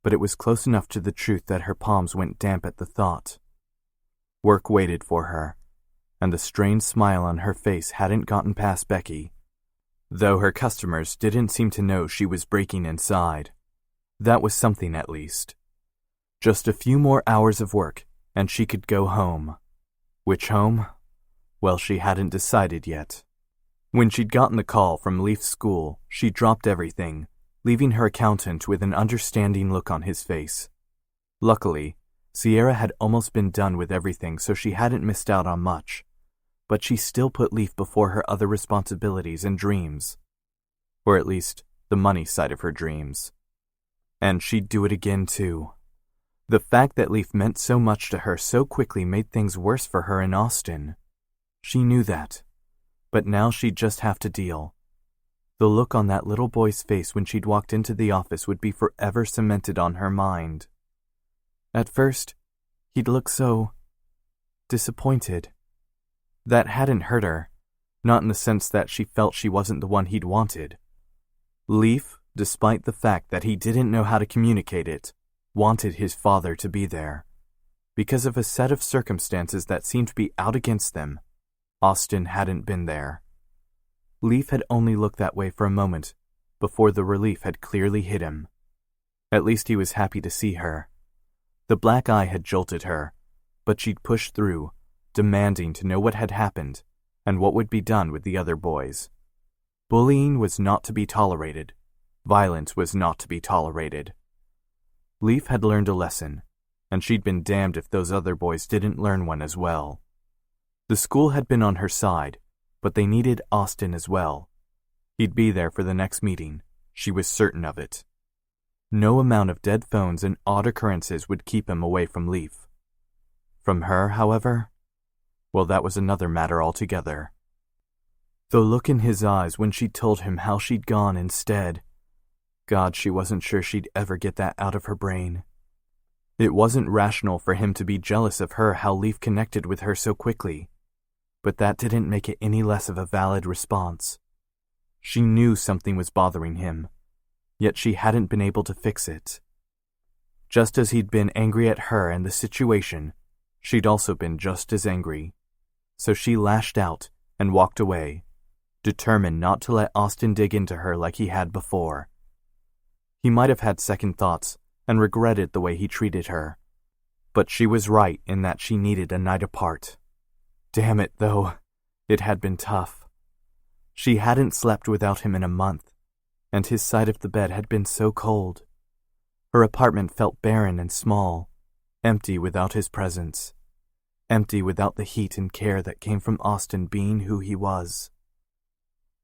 but it was close enough to the truth that her palms went damp at the thought. Work waited for her, and the strained smile on her face hadn't gotten past Becky, though her customers didn't seem to know she was breaking inside. That was something at least. Just a few more hours of work, and she could go home. Which home? Well, she hadn't decided yet. When she'd gotten the call from Leaf's school, she dropped everything, leaving her accountant with an understanding look on his face. Luckily, Sierra had almost been done with everything, so she hadn't missed out on much. But she still put Leaf before her other responsibilities and dreams. Or at least, the money side of her dreams. And she'd do it again too. The fact that Leaf meant so much to her so quickly made things worse for her in Austin. She knew that. But now she'd just have to deal. The look on that little boy's face when she'd walked into the office would be forever cemented on her mind. At first, he'd look so disappointed. That hadn't hurt her, not in the sense that she felt she wasn't the one he'd wanted. Leaf, despite the fact that he didn't know how to communicate it, wanted his father to be there. Because of a set of circumstances that seemed to be out against them, Austin hadn't been there. Leaf had only looked that way for a moment, before the relief had clearly hit him. At least he was happy to see her. The black eye had jolted her, but she'd pushed through, demanding to know what had happened and what would be done with the other boys. Bullying was not to be tolerated. Violence was not to be tolerated. Leaf had learned a lesson, and she'd been damned if those other boys didn't learn one as well. The school had been on her side, but they needed Austin as well. He'd be there for the next meeting, she was certain of it. No amount of dead phones and odd occurrences would keep him away from Leaf. From her, however, well, that was another matter altogether. The look in his eyes when she told him how she'd gone instead, God, she wasn't sure she'd ever get that out of her brain. It wasn't rational for him to be jealous of her how Leaf connected with her so quickly, but that didn't make it any less of a valid response. She knew something was bothering him, yet she hadn't been able to fix it. Just as he'd been angry at her and the situation, she'd also been just as angry. So she lashed out and walked away, determined not to let Austin dig into her like he had before. He might have had second thoughts and regretted the way he treated her, but she was right in that she needed a night apart. Damn it, though, it had been tough. She hadn't slept without him in a month, and his side of the bed had been so cold. Her apartment felt barren and small, empty without his presence, empty without the heat and care that came from Austin being who he was.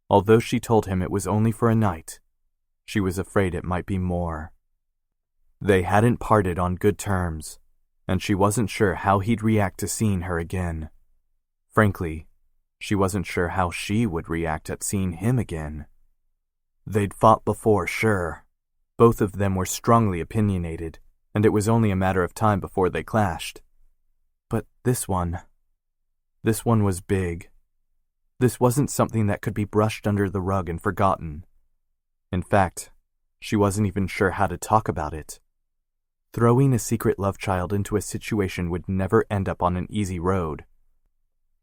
Although she told him it was only for a night, she was afraid it might be more. They hadn't parted on good terms, and she wasn't sure how he'd react to seeing her again. Frankly, she wasn't sure how she would react at seeing him again. They'd fought before, sure. Both of them were strongly opinionated, and it was only a matter of time before they clashed. But this one was big. This wasn't something that could be brushed under the rug and forgotten. In fact, she wasn't even sure how to talk about it. Throwing a secret love child into a situation would never end up on an easy road.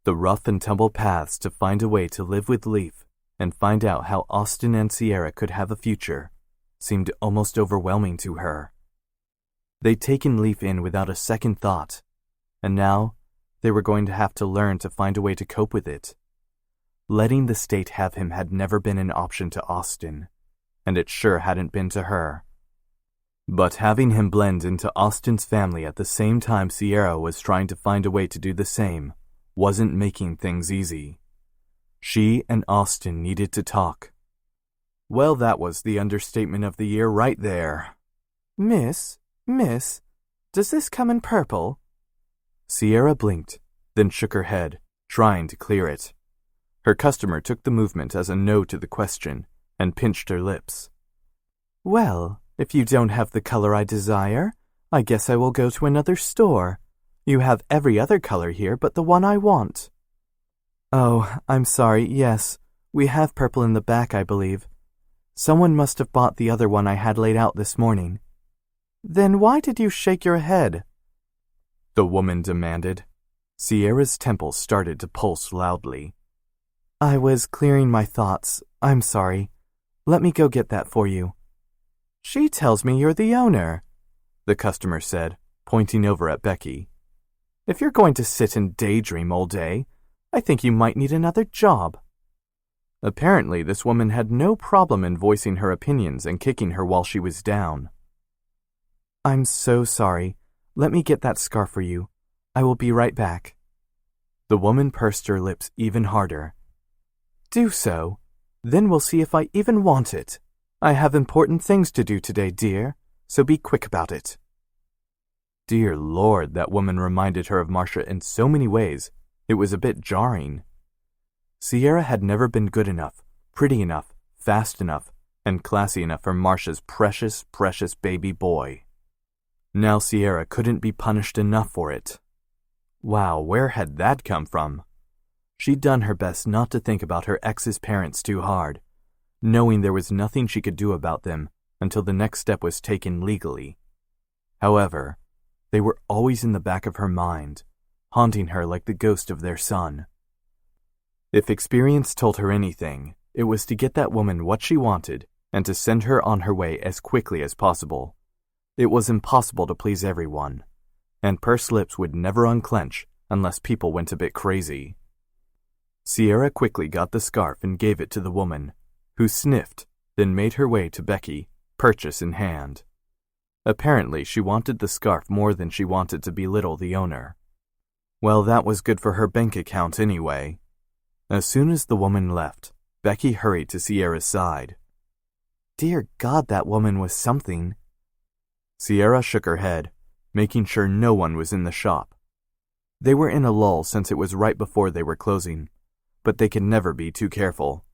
The rough and tumble paths to find a way to live with Leaf and find out how Austin and Sierra could have a future seemed almost overwhelming to her. They'd taken Leaf in without a second thought, and now they were going to have to learn to find a way to cope with it. Letting the state have him had never been an option to Austin, and it sure hadn't been to her. But having him blend into Austin's family at the same time Sierra was trying to find a way to do the same wasn't making things easy. She and Austin needed to talk. Well, that was the understatement of the year right there. Miss, does this come in purple? Sierra blinked, then shook her head, trying to clear it. Her customer took the movement as a no to the question and pinched her lips. Well, if you don't have the color I desire, I guess I will go to another store. You have every other color here but the one I want. Oh, I'm sorry, yes. We have purple in the back, I believe. Someone must have bought the other one I had laid out this morning. Then why did you shake your head? The woman demanded. Sierra's temples started to pulse loudly. I was clearing my thoughts. I'm sorry. Let me go get that for you. She tells me you're the owner, the customer said, pointing over at Becky. If you're going to sit and daydream all day, I think you might need another job. Apparently, this woman had no problem in voicing her opinions and kicking her while she was down. I'm so sorry. Let me get that scarf for you. I will be right back. The woman pursed her lips even harder. Do so. Then we'll see if I even want it. I have important things to do today, dear, so be quick about it. Dear Lord, that woman reminded her of Marcia in so many ways, it was a bit jarring. Sierra had never been good enough, pretty enough, fast enough, and classy enough for Marcia's precious, precious baby boy. Now Sierra couldn't be punished enough for it. Wow, where had that come from? She'd done her best not to think about her ex's parents too hard, knowing there was nothing she could do about them until the next step was taken legally. However, they were always in the back of her mind, haunting her like the ghost of their son. If experience told her anything, it was to get that woman what she wanted and to send her on her way as quickly as possible. It was impossible to please everyone, and pursed lips would never unclench unless people went a bit crazy. Sierra quickly got the scarf and gave it to the woman, who sniffed, then made her way to Becky, purchase in hand. Apparently, she wanted the scarf more than she wanted to belittle the owner. Well, that was good for her bank account anyway. As soon as the woman left, Becky hurried to Sierra's side. Dear God, that woman was something. Sierra shook her head, making sure no one was in the shop. They were in a lull since it was right before they were closing, but they could never be too careful.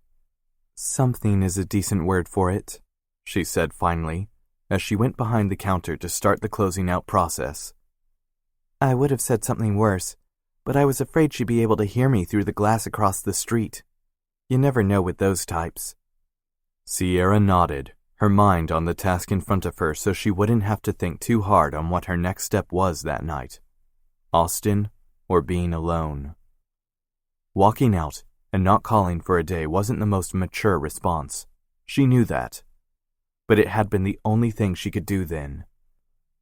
Something is a decent word for it, she said finally, as she went behind the counter to start the closing out process. I would have said something worse, but I was afraid she'd be able to hear me through the glass across the street. You never know with those types. Sierra nodded, her mind on the task in front of her so she wouldn't have to think too hard on what her next step was that night. Austin or being alone. Walking out and not calling for a day wasn't the most mature response. She knew that. But it had been the only thing she could do then.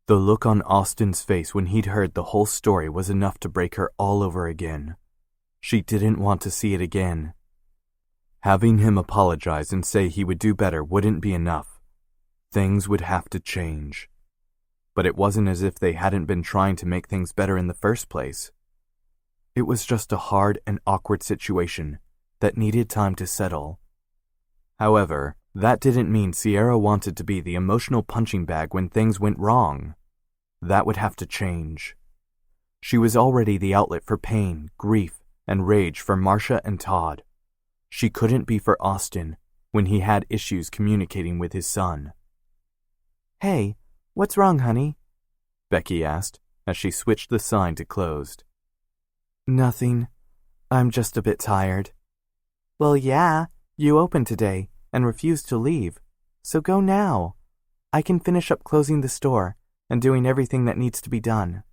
The look on Austin's face when he'd heard the whole story was enough to break her all over again. She didn't want to see it again. Having him apologize and say he would do better wouldn't be enough. Things would have to change. But it wasn't as if they hadn't been trying to make things better in the first place. It was just a hard and awkward situation that needed time to settle. However, that didn't mean Sierra wanted to be the emotional punching bag when things went wrong. That would have to change. She was already the outlet for pain, grief, and rage for Marcia and Todd. She couldn't be for Austin when he had issues communicating with his son. Hey, what's wrong, honey? Becky asked as she switched the sign to closed. Nothing. I'm just a bit tired. Well, yeah, you opened today and refused to leave, so go now. I can finish up closing the store and doing everything that needs to be done.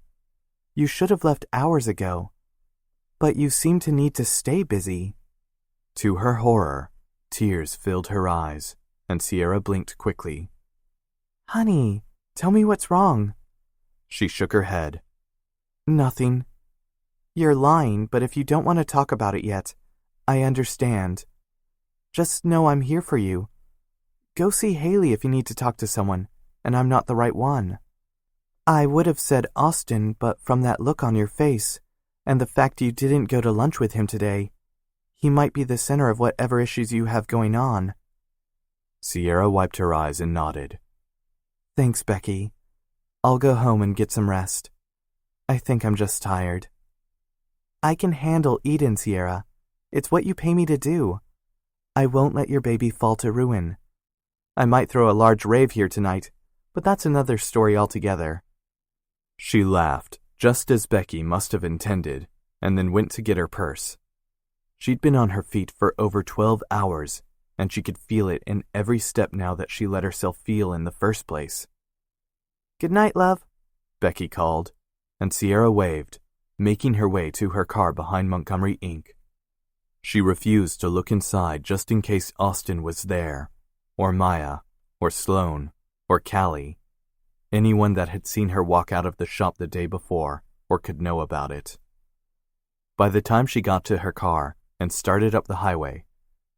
You should have left hours ago, but you seem to need to stay busy. To her horror, tears filled her eyes, and Sierra blinked quickly. Honey, tell me what's wrong. She shook her head. Nothing. You're lying, but if you don't want to talk about it yet, I understand. Just know I'm here for you. Go see Haley if you need to talk to someone, and I'm not the right one. I would have said Austin, but from that look on your face, and the fact you didn't go to lunch with him today, he might be the center of whatever issues you have going on. Sierra wiped her eyes and nodded. Thanks, Becky. I'll go home and get some rest. I think I'm just tired. I can handle Eden, Sierra. It's what you pay me to do. I won't let your baby fall to ruin. I might throw a large rave here tonight, but that's another story altogether. She laughed, just as Becky must have intended, and then went to get her purse. She'd been on her feet for over 12 hours, and she could feel it in every step now that she let herself feel in the first place. Good night, love, Becky called, and Sierra waved, making her way to her car behind Montgomery Inc. She refused to look inside just in case Austin was there, or Maya, or Sloane, or Callie, anyone that had seen her walk out of the shop the day before or could know about it. By the time she got to her car and started up the highway,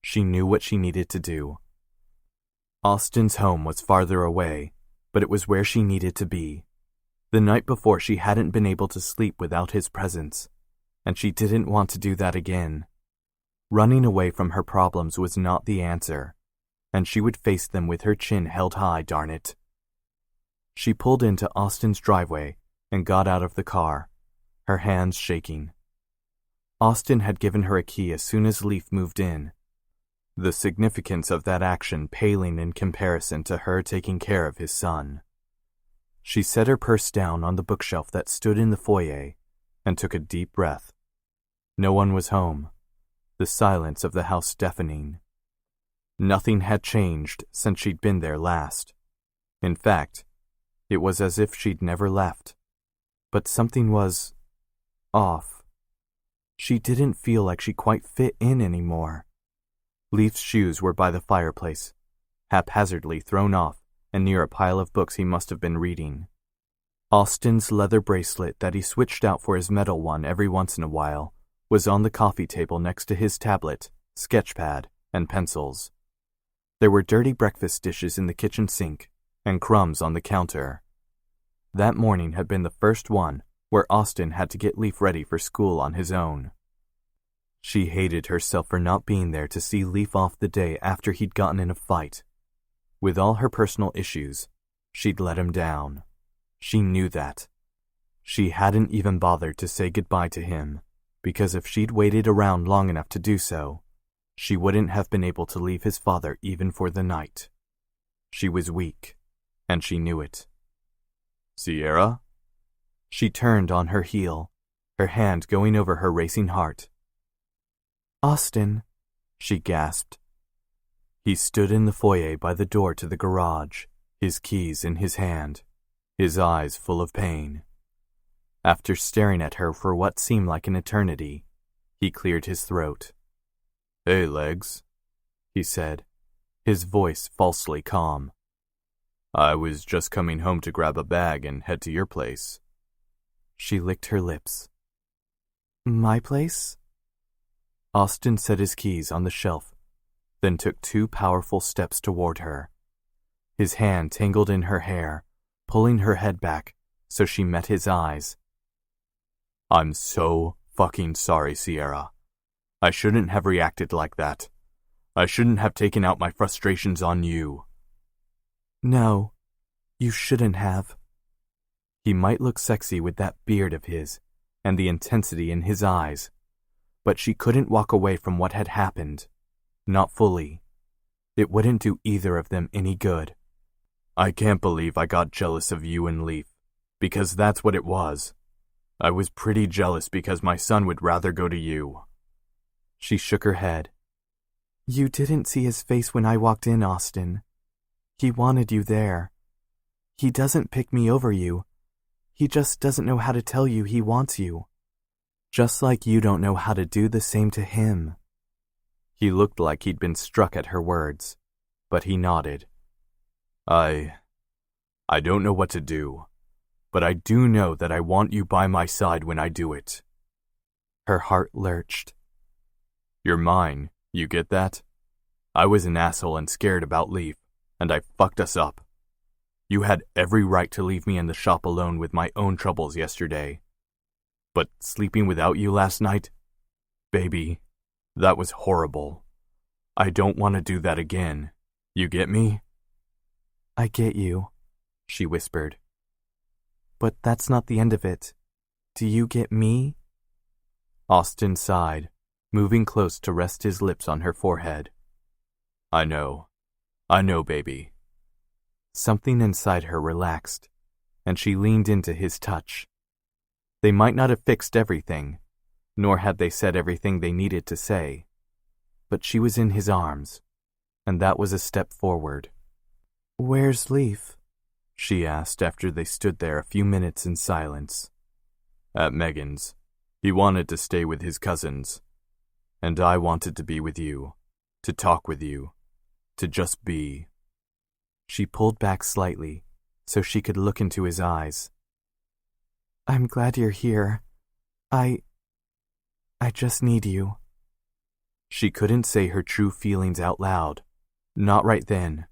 she knew what she needed to do. Austin's home was farther away, but it was where she needed to be. The night before she hadn't been able to sleep without his presence, and she didn't want to do that again. Running away from her problems was not the answer, and she would face them with her chin held high, darn it. She pulled into Austin's driveway and got out of the car, her hands shaking. Austin had given her a key as soon as Leaf moved in, the significance of that action paling in comparison to her taking care of his son. She set her purse down on the bookshelf that stood in the foyer and took a deep breath. No one was home, the silence of the house deafening. Nothing had changed since she'd been there last. In fact, it was as if she'd never left. But something was off. She didn't feel like she quite fit in anymore. Leaf's shoes were by the fireplace, haphazardly thrown off and near a pile of books he must have been reading. Austin's leather bracelet that he switched out for his metal one every once in a while was on the coffee table next to his tablet, sketchpad, and pencils. There were dirty breakfast dishes in the kitchen sink and crumbs on the counter. That morning had been the first one where Austin had to get Leaf ready for school on his own. She hated herself for not being there to see Leaf off the day after he'd gotten in a fight. With all her personal issues, she'd let him down. She knew that. She hadn't even bothered to say goodbye to him, because if she'd waited around long enough to do so, she wouldn't have been able to leave his father even for the night. She was weak, and she knew it. Sierra? She turned on her heel, her hand going over her racing heart. Austin, she gasped. He stood in the foyer by the door to the garage, his keys in his hand, his eyes full of pain. After staring at her for what seemed like an eternity, he cleared his throat. Hey, Legs, he said, his voice falsely calm. I was just coming home to grab a bag and head to your place. She licked her lips. My place? Austin set his keys on the shelf, then took 2 powerful steps toward her. His hand tangled in her hair, pulling her head back so she met his eyes. I'm so fucking sorry, Sierra. I shouldn't have reacted like that. I shouldn't have taken out my frustrations on you. No, you shouldn't have. He might look sexy with that beard of his and the intensity in his eyes, but she couldn't walk away from what had happened. Not fully. It wouldn't do either of them any good. I can't believe I got jealous of you and Leaf, because that's what it was. I was pretty jealous because my son would rather go to you. She shook her head. You didn't see his face when I walked in, Austin. He wanted you there. He doesn't pick me over you. He just doesn't know how to tell you he wants you. Just like you don't know how to do the same to him. He looked like he'd been struck at her words, but he nodded. I don't know what to do, but I do know that I want you by my side when I do it. Her heart lurched. You're mine, you get that? I was an asshole and scared about Leaf, and I fucked us up. You had every right to leave me in the shop alone with my own troubles yesterday. But sleeping without you last night? Baby, that was horrible. I don't want to do that again. You get me? I get you, she whispered. But that's not the end of it. Do you get me? Austin sighed, moving close to rest his lips on her forehead. I know, baby. Something inside her relaxed, and she leaned into his touch. They might not have fixed everything, nor had they said everything they needed to say, but she was in his arms, and that was a step forward. Where's Leaf? She asked after they stood there a few minutes in silence. At Megan's. He wanted to stay with his cousins. And I wanted to be with you, to talk with you, to just be. She pulled back slightly so she could look into his eyes. I'm glad you're here. I just need you. She couldn't say her true feelings out loud. Not right then.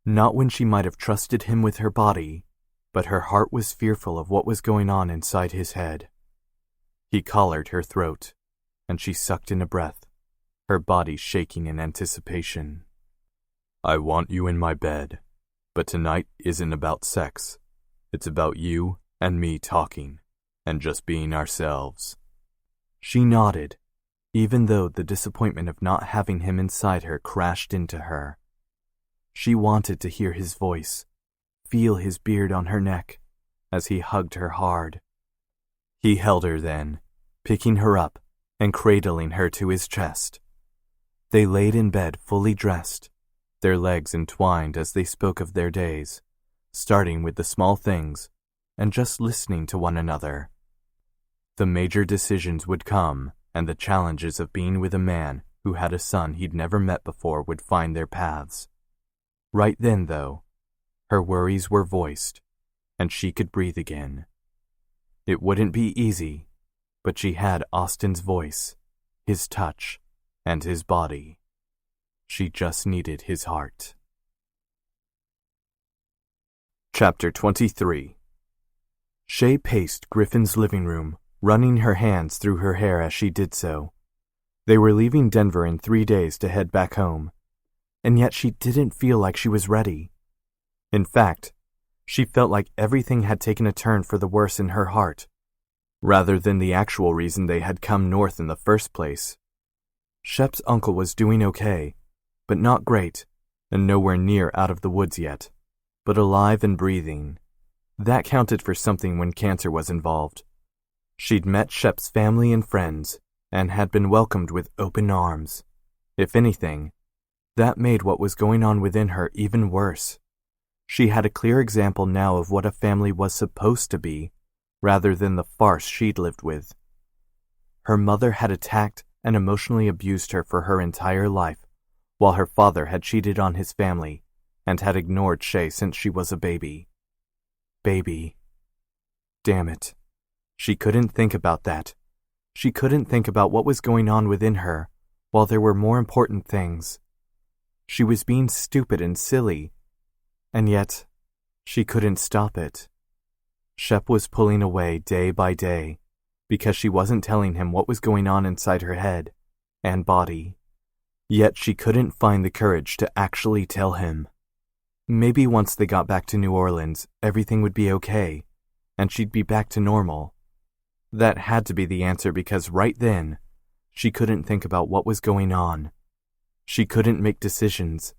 Not when she might have trusted him with her body, but her heart was fearful of what was going on inside his head. He collared her throat, and she sucked in a breath, her body shaking in anticipation. I want you in my bed, but tonight isn't about sex. It's about you and me talking, and just being ourselves. She nodded, even though the disappointment of not having him inside her crashed into her. She wanted to hear his voice, feel his beard on her neck, as he hugged her hard. He held her then, picking her up and cradling her to his chest. They laid in bed fully dressed, their legs entwined as they spoke of their days, starting with the small things and just listening to one another. The major decisions would come, and the challenges of being with a man who had a son he'd never met before would find their paths. Right then, though, her worries were voiced, and she could breathe again. It wouldn't be easy, but she had Austin's voice, his touch, and his body. She just needed his heart. Chapter 23. Shay paced Griffin's living room, running her hands through her hair as she did so. They were leaving Denver in 3 days to head back home, and yet she didn't feel like she was ready. In fact, she felt like everything had taken a turn for the worse in her heart, rather than the actual reason they had come north in the first place. Shep's uncle was doing okay, but not great, and nowhere near out of the woods yet, but alive and breathing. That counted for something when cancer was involved. She'd met Shep's family and friends, and had been welcomed with open arms. If anything, that made what was going on within her even worse. She had a clear example now of what a family was supposed to be, rather than the farce she'd lived with. Her mother had attacked and emotionally abused her for her entire life, while her father had cheated on his family and had ignored Shay since she was a baby. Baby. Damn it. She couldn't think about that. She couldn't think about what was going on within her, while there were more important things. She was being stupid and silly, and yet she couldn't stop it. Shep was pulling away day by day, because she wasn't telling him what was going on inside her head and body. Yet she couldn't find the courage to actually tell him. Maybe once they got back to New Orleans, everything would be okay, and she'd be back to normal. That had to be the answer because right then, she couldn't think about what was going on. She couldn't make decisions,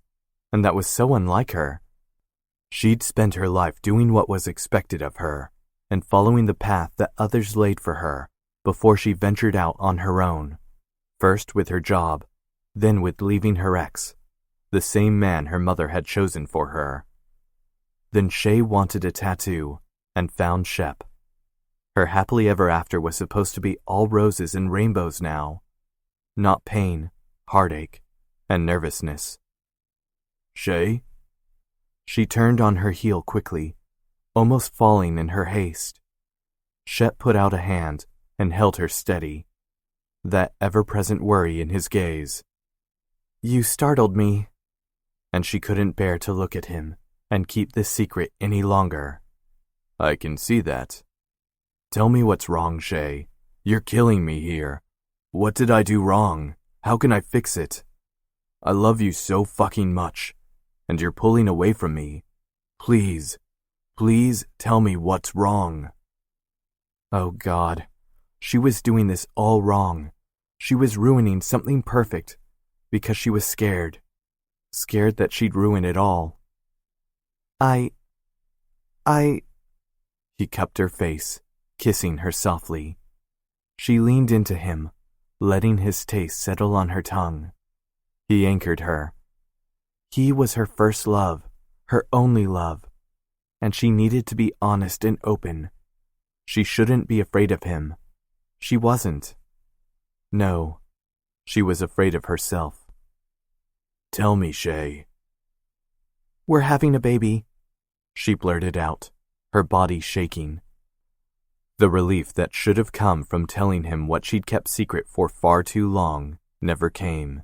and that was so unlike her. She'd spent her life doing what was expected of her, and following the path that others laid for her before she ventured out on her own, first with her job, then with leaving her ex, the same man her mother had chosen for her. Then Shay wanted a tattoo, and found Shep. Her happily ever after was supposed to be all roses and rainbows now, not pain, heartache, and nervousness. Shay? She turned on her heel quickly, almost falling in her haste. Shep put out a hand and held her steady. that ever-present worry in his gaze. You startled me. And she couldn't bear to look at him and keep this secret any longer. I can see that. Tell me what's wrong, Shay. You're killing me here. What did I do wrong? How can I fix it? I love you so fucking much, and you're pulling away from me. Please, please tell me what's wrong. Oh God, she was doing this all wrong. She was ruining something perfect because she was scared. Scared that she'd ruin it all. I... He cupped her face, kissing her softly. She leaned into him, letting his taste settle on her tongue. He anchored her. He was her first love, her only love, and she needed to be honest and open. She shouldn't be afraid of him. She wasn't. No, she was afraid of herself. Tell me, Shay. We're having a baby, she blurted out, her body shaking. The relief that should have come from telling him what she'd kept secret for far too long never came.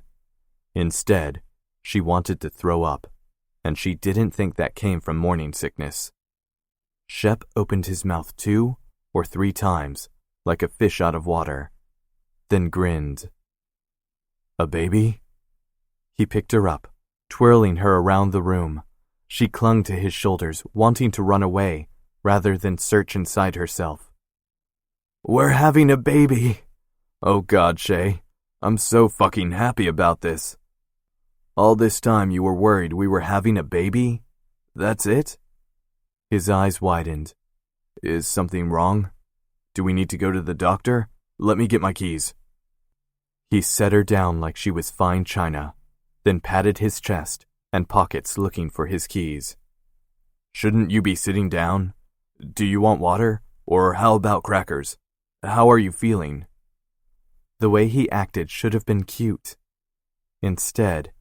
Instead, she wanted to throw up, and she didn't think that came from morning sickness. Shep opened his mouth 2 or 3 times, like a fish out of water, then grinned. A baby? He picked her up, twirling her around the room. She clung to his shoulders, wanting to run away, rather than search inside herself. We're having a baby! Oh God, Shay, I'm so fucking happy about this. All this time you were worried we were having a baby? That's it? His eyes widened. Is something wrong? Do we need to go to the doctor? Let me get my keys. He set her down like she was fine china, then patted his chest and pockets looking for his keys. Shouldn't you be sitting down? Do you want water? Or how about crackers? How are you feeling? The way he acted should have been cute. Instead,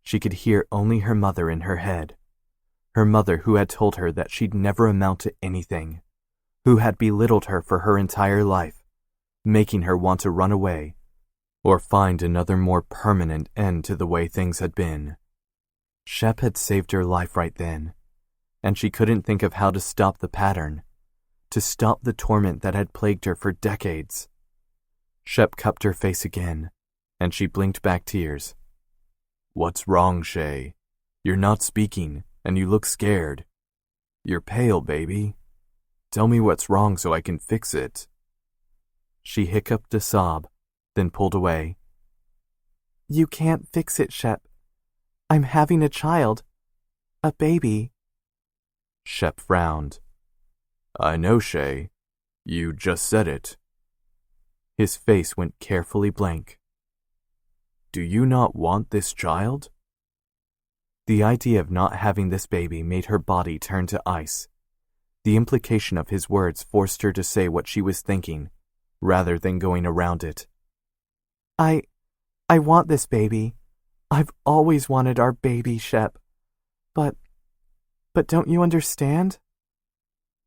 she could hear only her mother in her head. Her mother who had told her that she'd never amount to anything, who had belittled her for her entire life, making her want to run away or find another more permanent end to the way things had been. Shep had saved her life right then, and she couldn't think of how to stop the pattern, to stop the torment that had plagued her for decades. Shep cupped her face again, and she blinked back tears. What's wrong, Shay? You're not speaking, and you look scared. You're pale, baby. Tell me what's wrong so I can fix it. She hiccuped a sob, then pulled away. You can't fix it, Shep. I'm having a child. A baby. Shep frowned. I know, Shay. You just said it. His face went carefully blank. Do you not want this child? The idea of not having this baby made her body turn to ice. The implication of his words forced her to say what she was thinking, rather than going around it. I want this baby. I've always wanted our baby, Shep. But don't you understand?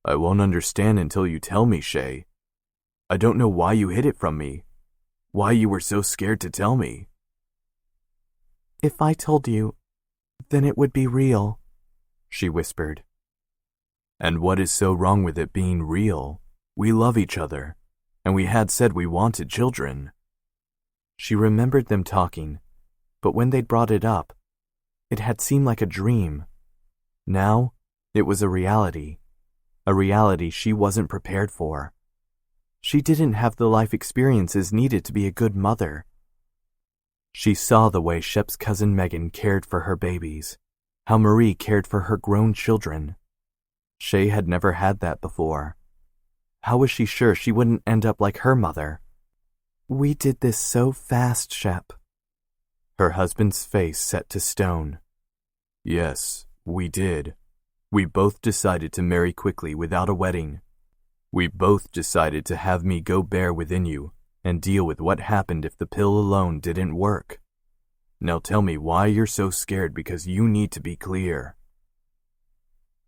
I won't understand until you tell me, Shay. I don't know why you hid it from me. Why you were so scared to tell me. If I told you, then it would be real, she whispered. And what is so wrong with it being real? We love each other, and we had said we wanted children. She remembered them talking, but when they'd brought it up, it had seemed like a dream. Now, it was a reality she wasn't prepared for. She didn't have the life experiences needed to be a good mother. She saw the way Shep's cousin Megan cared for her babies, how Marie cared for her grown children. Shay had never had that before. How was she sure she wouldn't end up like her mother? We did this so fast, Shep. Her husband's face set to stone. Yes, we did. We both decided to marry quickly without a wedding. We both decided to have me go bare within you and deal with what happened if the pill alone didn't work. Now tell me why you're so scared, because you need to be clear.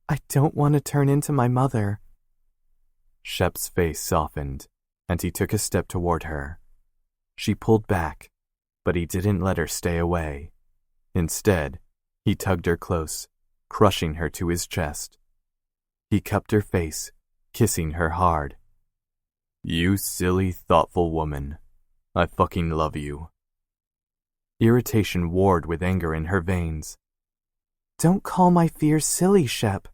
I don't want to turn into my mother. Shep's face softened, and he took a step toward her. She pulled back, but he didn't let her stay away. Instead, he tugged her close, crushing her to his chest. He cupped her face, kissing her hard. You silly, thoughtful woman. I fucking love you. Irritation warred with anger in her veins. Don't call my fears silly, Shep.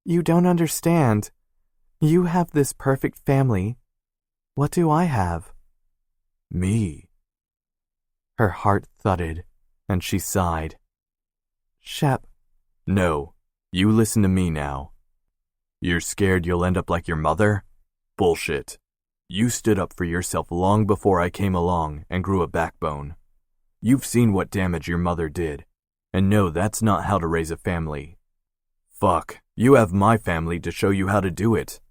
You don't understand. You have this perfect family. What do I have? Me. Her heart thudded, and she sighed. Shep. No, you listen to me now. You're scared you'll end up like your mother? Bullshit. You stood up for yourself long before I came along and grew a backbone. You've seen what damage your mother did, and know that's not how to raise a family. Fuck, you have my family to show you how to do it.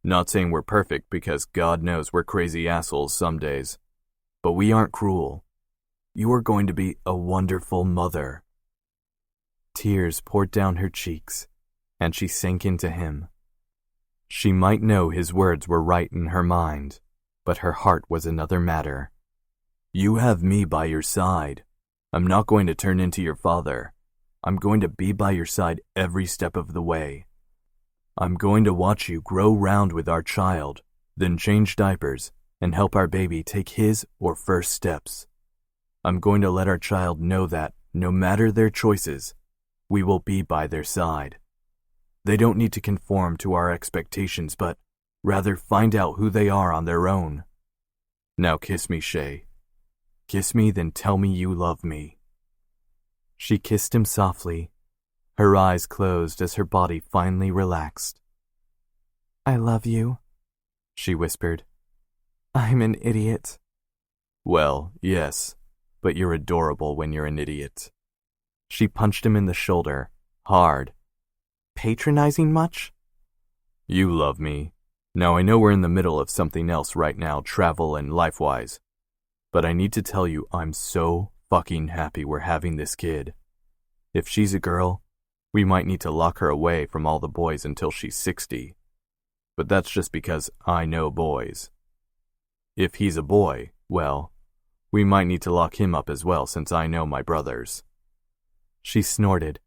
Not saying we're perfect because God knows we're crazy assholes some days, but we aren't cruel. You are going to be a wonderful mother. Tears poured down her cheeks, and she sank into him. She might know his words were right in her mind, but her heart was another matter. You have me by your side. I'm not going to turn into your father. I'm going to be by your side every step of the way. I'm going to watch you grow round with our child, then change diapers and help our baby take his or first steps. I'm going to let our child know that, no matter their choices, we will be by their side. They don't need to conform to our expectations, but rather find out who they are on their own. Now kiss me, Shay. Kiss me, then tell me you love me. She kissed him softly. Her eyes closed as her body finally relaxed. I love you, she whispered. I'm an idiot. Well, yes, but you're adorable when you're an idiot. She punched him in the shoulder, hard. Patronizing much? You love me. Now I know we're in the middle of something else right now, travel and life-wise, but I need to tell you I'm so fucking happy we're having this kid. If she's a girl, we might need to lock her away from all the boys until she's 60. But that's just because I know boys. If he's a boy, well, we might need to lock him up as well since I know my brothers. She snorted,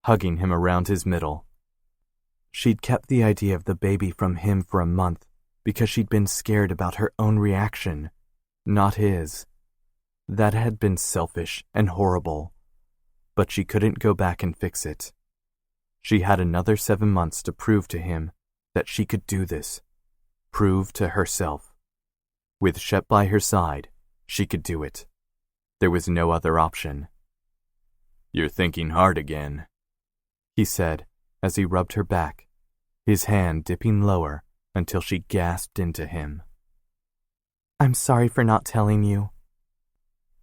hugging him around his middle. She'd kept the idea of the baby from him for a month because she'd been scared about her own reaction, not his. That had been selfish and horrible, but she couldn't go back and fix it. She had another 7 months to prove to him that she could do this, prove to herself. With Shep by her side, she could do it. There was no other option. You're thinking hard again, he said as he rubbed her back, his hand dipping lower until she gasped into him. I'm sorry for not telling you.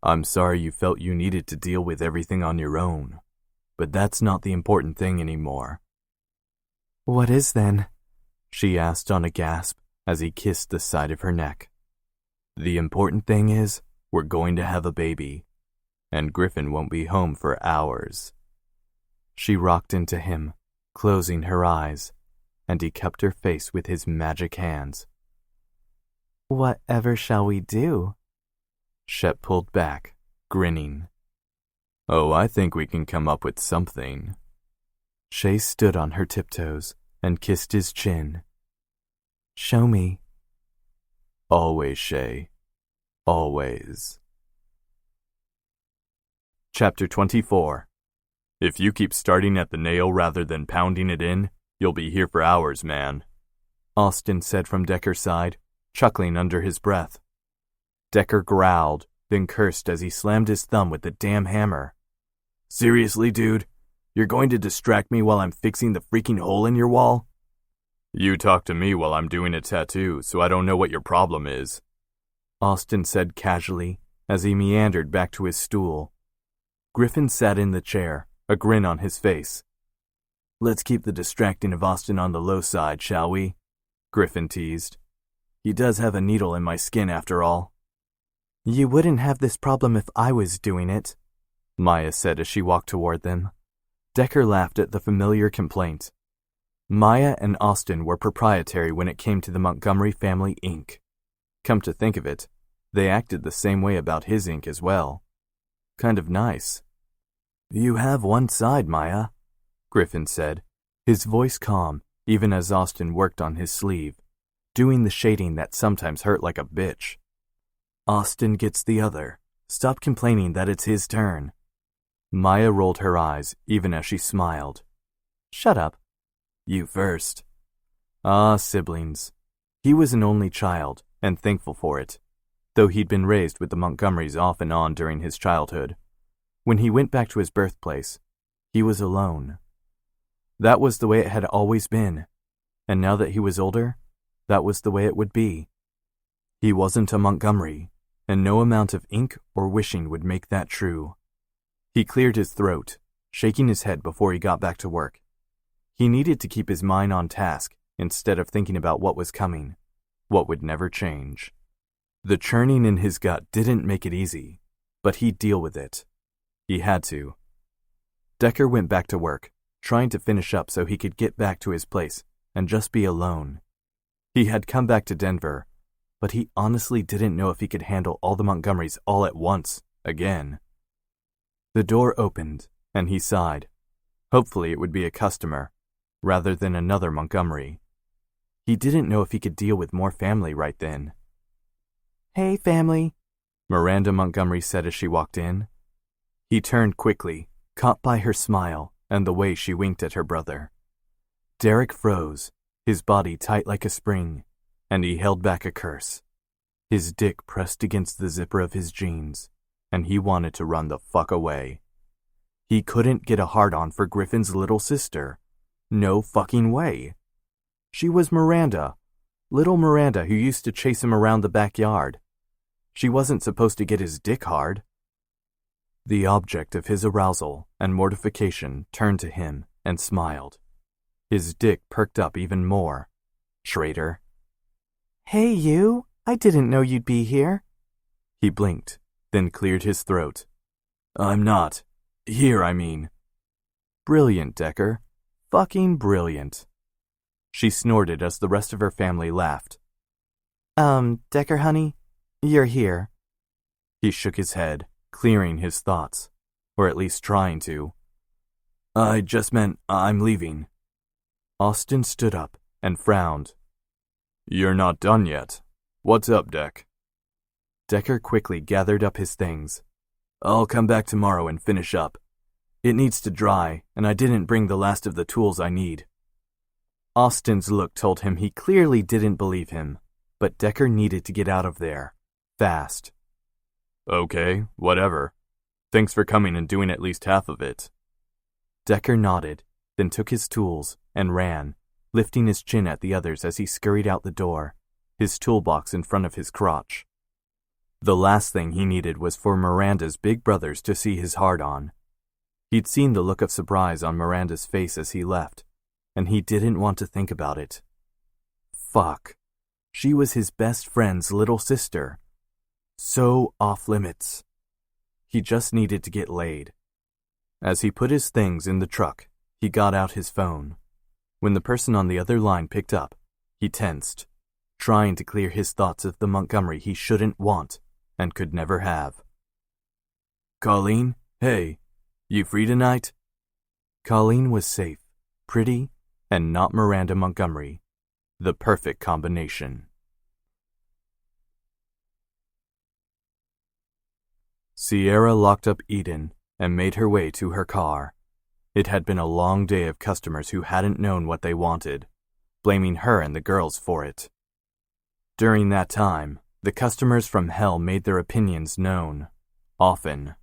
I'm sorry you felt you needed to deal with everything on your own, but that's not the important thing anymore. What is then? She asked on a gasp as he kissed the side of her neck. The important thing is we're going to have a baby, and Griffin won't be home for hours. She rocked into him, closing her eyes, and he cupped her face with his magic hands. Whatever shall we do? Shep pulled back, grinning. Oh, I think we can come up with something. Shay stood on her tiptoes and kissed his chin. Show me. Always, Shay. Always. Chapter 24. If you keep starting at the nail rather than pounding it in, you'll be here for hours, man, Austin said from Decker's side, chuckling under his breath. Decker growled, then cursed as he slammed his thumb with the damn hammer. Seriously, dude? You're going to distract me while I'm fixing the freaking hole in your wall? You talk to me while I'm doing a tattoo, so I don't know what your problem is, Austin said casually as he meandered back to his stool. Griffin sat in the chair, a grin on his face. Let's keep the distracting of Austin on the low side, shall we? Griffin teased. He does have a needle in my skin after all. You wouldn't have this problem if I was doing it, Maya said as she walked toward them. Decker laughed at the familiar complaint. Maya and Austin were proprietary when it came to the Montgomery Family, Inc. Come to think of it, They acted the same way about his ink as well. Kind of nice. You have one side, Maya, Griffin said, his voice calm even as Austin worked on his sleeve, doing the shading that sometimes hurt like a bitch. Austin gets the other. Stop complaining that it's his turn. Maya rolled her eyes even as she smiled. Shut up. You first. Ah, siblings. He was an only child and thankful for it, though he'd been raised with the Montgomerys off and on during his childhood. When he went back to his birthplace, he was alone. That was the way it had always been, and now that he was older, that was the way it would be. He wasn't a Montgomery, and no amount of ink or wishing would make that true. He cleared his throat, shaking his head before he got back to work. He needed to keep his mind on task instead of thinking about what was coming, what would never change. The churning in his gut didn't make it easy, but he'd deal with it. He had to. Decker went back to work, trying to finish up so he could get back to his place and just be alone. He had come back to Denver, but he honestly didn't know if he could handle all the Montgomerys all at once, again. The door opened, and he sighed. Hopefully it would be a customer, rather than another Montgomery. He didn't know if he could deal with more family right then. Hey, family, Miranda Montgomery said as she walked in. He turned quickly, caught by her smile and the way she winked at her brother. Derek froze, his body tight like a spring, and he held back a curse. His dick pressed against the zipper of his jeans, and he wanted to run the fuck away. He couldn't get a hard-on for Griffin's little sister. No fucking way. She was Miranda, little Miranda who used to chase him around the backyard. She wasn't supposed to get his dick hard. The object of his arousal and mortification turned to him and smiled. His dick perked up even more. Traitor. Hey, you. I didn't know you'd be here. He blinked, then cleared his throat. I'm not. Here, I mean. Brilliant, Decker. Fucking brilliant. She snorted as the rest of her family laughed. Decker, honey, you're here. He shook his head, clearing his thoughts, or at least trying to. I just meant I'm leaving. Austin stood up and frowned. You're not done yet. What's up, Deck? Decker quickly gathered up his things. I'll come back tomorrow and finish up. It needs to dry, and I didn't bring the last of the tools I need. Austin's look told him he clearly didn't believe him, but Decker needed to get out of there. Fast. Okay, whatever. Thanks for coming and doing at least half of it. Decker nodded, then took his tools and ran, lifting his chin at the others as he scurried out the door, his toolbox in front of his crotch. The last thing he needed was for Miranda's big brothers to see his hard-on. He'd seen the look of surprise on Miranda's face as he left, and he didn't want to think about it. Fuck. She was his best friend's little sister. So off-limits. He just needed to get laid. As he put his things in the truck, he got out his phone. When the person on the other line picked up, he tensed, trying to clear his thoughts of the Montgomery he shouldn't want and could never have. Colleen, hey, you free tonight? Colleen was safe, pretty, and not Miranda Montgomery. The perfect combination. Sierra locked up Eden and made her way to her car. It had been a long day of customers who hadn't known what they wanted, blaming her and the girls for it. During that time, the customers from hell made their opinions known, often.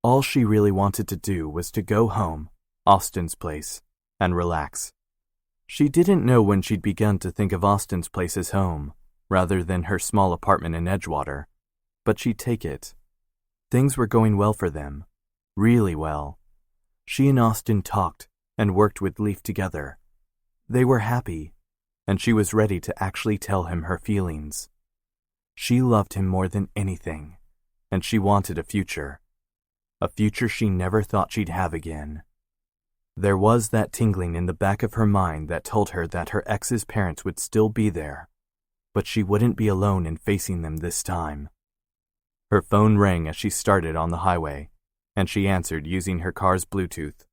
All she really wanted to do was to go home, Austin's place, and relax. She didn't know when she'd begun to think of Austin's place as home, rather than her small apartment in Edgewater, but she'd take it. Things were going well for them, really well. She and Austin talked and worked with Leaf together. They were happy, and she was ready to actually tell him her feelings. She loved him more than anything, and she wanted a future she never thought she'd have again. There was that tingling in the back of her mind that told her that her ex's parents would still be there, but she wouldn't be alone in facing them this time. Her phone rang as she started on the highway, and she answered using her car's Bluetooth.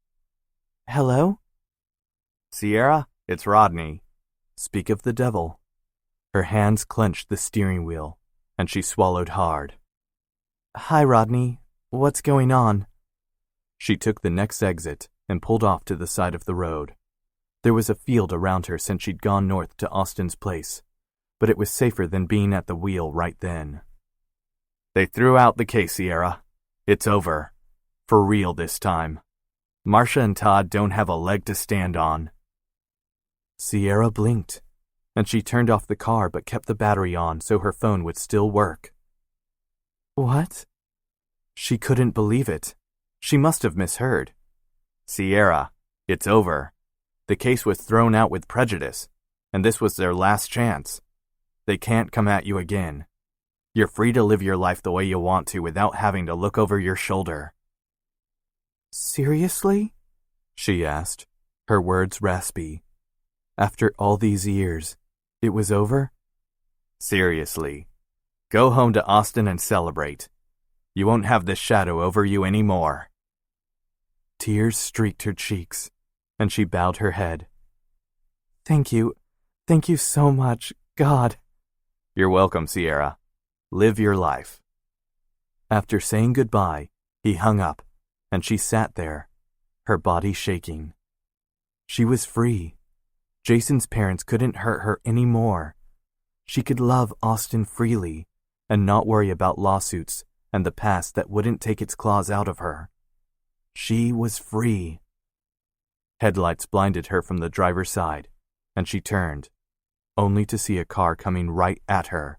Hello? Sierra, it's Rodney. Speak of the devil. Her hands clenched the steering wheel, and she swallowed hard. Hi, Rodney. What's going on? She took the next exit and pulled off to the side of the road. There was a field around her since she'd gone north to Austin's place, but it was safer than being at the wheel right then. They threw out the case, Sierra. It's over. For real this time. Marcia and Todd don't have a leg to stand on. Sierra blinked, and she turned off the car but kept the battery on so her phone would still work. What? She couldn't believe it. She must have misheard. Sierra, it's over. The case was thrown out with prejudice, and this was their last chance. They can't come at you again. You're free to live your life the way you want to without having to look over your shoulder. Seriously? She asked, her words raspy. After all these years, it was over? Seriously. Go home to Austin and celebrate. You won't have this shadow over you anymore. Tears streaked her cheeks, and she bowed her head. Thank you. Thank you so much, God. You're welcome, Sierra. Live your life. After saying goodbye, he hung up, and she sat there, her body shaking. She was free. Jason's parents couldn't hurt her anymore. She could love Austin freely and not worry about lawsuits and the past that wouldn't take its claws out of her. She was free. Headlights blinded her from the driver's side, and she turned, only to see a car coming right at her.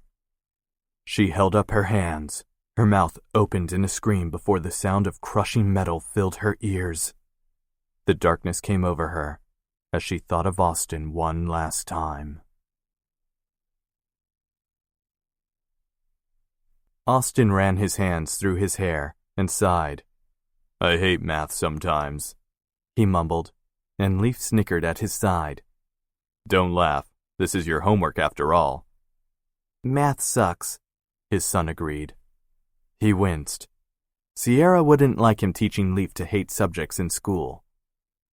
She held up her hands, her mouth opened in a scream before the sound of crushing metal filled her ears. The darkness came over her as she thought of Austin one last time. Austin ran his hands through his hair and sighed. I hate math sometimes, he mumbled, and Leaf snickered at his side. Don't laugh. This is your homework after all. Math sucks, his son agreed. He winced. Sierra wouldn't like him teaching Leaf to hate subjects in school.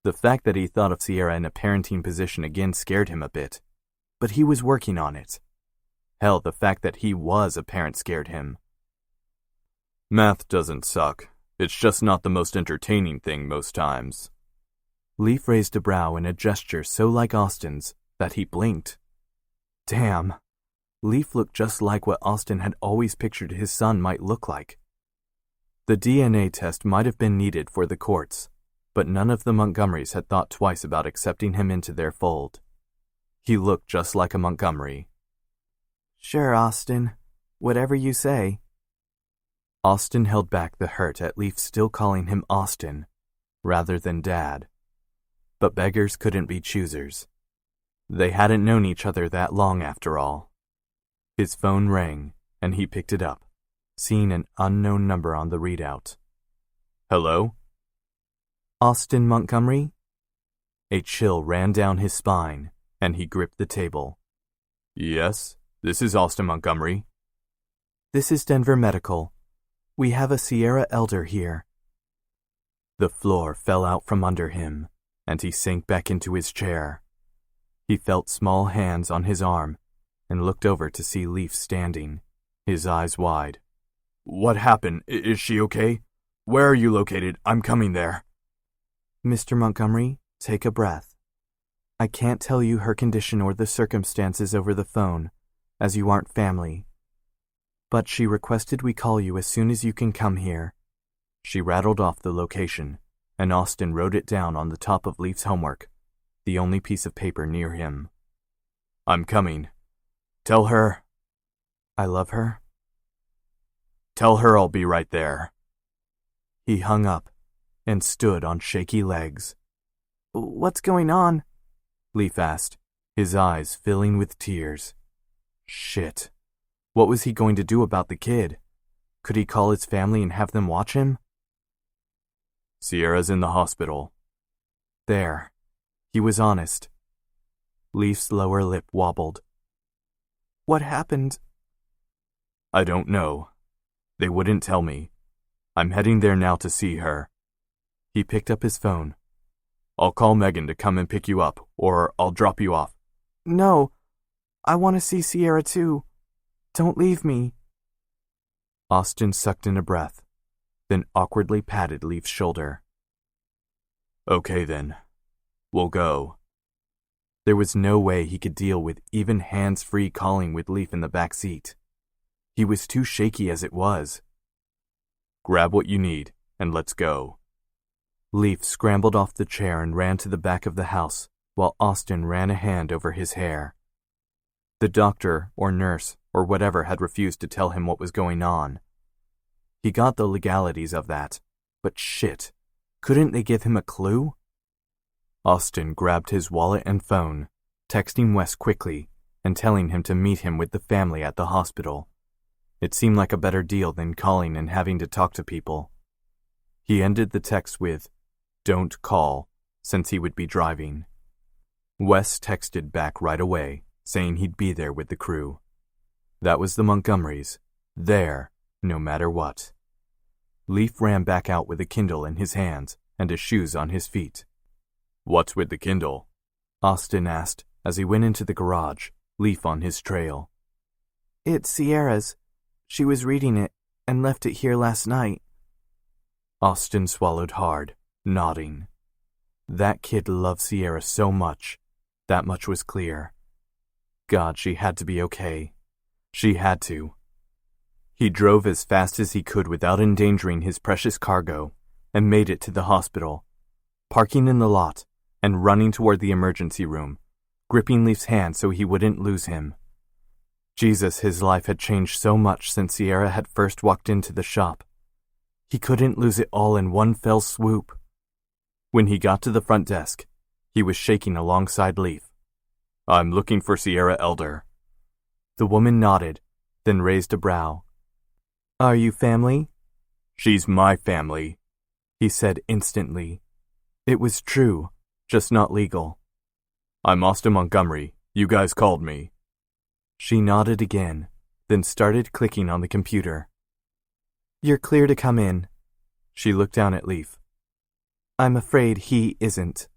The fact that he thought of Sierra in a parenting position again scared him a bit, but he was working on it. Hell, the fact that he was a parent scared him. Math doesn't suck. It's just not the most entertaining thing most times. Leaf raised a brow in a gesture so like Austin's that he blinked. Damn. Leaf looked just like what Austin had always pictured his son might look like. The DNA test might have been needed for the courts, but none of the Montgomerys had thought twice about accepting him into their fold. He looked just like a Montgomery. Sure, Austin. Whatever you say. Austin held back the hurt at Leaf still calling him Austin, rather than Dad. But beggars couldn't be choosers. They hadn't known each other that long after all. His phone rang, and he picked it up, seeing an unknown number on the readout. Hello? Austin Montgomery? A chill ran down his spine, and he gripped the table. Yes, this is Austin Montgomery. This is Denver Medical. We have a Sierra elder here. The floor fell out from under him, and he sank back into his chair. He felt small hands on his arm and looked over to see Leaf standing, his eyes wide. What happened? Is she okay? Where are you located? I'm coming there. Mr. Montgomery, take a breath. I can't tell you her condition or the circumstances over the phone, as you aren't family. But she requested we call you as soon as you can come here. She rattled off the location, and Austin wrote it down on the top of Leaf's homework, the only piece of paper near him. I'm coming. Tell her... I love her. Tell her I'll be right there. He hung up and stood on shaky legs. What's going on? Leaf asked, his eyes filling with tears. Shit. What was he going to do about the kid? Could he call his family and have them watch him? Sierra's in the hospital. There. He was honest. Leaf's lower lip wobbled. What happened? I don't know. They wouldn't tell me. I'm heading there now to see her. He picked up his phone. I'll call Megan to come and pick you up, or I'll drop you off. No, I want to see Sierra too. Don't leave me. Austin sucked in a breath, then awkwardly patted Leaf's shoulder. Okay then, we'll go. There was no way he could deal with even hands-free calling with Leaf in the back seat. He was too shaky as it was. Grab what you need, and let's go. Leaf scrambled off the chair and ran to the back of the house, while Austin ran a hand over his hair. The doctor or nurse or whatever had refused to tell him what was going on. He got the legalities of that, but shit, couldn't they give him a clue? Austin grabbed his wallet and phone, texting Wes quickly and telling him to meet him with the family at the hospital. It seemed like a better deal than calling and having to talk to people. He ended the text with, "Don't call," since he would be driving. Wes texted back right away, saying he'd be there with the crew. That was the Montgomerys, there, no matter what. Leaf ran back out with a Kindle in his hands and his shoes on his feet. "What's with the Kindle?" Austin asked as he went into the garage, Leaf on his trail. It's Sierra's. She was reading it and left it here last night. Austin swallowed hard, nodding. That kid loved Sierra so much. That much was clear. God, she had to be okay. She had to. He drove as fast as he could without endangering his precious cargo and made it to the hospital, parking in the lot and running toward the emergency room, gripping Leaf's hand so he wouldn't lose him. Jesus, his life had changed so much since Sierra had first walked into the shop. He couldn't lose it all in one fell swoop. When he got to the front desk, he was shaking alongside Leaf. "I'm looking for Sierra Elder." The woman nodded, then raised a brow. Are you family? "She's my family," he said instantly. It was true, just not legal. "I'm Austin Montgomery. You guys called me." She nodded again, then started clicking on the computer. You're clear to come in. She looked down at Leaf. I'm afraid he isn't.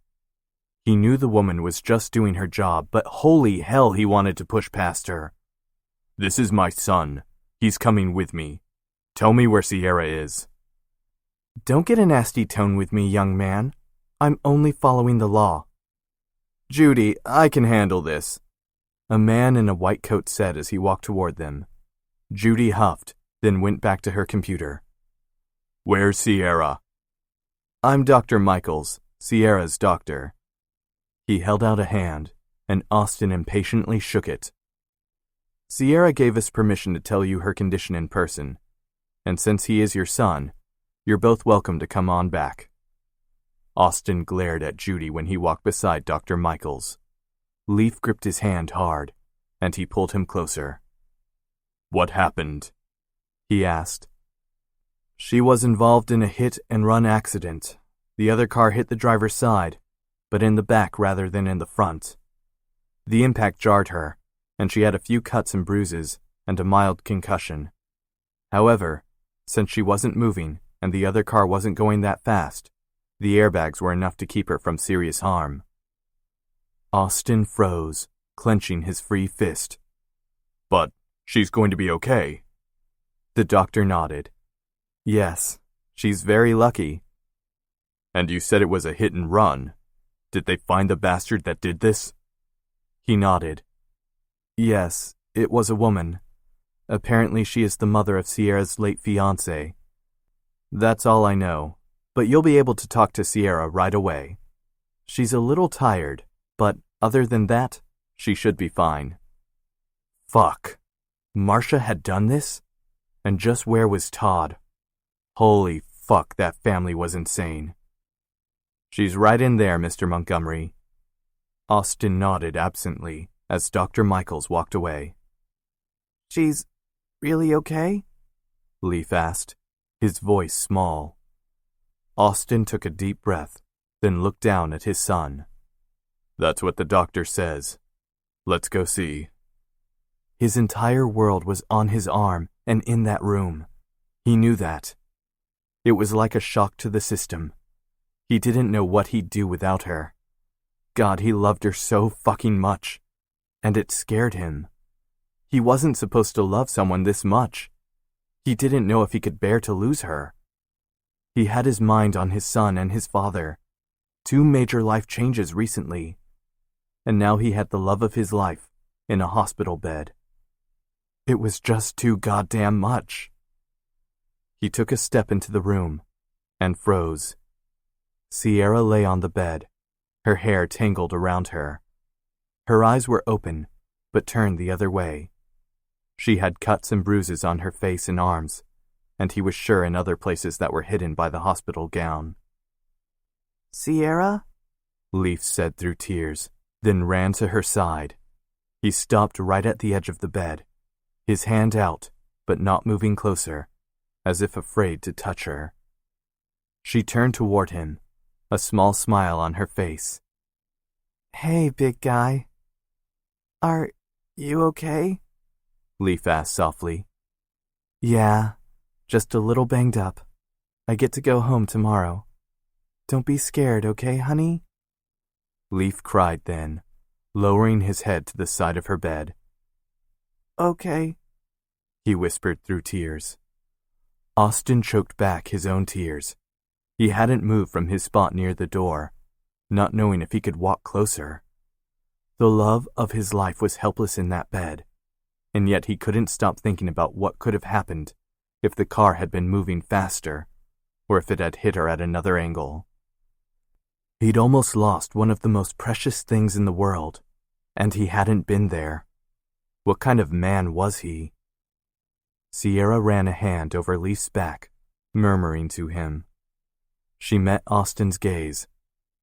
He knew the woman was just doing her job, but holy hell he wanted to push past her. "This is my son. He's coming with me. Tell me where Sierra is." Don't get a nasty tone with me, young man. I'm only following the law. "Judy, I can handle this," a man in a white coat said as he walked toward them. Judy huffed, then went back to her computer. "Where's Sierra?" I'm Dr. Michaels, Sierra's doctor. He held out a hand, and Austin impatiently shook it. Sierra gave us permission to tell you her condition in person, and since he is your son, you're both welcome to come on back. Austin glared at Judy when he walked beside Dr. Michaels. Leaf gripped his hand hard, and he pulled him closer. "What happened?" he asked. She was involved in a hit-and-run accident. The other car hit the driver's side, but in the back rather than in the front. The impact jarred her, and she had a few cuts and bruises and a mild concussion. However, since she wasn't moving and the other car wasn't going that fast, the airbags were enough to keep her from serious harm. Austin froze, clenching his free fist. "But she's going to be okay." The doctor nodded. Yes, she's very lucky. "And you said it was a hit and run. Did they find the bastard that did this?" He nodded. Yes, it was a woman. Apparently she is the mother of Sierra's late fiancé. That's all I know, but you'll be able to talk to Sierra right away. She's a little tired, but other than that, she should be fine. Fuck. Marcia had done this? And just where was Todd? Holy fuck, that family was insane. She's right in there, Mr. Montgomery. Austin nodded absently as Dr. Michaels walked away. She's really okay? Leaf asked, his voice small. Austin took a deep breath, then looked down at his son. That's what the doctor says. Let's go see. His entire world was on his arm and in that room. He knew that. It was like a shock to the system. He didn't know what he'd do without her. God, he loved her so fucking much. And it scared him. He wasn't supposed to love someone this much. He didn't know if he could bear to lose her. He had his mind on his son and his father. 2 major life changes recently. And now he had the love of his life in a hospital bed. It was just too goddamn much. He took a step into the room and froze. Sierra lay on the bed, her hair tangled around her. Her eyes were open, but turned the other way. She had cuts and bruises on her face and arms, and he was sure in other places that were hidden by the hospital gown. Sierra? Leaf said through tears, then ran to her side. He stopped right at the edge of the bed, his hand out, but not moving closer, as if afraid to touch her. She turned toward him, a small smile on her face. Hey, big guy. Are you okay? Leaf asked softly. Yeah, just a little banged up. I get to go home tomorrow. Don't be scared, okay, honey? Leaf cried then, lowering his head to the side of her bed. Okay, he whispered through tears. Austin choked back his own tears. He hadn't moved from his spot near the door, not knowing if he could walk closer. The love of his life was helpless in that bed, and yet he couldn't stop thinking about what could have happened if the car had been moving faster, or if it had hit her at another angle. He'd almost lost one of the most precious things in the world, and he hadn't been there. What kind of man was he? Sierra ran a hand over Leaf's back, murmuring to him. She met Austin's gaze,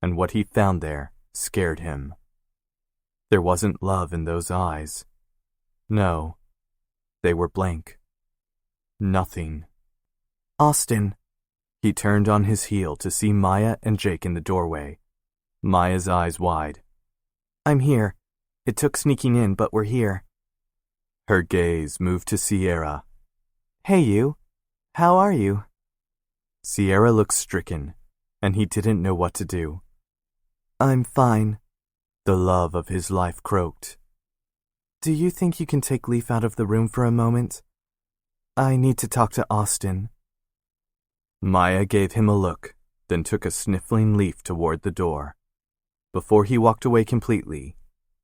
and what he found there scared him. There wasn't love in those eyes. No, they were blank. Nothing. Austin. He turned on his heel to see Maya and Jake in the doorway, Maya's eyes wide. I'm here. It took sneaking in, but we're here. Her gaze moved to Sierra. Hey, you. How are you? Sierra looked stricken, and he didn't know what to do. I'm fine. The love of his life croaked. Do you think you can take Leaf out of the room for a moment? I need to talk to Austin. Maya gave him a look, then took a sniffling Leaf toward the door. Before he walked away completely,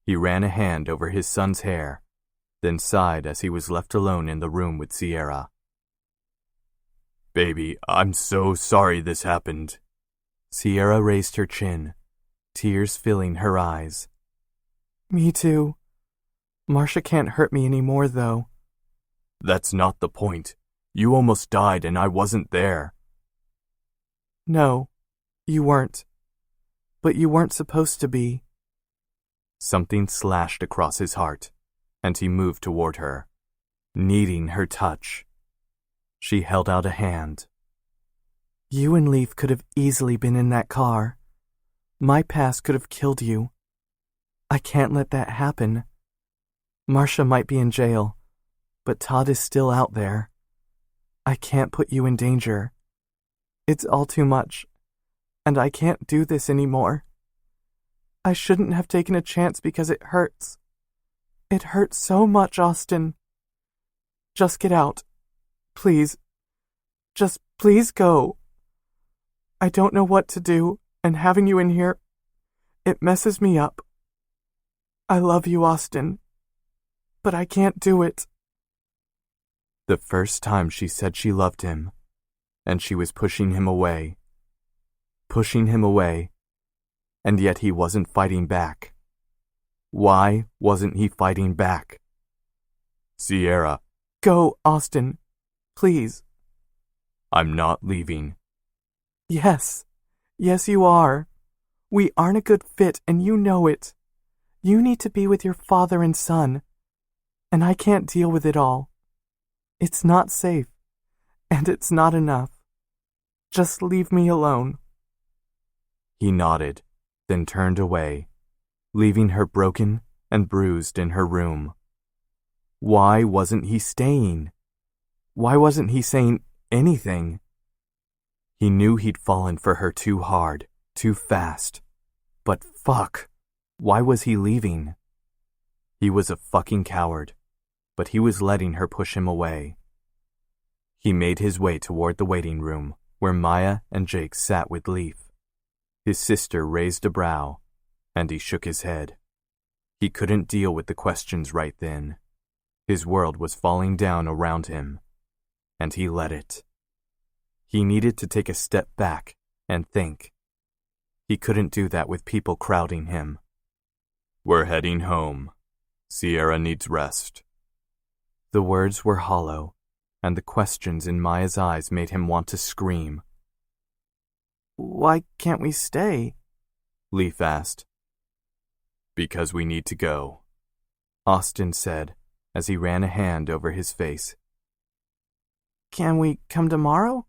he ran a hand over his son's hair, then sighed as he was left alone in the room with Sierra. Baby, I'm so sorry this happened. Sierra raised her chin, tears filling her eyes. Me too. Marcia can't hurt me anymore, though. That's not the point. You almost died and I wasn't there. No, you weren't. But you weren't supposed to be. Something slashed across his heart, and he moved toward her, needing her touch. She held out a hand. You and Leaf could have easily been in that car. My past could have killed you. I can't let that happen. Marcia might be in jail, but Todd is still out there. I can't put you in danger. It's all too much, and I can't do this anymore. I shouldn't have taken a chance because it hurts. It hurts so much, Austin. Just get out. Please. Just please go. I don't know what to do, and having you in here, it messes me up. I love you, Austin, but I can't do it. The first time she said she loved him, and she was pushing him away, and yet he wasn't fighting back. Why wasn't he fighting back? Sierra. Go, Austin. Please. I'm not leaving. Yes. Yes, you are. We aren't a good fit, and you know it. You need to be with your father and son, and I can't deal with it all. It's not safe, and it's not enough. Just leave me alone. He nodded, then turned away, leaving her broken and bruised in her room. Why wasn't he staying? Why wasn't he saying, anything. He knew he'd fallen for her too hard, too fast. But fuck, why was he leaving? He was a fucking coward, but he was letting her push him away. He made his way toward the waiting room, where Maya and Jake sat with Leaf. His sister raised a brow, and he shook his head. He couldn't deal with the questions right then. His world was falling down around him, and he let it. He needed to take a step back and think. He couldn't do that with people crowding him. "We're heading home. Sierra needs rest." The words were hollow, and the questions in Maya's eyes made him want to scream. "Why can't we stay?" Leaf asked. "Because we need to go," Austin said as he ran a hand over his face. "Can we come tomorrow?"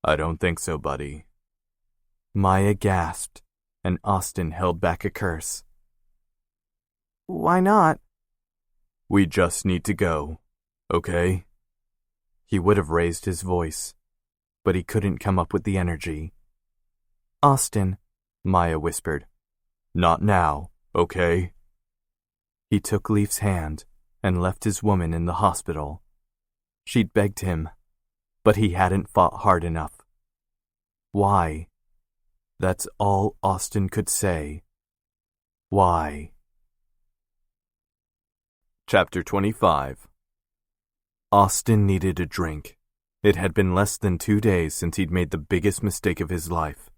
"I don't think so, buddy." Maya gasped, and Austin held back a curse. "Why not?" "We just need to go, okay?" He would have raised his voice, but he couldn't come up with the energy. "Austin," Maya whispered. "Not now, okay?" He took Leaf's hand and left his woman in the hospital. She'd begged him, but he hadn't fought hard enough. Why? That's all Austin could say. Why? Chapter 25. Austin needed a drink. It had been less than 2 days since he'd made the biggest mistake of his life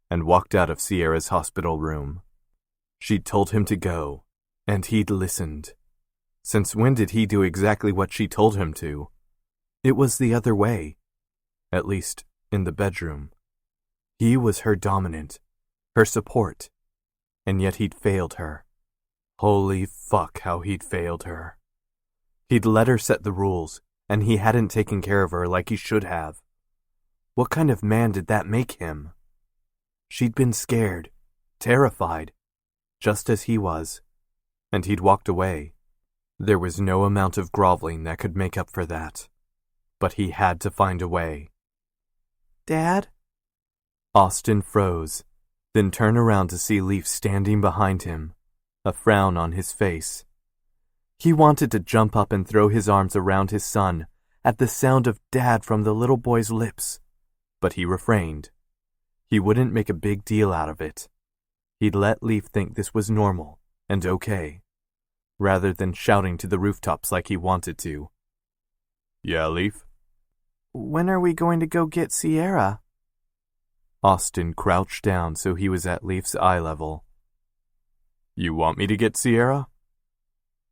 and walked out of Sierra's hospital room. She'd told him to go, and he'd listened. Since when did he do exactly what she told him to? It was the other way. At least, in the bedroom. He was her dominant, her support, and yet he'd failed her. Holy fuck how he'd failed her. He'd let her set the rules, and he hadn't taken care of her like he should have. What kind of man did that make him? She'd been scared, terrified, just as he was, and he'd walked away. There was no amount of groveling that could make up for that. But he had to find a way. "Dad?" Austin froze, then turned around to see Leaf standing behind him, a frown on his face. He wanted to jump up and throw his arms around his son at the sound of Dad from the little boy's lips, but he refrained. He wouldn't make a big deal out of it. He'd let Leaf think this was normal and okay, rather than shouting to the rooftops like he wanted to. "Yeah, Leaf?" "When are we going to go get Sierra?" Austin crouched down so he was at Leaf's eye level. "You want me to get Sierra?"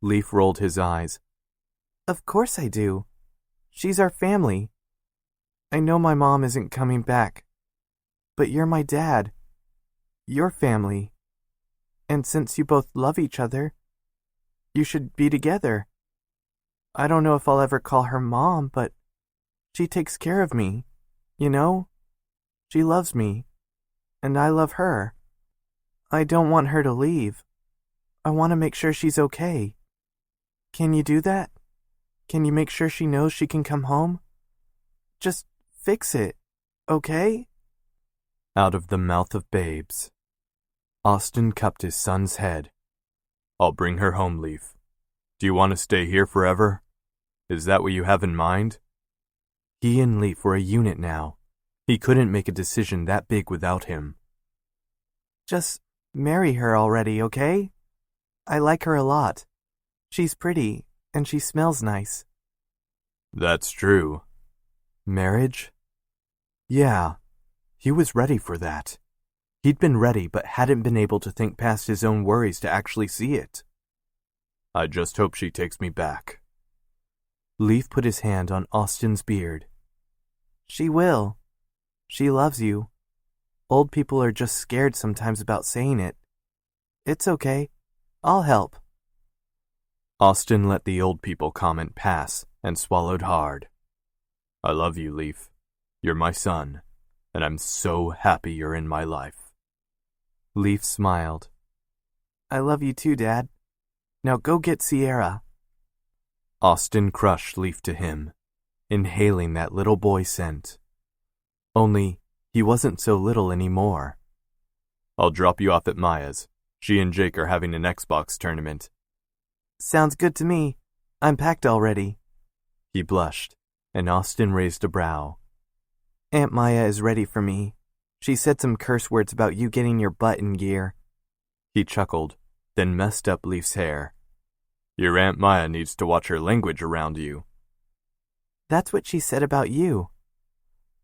Leaf rolled his eyes. "Of course I do. She's our family. I know my mom isn't coming back, but you're my dad. Your family. And since you both love each other, you should be together. I don't know if I'll ever call her mom, but she takes care of me, you know? She loves me, and I love her. I don't want her to leave. I want to make sure she's okay. Can you do that? Can you make sure she knows she can come home? Just fix it, okay?" Out of the mouth of babes, Austin cupped his son's head. "I'll bring her home, Leaf. Do you want to stay here forever? Is that what you have in mind?" He and Leaf were a unit now. He couldn't make a decision that big without him. "Just marry her already, okay? I like her a lot. She's pretty, and she smells nice." "That's true." Marriage? Yeah, he was ready for that. He'd been ready but hadn't been able to think past his own worries to actually see it. "I just hope she takes me back." Leaf put his hand on Austin's beard. "She will. She loves you. Old people are just scared sometimes about saying it. It's okay. I'll help." Austin let the old people comment pass and swallowed hard. "I love you, Leaf. You're my son, and I'm so happy you're in my life." Leaf smiled. "I love you too, Dad. Now go get Sierra." Austin crushed Leaf to him. inhaling that little boy scent. Only, he wasn't so little anymore. I'll drop you off at Maya's. She and Jake are having an Xbox tournament. Sounds good to me. I'm packed already. He blushed, and Austin raised a brow. Aunt Maya is ready for me. She said some curse words about you getting your butt in gear. He chuckled, then messed up Leaf's hair. Your Aunt Maya needs to watch her language around you. That's what she said about you.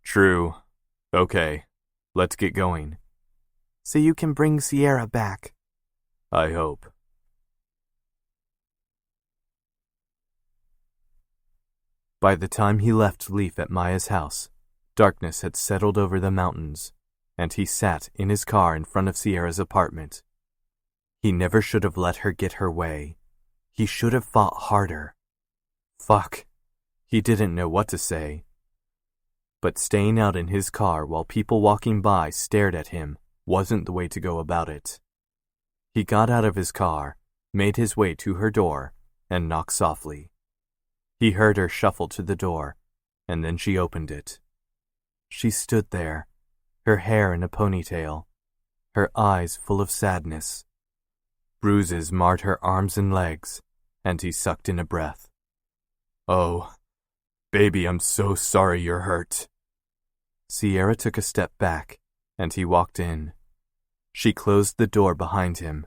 True. Okay, let's get going. So you can bring Sierra back. I hope. By the time he left Leaf at Maya's house, darkness had settled over the mountains, and he sat in his car in front of Sierra's apartment. He never should have let her get her way. He should have fought harder. Fuck. He didn't know what to say. But staying out in his car while people walking by stared at him wasn't the way to go about it. He got out of his car, made his way to her door, and knocked softly. He heard her shuffle to the door, and then she opened it. She stood there, her hair in a ponytail, her eyes full of sadness. Bruises marred her arms and legs, and he sucked in a breath. Oh, baby, I'm so sorry you're hurt. Sierra took a step back, and he walked in. She closed the door behind him,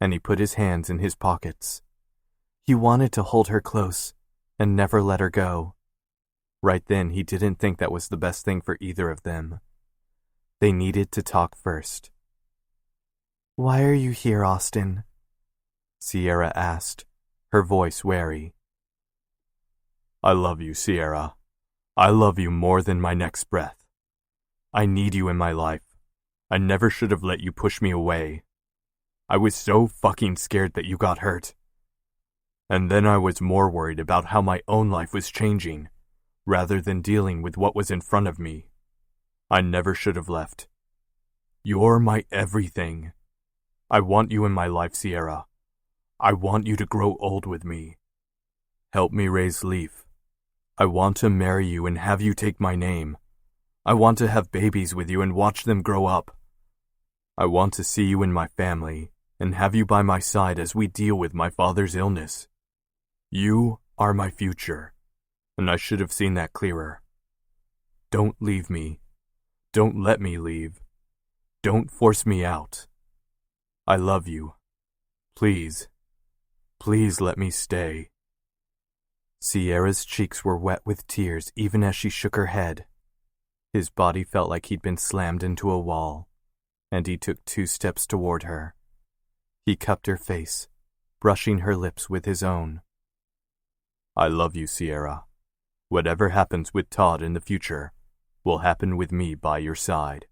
and he put his hands in his pockets. He wanted to hold her close and never let her go. Right then, he didn't think that was the best thing for either of them. They needed to talk first. Why are you here, Austin? Sierra asked, her voice wary. I love you, Sierra. I love you more than my next breath. I need you in my life. I never should have let you push me away. I was so fucking scared that you got hurt. And then I was more worried about how my own life was changing, rather than dealing with what was in front of me. I never should have left. You're my everything. I want you in my life, Sierra. I want you to grow old with me. Help me raise Leaf. I want to marry you and have you take my name. I want to have babies with you and watch them grow up. I want to see you in my family and have you by my side as we deal with my father's illness. You are my future, and I should have seen that clearer. Don't leave me. Don't let me leave. Don't force me out. I love you. Please, please let me stay. Sierra's cheeks were wet with tears even as she shook her head. His body felt like he'd been slammed into a wall, and he took 2 steps toward her. He cupped her face, brushing her lips with his own. I love you, Sierra. Whatever happens with Todd in the future will happen with me by your side.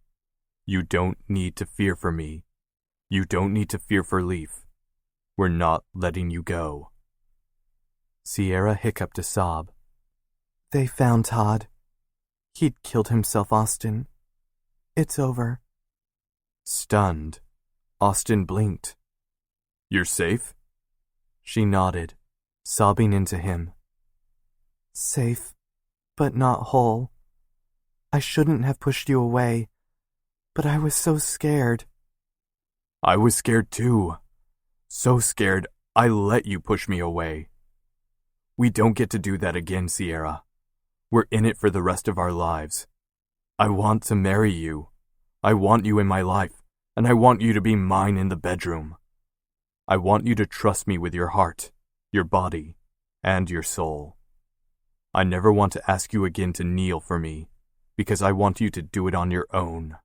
You don't need to fear for me. You don't need to fear for Leaf. We're not letting you go. Sierra hiccuped a sob. They found Todd. He'd killed himself, Austin. It's over. Stunned, Austin blinked. You're safe? She nodded, sobbing into him. Safe, but not whole. I shouldn't have pushed you away, but I was so scared. I was scared too. So scared, I let you push me away. We don't get to do that again, Sierra. We're in it for the rest of our lives. I want to marry you. I want you in my life, and I want you to be mine in the bedroom. I want you to trust me with your heart, your body, and your soul. I never want to ask you again to kneel for me, because I want you to do it on your own.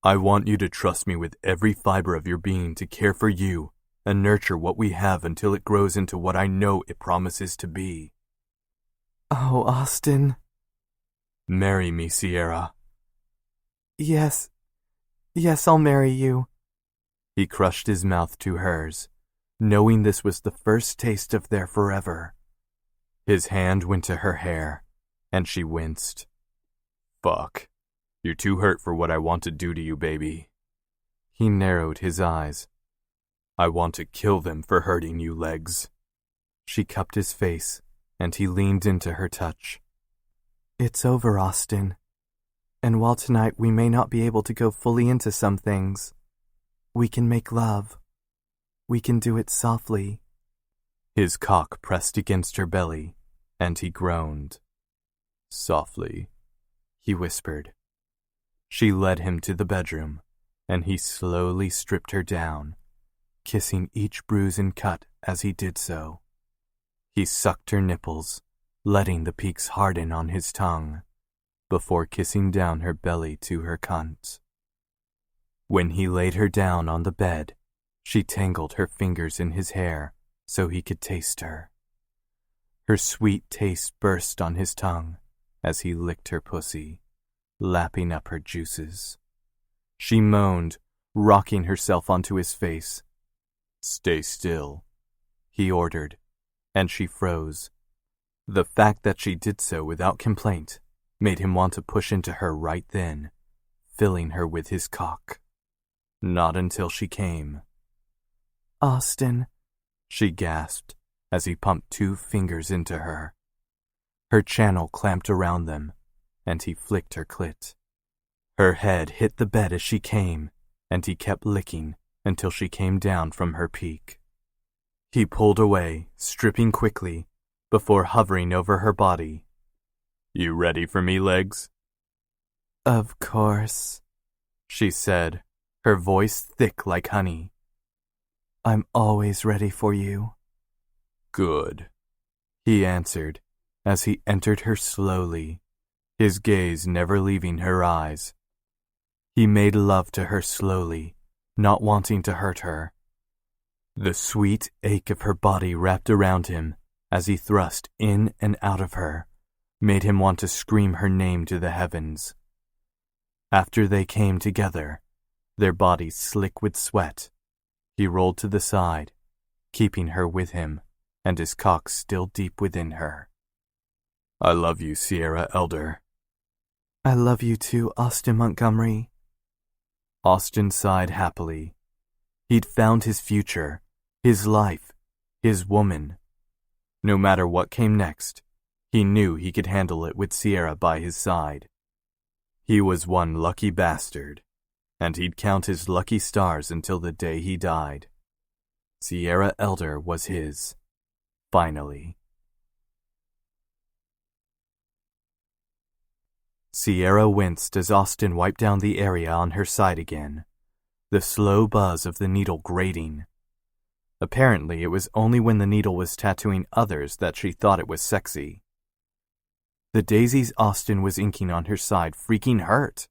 I want you to trust me with every fiber of your being to care for you and nurture what we have until it grows into what I know it promises to be. Oh, Austin. Marry me, Sierra. Yes, I'll marry you. He crushed his mouth to hers, knowing this was the first taste of their forever. His hand went to her hair, and she winced. Fuck. You're too hurt for what I want to do to you, baby. He narrowed his eyes. I want to kill them for hurting you, Legs. She cupped his face, and he leaned into her touch, It's over, Austin. And while tonight we may not be able to go fully into some things, we can make love. We can do it softly. His cock pressed against her belly, and he groaned. Softly, he whispered. She led him to the bedroom, and he slowly stripped her down, kissing each bruise and cut as he did so. He sucked her nipples, letting the peaks harden on his tongue, before kissing down her belly to her cunt. When he laid her down on the bed, she tangled her fingers in his hair so he could taste her. Her sweet taste burst on his tongue as he licked her pussy, lapping up her juices. She moaned, rocking herself onto his face. "Stay still," he ordered, and she froze. The fact that she did so without complaint made him want to push into her right then, filling her with his cock. Not until she came. Austin, she gasped as he pumped 2 fingers into her. Her channel clamped around them, and he flicked her clit. Her head hit the bed as she came, and he kept licking until she came down from her peak. He pulled away, stripping quickly, before hovering over her body. "You ready for me, legs?" Of course, she said, her voice thick like honey. I'm always ready for you. Good, he answered as he entered her slowly, his gaze never leaving her eyes. He made love to her slowly, not wanting to hurt her. The sweet ache of her body wrapped around him as he thrust in and out of her, made him want to scream her name to the heavens. After they came together, their bodies slick with sweat, he rolled to the side, keeping her with him, and his cock still deep within her. "I love you, Sierra Elder." I love you too, Austin Montgomery. Austin sighed happily. He'd found his future, his life, his woman. No matter what came next, he knew he could handle it with Sierra by his side. He was one lucky bastard, and he'd count his lucky stars until the day he died. Sierra Elder was his, finally. Sierra winced as Austin wiped down the area on her side again, the slow buzz of the needle grating. Apparently, it was only when the needle was tattooing others that she thought it was sexy. The daisies Austin was inking on her side freaking hurt.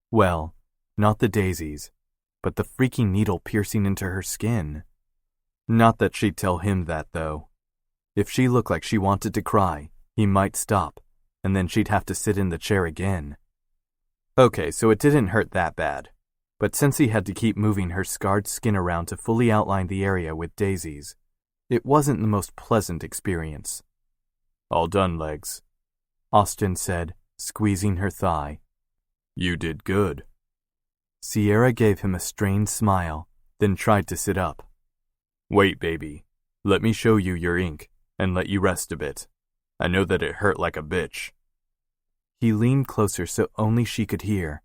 Well, not the daisies, but the freaking needle piercing into her skin. Not that she'd tell him that, though. If she looked like she wanted to cry, he might stop, and then she'd have to sit in the chair again. Okay, so it didn't hurt that bad. But since he had to keep moving her scarred skin around to fully outline the area with daisies, it wasn't the most pleasant experience. "All done, legs," Austin said, squeezing her thigh. "You did good." Sierra gave him a strained smile, then tried to sit up. "Wait, baby. Let me show you your ink, and let you rest a bit. I know that it hurt like a bitch." He leaned closer so only she could hear.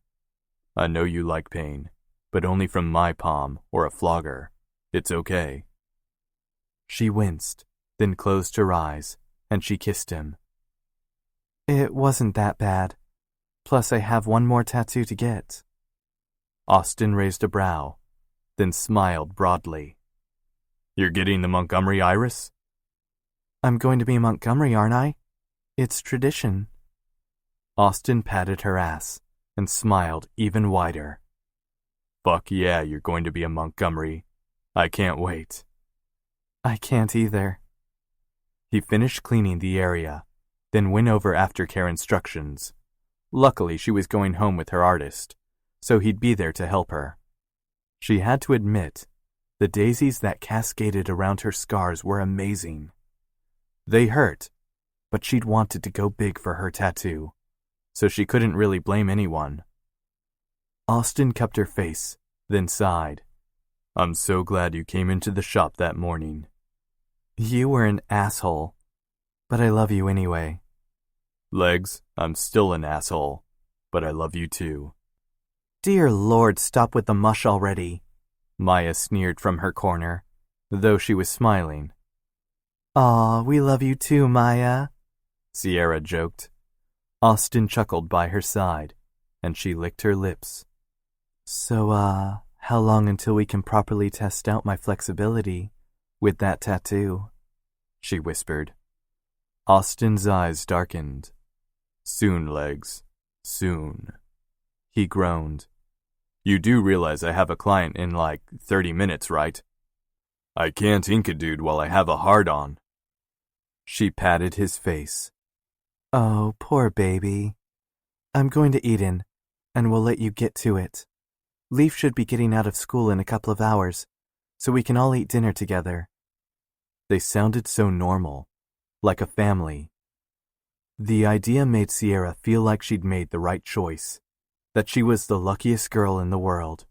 "I know you like pain, but only from my palm or a flogger. It's okay." She winced, then closed her eyes, and she kissed him. It wasn't that bad. Plus, I have one more tattoo to get. Austin raised a brow, then smiled broadly. "You're getting the Montgomery iris?" I'm going to be Montgomery, aren't I? It's tradition. Austin patted her ass and smiled even wider. "Fuck yeah, you're going to be a Montgomery. I can't wait." I can't either. He finished cleaning the area, then went over aftercare instructions. Luckily, she was going home with her artist, so he'd be there to help her. She had to admit, the daisies that cascaded around her scars were amazing. They hurt, but she'd wanted to go big for her tattoo, so she couldn't really blame anyone. Austin cupped her face, then sighed. "I'm so glad you came into the shop that morning." You were an asshole, but I love you anyway. Legs, I'm still an asshole, but I love you too. Dear Lord, stop with the mush already, Maya sneered from her corner, though she was smiling. Aw, we love you too, Maya, Sierra joked. Austin chuckled by her side, and she licked her lips. So, how long until we can properly test out my flexibility with that tattoo? She whispered. Austin's eyes darkened. Soon, Legs, soon. He groaned. You do realize I have a client in like 30 minutes, right? I can't ink a dude while I have a hard-on. She patted his face. Oh, poor baby. I'm going to Eden, and we'll let you get to it. Leaf should be getting out of school in a couple of hours, so we can all eat dinner together. They sounded so normal, like a family. The idea made Sierra feel like she'd made the right choice, that she was the luckiest girl in the world.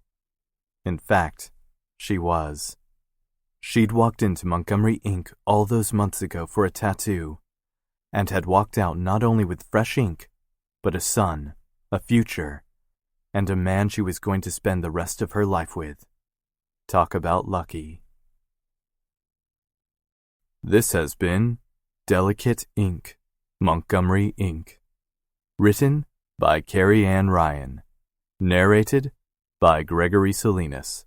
In fact, she was. She'd walked into Montgomery Ink all those months ago for a tattoo, and had walked out not only with fresh ink, but a son, a future, and a man she was going to spend the rest of her life with. Talk about lucky. This has been Delicate Ink, Montgomery Ink. Written by Carrie Ann Ryan. Narrated by Gregory Salinas.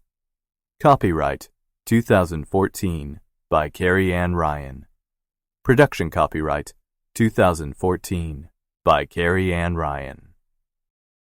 Copyright 2014 by Carrie Ann Ryan. Production copyright 2014 by Carrie Ann Ryan.